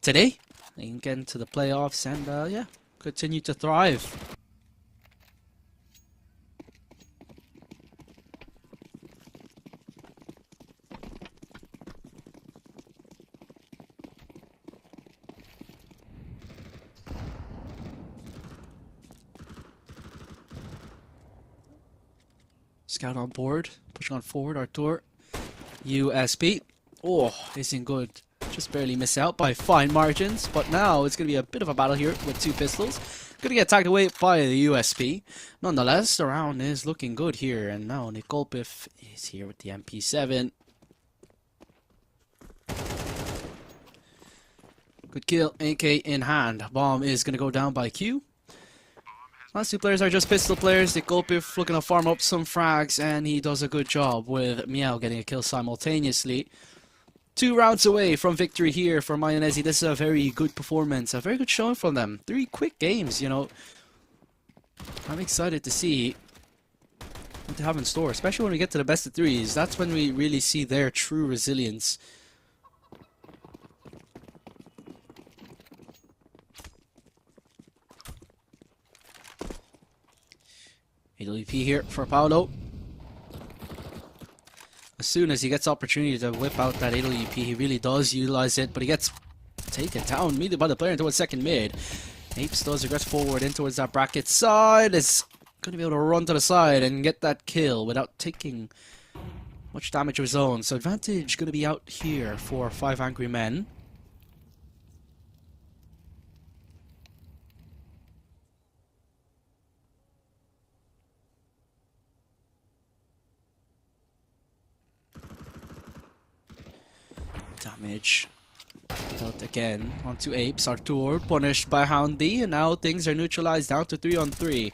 today. They can get into the playoffs and yeah, continue to thrive. Scout on board, pushing on forward, Artur. USP. Oh, isn't good. Just barely miss out by fine margins, but now it's going to be a bit of a battle here with 2 pistols. Going to get tagged away by the USP. Nonetheless, the round is looking good here, and now Nikolpif is here with the MP7. Good kill, AK in hand. Bomb is going to go down by Q. Last 2 players are just pistol players. Nikolpif looking to farm up some frags, and he does a good job with Meow getting a kill simultaneously. 2 rounds away from victory here for Mayonnaise. This is a very good performance, a very good showing from them. 3 quick games, you know. I'm excited to see what they have in store, especially when we get to the best of 3s. That's when we really see their true resilience. AWP here for Paulo. As soon as he gets opportunity to whip out that AWP, he really does utilize it, but he gets taken down immediately by the player towards second mid. Apes does regress forward in towards that bracket side. Is going to be able to run to the side and get that kill without taking much damage of his own. So advantage going to be out here for 5 Angry Men. Damage out again onto Apes. Artur punished by Houndy, and now things are neutralized down to 3-on-3.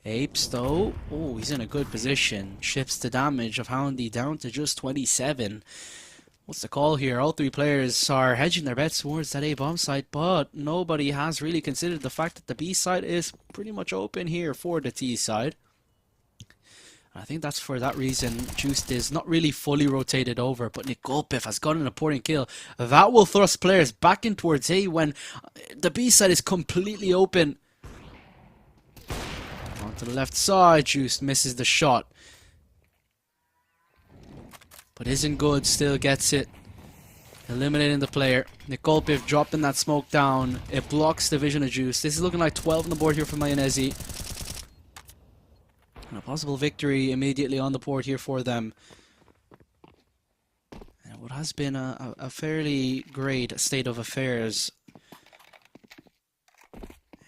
Apes though, oh, he's in a good position. Shifts the damage of Houndy down to just 27. What's the call here? All 3 players are hedging their bets towards that A-bomb site, but nobody has really considered the fact that the B side is pretty much open here for the T side. I think that's for that reason Juiced is not really fully rotated over, but Nikolpif has gotten an important kill. That will thrust players back in towards A when the B side is completely open. On to the left side, Juiced misses the shot. But isn't good, still gets it. Eliminating the player. Nikolpif dropping that smoke down. It blocks the vision of Juiced. This is looking like 12 on the board here for Mayonnaise. And a possible victory immediately on the board here for them. what has been a fairly great state of affairs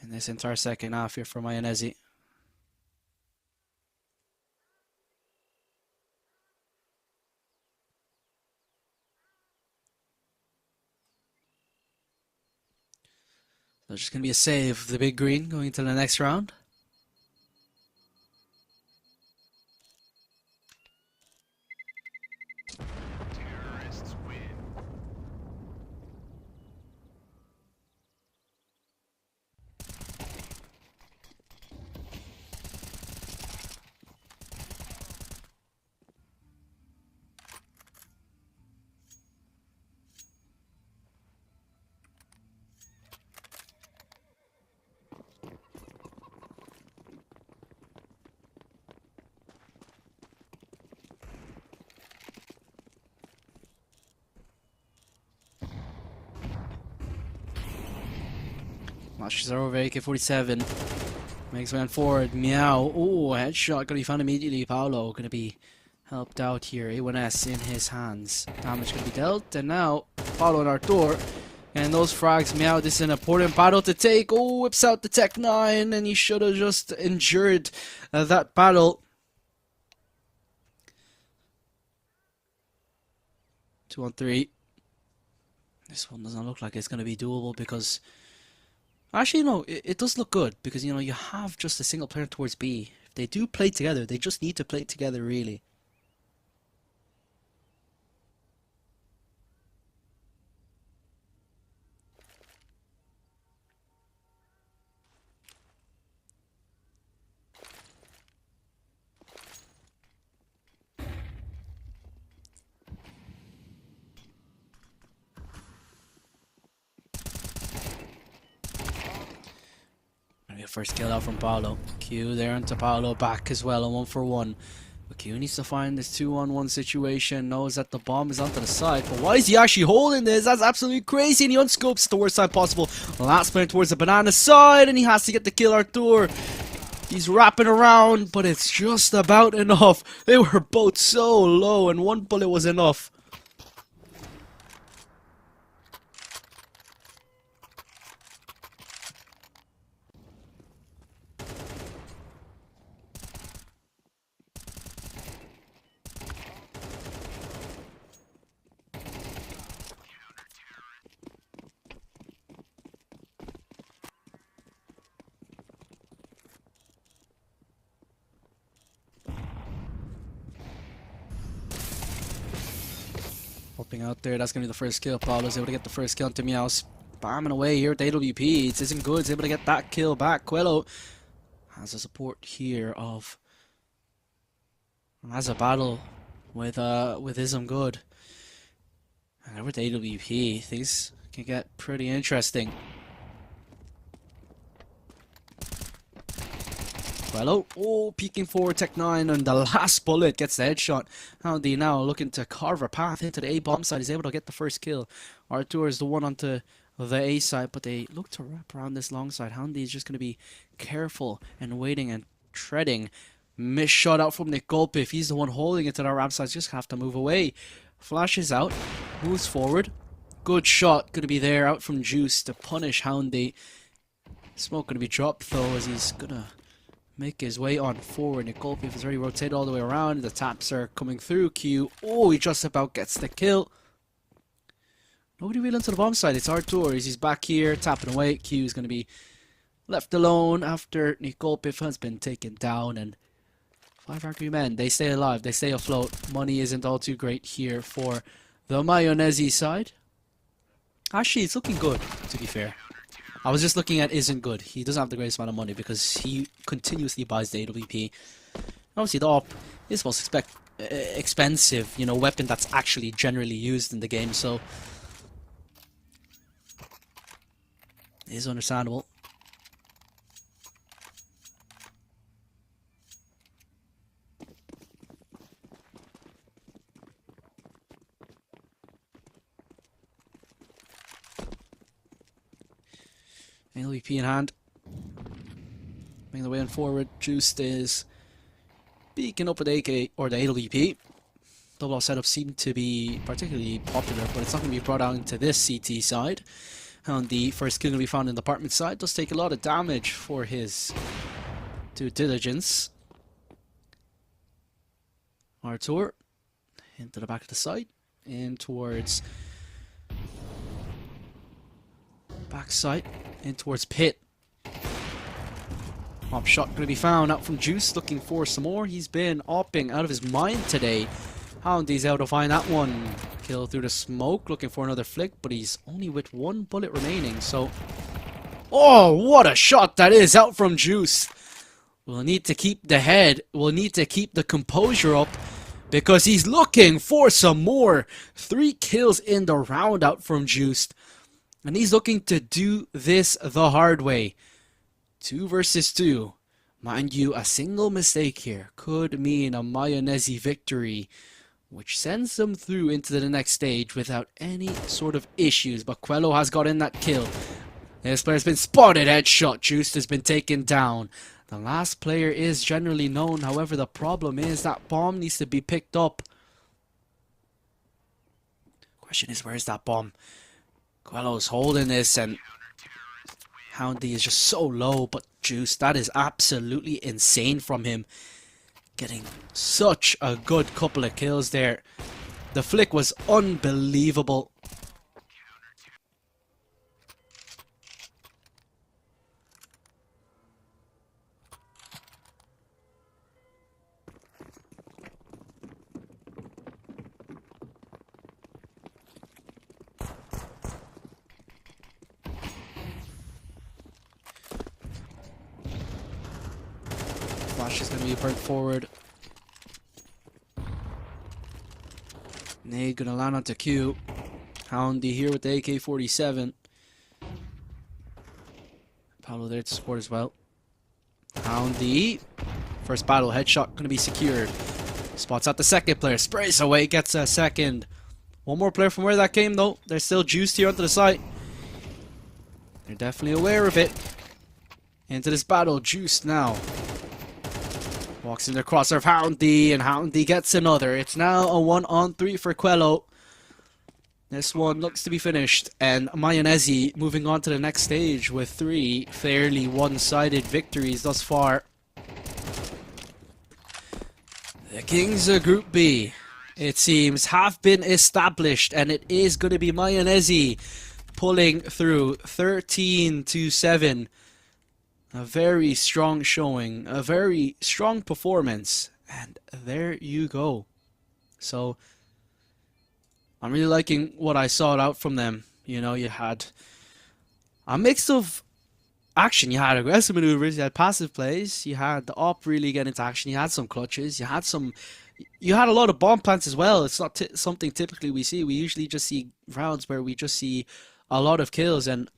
in this entire second half here for Mayonnaise. So it's just going to be a save of the big green going into the next round. Terrorists win. Flashes are over AK-47. Makes man forward. Meow. Oh, headshot. Gonna be found immediately. Paolo gonna be helped out here. A1S in his hands. Damage gonna be dealt. And now, Paolo and Artur. And those frags. Meow. This is an important battle to take. Oh, whips out the Tech 9. And he should have just endured that battle. 2-on-3. This one doesn't look like it's gonna be doable because... Actually, no, it does look good because, you know, you have just a single player towards B. If they do play together, they just need to play together, really. First kill out from Paolo. Q there into Paolo, back as well, a 1-for-1. But Q needs to find this 2-on-1 situation, knows that the bomb is onto the side, but why is he actually holding this? That's absolutely crazy, and he unscopes the worst side possible. Last player towards the banana side, and he has to get the kill, Artur. He's wrapping around, but it's just about enough. They were both so low, and one bullet was enough. Popping out there, that's going to be the first kill. Paolo's able to get the first kill into Meow. Spamming away here with AWP. It isn't good. He's able to get that kill back. Quello has a support here of... has a battle with Ism Good. And with AWP, things can get pretty interesting. Quello, oh, peeking forward, Tech 9, and the last bullet gets the headshot. Houndy now looking to carve a path into the A bomb side. He's able to get the first kill. Artur is the one onto the A side, but they look to wrap around this long side. Houndy is just going to be careful and waiting and treading. Missed shot out from Nick Gulp. If he's the one holding it to the ramp side, just have to move away. Flashes out, moves forward. Good shot, going to be there out from Juice to punish Houndy. Smoke going to be dropped though as he's going to make his way on forward. Nikolpiev is already rotated all the way around. The taps are coming through. Q. Oh, he just about gets the kill. Nobody really into the bomb side. It's Artur. He's back here, tapping away. Q is going to be left alone after Nikolpiev has been taken down. And 5 angry men. They stay alive. They stay afloat. Money isn't all too great here for the Mayonnaise side. Actually, it's looking good, to be fair. I was just looking at isn't good. He doesn't have the greatest amount of money because he continuously buys the AWP. Obviously, the AWP is the most expensive, you know, weapon that's actually generally used in the game, so it is understandable. AWP in hand. Making the way on forward. Juiced is beaking up with the AK or the AWP. double setup seem to be particularly popular, but it's not going to be brought out into this CT side. And the first kill going to be found in the apartment side. Does take a lot of damage for his due diligence. Artur into the back of the site, in towards backside, in towards pit. Op shot going to be found out from Juice, looking for some more. He's been opping out of his mind today. Houndy's able to find that one. Kill through the smoke, looking for another flick, but he's only with one bullet remaining, so... Oh, what a shot that is out from Juice. We'll need to keep the head, we'll need to keep the composure up, because he's looking for some more. 3 kills in the round out from Juice. And he's looking to do this the hard way. 2 versus 2. Mind you, a single mistake here could mean a Mayonnaise victory, which sends them through into the next stage without any sort of issues. But Quello has got in that kill. This player's been spotted, headshot. Juiced has been taken down. The last player is generally known, however the problem is that bomb needs to be picked up. Question is, where's that bomb? Quello's holding this and Houndy is just so low, but Juice, that is absolutely insane from him. Getting such a good couple of kills there. The flick was unbelievable. Flash is going to be burnt forward. Nade going to land onto Q. Houndy here with the AK-47. Paolo there to support as well. Houndy. First battle, headshot going to be secured. Spots out the second player. Sprays away, gets a second. One more player from where that came though. They're still juiced here onto the site. They're definitely aware of it. Into this battle, juiced now. Walks in the crosshair of Houndy, and Houndy gets another. It's now a 1-on-3 for Quello. This one looks to be finished, and Mayonnaise moving on to the next stage with 3 fairly one-sided victories thus far. The Kings of Group B, it seems, have been established, and it is going to be Mayonnaise pulling through 13-7. A very strong showing, a very strong performance, and there you go. So, I'm really liking what I saw out from them. You know, you had a mix of action. You had aggressive maneuvers, you had passive plays, you had the op really get into action, you had some clutches, you had a lot of bomb plants as well. It's not something typically we see. We usually just see rounds where we just see a lot of kills, and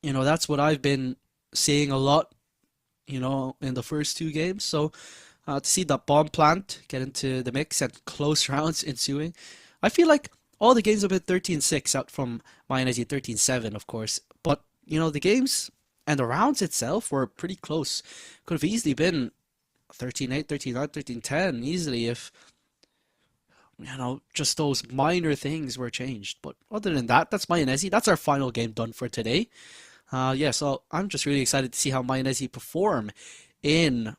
you know, that's what I've been seeing a lot, you know, in the first 2 games. So to see that bomb plant get into the mix and close rounds ensuing, I feel like all the games have been 13-6 out from Mayonnaise, 13-7 of course, but you know, the games and the rounds itself were pretty close. Could have easily been 13-8, 13-9, 13-10 easily if, you know, just those minor things were changed. But other than that, that's Mayonnaise. That's our final game done for today. Yeah, so I'm just really excited to see how Mayonnaise perform in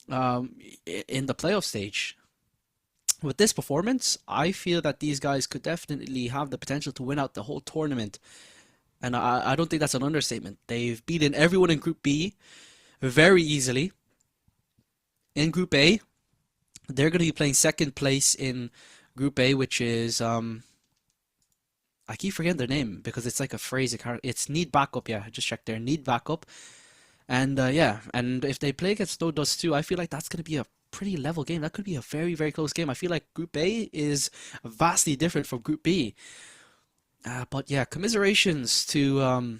the playoff stage. With this performance, I feel that these guys could definitely have the potential to win out the whole tournament. And I don't think that's an understatement. They've beaten everyone in Group B very easily. In Group A, they're going to be playing second place in Group A, which is, I keep forgetting their name because it's like a phrase. It's need backup, yeah, I just checked there, need backup. And yeah, and if they play against No Dust 2, I feel like that's going to be a pretty level game. That could be a very, very close game. I feel like Group A is vastly different from Group B. But yeah, commiserations to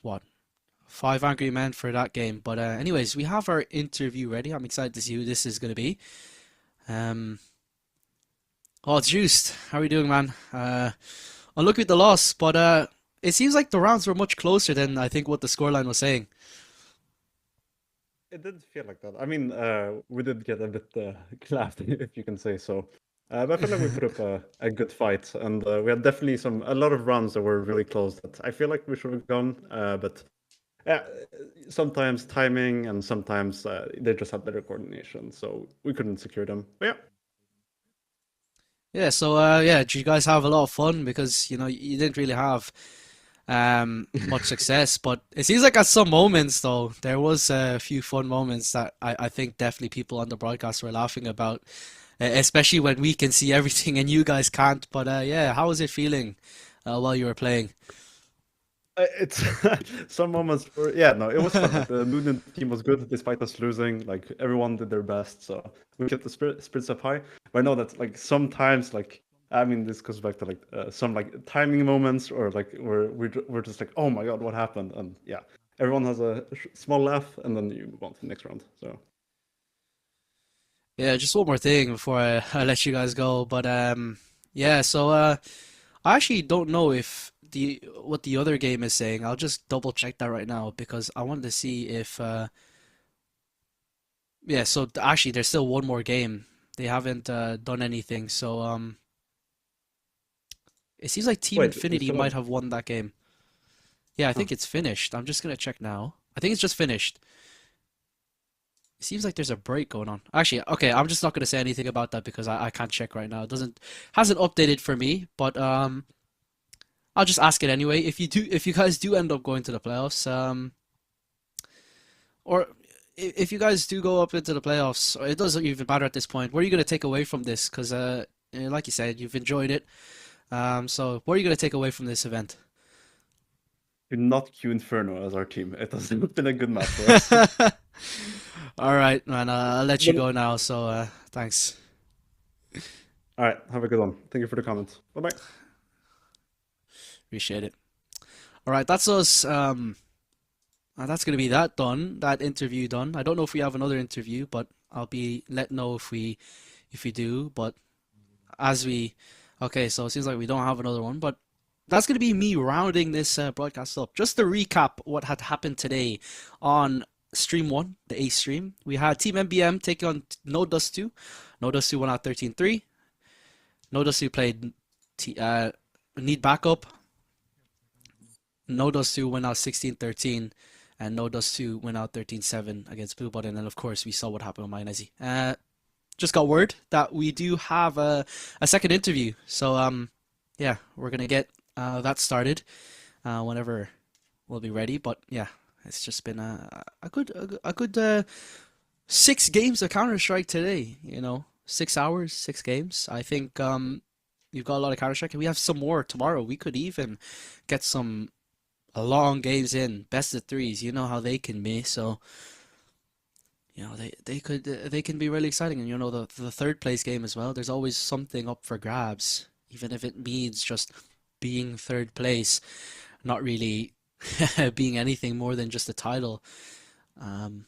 what? 5 Angry Men for that game. But anyways, we have our interview ready. I'm excited to see who this is going to be. Oh, it's Juiced. How are you doing, man? I'll look at the loss, but it seems like the rounds were much closer than I think what the scoreline was saying. It did feel like that. I mean, we did get a bit clapped, if you can say so. But I feel like we put up a good fight, and we had definitely a lot of runs that were really close that I feel like we should have gone. But yeah, sometimes timing, and sometimes they just had better coordination, so we couldn't secure them. But yeah. Yeah, so yeah, did you guys have a lot of fun? Because you didn't really have much success, but it seems like at some moments though there was a few fun moments that I think definitely people on the broadcast were laughing about, especially when we can see everything and you guys can't. But yeah, how was it feeling while you were playing? It's some moments were, yeah, no, it was fun. Like, the mood in the team was good despite us losing. Like everyone did their best, so we kept the spirits up high. But I know that like sometimes, like I mean, this goes back to like some like timing moments, or like where we're just like, oh my god, what happened? And yeah, everyone has a small laugh, and then you move on to the next round. So Yeah, just one more thing before I let you guys go. But yeah, so I actually don't know if the what the other game is saying. I'll just double check that right now because I wanted to see if yeah, so actually there's still one more game. They haven't done anything. So it seems like Team wait, we Infinity still might have. have won that game. Yeah, I Huh. think it's finished. I'm just gonna check now. I think it's just finished. It seems like there's a break going on. Actually, okay, I'm just not gonna say anything about that because I can't check right now. It doesn't hasn't updated for me, but I'll just ask it anyway. If you guys do end up going to the playoffs, or if you guys do go up into the playoffs, it doesn't even matter at this point. What are you gonna take away from this? Because like you said, you've enjoyed it. So what are you gonna take away from this event? Do not queue Inferno as our team. It has not been a good match for us. All right, man. I'll let you But go now. So thanks. all right, have a good one. Thank you for the comments. Bye bye. Appreciate it. All right, that's us. That's gonna be that done. That interview done. I don't know if we have another interview, but I'll be letting know if we do. But as we, okay, so it seems like we don't have another one. But that's gonna be me rounding this broadcast up. Just to recap what had happened today on stream one, the A stream. We had Team MBM taking on No Dust 2. No Dust 2 won out 13-3. No Dust 2 played Need Backup. No Dust 2 went out 16-13, and No Dust 2 went out 13-7 against Blue Button. And then, of course, we saw what happened with Mayonnaise. Just got word that we do have a second interview. So, yeah, we're going to get that started whenever we'll be ready. But, yeah, it's just been a good 6 games of Counter-Strike today, 6 hours, 6 games. I think you've got a lot of Counter-Strike, and we have some more tomorrow. We could even get some long games in, best of threes. You know how they can be. So, they can be really exciting. And the third place game as well. There's always something up for grabs, even if it means just being third place, not really being anything more than just a title. Um,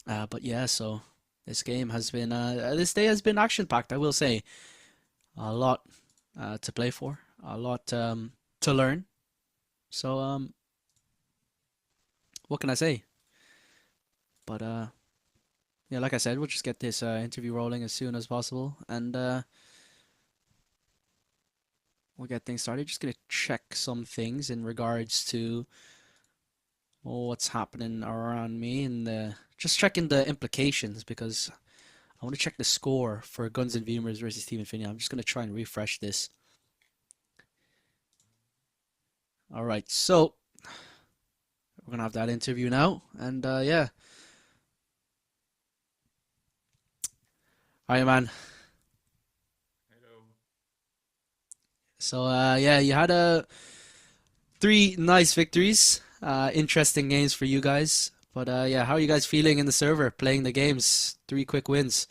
but yeah, so this game has been this day has been action packed. I will say a lot to play for, a lot to learn. So what can I say? But yeah, like I said, we'll just get this interview rolling as soon as possible, and we'll get things started. Just gonna check some things in regards to what's happening around me, and just checking the implications because I want to check the score for Guns and Veemers versus Team Infinity. I'm just gonna try and refresh this. All right, so we're gonna have that interview now, and yeah. All right, man. So yeah, you had 3 nice victories. Interesting games for you guys. But yeah, how are you guys feeling in the server playing the games? 3 quick wins.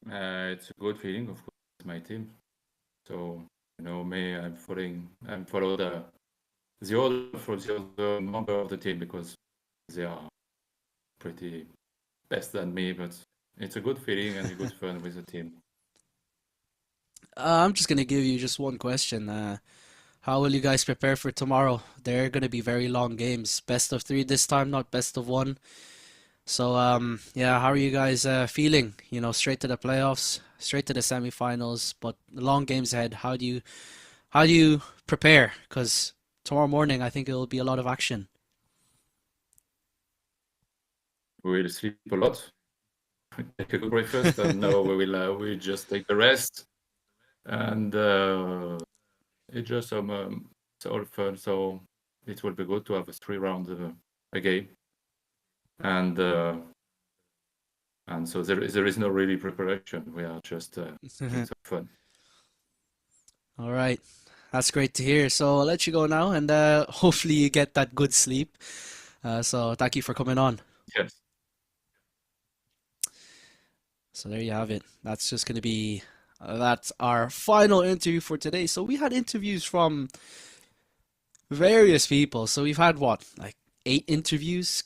It's a good feeling, of course, it's my team. So me, I'm follow the other member of the team because they are pretty best than me. But it's a good feeling and a good fun with the team. I'm just gonna give you just one question. How will you guys prepare for tomorrow? They're going to be very long games. Best of 3 this time, not best of 1. So, yeah, how are you guys feeling? You know, straight to the playoffs, straight to the semifinals, but the long games ahead. How do you prepare? Because tomorrow morning, I think it will be a lot of action. We will sleep a lot, take a good breakfast, and now we just take the rest. And it's just it's all fun, so it will be good to have a 3 round a game. And so there is no really preparation. We are just having some fun. All right. That's great to hear. So I'll let you go now, and hopefully you get that good sleep. So thank you for coming on. Yes. So there you have it. That's just going to be that's our final interview for today. So we had interviews from various people. So we've had what, like 8 interviews,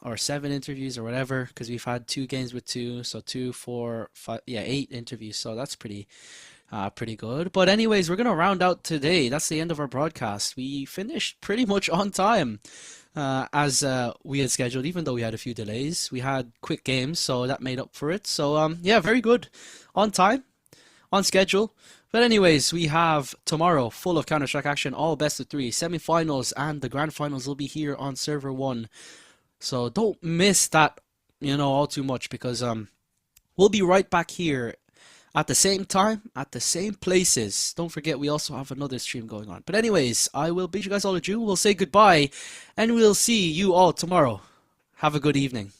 or 7 interviews or whatever, because we've had 2 games with 2, so 2, 4, 5, yeah, 8 interviews. So that's pretty good. But anyways, we're gonna round out today. That's the end of our broadcast. We finished pretty much on time, as we had scheduled, even though we had a few delays. We had quick games, so that made up for it. So yeah, very good. On time, on schedule. But anyways, we have tomorrow full of Counter-Strike action, all best of 3, semi-finals, and the grand finals will be here on Server 1. So don't miss that, all too much, because we'll be right back here at the same time, at the same places. Don't forget, we also have another stream going on. But anyways, I will bid you guys all adieu. We'll say goodbye, and we'll see you all tomorrow. Have a good evening.